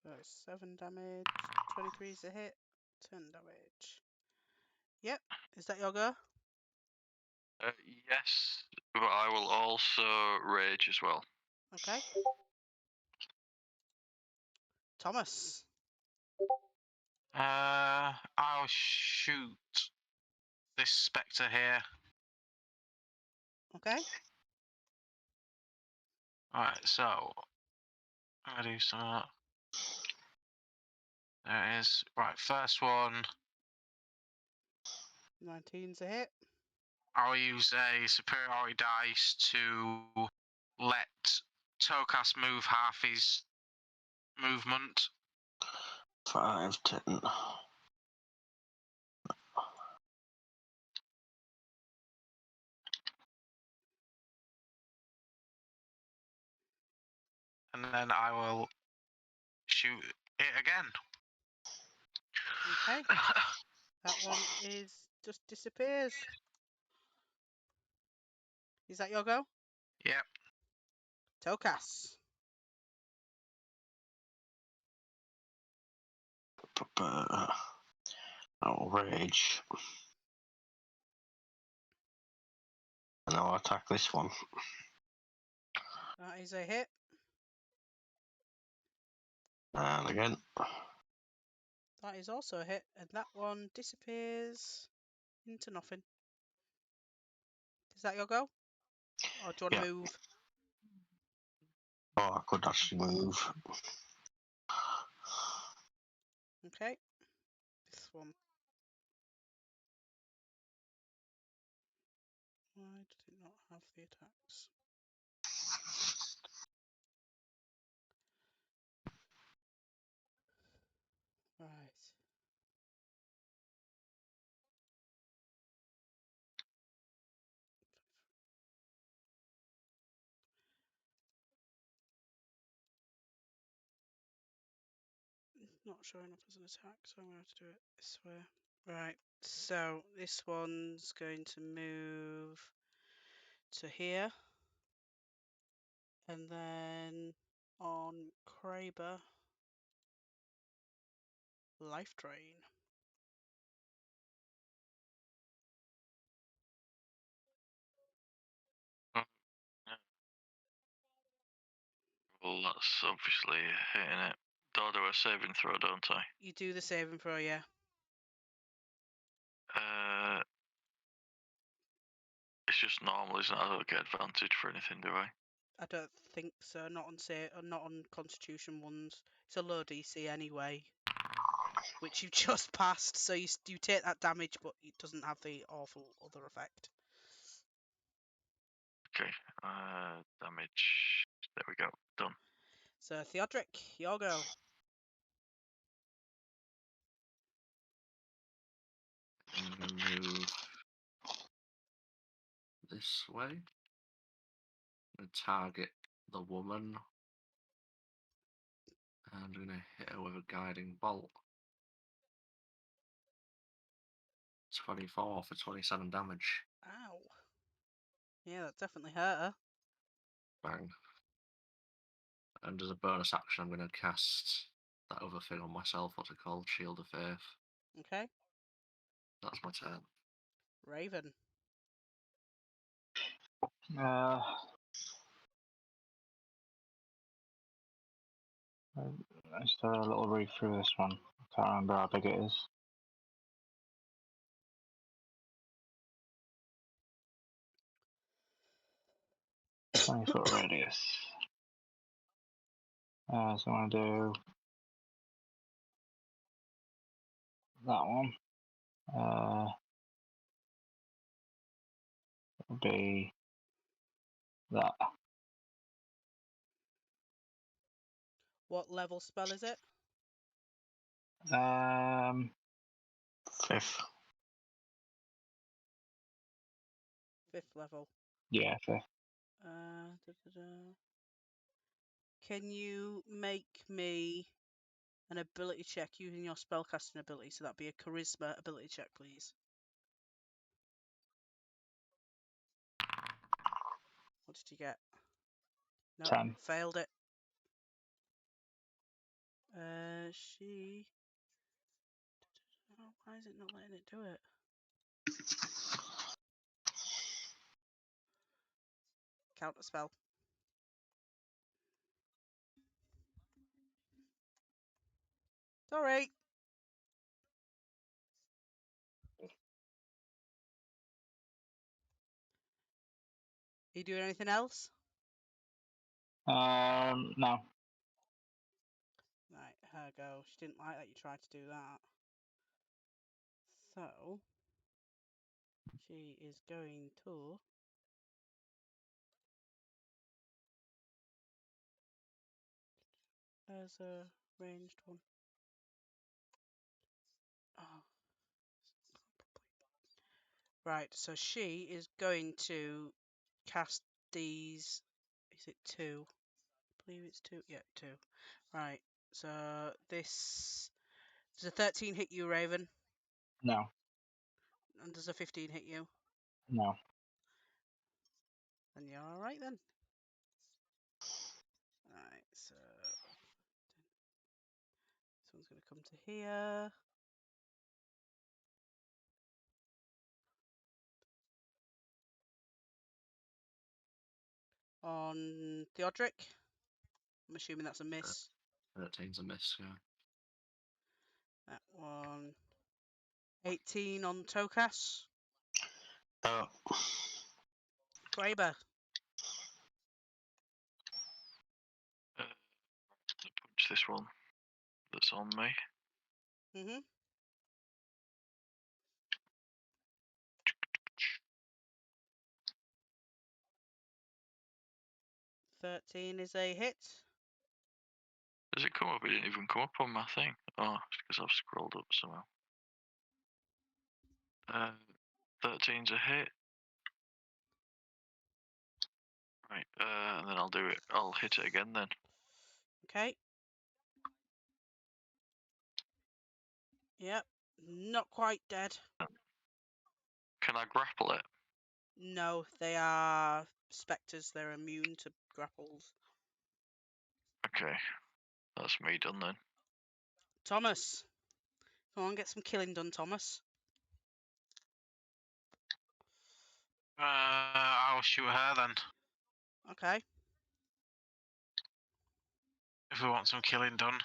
Speaker 4: So 7 damage. 23 is a hit. 10 damage. Yep. Is that your go?
Speaker 1: Yes, but I will also rage as well.
Speaker 4: Okay. Thomas.
Speaker 6: I'll shoot this spectre here.
Speaker 4: Okay.
Speaker 6: Alright, so I'm gonna do some. There it is. Right, first one.
Speaker 4: 19's a hit.
Speaker 6: I'll use a superiority dice to let Tokas move half his movement.
Speaker 2: 5, 10.
Speaker 6: And then I will shoot it again.
Speaker 4: Okay. That one is just disappears. Is that your go?
Speaker 6: Yep.
Speaker 4: Tokas.
Speaker 2: I'll rage. And I'll attack this one.
Speaker 4: That is a hit.
Speaker 2: And again.
Speaker 4: That is also a hit. And that one disappears into nothing. Is that your go? Or do you want to
Speaker 2: Yeah.
Speaker 4: move?
Speaker 2: Oh, I could actually move.
Speaker 4: Okay. This one. Why did it not have the attacks? Right. not showing up as an attack, so I'm going to have to do it this way. Right, so this one's going to move to here. And then on Kraber, Life Drain.
Speaker 1: Well, that's obviously hitting it. Do I do a saving throw, don't I?
Speaker 4: You do the saving throw, yeah.
Speaker 1: It's just normal, isn't it? I don't get advantage for anything, do I?
Speaker 4: I don't think so. Not on not on Constitution ones. It's a low DC anyway, which you just passed. So you take that damage, but it doesn't have the awful other effect.
Speaker 1: Okay. Damage. There we go. Done.
Speaker 4: So Theodric, your go.
Speaker 5: I'm gonna move this way and target the woman. And I'm gonna hit her with a guiding bolt. 24 for 27 damage.
Speaker 4: Ow. Yeah, that definitely hurt her.
Speaker 5: Bang. And as a bonus action, I'm gonna cast that other thing on myself. What's it called? Shield of Faith.
Speaker 4: Okay.
Speaker 5: That's my turn.
Speaker 4: Raven.
Speaker 3: Let's do a little read through this one. I can't remember how big it is. 20-foot radius. So I'm going to do that one. It'll be that.
Speaker 4: What level spell is it?
Speaker 2: 5th.
Speaker 4: 5th level.
Speaker 3: Yeah, 5th.
Speaker 4: Can you make me an ability check using your spellcasting ability? So that'd be a charisma ability check, please. What did you get? No,
Speaker 3: 10.
Speaker 4: failed it. She. Oh, why is it not letting it do it? Counter spell. Sorry. Are you doing anything else?
Speaker 3: No.
Speaker 4: Right, her go. She didn't like that you tried to do that. So, she is going to... As a ranged one. Oh. Right, so she is going to cast these... Is it 2? I believe it's 2. Yeah, 2. Right, so this... Does a 13 hit you, Raven?
Speaker 3: No.
Speaker 4: And does a 15 hit you?
Speaker 3: No.
Speaker 4: Then you're alright then. Alright, so... This one's going to come to here. On Theodric. I'm assuming that's a miss.
Speaker 5: 13's a miss, yeah.
Speaker 4: That one. 18 on Tokas.
Speaker 2: Oh.
Speaker 4: Kraber.
Speaker 1: Punch this one that's on me.
Speaker 4: Mm-hmm. $13 is a hit.
Speaker 1: Does it come up? It didn't even come up on my thing. Oh, it's because I've scrolled up somehow. 13's a hit. Right, and then I'll do it. I'll hit it again then.
Speaker 4: Okay. Yep. Not quite dead.
Speaker 1: Can I grapple it?
Speaker 4: No, they are spectres. They're immune to grapples.
Speaker 1: Okay, that's me done then.
Speaker 4: Thomas. Come on, get some killing done, Thomas.
Speaker 6: I'll shoot her then.
Speaker 4: Okay.
Speaker 6: If we want some killing done.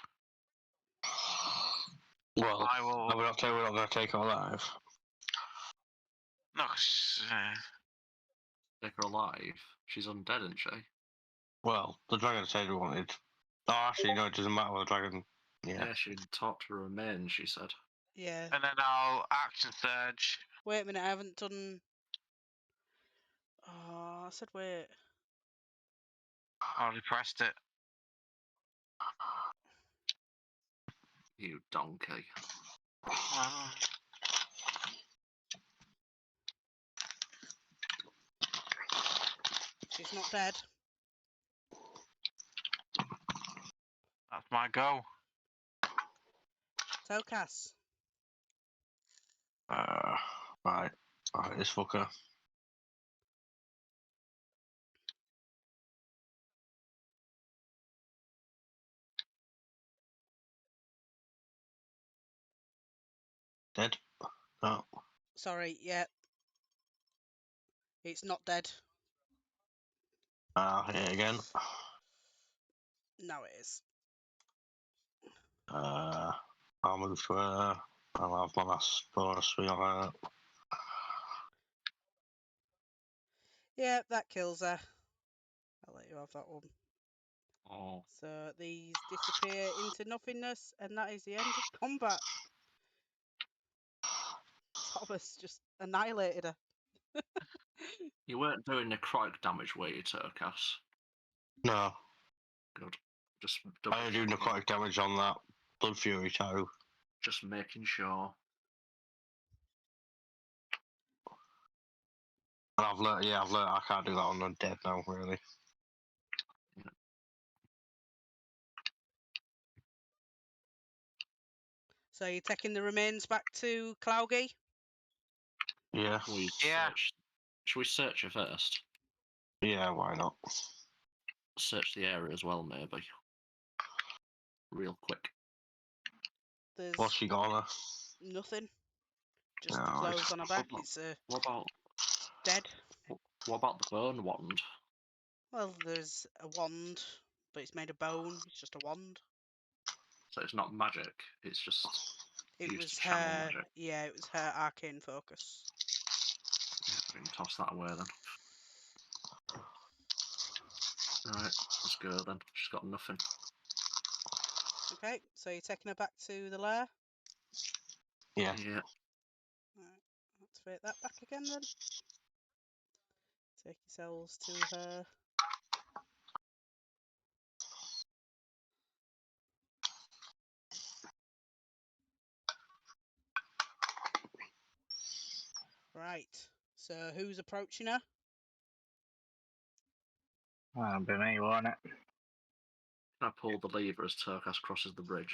Speaker 2: Well,
Speaker 6: I will.
Speaker 2: we're not going to take her alive.
Speaker 6: No, 'cause,
Speaker 5: Take her alive. She's undead, isn't she?
Speaker 2: Well, the dragon said we wanted. Oh, actually, no, it doesn't matter what the dragon. Yeah.
Speaker 5: Yeah, she talked to remain, she said.
Speaker 4: Yeah.
Speaker 6: and then I'll action surge.
Speaker 4: Wait a minute, I haven't done. Oh, I said wait.
Speaker 6: I already pressed it.
Speaker 5: You donkey.
Speaker 6: Well,
Speaker 4: She's not dead.
Speaker 6: that's my go.
Speaker 4: Tokas.
Speaker 2: Right. Alright, this fucker. Dead? No.
Speaker 4: Sorry, yeah. It's not dead.
Speaker 2: Hit it again.
Speaker 4: No, it is.
Speaker 2: I'll move to her. I'll have my last bonus swing on her.
Speaker 4: Yeah, that kills her. I'll let you have that one.
Speaker 5: Oh.
Speaker 4: So these disappear into nothingness, and that is the end of combat. Thomas just annihilated her.
Speaker 5: You weren't doing necrotic damage, were you, Turkas?
Speaker 2: No.
Speaker 5: Good. Just
Speaker 2: I only do
Speaker 5: checking.
Speaker 2: necrotic damage on that Blood Fury too.
Speaker 5: Just making sure.
Speaker 2: And I've learnt I can't do that on undead now, really.
Speaker 4: So you're taking the remains back to Clougie?
Speaker 2: Yeah.
Speaker 6: Yeah.
Speaker 5: Should we search her first?
Speaker 2: Yeah, why not?
Speaker 5: Search the area as well, maybe. Real quick.
Speaker 4: There's
Speaker 2: What's she got on her?
Speaker 4: nothing. Just the
Speaker 2: No,
Speaker 4: clothes
Speaker 2: it's-
Speaker 4: on her back.
Speaker 5: What
Speaker 4: It's
Speaker 5: about
Speaker 4: dead.
Speaker 5: what about the bone wand?
Speaker 4: Well, there's a wand, but it's made of bone. It's just a wand.
Speaker 5: So it's not magic. It's just
Speaker 4: It
Speaker 5: used
Speaker 4: was
Speaker 5: to channel
Speaker 4: her.
Speaker 5: magic.
Speaker 4: Yeah, it was her arcane focus.
Speaker 5: Yeah, we can toss that away then. Right, let's go then. She's got nothing.
Speaker 4: Okay, so you're taking her back to the lair.
Speaker 2: Yeah.
Speaker 5: Yeah.
Speaker 4: Right, activate that back again then. Take yourselves to her. Right. So who's approaching her?
Speaker 3: That'll be me, won't it?
Speaker 5: I pull the lever as Turkas crosses the bridge.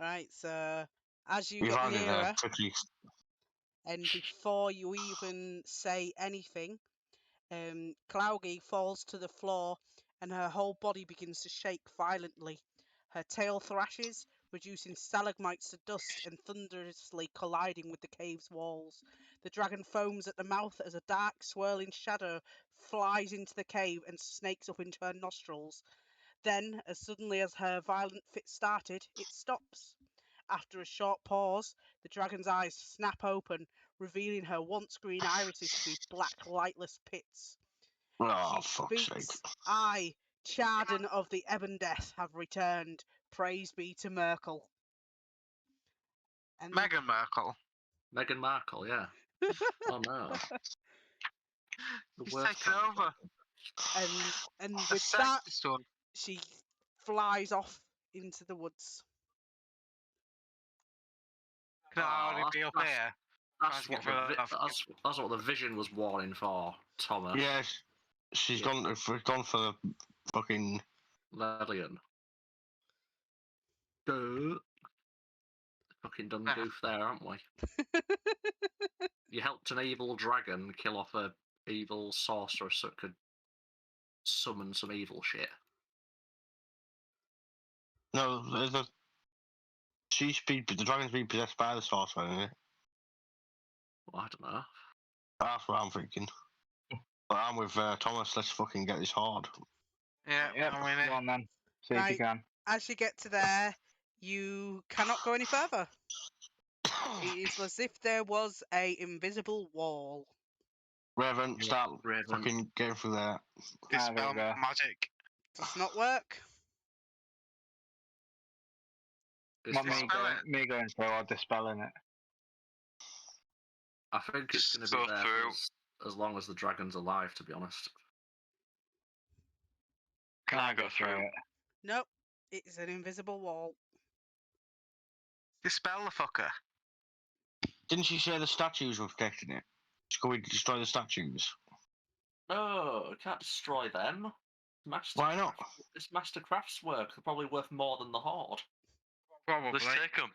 Speaker 4: Right. So as you
Speaker 2: You
Speaker 4: get
Speaker 2: find it
Speaker 4: near
Speaker 2: there
Speaker 4: her,
Speaker 2: quickly.
Speaker 4: and before you even say anything, Clougie falls to the floor and her whole body begins to shake violently. Her tail thrashes, reducing stalagmites to dust and thunderously colliding with the cave's walls. The dragon foams at the mouth as a dark, swirling shadow flies into the cave and snakes up into her nostrils. Then, as suddenly as her violent fit started, it stops. After a short pause, the dragon's eyes snap open, revealing her once green irises to be black, lightless pits.
Speaker 2: Oh,
Speaker 4: She
Speaker 2: fuck's sake.
Speaker 4: speaks, I, Charden of the Ebon Death, have returned. Praise be to Merkel. And
Speaker 6: Meghan Merkel.
Speaker 5: Meghan Markle, yeah. Oh no. The
Speaker 6: She's
Speaker 5: worst
Speaker 6: taken
Speaker 5: kind of
Speaker 6: over.
Speaker 4: and
Speaker 6: The
Speaker 4: with that,
Speaker 6: sexist one.
Speaker 4: she flies off into the woods.
Speaker 6: Can I already
Speaker 5: Oh,
Speaker 6: be up
Speaker 5: that's-
Speaker 6: here?
Speaker 5: That's
Speaker 6: Trying
Speaker 5: what
Speaker 6: to get rid of-
Speaker 5: that's what the vision was warning for, Thomas.
Speaker 2: Yeah, she's
Speaker 5: Yeah.
Speaker 2: gone for the fucking.
Speaker 5: Lillian. Fucking done
Speaker 6: Yeah.
Speaker 5: goof there, aren't we? You helped an evil dragon kill off a evil sorcerer so it could summon some evil shit.
Speaker 2: No, the dragon's been possessed by the sorcerer, isn't it?
Speaker 5: Well, I don't know.
Speaker 2: That's what I'm thinking. But I'm with Thomas. Let's fucking get this hard.
Speaker 6: Yeah,
Speaker 3: Yep,
Speaker 6: I mean,
Speaker 3: go on then. See if you
Speaker 4: Right.
Speaker 3: can.
Speaker 4: As you get to there, you cannot go any further. It is as if there was a invisible wall.
Speaker 2: Raven,
Speaker 5: Yeah,
Speaker 2: start
Speaker 5: Raven.
Speaker 2: fucking going through there.
Speaker 3: there
Speaker 6: dispel
Speaker 3: we go.
Speaker 6: magic.
Speaker 4: Does not work.
Speaker 5: Is
Speaker 3: Not
Speaker 5: this-
Speaker 3: me going through or dispelling it.
Speaker 5: I think it's going
Speaker 1: Just
Speaker 5: to be
Speaker 1: go
Speaker 5: there
Speaker 1: through.
Speaker 5: as long as the dragon's alive, to be honest.
Speaker 1: Can I
Speaker 3: Can't
Speaker 1: go
Speaker 3: get
Speaker 1: through?
Speaker 3: it.
Speaker 4: Nope. It is an invisible wall.
Speaker 6: Dispel the fucker.
Speaker 2: Didn't she say the statues were protecting it? Should we destroy the statues?
Speaker 5: No, can't destroy them.
Speaker 2: Why not?
Speaker 5: It's Master Craft's work. They're probably worth more than the Horde.
Speaker 6: Probably.
Speaker 1: Let's take them.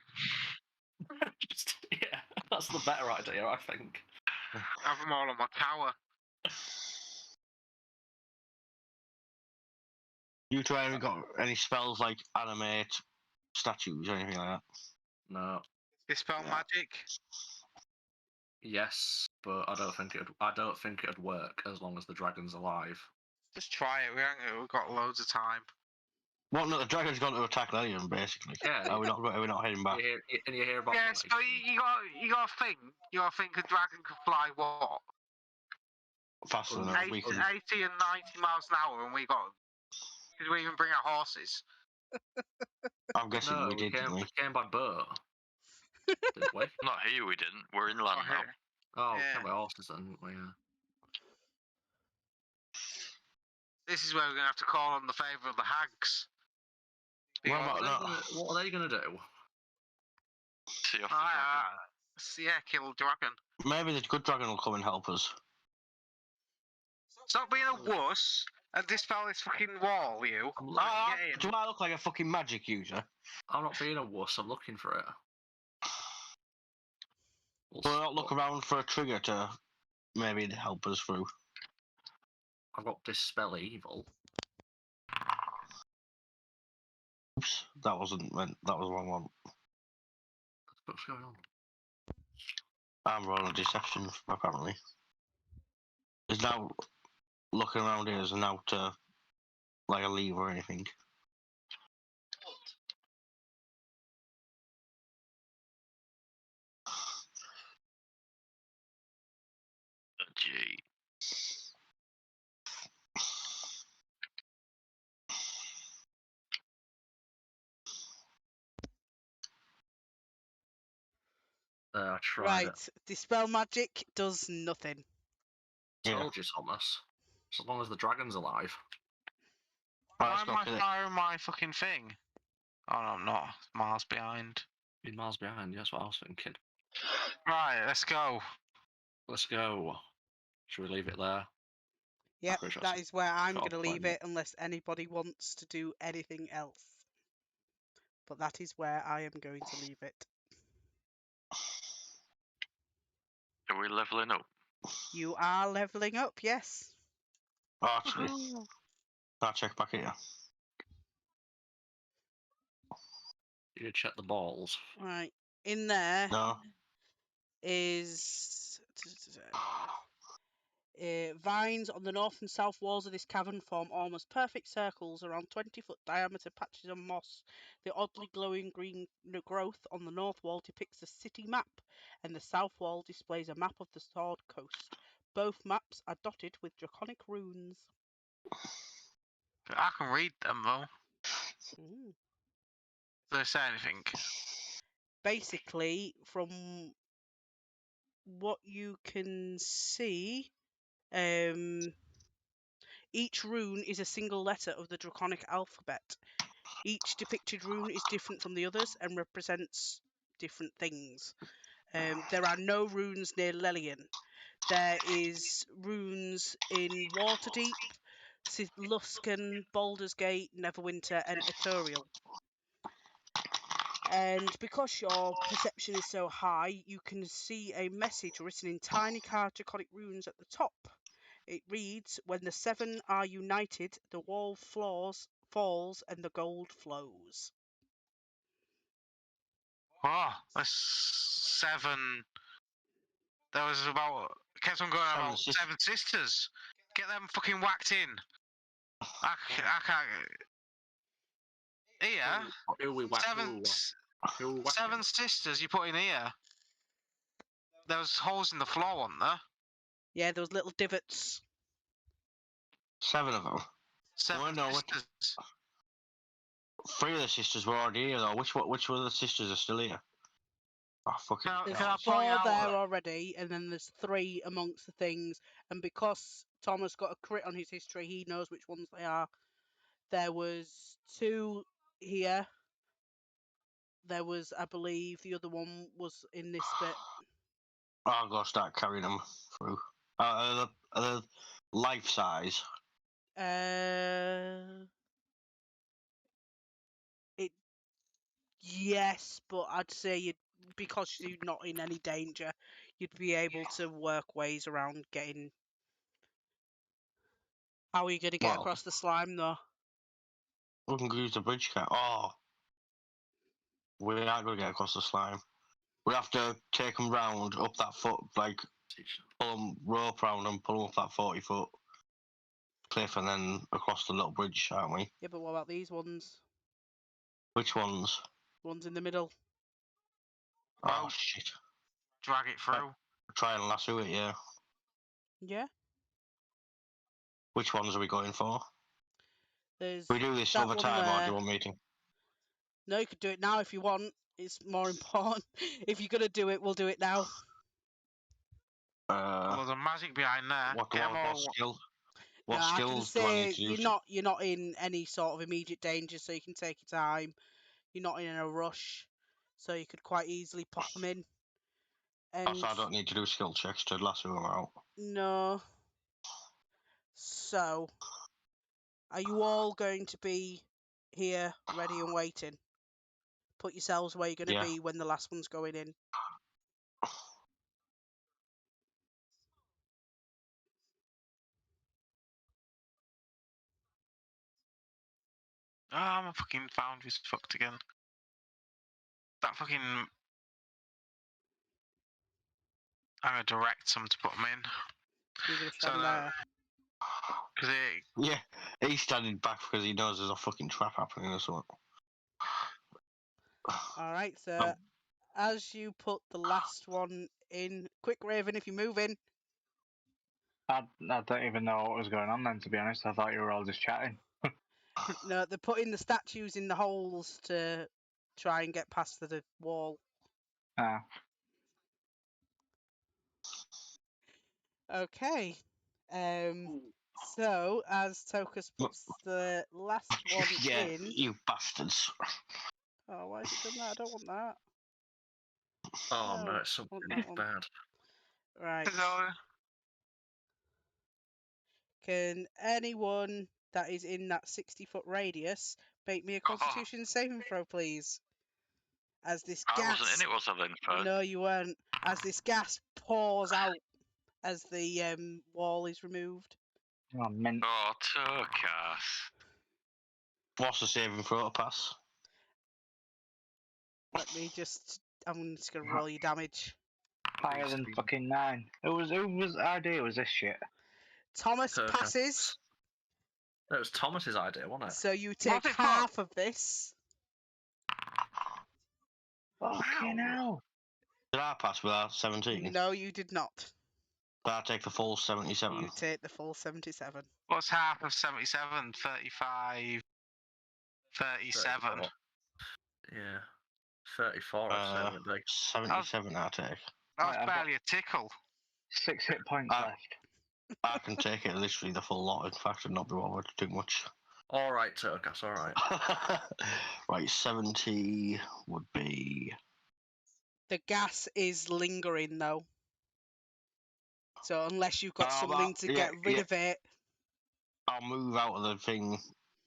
Speaker 5: Yeah, that's the better idea, I think.
Speaker 6: Have them all on my tower.
Speaker 2: You two haven't got any spells like animate statues or anything like that?
Speaker 5: No.
Speaker 6: Dispel
Speaker 2: Yeah.
Speaker 6: magic.
Speaker 5: Yes, but I don't think it'd work as long as the dragon's alive.
Speaker 6: Just try it. We've got loads of time.
Speaker 2: Well, no, the dragon's gone to attack Lillian, basically.
Speaker 5: Yeah.
Speaker 2: Are we not heading back?
Speaker 5: You hear about
Speaker 6: Yes,
Speaker 5: that,
Speaker 6: but you got to think. You got to think a dragon can fly what?
Speaker 2: Faster than us.
Speaker 6: 80,
Speaker 2: We
Speaker 6: 80
Speaker 2: can.
Speaker 6: and 90 miles an hour, and we got. Did we even bring our horses?
Speaker 2: I'm guessing
Speaker 5: No,
Speaker 2: we did, didn't we?
Speaker 5: we came by boat. Didn't we?
Speaker 1: Not here, we didn't. We're inland
Speaker 6: Oh,
Speaker 1: now.
Speaker 6: here.
Speaker 5: Oh, we
Speaker 6: Yeah.
Speaker 5: came by horses then, didn't we? Yeah.
Speaker 6: This is where we're gonna have to call on the favour of the hags.
Speaker 2: What
Speaker 6: Because-
Speaker 2: about that?
Speaker 5: What are they going to do?
Speaker 1: See off the dragon.
Speaker 6: Yeah, kill the dragon.
Speaker 2: Maybe the good dragon will come and help us.
Speaker 6: Stop being a wuss and dispel this fucking wall, you.
Speaker 5: I'm looking,
Speaker 6: Get in.
Speaker 2: Do I look like a fucking magic user?
Speaker 5: I'm not being a wuss, I'm looking for it.
Speaker 2: Will I not look around for a trigger to maybe help us through?
Speaker 5: I've got Dispel Evil.
Speaker 2: Oops, that wasn't meant. That was the wrong one.
Speaker 5: What's going on?
Speaker 2: I'm rolling a deception, apparently. There's now looking around here, there's now to like a lever or anything.
Speaker 1: Gee.
Speaker 5: I tried
Speaker 4: Right.
Speaker 5: it.
Speaker 4: Dispel magic does nothing.
Speaker 2: Yeah.
Speaker 5: Told you, Thomas. So long as the dragon's alive.
Speaker 2: Right,
Speaker 6: Why
Speaker 2: let's
Speaker 6: am
Speaker 2: go
Speaker 6: I
Speaker 2: kill it.
Speaker 6: firing my fucking thing? Oh no, I'm not. Miles behind.
Speaker 5: Be miles behind, that's what I was thinking.
Speaker 6: Right, let's go.
Speaker 5: Let's go. Should we leave it there?
Speaker 4: Yep,
Speaker 5: pretty sure
Speaker 4: that
Speaker 5: it's
Speaker 4: is where I'm
Speaker 5: got a
Speaker 4: going to leave
Speaker 5: plan.
Speaker 4: it unless anybody wants to do anything else. But that is where I am going to leave it.
Speaker 1: Are we leveling up?
Speaker 4: You are leveling up, yes.
Speaker 2: Oh, actually, I'll check back here.
Speaker 5: You check the balls.
Speaker 4: Right. In there
Speaker 2: No.
Speaker 4: is vines on the north and south walls of this cavern form almost perfect circles around 20-foot diameter patches of moss. The oddly glowing green growth on the north wall depicts a city map, and the south wall displays a map of the Sword Coast. Both maps are dotted with draconic runes.
Speaker 6: I can read them though.
Speaker 4: Ooh.
Speaker 6: Do they say anything?
Speaker 4: Basically, from what you can see, each rune is a single letter of the draconic alphabet. Each depicted rune is different from the others and represents different things. There are no runes near Lelian. There is runes in Waterdeep, Luskan, Baldur's Gate, Neverwinter, and Ethereal. And because your perception is so high, you can see a message written in tiny cartoconic runes at the top. It reads, "When the seven are united, the wall falls and the gold flows."
Speaker 6: Oh, that's 7. There was about kept on going
Speaker 2: Seven
Speaker 6: about
Speaker 2: sis-
Speaker 6: 7 sisters. Get them fucking whacked in. I can't. Here,
Speaker 5: Who we whack?
Speaker 6: seven,
Speaker 5: Who whack?
Speaker 6: 7 sisters you put in here. There was holes in the floor, wasn't there?
Speaker 4: Yeah, those little divots.
Speaker 2: 7 of them.
Speaker 6: 7
Speaker 2: no, what-
Speaker 6: sisters.
Speaker 2: 3 of the sisters were already here, though. Which one of the sisters are still here? Oh, fucking
Speaker 6: No,
Speaker 4: There's
Speaker 6: can I
Speaker 2: hell.
Speaker 6: point
Speaker 4: 4
Speaker 6: out
Speaker 4: there
Speaker 6: that-
Speaker 4: already, and then there's 3 amongst the things. And because Thomas got a crit on his history, he knows which ones they are. There was 2 here. There was, I believe, the other one was in this bit.
Speaker 2: I'll go start carrying them through. Are they life size?
Speaker 4: Yes, but I'd say because you're not in any danger, you'd be able to work ways around getting. How are you going to get
Speaker 2: Well-
Speaker 4: across the slime, though?
Speaker 2: We can use the bridge cat. Oh. We aren't going to get across the slime. We have to take them round up that foot, like pull them rope round and pull them up that 40-foot cliff and then across the little bridge, aren't we?
Speaker 4: Yeah, but what about these ones?
Speaker 2: Which ones?
Speaker 4: Ones in the middle.
Speaker 2: Oh,
Speaker 6: Oh.
Speaker 2: shit.
Speaker 6: Drag it through.
Speaker 2: Try and lasso it, yeah.
Speaker 4: Yeah.
Speaker 2: Which ones are we going for?
Speaker 4: There's
Speaker 2: Do we do this
Speaker 4: that
Speaker 2: over
Speaker 4: one
Speaker 2: time or do
Speaker 4: there.
Speaker 2: you want me to?
Speaker 4: No, you could do it now if you want. It's more important. If you're gonna do it, we'll do it now.
Speaker 6: Well, there's a magic behind there.
Speaker 2: What
Speaker 6: Get 'em all-
Speaker 2: skill?
Speaker 4: No,
Speaker 2: What
Speaker 4: I can
Speaker 2: skills do I
Speaker 4: say
Speaker 2: need to use?
Speaker 4: you're not in any sort of immediate danger, so you can take your time. You're not in a rush, so you could quite easily pop them in. And
Speaker 2: Also, I don't need to do skill checks to lasso them out.
Speaker 4: no. So, are you all going to be here, ready and waiting? Put yourselves where you're going to
Speaker 2: Yeah.
Speaker 4: be when the last one's going in.
Speaker 6: Oh, my fucking foundry's fucked again. That fucking. I'm gonna direct some to put them in.
Speaker 4: You're going to
Speaker 6: So
Speaker 4: stand there.
Speaker 6: Because it.
Speaker 2: Yeah, he's standing back because he knows there's a fucking trap happening or something.
Speaker 4: All right, so as you put the last one in, quick Raven, if you're moving.
Speaker 3: I don't even know what was going on then, to be honest. I thought you were all just chatting.
Speaker 4: No, they're putting the statues in the holes to try and get past the wall.
Speaker 3: Ah,
Speaker 4: Okay. So as Tokus puts the last one
Speaker 2: Yeah,
Speaker 4: in.
Speaker 2: you bastards.
Speaker 4: Oh, why has it done that? I don't want that.
Speaker 5: Oh no,
Speaker 4: No,
Speaker 5: it's something
Speaker 4: want that one.
Speaker 5: bad.
Speaker 4: Right.
Speaker 6: So,
Speaker 4: Can anyone that is in that 60-foot radius make me a Constitution saving throw, please? As this
Speaker 1: I
Speaker 4: gas.
Speaker 1: wasn't in it, was I then? First?
Speaker 4: No, you weren't. As this gas pours out as the wall is removed.
Speaker 3: oh, mint.
Speaker 1: Oh, Turkas.
Speaker 2: What's the saving throw to pass?
Speaker 4: Let me just. I'm just gonna roll your damage.
Speaker 3: Higher than fucking 9. Whose idea was this shit?
Speaker 4: Thomas
Speaker 5: Turkas.
Speaker 4: passes,
Speaker 5: That was Thomas's idea, wasn't it?
Speaker 4: so you take
Speaker 6: it for?
Speaker 4: half of this.
Speaker 3: Fucking hell.
Speaker 2: Did I pass without 17?
Speaker 4: No, you did not.
Speaker 2: Did I take the full 77?
Speaker 4: You take the full 77.
Speaker 6: what's half of 77? 35. 37.
Speaker 5: 34. Yeah. 34, I'd say, wouldn't they?
Speaker 2: 77 I take.
Speaker 6: That was
Speaker 3: Right, I've got-
Speaker 6: barely a tickle.
Speaker 3: 6 hit points
Speaker 2: Ah.
Speaker 3: left.
Speaker 2: I can take it literally the full lot, in fact, and not be bothered too much.
Speaker 5: Alright, Turkas, alright.
Speaker 2: Right, 70 would be...
Speaker 4: The gas is lingering though. So unless you've got
Speaker 2: Oh,
Speaker 4: something
Speaker 2: that-
Speaker 4: to
Speaker 2: yeah,
Speaker 4: get rid
Speaker 2: yeah.
Speaker 4: of it,
Speaker 2: I'll move out of the thing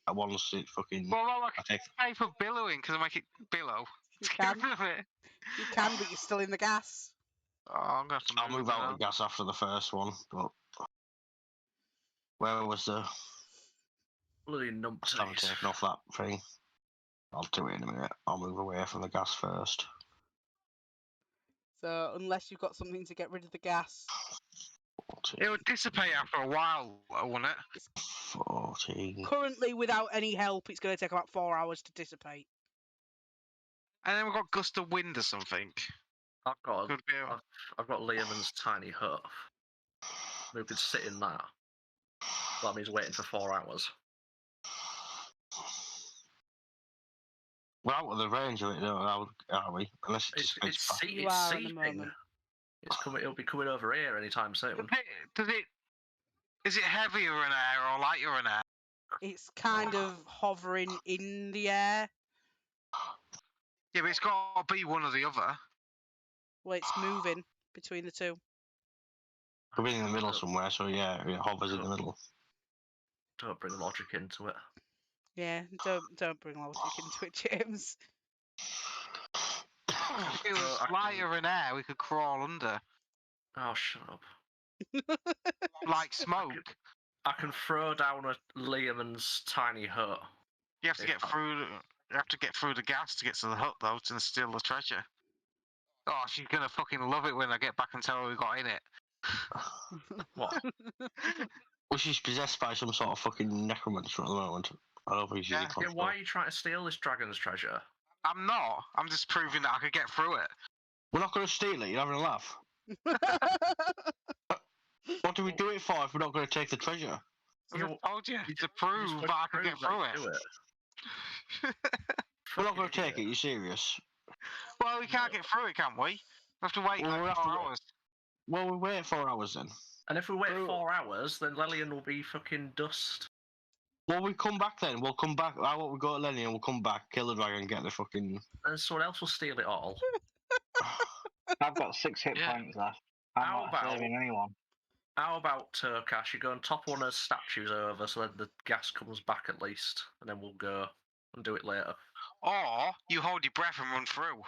Speaker 2: once it fucking...
Speaker 6: Well, I
Speaker 2: I take...
Speaker 6: type of billowing because I make it billow.
Speaker 4: You can.
Speaker 7: Get rid of it.
Speaker 4: You can, but you're still in the gas.
Speaker 7: Oh, I'm gonna have to
Speaker 2: I'll move out of
Speaker 7: now.
Speaker 2: gas after the first one, but where was the
Speaker 5: Bloody
Speaker 2: I still haven't
Speaker 5: numpties.
Speaker 2: taken off that thing? I'll do it in a minute. I'll move away from the gas first.
Speaker 4: So unless you've got something to get rid of the gas,
Speaker 2: 14,
Speaker 7: It would dissipate after a while, wouldn't it?
Speaker 2: 14.
Speaker 4: currently without any help, it's going to take about 4 hours to dissipate.
Speaker 7: And then we've got gust of wind or something.
Speaker 5: I've got
Speaker 7: Could be.
Speaker 5: I've got Liam's tiny hut. We could sit in that. That means waiting for 4 hours.
Speaker 2: We're out of the range of it, though, are we? Unless it
Speaker 5: It's
Speaker 2: dissipates back.
Speaker 4: You
Speaker 5: it's
Speaker 4: are at the
Speaker 5: seeping.
Speaker 4: moment.
Speaker 5: It's coming. It'll be coming over here anytime soon.
Speaker 7: Does it? Is it heavier in air or lighter in air?
Speaker 4: It's kind of hovering in the air.
Speaker 7: Yeah, but it's got to be one or the other.
Speaker 4: Well, it's moving between the two.
Speaker 2: We'll be in the middle somewhere, so yeah, it hovers in the middle.
Speaker 5: Don't bring logic into it.
Speaker 4: Yeah, don't bring logic into it, James.
Speaker 7: If it
Speaker 5: So
Speaker 7: was
Speaker 5: I can-
Speaker 7: lighter in air, we could crawl under.
Speaker 5: Oh, shut up.
Speaker 7: Like smoke.
Speaker 5: I can throw down a Liam's tiny hut.
Speaker 7: You have to get through. You have to get through the gas to get to the hut, though, to steal the treasure. Oh, she's gonna fucking love it when I get back and tell her we got in it.
Speaker 5: What?
Speaker 2: Well, she's possessed by some sort of fucking necromancer at the moment. I don't think she's
Speaker 7: Yeah,
Speaker 2: in
Speaker 5: Yeah,
Speaker 2: control.
Speaker 5: why are you trying to steal this dragon's treasure?
Speaker 7: I'm not. I'm just proving that I could get through it.
Speaker 2: We're not going to steal it, you're having a laugh. What do we do it for if we're not going to take the treasure?
Speaker 7: I
Speaker 5: You-
Speaker 7: just told you
Speaker 5: you
Speaker 7: to
Speaker 5: just
Speaker 7: prove
Speaker 5: want
Speaker 7: that
Speaker 5: to
Speaker 7: I could get
Speaker 5: prove that
Speaker 7: through
Speaker 5: you
Speaker 7: it.
Speaker 5: do
Speaker 2: We're not going to
Speaker 5: Fucking
Speaker 2: take it, you serious?
Speaker 7: Well, we can't get through it, can we? We have to wait
Speaker 2: Well,
Speaker 7: like
Speaker 2: we'll have
Speaker 7: 4
Speaker 2: to-
Speaker 7: hours.
Speaker 2: Well, we'll wait 4 hours then.
Speaker 5: And if we wait
Speaker 2: Bro.
Speaker 5: 4 hours, then Lelian will be fucking dust.
Speaker 2: Well, we come back then. We'll come back. I want we go to Lenny and we'll come back, kill the dragon, and get the fucking.
Speaker 5: And someone else will steal it all.
Speaker 3: I've got 6 hit
Speaker 1: Yeah.
Speaker 3: points left. I'm
Speaker 5: How
Speaker 3: not
Speaker 5: about-
Speaker 3: saving anyone.
Speaker 5: How about Turkash? You go and top one of those statues over so then the gas comes back at least. And then we'll go and do it later.
Speaker 7: Or you hold your breath and run through.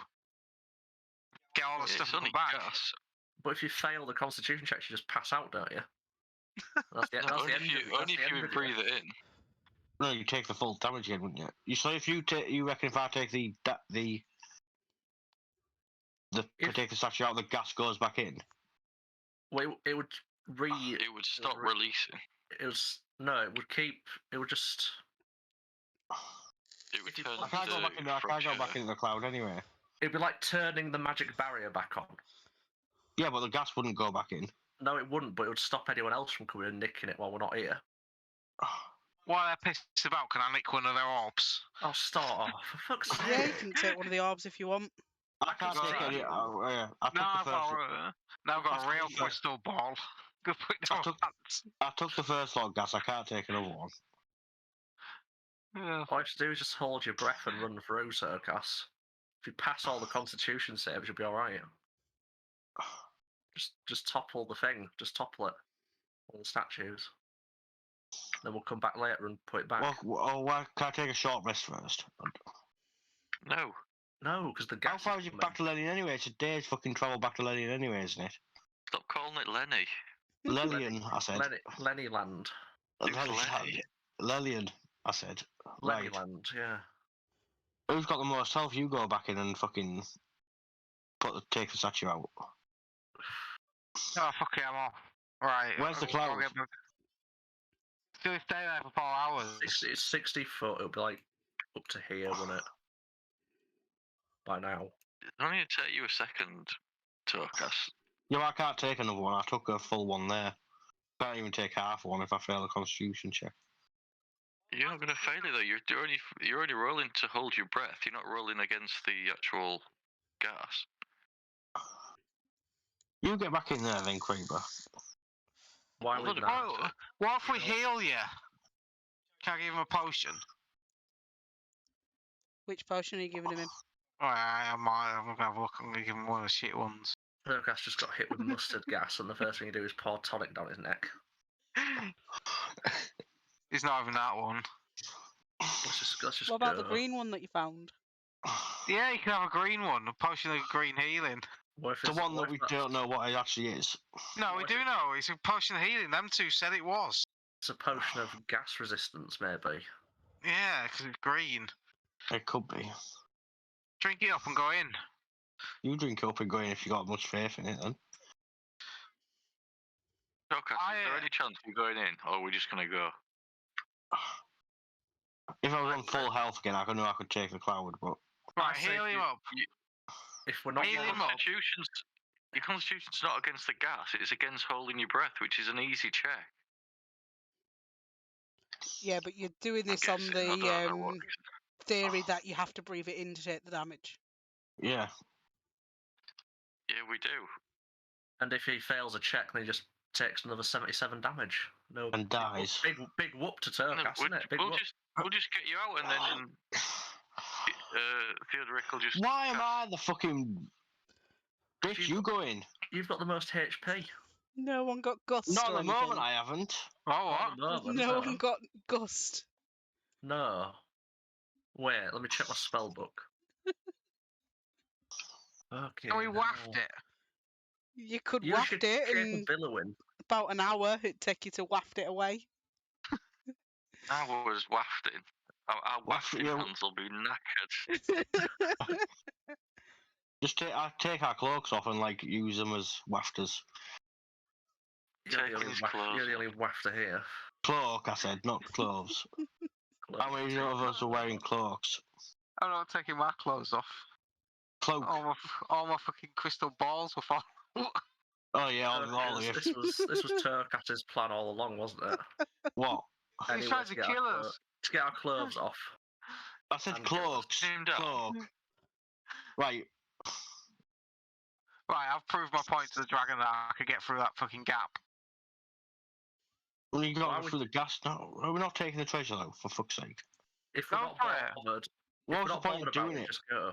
Speaker 7: Get all the
Speaker 1: It's
Speaker 7: stuff and
Speaker 1: only
Speaker 7: come back.
Speaker 1: gas.
Speaker 5: But if you fail the constitution check, you just pass out, don't you? That's the,
Speaker 1: No,
Speaker 5: that's
Speaker 1: only
Speaker 5: the end
Speaker 1: if you,
Speaker 5: of it. That's
Speaker 1: only
Speaker 5: the
Speaker 1: if
Speaker 5: end
Speaker 1: you
Speaker 5: of it.
Speaker 1: breathe it in.
Speaker 2: No, you take the full damage again, wouldn't you? So if you take, you reckon if I take the
Speaker 5: If-
Speaker 2: take the statue out, the gas goes back in.
Speaker 5: Well, it would
Speaker 1: It would stop releasing.
Speaker 5: It was no. It would keep. It would just.
Speaker 1: It would
Speaker 5: If you-
Speaker 1: turn
Speaker 2: I can't go back into. I can't go back into the cloud anyway.
Speaker 5: It'd be like turning the magic barrier back on.
Speaker 2: Yeah, but the gas wouldn't go back in.
Speaker 5: No, it wouldn't. But it would stop anyone else from coming and nicking it while we're not here.
Speaker 7: While they're pissed about, can I nick one of their orbs?
Speaker 5: Oh, start off. For fuck's sake.
Speaker 4: Yeah, you can take one of the orbs if you want.
Speaker 2: I can't
Speaker 5: can
Speaker 2: take
Speaker 5: see
Speaker 2: any.
Speaker 5: you.
Speaker 2: I
Speaker 7: Now
Speaker 2: took the
Speaker 7: I've got
Speaker 2: first.
Speaker 7: now I've got
Speaker 2: That's
Speaker 7: a real
Speaker 2: the-
Speaker 7: crystal ball. Go put it
Speaker 2: I
Speaker 7: down.
Speaker 2: took- I took the first lot of gas. I can't take another one.
Speaker 7: Yeah.
Speaker 5: All you have to do is just hold your breath and run through, Circus. If you pass all the constitution saves, you'll be alright. Just topple the thing. Just topple it. All the statues. Then we'll come back later and put it back.
Speaker 2: Why can't I take a short rest first?
Speaker 1: No.
Speaker 5: No, because the
Speaker 2: How
Speaker 5: gas.
Speaker 2: far
Speaker 5: is
Speaker 2: is it
Speaker 5: coming.
Speaker 2: back to Lenny anyway? It's a day's fucking travel back to Lenny anyway, isn't it?
Speaker 1: Stop calling it Lenny.
Speaker 2: Lelian, I said.
Speaker 5: Lennyland.
Speaker 1: It's
Speaker 2: Lelian,
Speaker 1: Lenny.
Speaker 2: Lelian, I said. Right.
Speaker 5: Lennyland, yeah.
Speaker 2: Who's got the most health? You go back in and fucking take the statue out.
Speaker 7: Oh fuck it, I'm off. Right.
Speaker 2: Where's the
Speaker 7: I'll
Speaker 2: cloud?
Speaker 7: get back. Still stay there for 4 hours.
Speaker 5: It's 60 foot. It'll be like up to here, wouldn't it? By now.
Speaker 1: It's only going to take you a second, Turkus.
Speaker 2: Yeah, I can't take another one. I took a full one there. Can't even take half one if I fail a constitution check.
Speaker 1: You're not going to fail it though. You're only rolling to hold your breath. You're not rolling against the actual gas.
Speaker 2: You get back in there then, Creeper.
Speaker 5: Why are we
Speaker 1: Well,
Speaker 5: not?
Speaker 7: What if we heal you? Can I give him a potion?
Speaker 4: Which potion are you giving him?
Speaker 7: Alright, I'm gonna have a look. I'm gonna give him one of the shit ones.
Speaker 5: Turkas just got hit with mustard gas, and the first thing you do is pour tonic down his neck.
Speaker 7: It's not even that one.
Speaker 5: Let's just
Speaker 4: What about
Speaker 5: go.
Speaker 4: the green one that you found?
Speaker 7: Yeah, you can have a green one, a potion of green healing.
Speaker 5: What if
Speaker 2: The
Speaker 5: it's
Speaker 2: one
Speaker 5: what
Speaker 2: that
Speaker 5: if
Speaker 2: we
Speaker 5: that's-
Speaker 2: don't know what it actually is.
Speaker 7: No, we
Speaker 5: What
Speaker 7: do
Speaker 5: if
Speaker 7: know. It's a potion of healing. Them two said it was.
Speaker 5: It's a potion of gas resistance, maybe.
Speaker 7: Yeah, because it's green.
Speaker 2: It could be.
Speaker 7: Drink it up and go in.
Speaker 2: You drink up and go in if you got much faith in it, then.
Speaker 1: Okay, is there any chance you're going in, or are we just gonna go?
Speaker 2: If I was on full health again, I knew I could take the cloud, but
Speaker 7: Right,
Speaker 5: say
Speaker 7: heal
Speaker 5: if
Speaker 7: him
Speaker 5: you-
Speaker 7: up.
Speaker 5: If we're not
Speaker 7: Heal him up.
Speaker 1: Your constitution's not against the gas; it's against holding your breath, which is an easy check.
Speaker 4: Yeah, but you're doing
Speaker 1: I'm
Speaker 4: this on
Speaker 1: guessing. I don't know what.
Speaker 4: the theory that you have to breathe it in to take the damage.
Speaker 2: yeah.
Speaker 1: Yeah, we do.
Speaker 5: And if he fails a check, then he just takes another 77 damage. No,
Speaker 2: And dies.
Speaker 5: Big whoop to Turk,
Speaker 1: No,
Speaker 5: isn't it? Big
Speaker 1: we'll
Speaker 5: whoop.
Speaker 1: just get you out, and then Theodoric will just.
Speaker 2: Why am I the fucking bitch? You go in.
Speaker 5: You've got the most HP.
Speaker 4: No one got gust
Speaker 2: Not
Speaker 4: or
Speaker 2: at the
Speaker 4: anything.
Speaker 2: moment, I haven't.
Speaker 7: Oh,
Speaker 5: Not
Speaker 7: what?
Speaker 5: at the moment,
Speaker 4: No one got gust.
Speaker 5: No. Wait, let me check my spell book. Okay.
Speaker 7: Can we waft it?
Speaker 4: You could
Speaker 5: You
Speaker 4: waft
Speaker 5: should
Speaker 4: it
Speaker 5: shape a
Speaker 4: in
Speaker 5: billowing.
Speaker 4: about an hour. It'd take you to waft it away.
Speaker 1: I was wafting. Our wafting
Speaker 2: yeah.
Speaker 1: hands will be knackered.
Speaker 2: Just take our cloaks off and like use them as wafters.
Speaker 1: Taking his clothes
Speaker 5: You're the only wafter here.
Speaker 2: Cloak, I said, not clothes. How many of us are wearing cloaks?
Speaker 7: I'm not taking my clothes off.
Speaker 2: Cloak.
Speaker 7: All my fucking crystal balls were falling.
Speaker 2: Oh yeah, all of you.
Speaker 5: This was Turkat's plan all along, wasn't it?
Speaker 2: What?
Speaker 7: He's trying to kill us.
Speaker 5: To get our clothes off.
Speaker 2: I said
Speaker 5: And
Speaker 2: cloaks.
Speaker 1: him down.
Speaker 2: Cloak. Right.
Speaker 7: Right, I've proved my point to the dragon that I could get through that fucking gap.
Speaker 2: Well, you got
Speaker 5: Why
Speaker 2: to go through the gas now. Are we not taking the treasure though? For fuck's sake.
Speaker 5: If we're
Speaker 7: Go
Speaker 5: not
Speaker 7: for it.
Speaker 5: bothered,
Speaker 2: What's the
Speaker 5: not
Speaker 2: point of
Speaker 5: bothered about
Speaker 2: doing
Speaker 5: it,
Speaker 2: it?
Speaker 5: just go.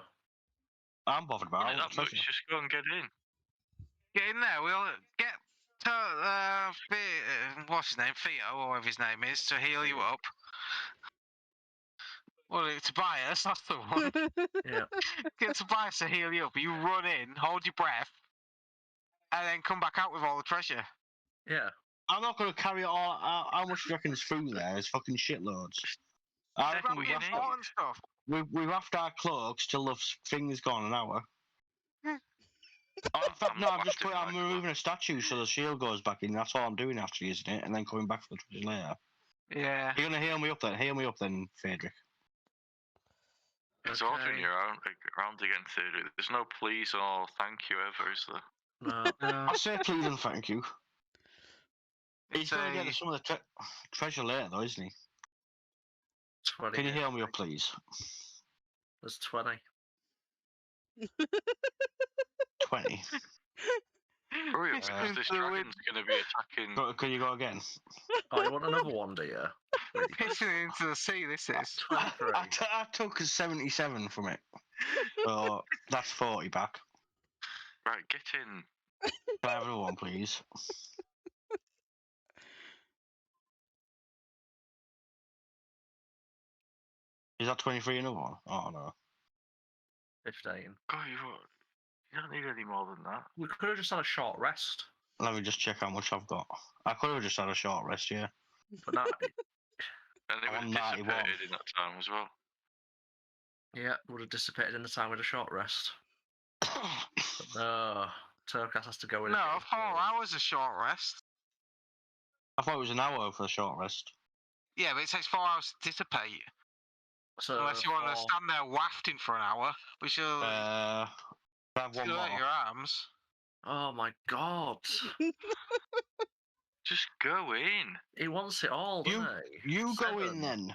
Speaker 2: I'm bothered about it.
Speaker 1: That much, just go and get in.
Speaker 7: Get in there. We'll get what's his name, Theo, or whatever his name is, to heal you up. Well, Tobias, that's the one.
Speaker 5: Yeah.
Speaker 7: Get Tobias to heal you up. You run in, hold your breath, and then come back out with all the treasure.
Speaker 5: Yeah.
Speaker 2: I'm not going to carry all. How much do you reckon is through there? It's fucking shitloads. I
Speaker 1: Take
Speaker 2: reckon
Speaker 1: what
Speaker 2: we
Speaker 1: you
Speaker 2: left,
Speaker 1: need.
Speaker 7: Important stuff.
Speaker 2: we left our cloaks till the thing's gone an hour. Oh, in fact,
Speaker 1: I'm
Speaker 2: no,
Speaker 1: not
Speaker 2: I'm just
Speaker 1: wafting
Speaker 2: I'm
Speaker 1: my
Speaker 2: removing a statue so the shield goes back in. That's all I'm doing after using it, and then coming back for the treasure later.
Speaker 7: Yeah.
Speaker 2: You're gonna heal me up then. Heal me up then, Phaedric.
Speaker 1: It's often
Speaker 5: Okay.
Speaker 1: you're around again, Theodoric. There's no please or thank you ever, is there?
Speaker 5: No.
Speaker 2: I say please and thank you. He's
Speaker 7: It's
Speaker 2: gonna
Speaker 7: a,
Speaker 2: get some of the treasure later, though, isn't he?
Speaker 5: 20.
Speaker 2: Can you heal me up, please?
Speaker 5: There's 20.
Speaker 2: 20.
Speaker 1: Hurry up, because this dragon's going to be attacking.
Speaker 2: Can you go again?
Speaker 5: Oh, you want another one, do you?
Speaker 7: pissing into the sea, this is.
Speaker 5: 23.
Speaker 2: I took 77 from it. So that's 40 back.
Speaker 1: Right, get in.
Speaker 2: Can I have another one, please? Is that 23 another one? Oh, no.
Speaker 5: 15.
Speaker 1: God, you don't need any more than that.
Speaker 5: We could have just had a short rest.
Speaker 2: Let me just check how much I've got. I could have just had a short rest, yeah.
Speaker 5: But now,
Speaker 1: And it would
Speaker 2: I'm
Speaker 1: have
Speaker 2: 91.
Speaker 1: dissipated in that time as well.
Speaker 5: yeah, would have dissipated in the time with a short rest. But no, Turkas has to go in.
Speaker 7: No,
Speaker 5: and get
Speaker 7: 4
Speaker 5: his gold.
Speaker 7: hours a short rest.
Speaker 2: I thought it was an hour for a short rest.
Speaker 7: Yeah, but it takes 4 hours to dissipate.
Speaker 5: So
Speaker 7: Unless you want to stand there wafting for an hour, which will
Speaker 2: I have one
Speaker 7: hurt
Speaker 2: more.
Speaker 7: your arms.
Speaker 5: Oh my god.
Speaker 1: Just go in.
Speaker 5: He wants it all, doesn't he?
Speaker 2: You go
Speaker 5: 7.
Speaker 2: in then.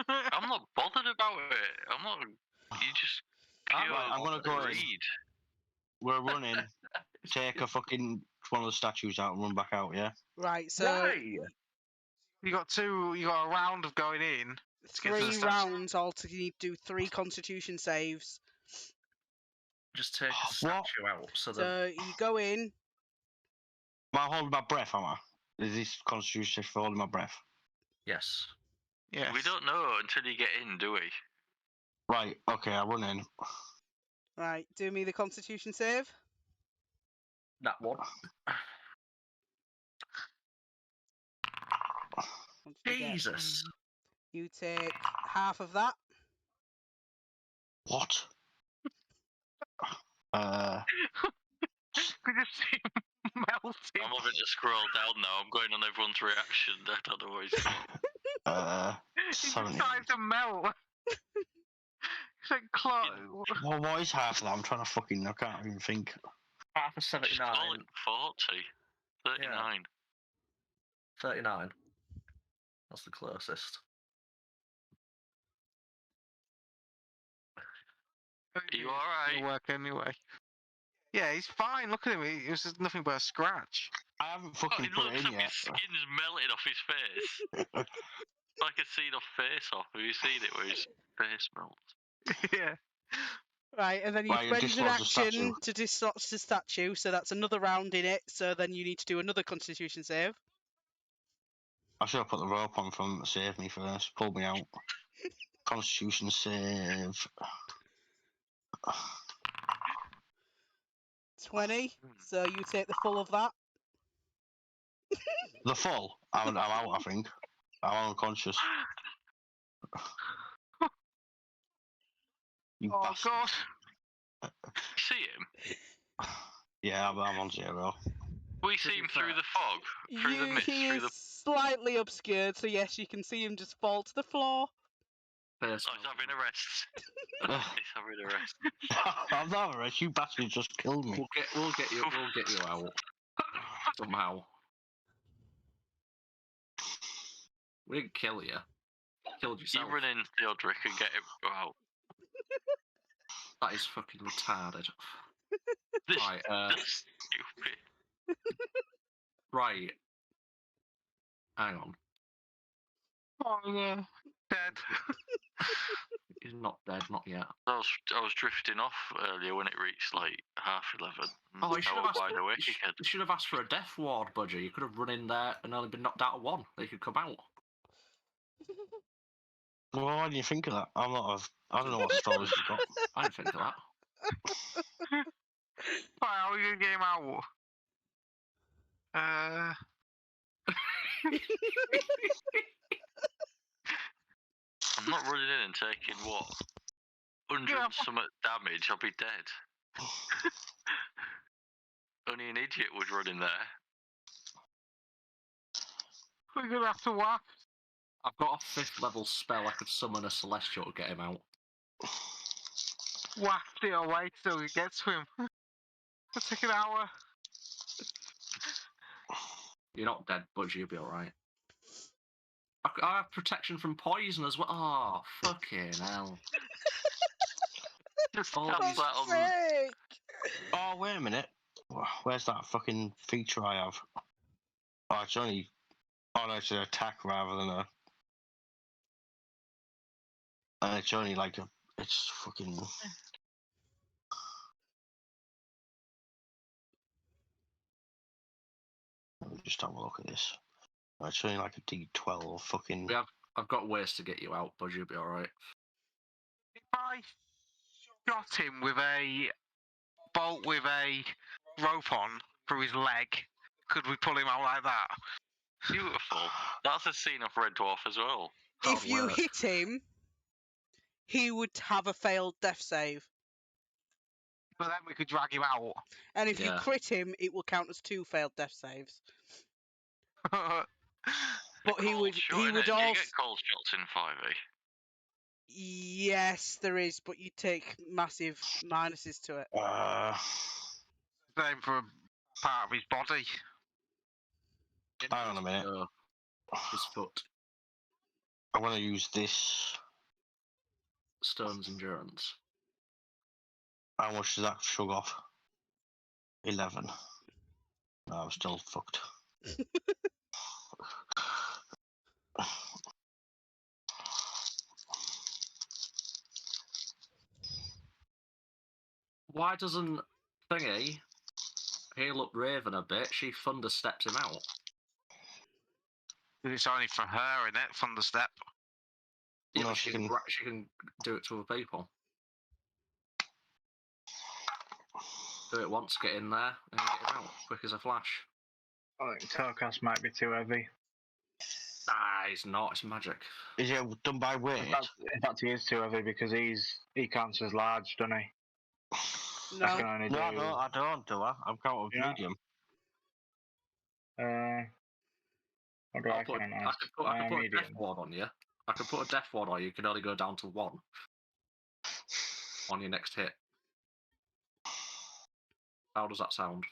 Speaker 1: I'm not bothered about it. I'm not. You just
Speaker 5: I'm
Speaker 1: pure
Speaker 2: right, I'm gonna go in.
Speaker 1: greed.
Speaker 2: We're running. Take a fucking one of the statues out and run back out, yeah?
Speaker 4: Right, so
Speaker 5: Why?
Speaker 7: You got a round of going in. get to the
Speaker 4: 3
Speaker 7: statue.
Speaker 4: rounds altogether. You need to do 3 Constitution saves.
Speaker 5: Just take a
Speaker 2: What?
Speaker 5: statue out so that
Speaker 4: So you go in.
Speaker 2: Am I holding my breath, am I? Is this constitution for holding my breath?
Speaker 5: yes.
Speaker 7: Yes.
Speaker 1: We don't know until you get in, do we?
Speaker 2: Right, okay, I run in.
Speaker 4: Right, do me the Constitution save.
Speaker 5: That one.
Speaker 4: What did you get?
Speaker 5: Jesus.
Speaker 4: You take half of that.
Speaker 2: What?
Speaker 7: Could you see him melting?
Speaker 1: I'm having to scroll down now. I'm going on everyone's reaction. I don't know what he's got.
Speaker 7: He just
Speaker 2: 70.
Speaker 7: started to melt. It's like close.
Speaker 2: Well, what is half of that? I'm trying to fucking. I can't even think.
Speaker 5: Half of
Speaker 1: Just
Speaker 5: 79.
Speaker 1: call it 40. 39.
Speaker 5: 39. That's the closest.
Speaker 1: Are you alright?
Speaker 7: It'll work anyway. Yeah, he's fine. Look at him. It was just nothing but a scratch.
Speaker 2: I haven't
Speaker 1: Oh,
Speaker 2: fucking
Speaker 1: it
Speaker 2: put
Speaker 1: looks
Speaker 2: it in
Speaker 1: like
Speaker 2: yet.
Speaker 1: his skin's melted off his face. Like a scene off Face Off. Have you seen it where his face melts?
Speaker 7: Yeah.
Speaker 4: Right, and then you
Speaker 2: Right, you
Speaker 4: spend an
Speaker 2: dislodge the statue.
Speaker 4: action to dislodge the statue, so that's another round in it. So then you need to do another Constitution save.
Speaker 2: I should have put the rope on from save me first. Pull me out. Constitution save.
Speaker 4: 20. So you take the full of that.
Speaker 2: The full. I'm out. I think. I'm unconscious. You
Speaker 7: Oh
Speaker 2: bastard.
Speaker 7: God.
Speaker 1: See him?
Speaker 2: Yeah, I'm on 0.
Speaker 1: We see him through the fog, through the mist,
Speaker 4: He
Speaker 1: through
Speaker 4: is
Speaker 1: the.
Speaker 4: slightly obscured, so yes, you can see him just fall to the floor.
Speaker 5: Face
Speaker 1: Oh, he's having a rest. He's having a rest.
Speaker 2: I'm not arrest. You bastard just killed me.
Speaker 5: We'll get you out. Somehow. We didn't kill you. Killed yourself.
Speaker 1: You run in Theodoric and get him out.
Speaker 5: That is fucking retarded.
Speaker 1: This
Speaker 5: Right,
Speaker 1: that's stupid.
Speaker 5: right. Hang on.
Speaker 7: Oh yeah. Dead.
Speaker 5: He's not dead, not yet.
Speaker 1: I was drifting off earlier when it reached like 11:30.
Speaker 5: Oh, you should have asked.
Speaker 1: Wide awake
Speaker 5: You
Speaker 1: again.
Speaker 5: should have asked for a death ward, Budgie. You could have run in there and only been knocked out of one. They could come out.
Speaker 2: Well, why do you think of that? I don't know what stories you've got.
Speaker 5: I didn't think of that.
Speaker 7: Right, how are we gonna get him out?
Speaker 1: I'm not running in and taking what 100
Speaker 7: Yeah.
Speaker 1: and something damage. I'll be dead. Only an idiot would run in there.
Speaker 7: We're gonna have to whack.
Speaker 5: I've got a 5th level spell. I could summon a celestial to get him out.
Speaker 7: Whack it away till we get to him. It'll take an hour.
Speaker 5: You're not dead, Budgie. You'll be alright. I have protection from poison as well. Oh, fucking hell.
Speaker 1: Just
Speaker 5: Oh,
Speaker 1: tap
Speaker 5: he's-
Speaker 1: that on.
Speaker 4: Sake!
Speaker 2: Oh, wait a minute. Where's that fucking feature I have? Oh, it's only. Oh, no, it's an attack rather than a. And it's only like a. It's fucking. Let me just have a look at this. It's only like a D12 fucking.
Speaker 5: I've got ways to get you out, Budgie. You'll be alright.
Speaker 7: If I shot him with a bolt with a rope on through his leg, could we pull him out like that?
Speaker 1: Beautiful. That's a scene of Red Dwarf as well.
Speaker 4: If
Speaker 5: That'd
Speaker 4: you
Speaker 5: work.
Speaker 4: hit him, he would have a failed death save.
Speaker 7: But then we could drag him out.
Speaker 4: And if you
Speaker 5: Yeah.
Speaker 4: crit him, it will count as 2 failed death saves. But he
Speaker 1: Cold
Speaker 4: would
Speaker 1: shot,
Speaker 4: he
Speaker 1: innit?
Speaker 4: would
Speaker 1: Do you
Speaker 4: also
Speaker 1: get cold shots in 5e?
Speaker 4: yes, there is, but you take massive minuses to it.
Speaker 7: Same for a part of his body.
Speaker 2: Hang on a minute.
Speaker 5: No. His foot.
Speaker 2: I want to use this.
Speaker 5: Stone's endurance.
Speaker 2: How much does that shug off? 11. No, I'm still fucked.
Speaker 5: Why doesn't Thingy heal up Raven a bit? She thunder steps him out.
Speaker 7: It's only for her, innit? From the step.
Speaker 5: Yeah,
Speaker 2: No,
Speaker 5: but
Speaker 2: she
Speaker 5: she can do it to other people. Do it once, get in there, and get him out quick as a flash.
Speaker 3: I think Torcas might be too heavy.
Speaker 5: Ah, it's not. It's magic.
Speaker 2: Is it done by weight?
Speaker 3: In fact, he is too heavy because he counts as large, doesn't he?
Speaker 4: No.
Speaker 3: I can only
Speaker 2: No,
Speaker 3: do.
Speaker 2: I don't do I? I'm counting
Speaker 3: Yeah.
Speaker 2: medium.
Speaker 3: What do I count as?
Speaker 5: I could put a death
Speaker 3: Medium.
Speaker 5: ward on you. I could put a death ward on you. You can only go down to 1 on your next hit. How does that sound?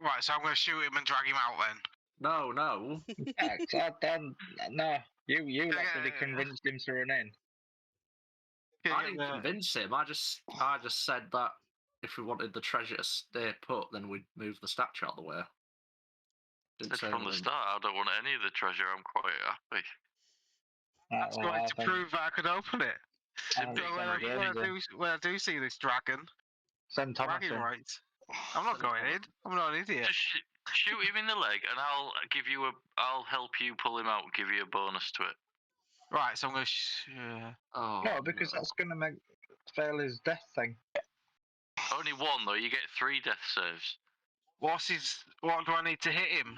Speaker 7: Right, so I'm going to shoot him and drag him out then.
Speaker 5: No.
Speaker 3: Yeah, 'cause no, you actually convinced him to run in.
Speaker 5: I didn't convince him. I just said that if we wanted the treasure to stay put, then we'd move the statue out of the way. Didn't say
Speaker 1: From the
Speaker 5: anything.
Speaker 1: start, I don't want any of the treasure. I'm quite happy.
Speaker 7: That's going to prove that I could open it.
Speaker 3: I think
Speaker 7: So when I do see this dragon,
Speaker 3: send Thomas
Speaker 7: dragon
Speaker 3: in.
Speaker 7: rights, I'm not going in. I'm not an idiot.
Speaker 1: Just shoot him in the leg, and I'll help you pull him out. Give you a bonus to it.
Speaker 7: Right, so I'm going to.
Speaker 5: Oh,
Speaker 3: No, because that's going to fail his death thing.
Speaker 1: Only 1 though. You get 3 death saves.
Speaker 7: What do I need to hit him?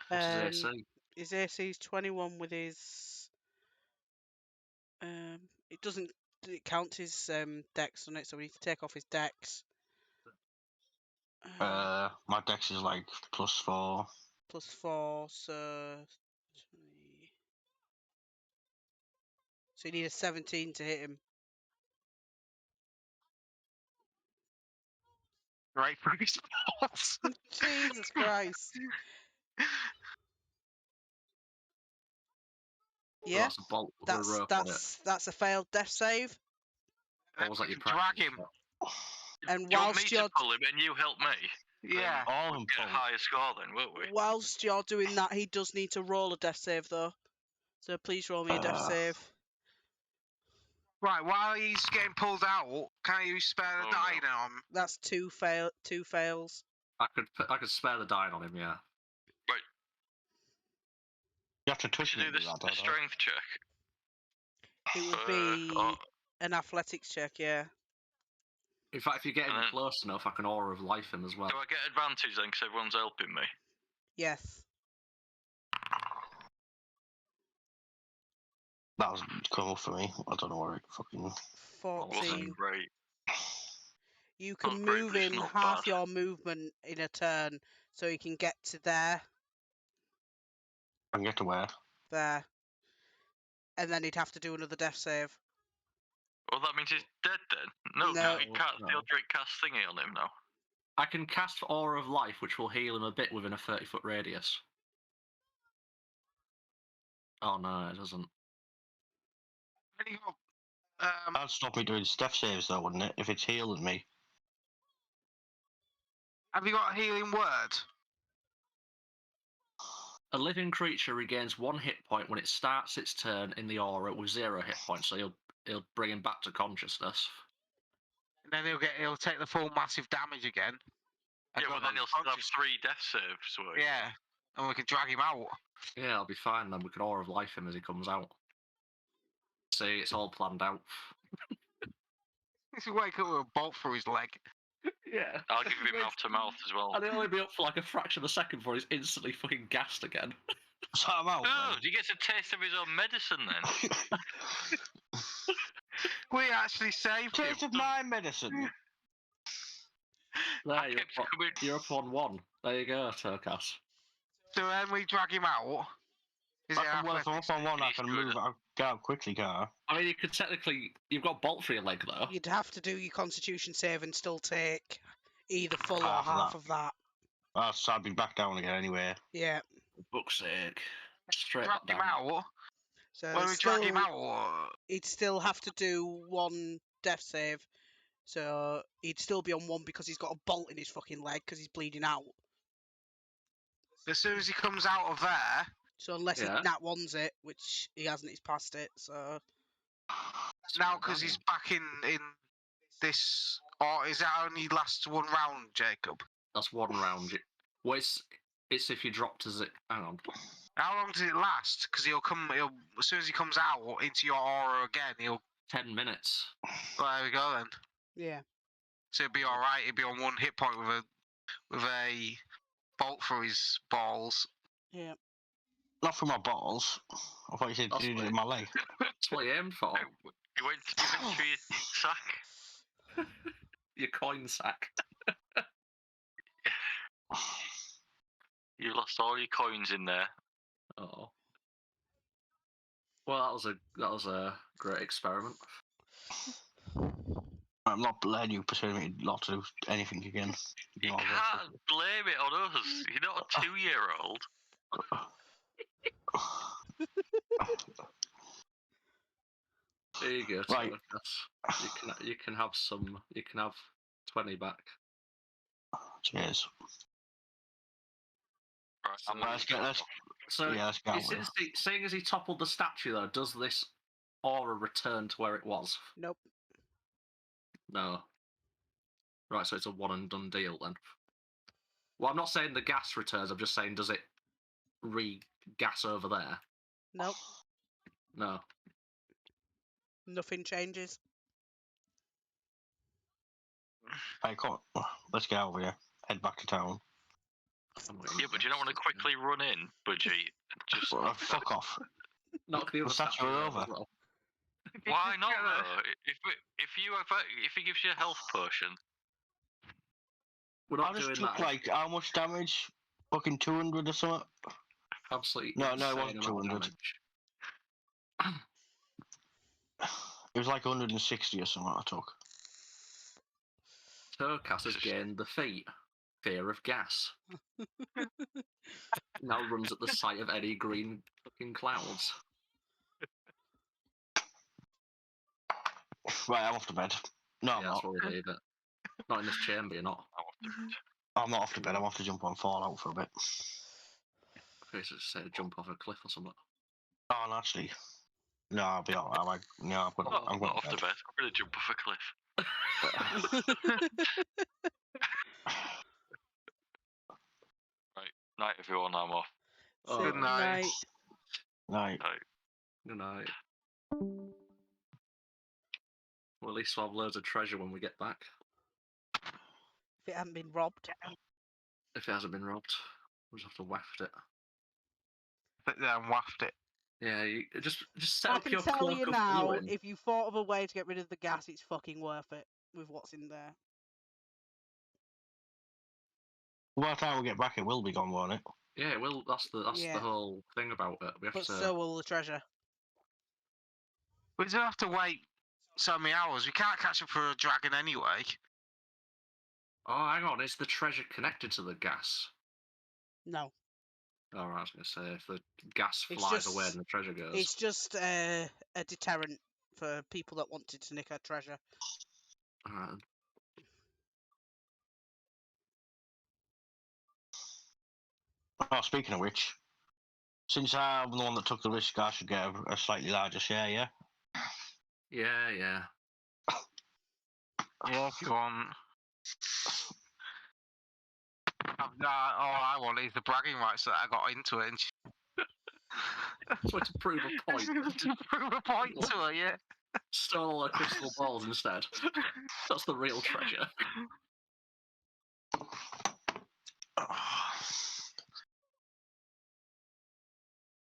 Speaker 5: What's his AC?
Speaker 4: His AC is 21 with his. It doesn't. It counts his dex on it, so we need to take off his dex.
Speaker 2: My dex is like +4.
Speaker 4: +4, so. 20. So you need a 17 to hit him.
Speaker 7: Right for his balls.
Speaker 4: Jesus Christ. Yeah,
Speaker 5: That's a bolt with a rope on it.
Speaker 4: that's a failed death save.
Speaker 5: Or was that your
Speaker 7: Drag
Speaker 5: practice
Speaker 7: him.
Speaker 5: shot?
Speaker 4: And
Speaker 1: Do you want me
Speaker 4: whilst
Speaker 1: to
Speaker 4: you're
Speaker 1: pull him and you help me?
Speaker 7: Yeah.
Speaker 2: All of
Speaker 1: We'll
Speaker 2: them
Speaker 1: get a higher score then, won't we?
Speaker 4: whilst you're doing that, he does need to roll a death save though. So please roll me a death save.
Speaker 7: Right, while he's getting pulled out, can you spare the
Speaker 1: Oh,
Speaker 7: dying
Speaker 1: no.
Speaker 7: on?
Speaker 4: That's two fails.
Speaker 5: I could spare the dying on him, yeah.
Speaker 2: You have to twist
Speaker 1: Should
Speaker 2: it.
Speaker 1: do a strength check.
Speaker 4: It would be an athletics check, yeah.
Speaker 5: In fact, if you get him
Speaker 1: And then-
Speaker 5: close enough, I can aura of life him as well.
Speaker 1: Do I get advantage then, because everyone's helping me?
Speaker 4: Yes.
Speaker 2: That was cool for me. I don't know where it fucking.
Speaker 1: That
Speaker 4: 14.
Speaker 1: wasn't great.
Speaker 4: You can
Speaker 1: Not great,
Speaker 4: move
Speaker 1: but it's
Speaker 4: him
Speaker 1: not
Speaker 4: half
Speaker 1: bad.
Speaker 4: your movement in a turn, so you can get to there,
Speaker 2: I can get to where?
Speaker 4: there. And then he'd have to do another death save.
Speaker 1: Well, that means he's dead then. No,
Speaker 4: No.
Speaker 1: he can't.
Speaker 5: No.
Speaker 1: The Eldritch cast thingy on him now.
Speaker 5: I can cast aura of life, which will heal him a bit within a 30-foot radius. Oh no, it doesn't.
Speaker 2: That'd stop me doing death saves though, wouldn't it? If it's healing me.
Speaker 7: Have you got a healing word?
Speaker 5: A living creature regains 1 hit point when it starts its turn in the aura with 0 hit points, so he'll bring him back to consciousness.
Speaker 7: And then he'll take the full massive damage again. and
Speaker 1: Yeah,
Speaker 7: go
Speaker 1: but then
Speaker 7: back
Speaker 1: he'll
Speaker 7: to
Speaker 1: still have
Speaker 7: conscious.
Speaker 1: 3 death saves. So
Speaker 7: Yeah, and we can drag him out.
Speaker 5: Yeah, I'll be fine then. We can aura of life him as he comes out. See, it's all planned out.
Speaker 7: He'll wake up with a bolt through his leg.
Speaker 5: Yeah.
Speaker 1: I'll give him mouth to mouth as well.
Speaker 5: And he'll only be up for like a fraction of a second before he's instantly fucking gassed again.
Speaker 2: So I'm out.
Speaker 1: Oh, he gets a taste of his own medicine then.
Speaker 7: We actually saved him.
Speaker 2: Taste of my medicine.
Speaker 5: There, you're up on 1. There you go, Turkas.
Speaker 7: So then we drag him out. Is
Speaker 2: I
Speaker 7: it
Speaker 2: can work
Speaker 7: athletics?
Speaker 2: up on 1. I
Speaker 1: He's
Speaker 2: can
Speaker 1: good.
Speaker 2: move. I get out quickly, can't I?
Speaker 5: I mean, you could technically... You've got bolt for your leg, though.
Speaker 4: You'd have to do your constitution save and still take either full
Speaker 2: Half
Speaker 4: or
Speaker 2: of
Speaker 4: half
Speaker 2: that.
Speaker 4: of that.
Speaker 2: So I'd be back down again anyway.
Speaker 4: Yeah.
Speaker 5: For book's sake. Straight
Speaker 7: Drag
Speaker 5: back
Speaker 7: him
Speaker 5: down.
Speaker 7: out.
Speaker 4: So
Speaker 7: When we drag him out,
Speaker 4: he'd still have to do 1 death save. So he'd still be on 1 because he's got a bolt in his fucking leg because he's bleeding out.
Speaker 7: as soon as he comes out of there,
Speaker 4: So unless
Speaker 5: Yeah.
Speaker 4: he nat ones it, which he hasn't, he's past it. So
Speaker 7: now because he's back in this, or is that only lasts 1 round, Jacob?
Speaker 5: That's 1 round. Well, it's if you dropped as it... Hang on.
Speaker 7: How long does it last? Because he'll as soon as he comes out into your aura again, he'll.
Speaker 5: 10 minutes.
Speaker 7: Well, there we go then.
Speaker 4: Yeah.
Speaker 7: So he'll be all right. He'll be on 1 hit point with a bolt through his balls.
Speaker 4: Yeah.
Speaker 2: Not for my balls. I thought you said
Speaker 5: That's
Speaker 2: you did it
Speaker 5: right.
Speaker 2: in my leg.
Speaker 5: That's what you aimed for.
Speaker 1: You went through your sack.
Speaker 5: Your coin sack.
Speaker 1: You lost all your coins in there.
Speaker 5: Oh. Well, that was a great experiment.
Speaker 2: I'm not letting you persuade me not to do anything again.
Speaker 1: You
Speaker 2: No,
Speaker 1: can't blame it on us. You're not a 2-year-old.
Speaker 5: There you go,
Speaker 2: Right.
Speaker 5: Toad. You can have 20 back.
Speaker 2: Cheers.
Speaker 1: Right,
Speaker 2: Let's get this.
Speaker 5: So,
Speaker 2: Yeah, let's go with it.
Speaker 5: seeing as he toppled the statue, though, does this aura return to where it was?
Speaker 4: Nope.
Speaker 5: No. Right, so it's a one and done deal then. Well, I'm not saying the gas returns. I'm just saying, does it re-gas over there?
Speaker 4: Nope.
Speaker 5: No.
Speaker 4: Nothing changes.
Speaker 2: Hey, come on. Let's get over here. Head back to town.
Speaker 1: Yeah, but you don't want to quickly run in, Budgie. Just
Speaker 2: Fuck off.
Speaker 5: Knock the other
Speaker 2: The statue
Speaker 5: statue
Speaker 2: over.
Speaker 5: as well.
Speaker 1: why not though? If he gives you a health potion,
Speaker 5: We're
Speaker 2: I
Speaker 5: not
Speaker 2: just
Speaker 5: doing
Speaker 2: took
Speaker 5: that.
Speaker 2: like how much damage? Fucking 200 or something.
Speaker 5: Absolutely.
Speaker 2: No, it
Speaker 5: insane
Speaker 2: wasn't
Speaker 5: amount of
Speaker 2: 200.
Speaker 5: damage.
Speaker 2: It was like 160 or something I took.
Speaker 5: Turkas has gained the feat, Fear of Gas. Now runs at the sight of any green fucking clouds.
Speaker 2: Right, I'm off to bed. No, I'm
Speaker 5: Yeah, that's
Speaker 2: not.
Speaker 5: where we leave it. Not in this chamber, you're not.
Speaker 2: I'm not off to bed. I'm off to jump on Fallout for a bit.
Speaker 5: Okay, so just say to jump off a cliff or something.
Speaker 2: Oh, and actually, no, I'll be alright. No, I'm
Speaker 1: I'm
Speaker 2: going
Speaker 1: not off
Speaker 2: to
Speaker 1: the
Speaker 2: bed.
Speaker 1: bed. I'm going to jump off a cliff. Right, night everyone. I'm off.
Speaker 5: Oh,
Speaker 7: Good night.
Speaker 2: Night.
Speaker 5: Good night. Well, at least we'll have loads of treasure when we get back.
Speaker 4: If it hadn't been robbed.
Speaker 5: If it hasn't been robbed, we'll just have to waft it.
Speaker 7: Sit there and waft it.
Speaker 5: Yeah, you just set
Speaker 4: I
Speaker 5: up
Speaker 4: can
Speaker 5: your
Speaker 4: tell
Speaker 5: cloak
Speaker 4: you
Speaker 5: of
Speaker 4: now,
Speaker 5: ruin.
Speaker 4: if you thought of a way to get rid of the gas, it's fucking worth it with what's in there.
Speaker 2: By the time we get back, it will be gone, won't it?
Speaker 5: Yeah, well, that's the
Speaker 4: Yeah.
Speaker 5: whole thing about it. We have
Speaker 4: But
Speaker 5: to.
Speaker 4: so will the treasure.
Speaker 7: We don't have to wait so many hours. We can't catch up for a dragon anyway.
Speaker 5: Oh, hang on. Is the treasure connected to the gas?
Speaker 4: No.
Speaker 5: All right, I was going to say if the gas
Speaker 4: It's
Speaker 5: flies
Speaker 4: just-
Speaker 5: away and the treasure goes.
Speaker 4: It's just a deterrent for people that wanted to nick our treasure.
Speaker 5: All right.
Speaker 2: Oh, speaking of which, since I'm the one that took the risk, I should get a slightly larger share, yeah?
Speaker 5: Yeah, yeah.
Speaker 7: Yeah, if you want. All I want is the bragging rights that I got into it and
Speaker 5: So to prove a point.
Speaker 7: to prove a point to her, yeah.
Speaker 5: Stole all her crystal balls instead. That's the real treasure.